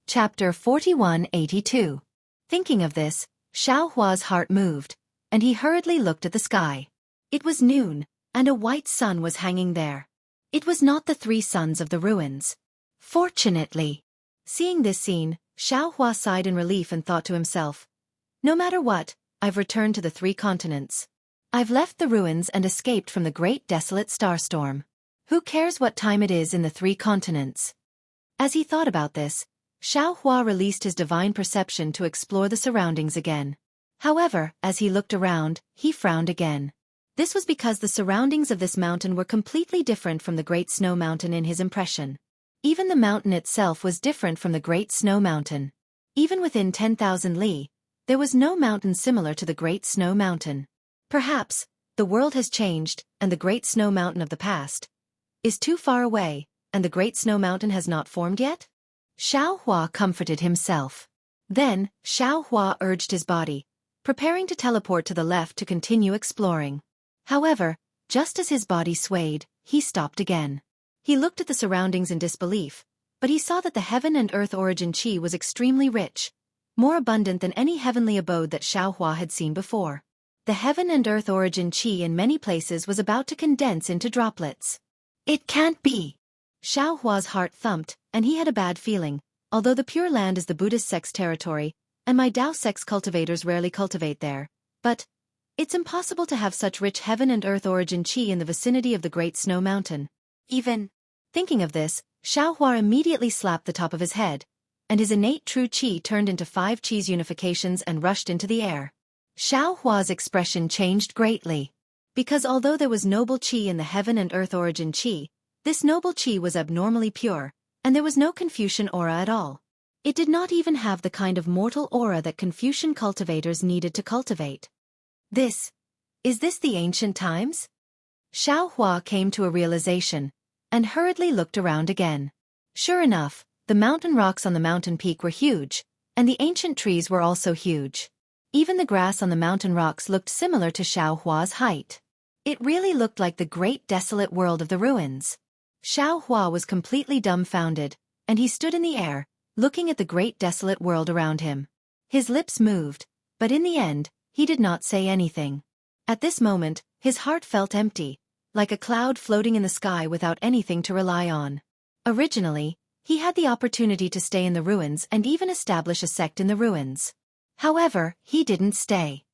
Chapter 4182. Thinking of this, Xiaohua's heart moved, and he hurriedly looked at the sky. It was noon, and a white sun was hanging there. It was not the three suns of the ruins. Fortunately. Seeing this scene, Xiaohua sighed in relief and thought to himself, No matter what, I've returned to the three continents. I've left the ruins and escaped from the great desolate starstorm. Who cares what time it is in the three continents? As he thought about this, Xiaohua released his divine perception to explore the surroundings again. However, as he looked around, he frowned again. This was because the surroundings of this mountain were completely different from the Great Snow Mountain in his impression. Even the mountain itself was different from the Great Snow Mountain. Even within 10,000 li, there was no mountain similar to the Great Snow Mountain. Perhaps, the world has changed, and the Great Snow Mountain of the past is too far away, and the Great Snow Mountain has not formed yet? Xiaohua comforted himself. Then, Xiaohua urged his body, preparing to teleport to the left to continue exploring. However, just as his body swayed, he stopped again. He looked at the surroundings in disbelief, but he saw that the heaven and earth origin qi was extremely rich, more abundant than any heavenly abode that Xiaohua had seen before. The heaven and earth origin qi in many places was about to condense into droplets. It can't be! Xiaohua's heart thumped, and he had a bad feeling. Although the Pure Land is the Buddhist sect's territory, and my Tao sect's cultivators rarely cultivate there, but it's impossible to have such rich heaven and earth origin qi in the vicinity of the Great Snow Mountain. Even thinking of this, Xiaohua immediately slapped the top of his head, and his innate true qi turned into 5 qi's unifications and rushed into the air. Xiaohua's expression changed greatly. Because although there was noble qi in the heaven and earth origin qi, this noble qi was abnormally pure, and there was no Confucian aura at all. It did not even have the kind of mortal aura that Confucian cultivators needed to cultivate. Is this the ancient times? Xiao Hua came to a realization, and hurriedly looked around again. Sure enough, the mountain rocks on the mountain peak were huge, and the ancient trees were also huge. Even the grass on the mountain rocks looked similar to Xiao Hua's height. It really looked like the great desolate world of the ruins. Xiao Hua was completely dumbfounded, and he stood in the air, looking at the great desolate world around him. His lips moved, but in the end, he did not say anything. At this moment, his heart felt empty, like a cloud floating in the sky without anything to rely on. Originally, he had the opportunity to stay in the ruins and even establish a sect in the ruins. However, he didn't stay.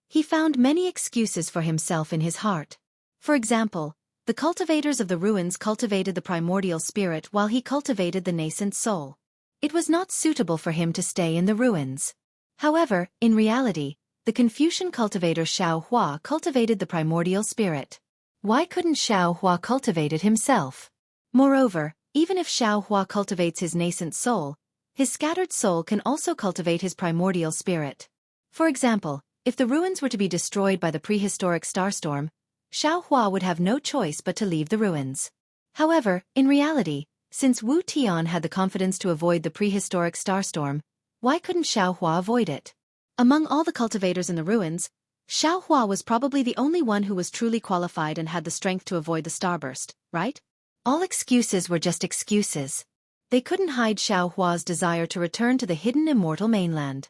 He found many excuses for himself in his heart. For example, the cultivators of the ruins cultivated the primordial spirit while he cultivated the nascent soul. It was not suitable for him to stay in the ruins. However, in reality, the Confucian cultivator Xiao Hua cultivated the primordial spirit. Why couldn't Xiao Hua cultivate it himself? Moreover, even if Xiao Hua cultivates his nascent soul, his scattered soul can also cultivate his primordial spirit. For example, if the ruins were to be destroyed by the prehistoric starstorm, Xiao Hua would have no choice but to leave the ruins. However, in reality, since Wu Tian had the confidence to avoid the prehistoric starstorm, why couldn't Xiao Hua avoid it? Among all the cultivators in the ruins, Xiao Hua was probably the only one who was truly qualified and had the strength to avoid the starburst, right? All excuses were just excuses. They couldn't hide Xiao Hua's desire to return to the hidden immortal mainland.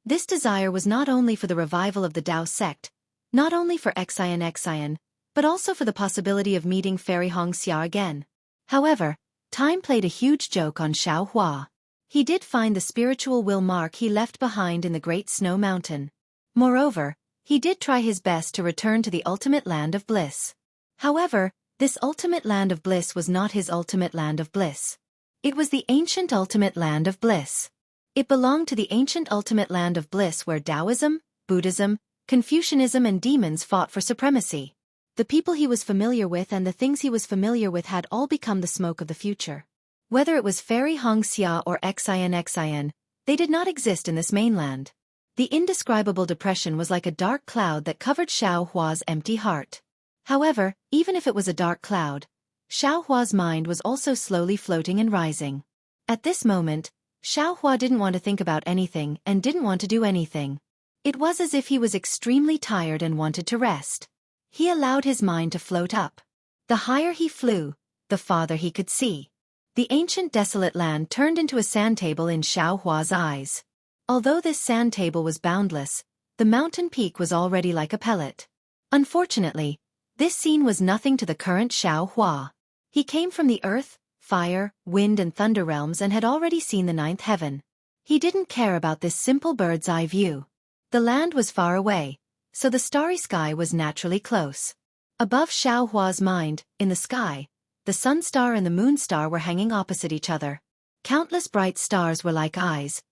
This desire was not only for the revival of the Dao sect, not only for Xian, but also for the possibility of meeting Fairy Hongxia again. However, time played a huge joke on Xiao Hua. He did find the spiritual will mark he left behind in the Great Snow Mountain. Moreover, he did try his best to return to the ultimate land of bliss. However, this ultimate land of bliss was not his ultimate land of bliss. It was the ancient ultimate land of bliss. It belonged to the ancient ultimate land of bliss where Taoism, Buddhism, Confucianism and demons fought for supremacy. The people he was familiar with and the things he was familiar with had all become the smoke of the future. Whether it was Fairy Hongxia or Xian, they did not exist in this mainland. The indescribable depression was like a dark cloud that covered Xiao Hua's empty heart. However, even if it was a dark cloud, Xiao Hua's mind was also slowly floating and rising. At this moment, Xiao Hua didn't want to think about anything and didn't want to do anything. It was as if he was extremely tired and wanted to rest. He allowed his mind to float up. The higher he flew, the farther he could see. The ancient desolate land turned into a sand table in Xiao Hua's eyes. Although this sand table was boundless, the mountain peak was already like a pellet. Unfortunately, this scene was nothing to the current Xiao Hua. He came from the earth, fire, wind and thunder realms and had already seen the ninth heaven. He didn't care about this simple bird's eye view. The land was far away, so the starry sky was naturally close. Above Xiao Hua's mind, in the sky, the sun star and the moon star were hanging opposite each other. Countless bright stars were like eyes,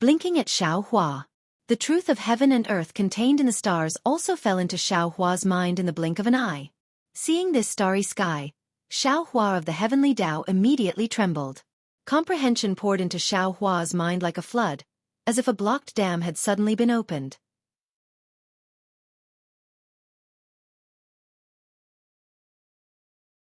blinking at Xiao Hua. The truth of heaven and earth contained in the stars also fell into Xiao Hua's mind in the blink of an eye. Seeing this starry sky, Xiao Hua of the heavenly Tao immediately trembled. Comprehension poured into Xiao Hua's mind like a flood, as if a blocked dam had suddenly been opened.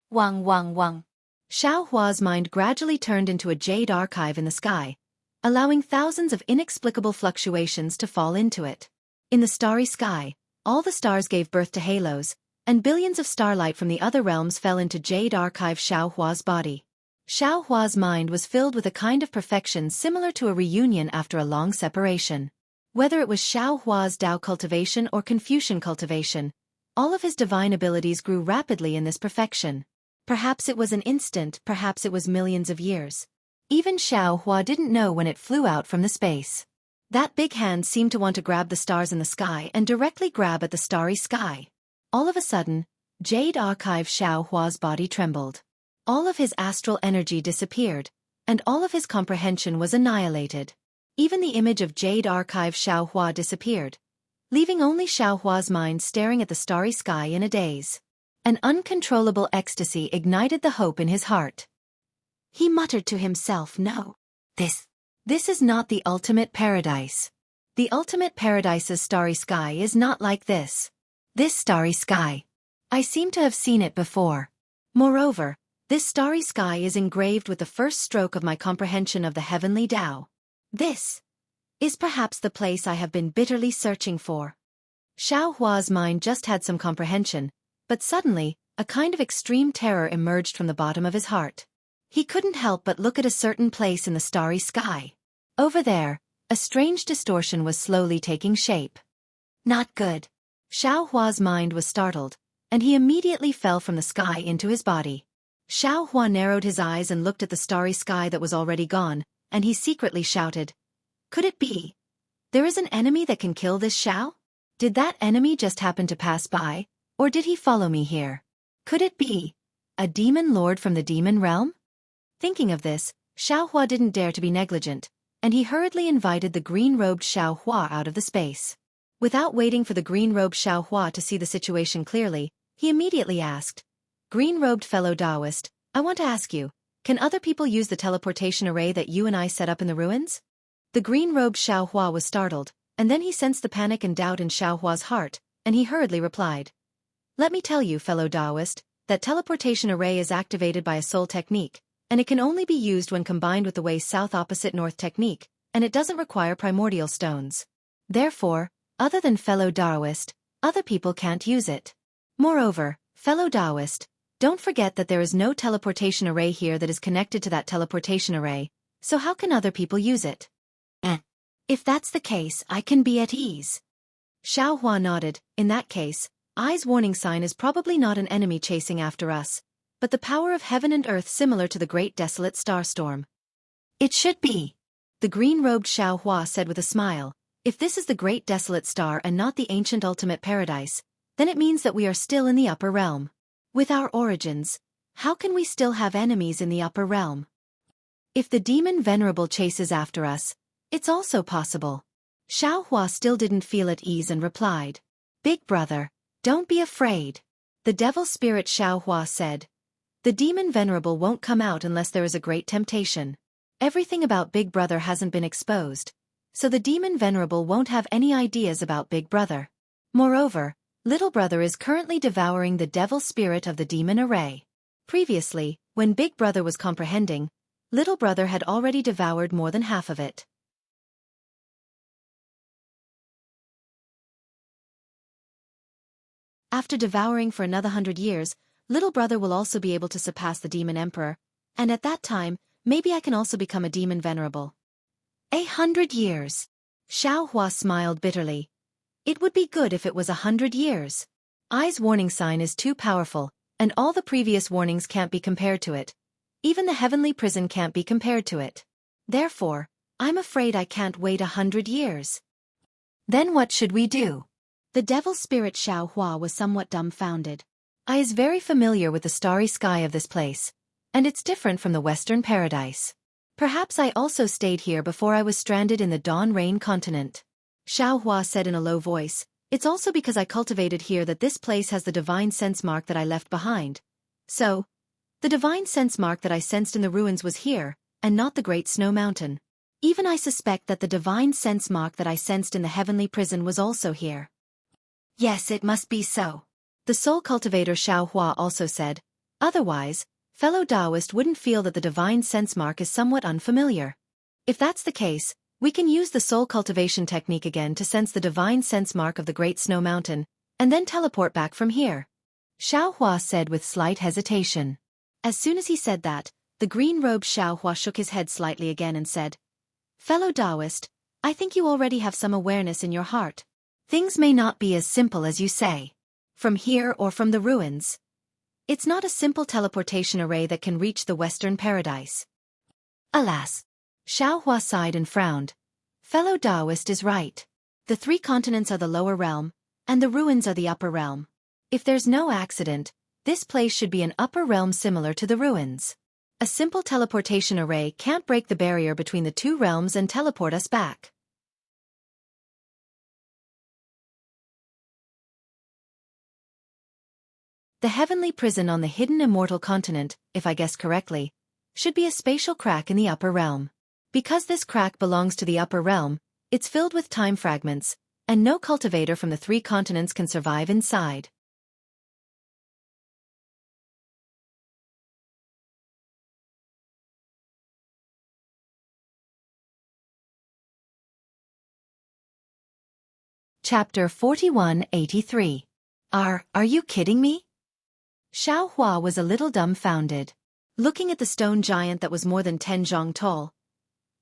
Wang wang wang. Xiao Hua's mind gradually turned into a jade archive in the sky, allowing thousands of inexplicable fluctuations to fall into it. In the starry sky, all the stars gave birth to halos, and billions of starlight from the other realms fell into jade archive Xiao Hua's body. Xiao Hua's mind was filled with a kind of perfection similar to a reunion after a long separation. Whether it was Xiao Hua's Tao cultivation or Confucian cultivation, all of his divine abilities grew rapidly in this perfection. Perhaps it was an instant, perhaps it was millions of years. Even Xiao Hua didn't know when it flew out from the space. That big hand seemed to want to grab the stars in the sky and directly grab at the starry sky. All of a sudden, Jade Archive Xiao Hua's body trembled. All of his astral energy disappeared, and all of his comprehension was annihilated. Even the image of Jade Archive Xiao Hua disappeared, leaving only Xiao Hua's mind staring at the starry sky in a daze. An uncontrollable ecstasy ignited the hope in his heart. He muttered to himself, "No. This is not the ultimate paradise. The ultimate paradise's starry sky is not like this. This starry sky. I seem to have seen it before. Moreover, this starry sky is engraved with the first stroke of my comprehension of the heavenly Tao. This is perhaps the place I have been bitterly searching for." Xiaohua's mind just had some comprehension, but suddenly, a kind of extreme terror emerged from the bottom of his heart. He couldn't help but look at a certain place in the starry sky. Over there, a strange distortion was slowly taking shape. Not good. Xiaohua's mind was startled, and he immediately fell from the sky into his body. Xiaohua narrowed his eyes and looked at the starry sky that was already gone, and he secretly shouted, "Could it be? There is an enemy that can kill this Xiao? Did that enemy just happen to pass by, or did he follow me here? Could it be a demon lord from the demon realm?" Thinking of this, Xiaohua didn't dare to be negligent, and he hurriedly invited the green-robed Xiaohua out of the space. Without waiting for the green-robed Xiaohua to see the situation clearly, he immediately asked, "Green-robed fellow Taoist, I want to ask you, can other people use the teleportation array that you and I set up in the ruins?" The green-robed Xiaohua was startled, and then he sensed the panic and doubt in Xiaohua's heart, and he hurriedly replied, "Let me tell you, fellow Taoist, that teleportation array is activated by a soul technique, and it can only be used when combined with the way south opposite north technique, and it doesn't require primordial stones. Therefore, other than fellow Taoist, other people can't use it. Moreover, fellow Taoist, don't forget that there is no teleportation array here that is connected to that teleportation array, so how can other people use it?" "If that's the case, I can be at ease." Xiaohua nodded. "In that case, Ai's warning sign is probably not an enemy chasing after us, but the power of heaven and earth similar to the great desolate starstorm." "It should be," the green-robed Xiaohua said with a smile. "If this is the great desolate star and not the ancient ultimate paradise, then it means that we are still in the upper realm. With our origins, how can we still have enemies in the upper realm? If the demon venerable chases after us, it's also possible." Xiaohua still didn't feel at ease and replied, "Big brother, don't be afraid." The devil spirit Xiaohua said, "The demon venerable won't come out unless there is a great temptation. Everything about Big Brother hasn't been exposed, so the demon venerable won't have any ideas about Big Brother. Moreover, Little Brother is currently devouring the devil spirit of the demon array. Previously, when Big Brother was comprehending, Little Brother had already devoured more than half of it. After devouring for another 100 years, Little Brother will also be able to surpass the Demon Emperor, and at that time, maybe I can also become a Demon Venerable." 100 years. Xiaohua smiled bitterly. "It would be good if it was 100 years. Ai's warning sign is too powerful, and all the previous warnings can't be compared to it. Even the heavenly prison can't be compared to it. Therefore, I'm afraid I can't wait 100 years." "Then what should we do?" The devil spirit Xiaohua was somewhat dumbfounded. "I is very familiar with the starry sky of this place, and it's different from the Western Paradise. Perhaps I also stayed here before I was stranded in the Dawn Rain continent." Xiaohua said in a low voice, "It's also because I cultivated here that this place has the divine sense mark that I left behind. So, the divine sense mark that I sensed in the ruins was here, and not the Great Snow Mountain. Even I suspect that the divine sense mark that I sensed in the heavenly prison was also here." "Yes, it must be so," the soul cultivator Xiaohua also said. "Otherwise, fellow Taoist wouldn't feel that the divine sense mark is somewhat unfamiliar. If that's the case, we can use the soul cultivation technique again to sense the divine sense mark of the Great Snow Mountain, and then teleport back from here," Xiaohua said with slight hesitation. As soon as he said that, the green-robed Xiaohua shook his head slightly again and said, "Fellow Taoist, I think you already have some awareness in your heart. Things may not be as simple as you say. From here or from the ruins. It's not a simple teleportation array that can reach the Western Paradise." "Alas." Xiaohua sighed and frowned. "Fellow Taoist is right. The 3 continents are the lower realm, and the ruins are the upper realm. If there's no accident, this place should be an upper realm similar to the ruins. A simple teleportation array can't break the barrier between the 2 realms and teleport us back." The heavenly prison on the hidden immortal continent, if I guess correctly, should be a spatial crack in the upper realm. Because this crack belongs to the upper realm, it's filled with time fragments, and no cultivator from the 3 continents can survive inside. Chapter 4183. Are you kidding me? Xueqi was a little dumbfounded. Looking at the stone giant that was more than 10 zhang tall,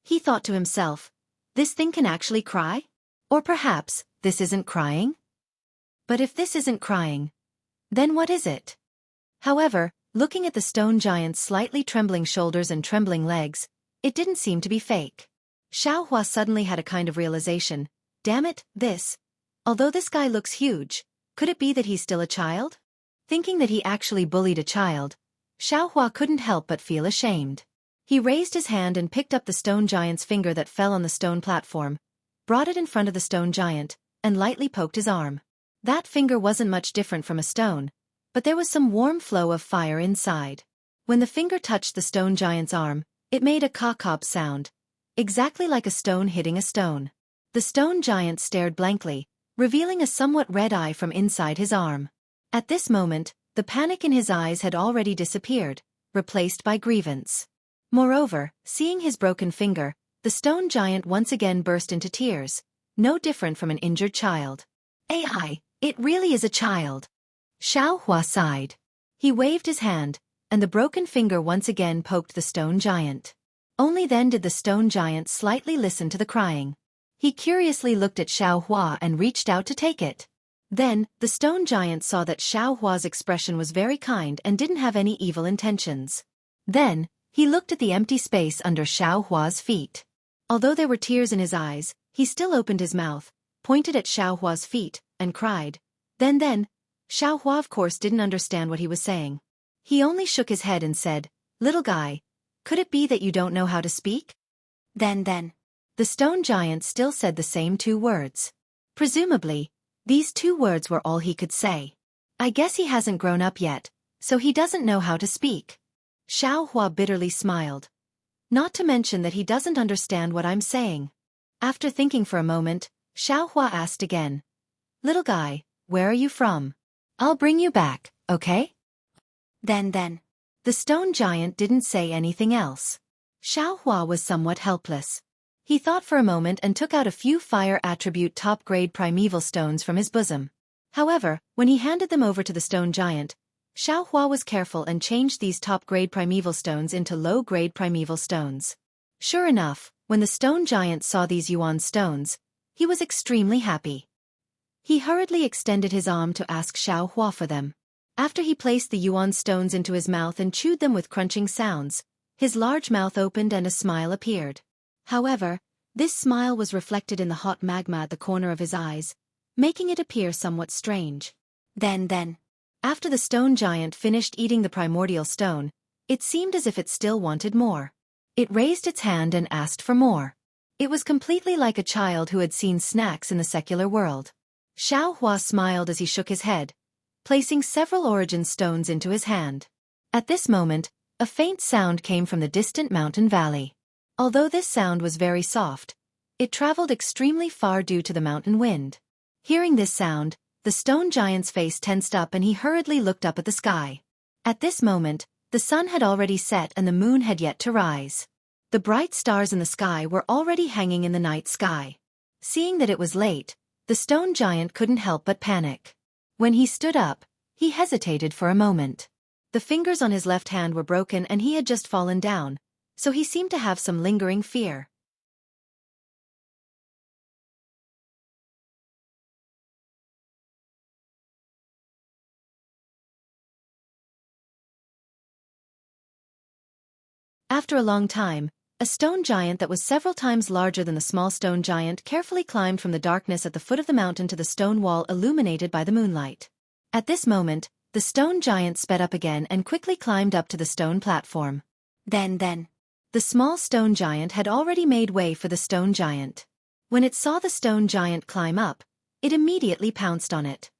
he thought to himself, this thing can actually cry? Or perhaps, this isn't crying? But if this isn't crying, then what is it? However, looking at the stone giant's slightly trembling shoulders and trembling legs, it didn't seem to be fake. Xueqi suddenly had a kind of realization. Damn it, although this guy looks huge, could it be that he's still a child? Thinking that he actually bullied a child, Xueqi couldn't help but feel ashamed. He raised his hand and picked up the stone giant's finger that fell on the stone platform, brought it in front of the stone giant, and lightly poked his arm. That finger wasn't much different from a stone, but there was some warm flow of fire inside. When the finger touched the stone giant's arm, it made a caw-caw sound, exactly like a stone hitting a stone. The stone giant stared blankly, revealing a somewhat red eye from inside his arm. At this moment, the panic in his eyes had already disappeared, replaced by grievance. Moreover, seeing his broken finger, the stone giant once again burst into tears, no different from an injured child. Ai, it really is a child. Xueqi sighed. He waved his hand, and the broken finger once again poked the stone giant. Only then did the stone giant slightly listen to the crying. He curiously looked at Xueqi and reached out to take it. Then, the stone giant saw that Xueqi's expression was very kind and didn't have any evil intentions. Then, he looked at the empty space under Xueqi's feet. Although there were tears in his eyes, he still opened his mouth, pointed at Xueqi's feet, and cried. Then, Xueqi of course didn't understand what he was saying. He only shook his head and said, "Little guy, could it be that you don't know how to speak?" Then. The stone giant still said the same 2 words. Presumably, these 2 words were all he could say. I guess he hasn't grown up yet, so he doesn't know how to speak. Xueqi bitterly smiled. Not to mention that he doesn't understand what I'm saying. After thinking for a moment, Xueqi asked again. Little guy, where are you from? I'll bring you back, okay? Then. The stone giant didn't say anything else. Xueqi was somewhat helpless. He thought for a moment and took out a few fire attribute top-grade primeval stones from his bosom. However, when he handed them over to the stone giant, Xueqi was careful and changed these top-grade primeval stones into low-grade primeval stones. Sure enough, when the stone giant saw these yuan stones, he was extremely happy. He hurriedly extended his arm to ask Xueqi for them. After he placed the yuan stones into his mouth and chewed them with crunching sounds, his large mouth opened and a smile appeared. However, this smile was reflected in the hot magma at the corner of his eyes, making it appear somewhat strange. Then, after the stone giant finished eating the primordial stone, it seemed as if it still wanted more. It raised its hand and asked for more. It was completely like a child who had seen snacks in the secular world. Xueqi smiled as he shook his head, placing several origin stones into his hand. At this moment, a faint sound came from the distant mountain valley. Although this sound was very soft, it traveled extremely far due to the mountain wind. Hearing this sound, the stone giant's face tensed up and he hurriedly looked up at the sky. At this moment, the sun had already set and the moon had yet to rise. The bright stars in the sky were already hanging in the night sky. Seeing that it was late, the stone giant couldn't help but panic. When he stood up, he hesitated for a moment. The fingers on his left hand were broken and he had just fallen down, so he seemed to have some lingering fear. After a long time, a stone giant that was several times larger than the small stone giant carefully climbed from the darkness at the foot of the mountain to the stone wall illuminated by the moonlight. At this moment, the stone giant sped up again and quickly climbed up to the stone platform. Then, the small stone giant had already made way for the stone giant. When it saw the stone giant climb up, it immediately pounced on it.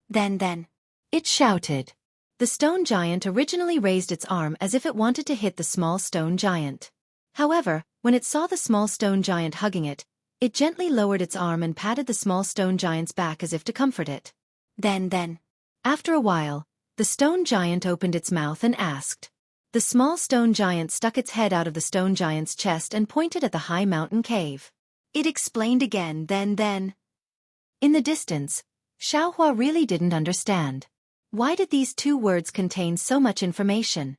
Then, it shouted. The stone giant originally raised its arm as if it wanted to hit the small stone giant. However, when it saw the small stone giant hugging it, it gently lowered its arm and patted the small stone giant's back as if to comfort it. Then, after a while, the stone giant opened its mouth and asked. The small stone giant stuck its head out of the stone giant's chest and pointed at the high mountain cave. It explained again, then. In the distance, Xiaohua really didn't understand. Why did these two words contain so much information?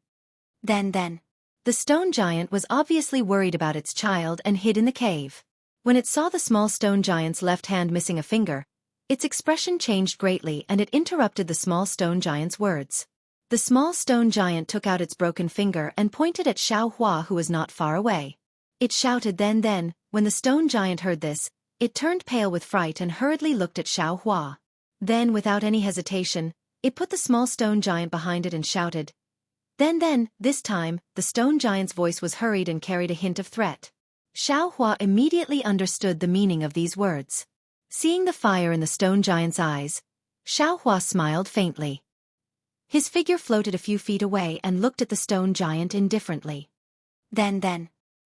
Then. The stone giant was obviously worried about its child and hid in the cave. When it saw the small stone giant's left hand missing a finger, its expression changed greatly and it interrupted the small stone giant's words. The small stone giant took out its broken finger and pointed at Xiaohua, who was not far away. It shouted then. When the stone giant heard this, it turned pale with fright and hurriedly looked at Xiaohua. Then, without any hesitation, it put the small stone giant behind it and shouted. Then, this time, the stone giant's voice was hurried and carried a hint of threat. Xiaohua immediately understood the meaning of these words. Seeing the fire in the stone giant's eyes, Xiaohua smiled faintly. His figure floated a few feet away and looked at the stone giant indifferently. Then,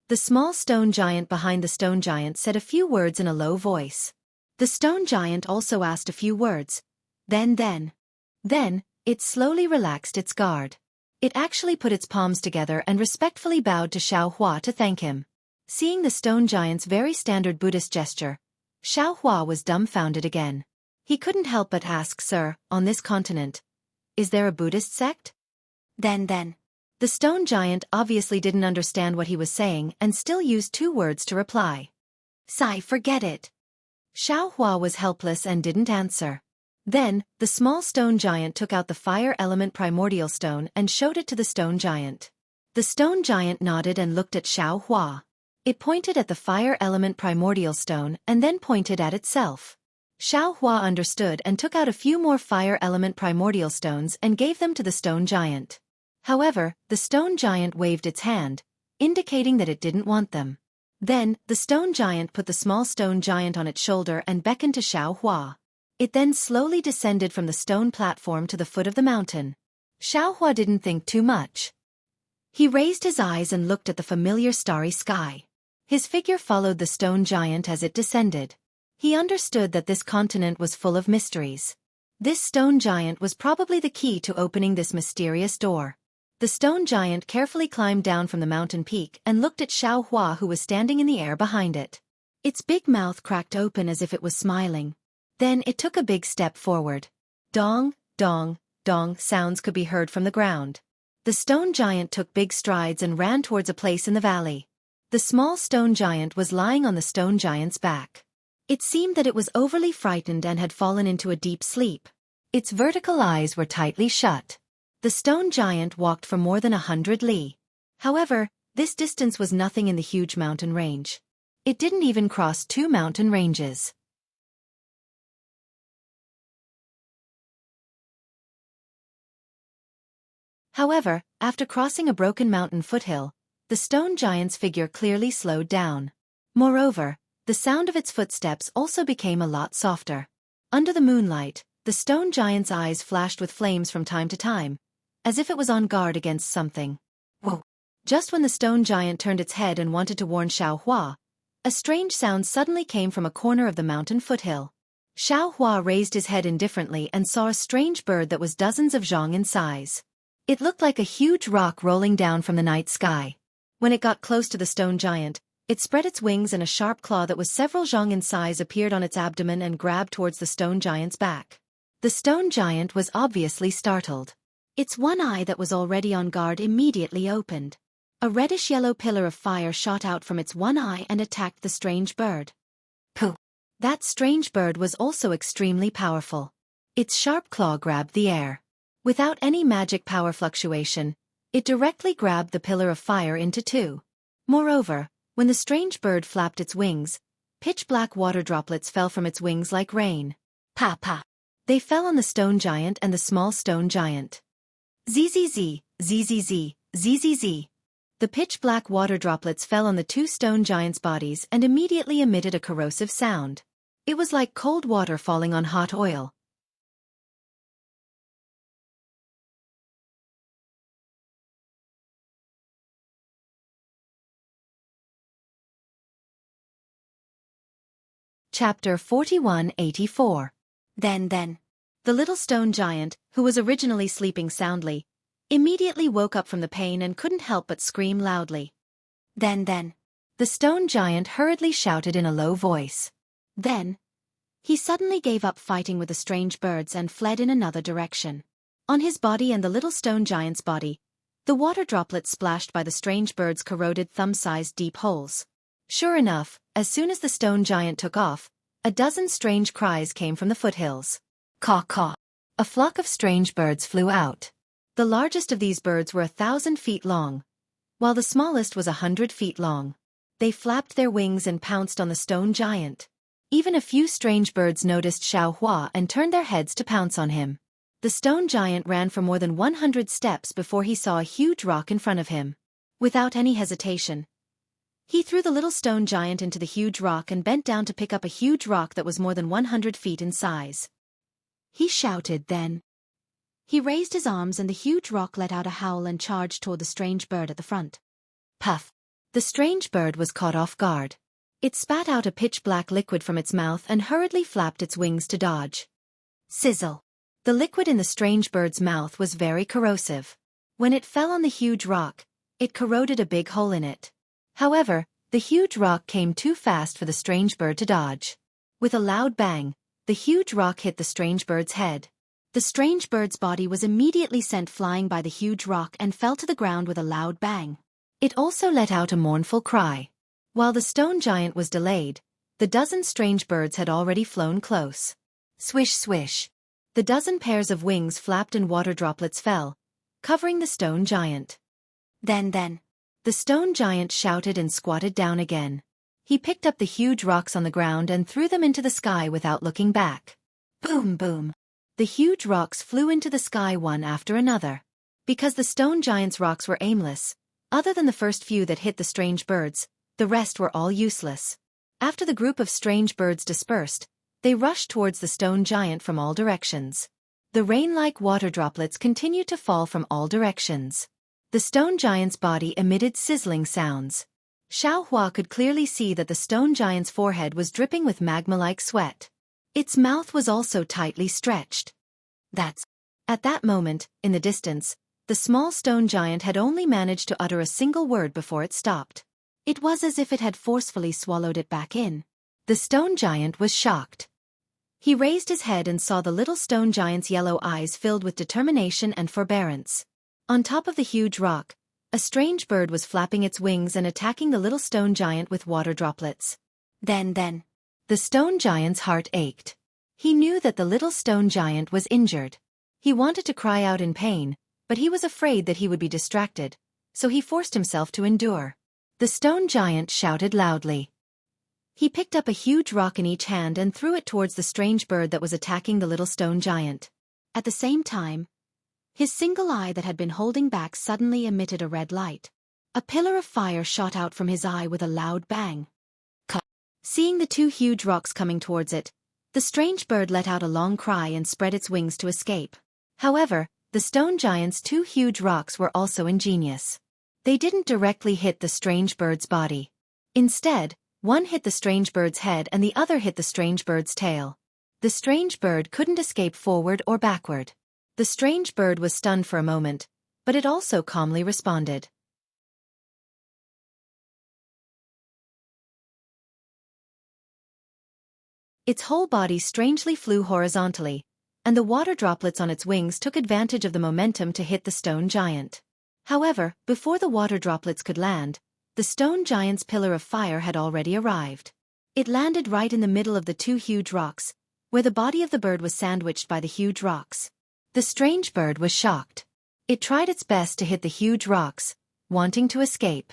the small stone giant behind the stone giant said a few words in a low voice. The stone giant also asked a few words. Then, it slowly relaxed its guard. It actually put its palms together and respectfully bowed to Xiaohua to thank him. Seeing the stone giant's very standard Buddhist gesture, Xiaohua was dumbfounded again. He couldn't help but ask, "Sir, on this continent, is there a Buddhist sect?" Then, the stone giant obviously didn't understand what he was saying and still used two words to reply. "Sai, forget it." Xiaohua was helpless and didn't answer. Then, the small stone giant took out the fire element primordial stone and showed it to the stone giant. The stone giant nodded and looked at Xiaohua. It pointed at the fire element primordial stone and then pointed at itself. Xiaohua understood and took out a few more fire element primordial stones and gave them to the stone giant. However, the stone giant waved its hand, indicating that it didn't want them. Then, the stone giant put the small stone giant on its shoulder and beckoned to Xiaohua. It then slowly descended from the stone platform to the foot of the mountain. Xiaohua didn't think too much. He raised his eyes and looked at the familiar starry sky. His figure followed the stone giant as it descended. He understood that this continent was full of mysteries. This stone giant was probably the key to opening this mysterious door. The stone giant carefully climbed down from the mountain peak and looked at Xiaohua, who was standing in the air behind it. Its big mouth cracked open as if it was smiling. Then it took a big step forward. Dong, dong, dong sounds could be heard from the ground. The stone giant took big strides and ran towards a place in the valley. The small stone giant was lying on the stone giant's back. It seemed that it was overly frightened and had fallen into a deep sleep. Its vertical eyes were tightly shut. The stone giant walked for more than 100 li. However, this distance was nothing in the huge mountain range. It didn't even cross 2 mountain ranges. However, after crossing a broken mountain foothill, the stone giant's figure clearly slowed down. Moreover, the sound of its footsteps also became a lot softer. Under the moonlight, the stone giant's eyes flashed with flames from time to time, as if it was on guard against something. Whoa! Just when the stone giant turned its head and wanted to warn Xiaohua, a strange sound suddenly came from a corner of the mountain foothill. Xiaohua raised his head indifferently and saw a strange bird that was dozens of zhong in size. It looked like a huge rock rolling down from the night sky. When it got close to the stone giant, it spread its wings and a sharp claw that was several zhong in size appeared on its abdomen and grabbed towards the stone giant's back. The stone giant was obviously startled. Its one eye that was already on guard immediately opened. A reddish-yellow pillar of fire shot out from its one eye and attacked the strange bird. Pooh! That strange bird was also extremely powerful. Its sharp claw grabbed the air. Without any magic power fluctuation, it directly grabbed the pillar of fire into two. Moreover, when the strange bird flapped its wings, pitch-black water droplets fell from its wings like rain. Pa pa! They fell on the stone giant and the small stone giant. Zzz, zzz, zzz. The pitch-black water droplets fell on the two stone giants' bodies and immediately emitted a corrosive sound. It was like cold water falling on hot oil. Chapter 4184. Then. The little stone giant, who was originally sleeping soundly, immediately woke up from the pain and couldn't help but scream loudly. Then. The stone giant hurriedly shouted in a low voice. Then, he suddenly gave up fighting with the strange birds and fled in another direction. On his body and the little stone giant's body, the water droplets splashed by the strange birds corroded thumb-sized deep holes. Sure enough, as soon as the stone giant took off, a dozen strange cries came from the foothills. Caw. A flock of strange birds flew out. The largest of these birds were 1,000 feet long, while the smallest was 100 feet long. They flapped their wings and pounced on the stone giant. Even a few strange birds noticed Xueqi and turned their heads to pounce on him. The stone giant ran for more than 100 steps before he saw a huge rock in front of him. Without any hesitation, he threw the little stone giant into the huge rock and bent down to pick up a huge rock that was more than 100 feet in size. He shouted then. He raised his arms and the huge rock let out a howl and charged toward the strange bird at the front. Puff! The strange bird was caught off guard. It spat out a pitch-black liquid from its mouth and hurriedly flapped its wings to dodge. Sizzle! The liquid in the strange bird's mouth was very corrosive. When it fell on the huge rock, it corroded a big hole in it. However, the huge rock came too fast for the strange bird to dodge. With a loud bang, the huge rock hit the strange bird's head. The strange bird's body was immediately sent flying by the huge rock and fell to the ground with a loud bang. It also let out a mournful cry. While the stone giant was delayed, the dozen strange birds had already flown close. Swish swish. The dozen pairs of wings flapped and water droplets fell, covering the stone giant. Then, the stone giant shouted and squatted down again. He picked up the huge rocks on the ground and threw them into the sky without looking back. Boom, boom. The huge rocks flew into the sky one after another. Because the stone giant's rocks were aimless, other than the first few that hit the strange birds, the rest were all useless. After the group of strange birds dispersed, they rushed towards the stone giant from all directions. The rain-like water droplets continued to fall from all directions. The stone giant's body emitted sizzling sounds. Xueqi could clearly see that the stone giant's forehead was dripping with magma-like sweat. Its mouth was also tightly stretched. At that moment, in the distance, the small stone giant had only managed to utter a single word before it stopped. It was as if it had forcefully swallowed it back in. The stone giant was shocked. He raised his head and saw the little stone giant's yellow eyes filled with determination and forbearance. On top of the huge rock, a strange bird was flapping its wings and attacking the little stone giant with water droplets. Then, the stone giant's heart ached. He knew that the little stone giant was injured. He wanted to cry out in pain, but he was afraid that he would be distracted, so he forced himself to endure. The stone giant shouted loudly. He picked up a huge rock in each hand and threw it towards the strange bird that was attacking the little stone giant. At the same time, his single eye that had been holding back suddenly emitted a red light. A pillar of fire shot out from his eye with a loud bang. Seeing the two huge rocks coming towards it, the strange bird let out a long cry and spread its wings to escape. However, the stone giant's two huge rocks were also ingenious. They didn't directly hit the strange bird's body. Instead, one hit the strange bird's head and the other hit the strange bird's tail. The strange bird couldn't escape forward or backward. The strange bird was stunned for a moment, but it also calmly responded. Its whole body strangely flew horizontally, and the water droplets on its wings took advantage of the momentum to hit the stone giant. However, before the water droplets could land, the stone giant's pillar of fire had already arrived. It landed right in the middle of the two huge rocks, where the body of the bird was sandwiched by the huge rocks. The strange bird was shocked. It tried its best to hit the huge rocks, wanting to escape.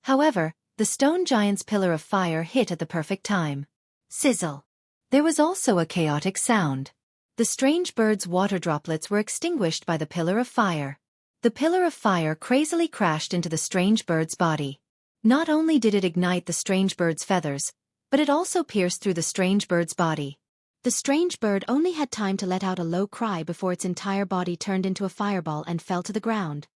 However, the stone giant's pillar of fire hit at the perfect time. Sizzle! There was also a chaotic sound. The strange bird's water droplets were extinguished by the pillar of fire. The pillar of fire crazily crashed into the strange bird's body. Not only did it ignite the strange bird's feathers, but it also pierced through the strange bird's body. The strange bird only had time to let out a low cry before its entire body turned into a fireball and fell to the ground.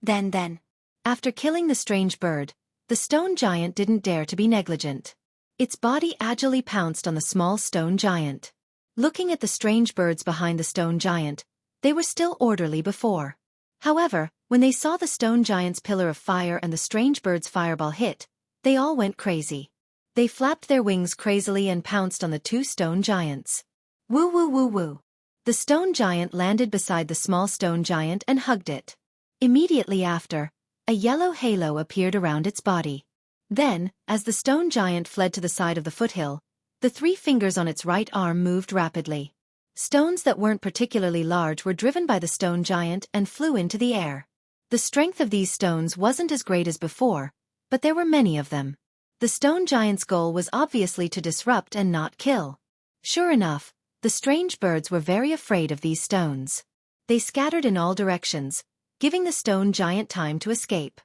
Then, after killing the strange bird, the stone giant didn't dare to be negligent. Its body agilely pounced on the small stone giant. Looking at the strange birds behind the stone giant, they were still orderly before. However, when they saw the stone giant's pillar of fire and the strange bird's fireball hit, they all went crazy. They flapped their wings crazily and pounced on the two stone giants. Woo woo woo woo. The stone giant landed beside the small stone giant and hugged it. Immediately after, a yellow halo appeared around its body. Then, as the stone giant fled to the side of the foothill, the 3 fingers on its right arm moved rapidly. Stones that weren't particularly large were driven by the stone giant and flew into the air. The strength of these stones wasn't as great as before, but there were many of them. The stone giant's goal was obviously to disrupt and not kill. Sure enough, the strange birds were very afraid of these stones. They scattered in all directions, giving the stone giant time to escape.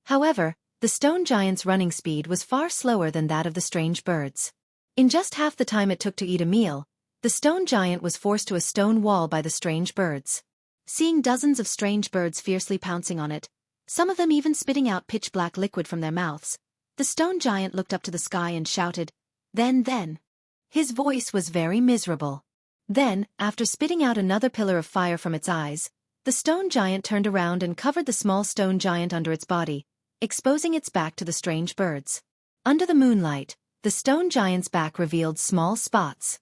However, the stone giant's running speed was far slower than that of the strange birds. In just half the time it took to eat a meal, the stone giant was forced to a stone wall by the strange birds. Seeing dozens of strange birds fiercely pouncing on it, some of them even spitting out pitch-black liquid from their mouths, the stone giant looked up to the sky and shouted, then. His voice was very miserable. Then, after spitting out another pillar of fire from its eyes, the stone giant turned around and covered the small stone giant under its body, exposing its back to the strange birds. Under the moonlight, the stone giant's back revealed small spots.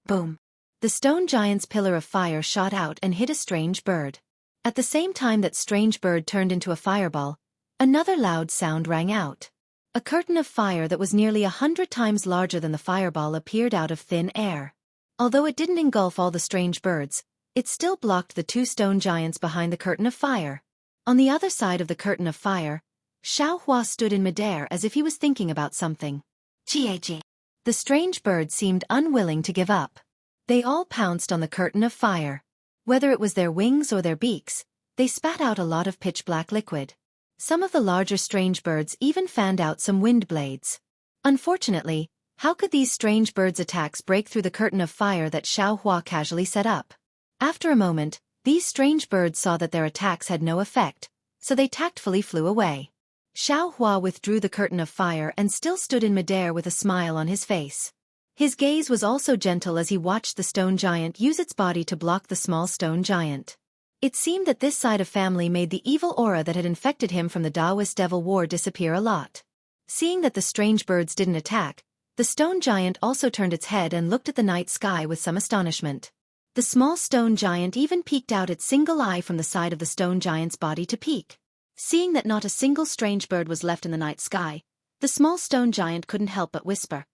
Boom! The stone giant's pillar of fire shot out and hit a strange bird. At the same time that strange bird turned into a fireball, another loud sound rang out. A curtain of fire that was nearly 100 times larger than the fireball appeared out of thin air. Although it didn't engulf all the strange birds, it still blocked the 2 stone giants behind the curtain of fire. On the other side of the curtain of fire, Xueqi stood in midair as if he was thinking about something. Xueqi. The strange bird seemed unwilling to give up. They all pounced on the curtain of fire. Whether it was their wings or their beaks, they spat out a lot of pitch-black liquid. Some of the larger strange birds even fanned out some wind blades. Unfortunately, how could these strange birds' attacks break through the curtain of fire that Xueqi casually set up? After a moment, these strange birds saw that their attacks had no effect, so they tactfully flew away. Xueqi withdrew the curtain of fire and still stood in midair with a smile on his face. His gaze was also gentle as he watched the stone giant use its body to block the small stone giant. It seemed that this side of family made the evil aura that had infected him from the Taoist Devil War disappear a lot. Seeing that the strange birds didn't attack, the stone giant also turned its head and looked at the night sky with some astonishment. The small stone giant even peeked out its single eye from the side of the stone giant's body to peek. Seeing that not a single strange bird was left in the night sky, the small stone giant couldn't help but whisper.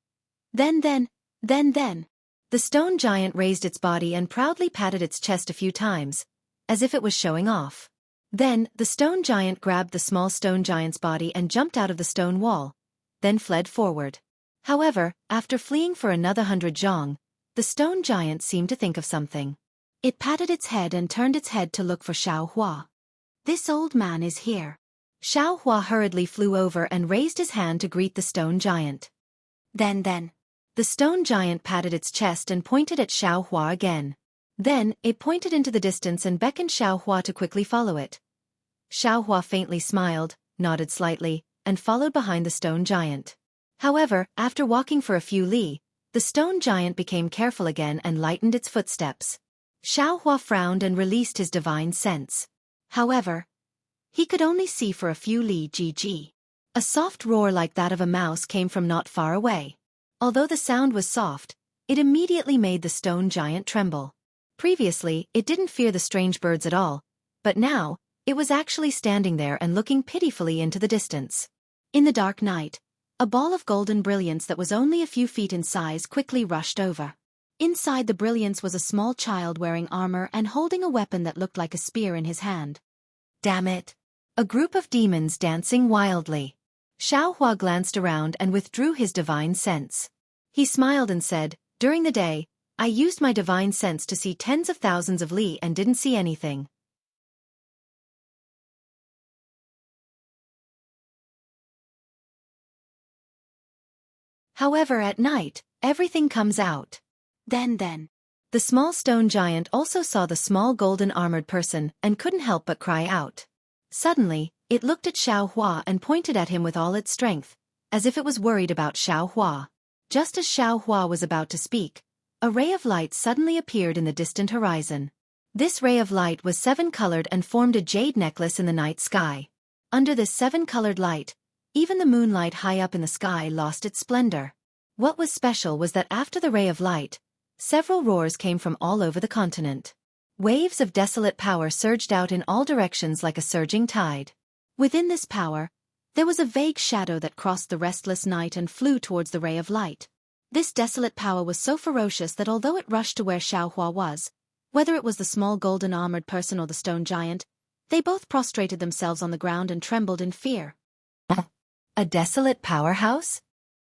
Then. The stone giant raised its body and proudly patted its chest a few times, as if it was showing off. Then, the stone giant grabbed the small stone giant's body and jumped out of the stone wall, then fled forward. However, after fleeing for another 100 zhong, the stone giant seemed to think of something. It patted its head and turned its head to look for Xueqi. This old man is here. Xueqi hurriedly flew over and raised his hand to greet the stone giant. Then. The stone giant patted its chest and pointed at Xueqi again. Then, it pointed into the distance and beckoned Xueqi to quickly follow it. Xueqi faintly smiled, nodded slightly, and followed behind the stone giant. However, after walking for a few li, the stone giant became careful again and lightened its footsteps. Xueqi frowned and released his divine sense. However, he could only see for a few li gg. A soft roar like that of a mouse came from not far away. Although the sound was soft, it immediately made the stone giant tremble. Previously, it didn't fear the strange birds at all, but now, it was actually standing there and looking pitifully into the distance. In the dark night, a ball of golden brilliance that was only a few feet in size quickly rushed over. Inside the brilliance was a small child wearing armor and holding a weapon that looked like a spear in his hand. Damn it! A group of demons dancing wildly. Xueqi glanced around and withdrew his divine sense. He smiled and said, "During the day, I used my divine sense to see tens of thousands of li and didn't see anything. However, at night, everything comes out." Then. The small stone giant also saw the small golden armored person and couldn't help but cry out. Suddenly, it looked at Xueqi and pointed at him with all its strength, as if it was worried about Xueqi. Just as Xueqi was about to speak, a ray of light suddenly appeared in the distant horizon. This ray of light was seven-colored and formed a jade necklace in the night sky. Under this seven-colored light, even the moonlight high up in the sky lost its splendor. What was special was that after the ray of light, several roars came from all over the continent. Waves of desolate power surged out in all directions like a surging tide. Within this power, there was a vague shadow that crossed the restless night and flew towards the ray of light. This desolate power was so ferocious that although it rushed to where Xueqi was, whether it was the small golden-armored person or the stone giant, they both prostrated themselves on the ground and trembled in fear. A desolate powerhouse?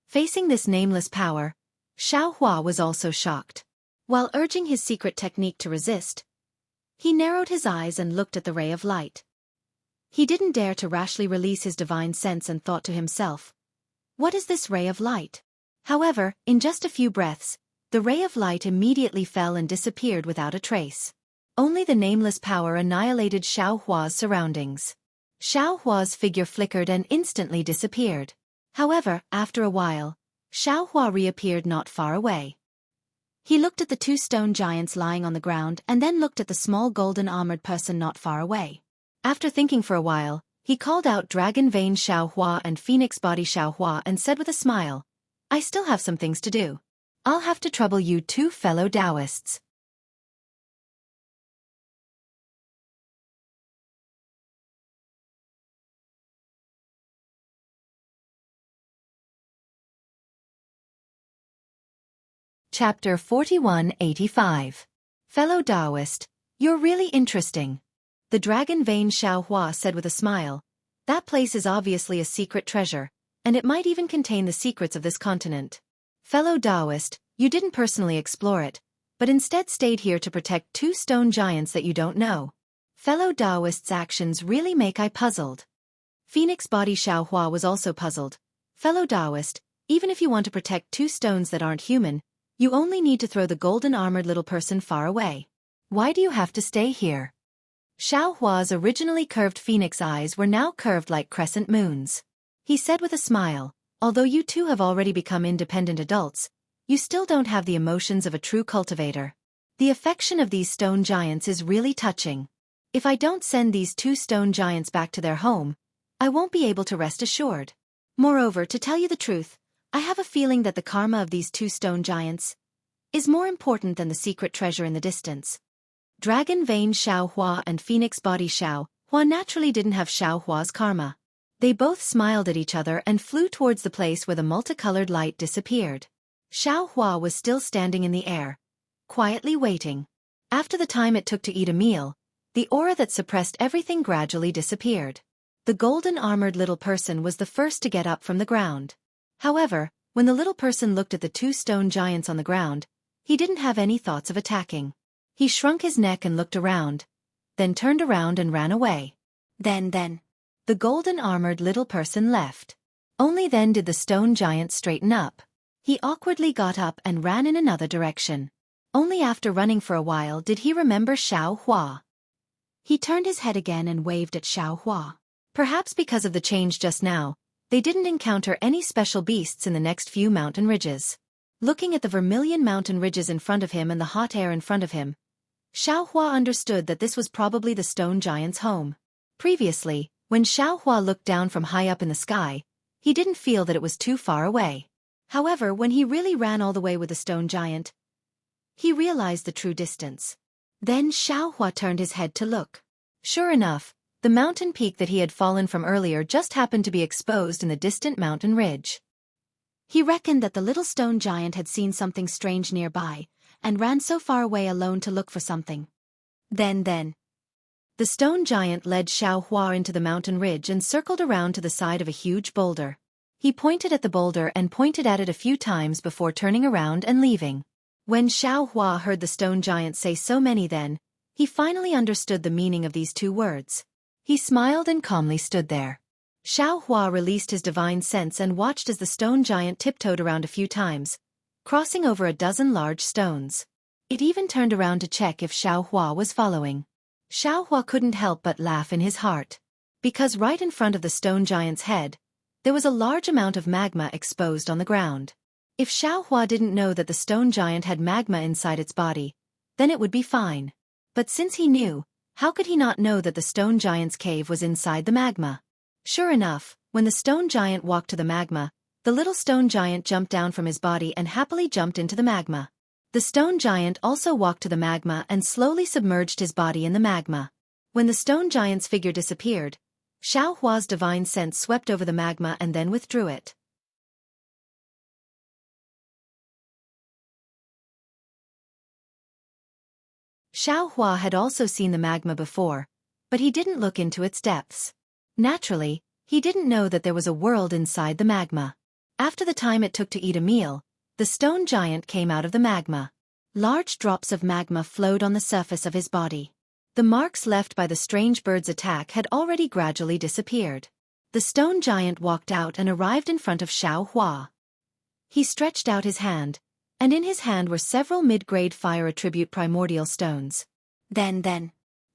Facing this nameless power, Xueqi was also shocked. While urging his secret technique to resist, he narrowed his eyes and looked at the ray of light. He didn't dare to rashly release his divine sense and thought to himself, "What is this ray of light?" However, in just a few breaths, the ray of light immediately fell and disappeared without a trace. Only the nameless power annihilated Xueqi's surroundings. Xueqi's figure flickered and instantly disappeared. However, after a while, Xueqi reappeared not far away. He looked at the two stone giants lying on the ground and then looked at the small golden-armored person not far away. After thinking for a while, he called out Dragon Vein Xueqi and Phoenix Body Xueqi and said with a smile, "I still have some things to do. I'll have to trouble you two fellow Taoists." Chapter 4185. Fellow Taoist, you're really interesting. The Dragon Vein Xueqi said with a smile, "That place is obviously a secret treasure, and it might even contain the secrets of this continent. Fellow Taoist, you didn't personally explore it, but instead stayed here to protect two stone giants that you don't know. Fellow Taoist's actions really make I puzzled." Phoenix Body Xueqi was also puzzled. Fellow Taoist, even if you want to protect two stones that aren't human, you only need to throw the golden-armored little person far away. Why do you have to stay here? Xueqi's originally curved phoenix eyes were now curved like crescent moons. He said with a smile, "Although you two have already become independent adults, you still don't have the emotions of a true cultivator. The affection of these stone giants is really touching. If I don't send these two stone giants back to their home, I won't be able to rest assured. Moreover, to tell you the truth, I have a feeling that the karma of these two stone giants is more important than the secret treasure in the distance." Dragon Vein Xueqi and Phoenix Body Xueqi naturally didn't have Xueqi's karma. They both smiled at each other and flew towards the place where the multicolored light disappeared. Xueqi was still standing in the air, quietly waiting. After the time it took to eat a meal, the aura that suppressed everything gradually disappeared. The golden-armored little person was the first to get up from the ground. However, when the little person looked at the two stone giants on the ground, he didn't have any thoughts of attacking. He shrunk his neck and looked around, then turned around and ran away. Then, the golden-armored little person left. Only then did the stone giant straighten up. He awkwardly got up and ran in another direction. Only after running for a while did he remember Xueqi. He turned his head again and waved at Xueqi. Perhaps because of the change just now, they didn't encounter any special beasts in the next few mountain ridges. Looking at the vermilion mountain ridges in front of him and the hot air in front of him, Xueqi understood that this was probably the stone giant's home. Previously, when Xueqi looked down from high up in the sky, he didn't feel that it was too far away. However, when he really ran all the way with the stone giant, he realized the true distance. Then Xueqi turned his head to look. Sure enough, the mountain peak that he had fallen from earlier just happened to be exposed in the distant mountain ridge. He reckoned that the little stone giant had seen something strange nearby, and ran so far away alone to look for something. Then, the stone giant led Xueqi into the mountain ridge and circled around to the side of a huge boulder. He pointed at the boulder and pointed at it a few times before turning around and leaving. When Xueqi heard the stone giant say so many he finally understood the meaning of these two words. He smiled and calmly stood there. Xueqi released his divine sense and watched as the stone giant tiptoed around a few times, crossing over a dozen large stones. It even turned around to check if Xueqi was following. Xueqi couldn't help but laugh in his heart. because right in front of the stone giant's head, there was a large amount of magma exposed on the ground. If Xiaohua didn't know that the stone giant had magma inside its body, then it would be fine. But since he knew, how could he not know that the stone giant's cave was inside the magma? Sure enough, when the stone giant walked to the magma, the little stone giant jumped down from his body and happily jumped into the magma. The stone giant also walked to the magma and slowly submerged his body in the magma. When the stone giant's figure disappeared, Xiaohua's divine sense swept over the magma and then withdrew it. Xiaohua had also seen the magma before, but he didn't look into its depths. Naturally, he didn't know that there was a world inside the magma. After the time it took to eat a meal, the stone giant came out of the magma. Large drops of magma flowed on the surface of his body. The marks left by the strange bird's attack had already gradually disappeared. The stone giant walked out and arrived in front of Xiaohua. He stretched out his hand, and in his hand were several mid-grade fire attribute primordial stones. Then,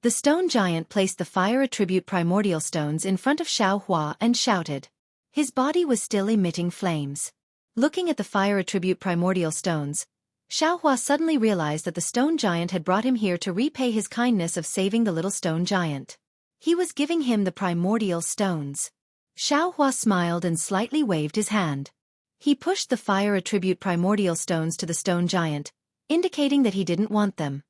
the stone giant placed the fire attribute primordial stones in front of Xiaohua and shouted. His body was still emitting flames. Looking at the fire attribute primordial stones, Xiaohua suddenly realized that the stone giant had brought him here to repay his kindness of saving the little stone giant. He was giving him the primordial stones. Xiaohua smiled and slightly waved his hand. He pushed the fire attribute primordial stones to the stone giant, indicating that he didn't want them.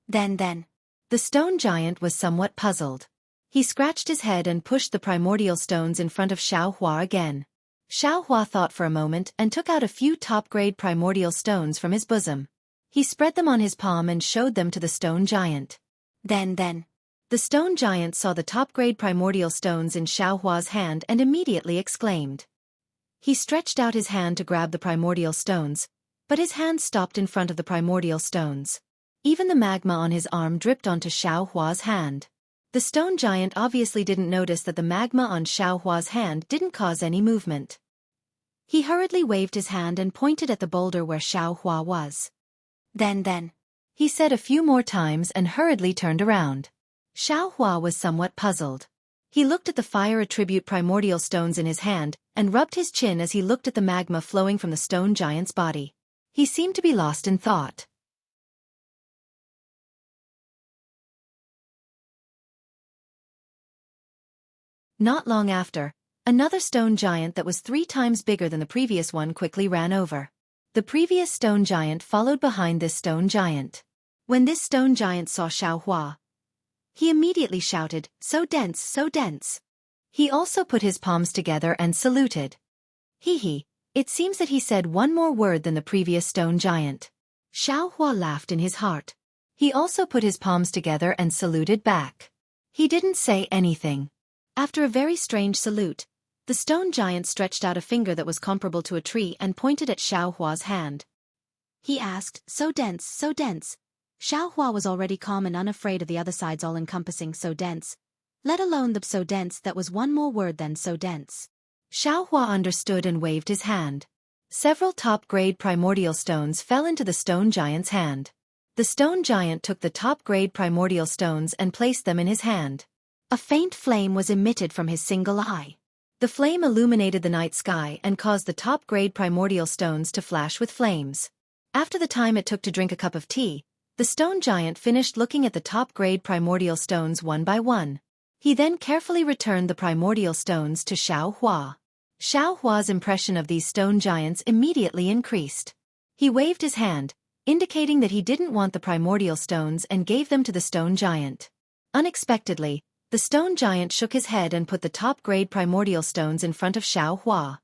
Then, the stone giant was somewhat puzzled. He scratched his head and pushed the primordial stones in front of Xiaohua again. Xiaohua thought for a moment and took out a few top-grade primordial stones from his bosom. He spread them on his palm and showed them to the stone giant. Then, the stone giant saw the top-grade primordial stones in Xiaohua's hand and immediately exclaimed. He stretched out his hand to grab the primordial stones, but his hand stopped in front of the primordial stones. Even the magma on his arm dripped onto Xiaohua's hand. The stone giant obviously didn't notice that the magma on Xiaohua's hand didn't cause any movement. He hurriedly waved his hand and pointed at the boulder where Xiaohua was. Then, he said a few more times and hurriedly turned around. Xiaohua was somewhat puzzled. He looked at the fire attribute primordial stones in his hand and rubbed his chin as he looked at the magma flowing from the stone giant's body. He seemed to be lost in thought. Not long after, another stone giant that was 3 times bigger than the previous one quickly ran over. The previous stone giant followed behind this stone giant. When this stone giant saw Xiaohua, he immediately shouted, "So dense, so dense." He also put his palms together and saluted. It seems that he said one more word than the previous stone giant. Xiaohua laughed in his heart. He also put his palms together and saluted back. He didn't say anything. After a very strange salute, the stone giant stretched out a finger that was comparable to a tree and pointed at Xiaohua's hand. He asked, "So dense, so dense." Xiaohua was already calm and unafraid of the other side's all-encompassing "so dense," let alone the "so dense" that was one more word than "so dense." Xiaohua understood and waved his hand. Several top-grade primordial stones fell into the stone giant's hand. The stone giant took the top-grade primordial stones and placed them in his hand. A faint flame was emitted from his single eye. The flame illuminated the night sky and caused the top-grade primordial stones to flash with flames. After the time it took to drink a cup of tea, the stone giant finished looking at the top-grade primordial stones one by one. He then carefully returned the primordial stones to Xiaohua. Xiaohua's impression of these stone giants immediately increased. He waved his hand, indicating that he didn't want the primordial stones and gave them to the stone giant. Unexpectedly, the stone giant shook his head and put the top-grade primordial stones in front of Xiaohua.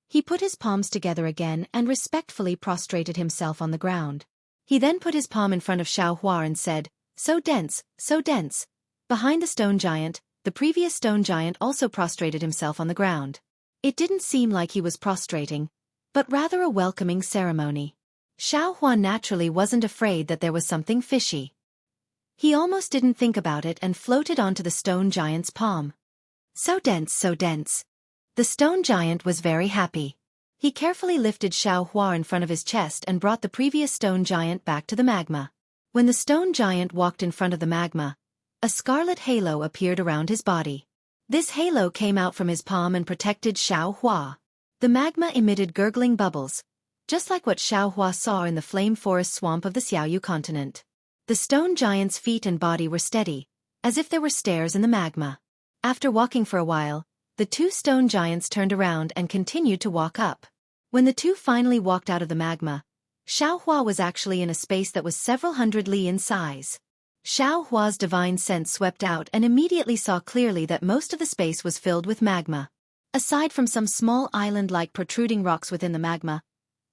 He put his palms together again and respectfully prostrated himself on the ground. He then put his palm in front of Xiaohua and said, "So dense, so dense." Behind the stone giant, the previous stone giant also prostrated himself on the ground. It didn't seem like he was prostrating, but rather a welcoming ceremony. Xiaohua naturally wasn't afraid that there was something fishy. He almost didn't think about it and floated onto the stone giant's palm. "So dense, so dense." The stone giant was very happy. He carefully lifted Xiaohua in front of his chest and brought the previous stone giant back to the magma. When the stone giant walked in front of the magma, a scarlet halo appeared around his body. This halo came out from his palm and protected Xiao Hua. The magma emitted gurgling bubbles, just like what Xiao Hua saw in the flame forest swamp of the Xiaoyu continent. The stone giant's feet and body were steady, as if there were stairs in the magma. After walking for a while, the two stone giants turned around and continued to walk up. When the two finally walked out of the magma, Xiao Hua was actually in a space that was several hundred li in size. Xiao Hua's divine sense swept out and immediately saw clearly that most of the space was filled with magma. Aside from some small island-like protruding rocks within the magma,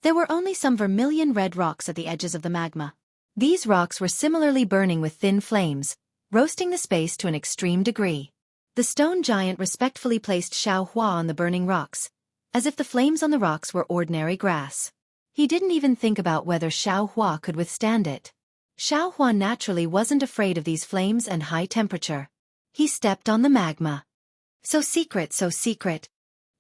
there were only some vermilion red rocks at the edges of the magma. These rocks were similarly burning with thin flames, roasting the space to an extreme degree. The stone giant respectfully placed Xiao Hua on the burning rocks, as if the flames on the rocks were ordinary grass. He didn't even think about whether Xiao Hua could withstand it. Xiao Hua naturally wasn't afraid of these flames and high temperature. He stepped on the magma. So secret, so secret.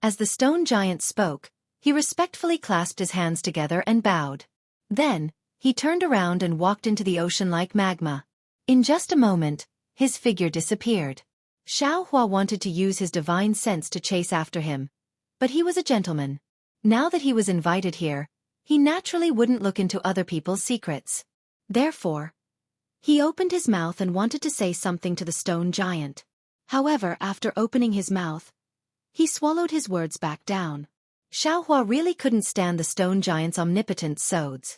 As the stone giant spoke, he respectfully clasped his hands together and bowed. Then, he turned around and walked into the ocean-like magma. In just a moment, his figure disappeared. Xiao Hua wanted to use his divine sense to chase after him, but he was a gentleman. Now that he was invited here, he naturally wouldn't look into other people's secrets. Therefore, he opened his mouth and wanted to say something to the stone giant. However, after opening his mouth, he swallowed his words back down. Xiao Hua really couldn't stand the stone giant's omnipotent sods.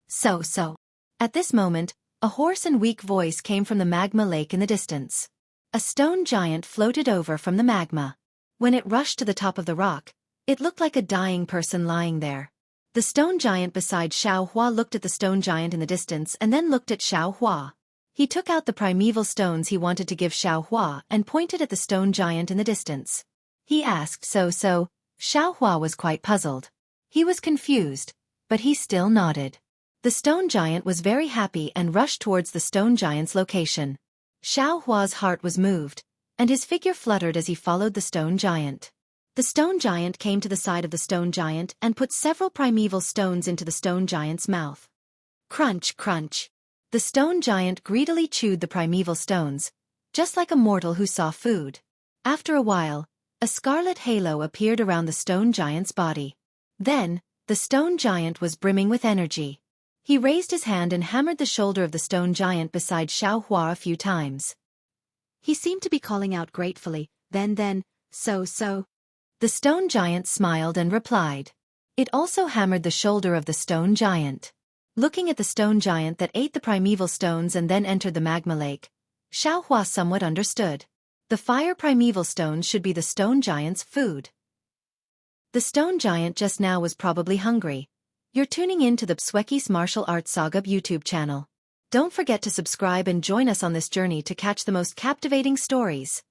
So. At this moment, a hoarse and weak voice came from the magma lake in the distance. A stone giant floated over from the magma. When it rushed to the top of the rock, it looked like a dying person lying there. The stone giant beside Xiao Hua looked at the stone giant in the distance and then looked at Xiao Hua. He took out the primeval stones he wanted to give Xiao Hua and pointed at the stone giant in the distance. He asked so. Xiao Hua was quite puzzled. He was confused, but he still nodded. The stone giant was very happy and rushed towards the stone giant's location. Xiao Hua's heart was moved, and his figure fluttered as he followed the stone giant. The stone giant came to the side of the stone giant and put several primeval stones into the stone giant's mouth. Crunch, crunch. The stone giant greedily chewed the primeval stones, just like a mortal who saw food. After a while, a scarlet halo appeared around the stone giant's body. Then, the stone giant was brimming with energy. He raised his hand and hammered the shoulder of the stone giant beside Xiao Hua a few times. He seemed to be calling out gratefully, then, so. The stone giant smiled and replied. It also hammered the shoulder of the stone giant. Looking at the stone giant that ate the primeval stones and then entered the magma lake, Xiao Hua somewhat understood. The fire primeval stones should be the stone giant's food. The stone giant just now was probably hungry. You're tuning in to the Xueqi's Martial Arts Saga YouTube channel. Don't forget to subscribe and join us on this journey to catch the most captivating stories.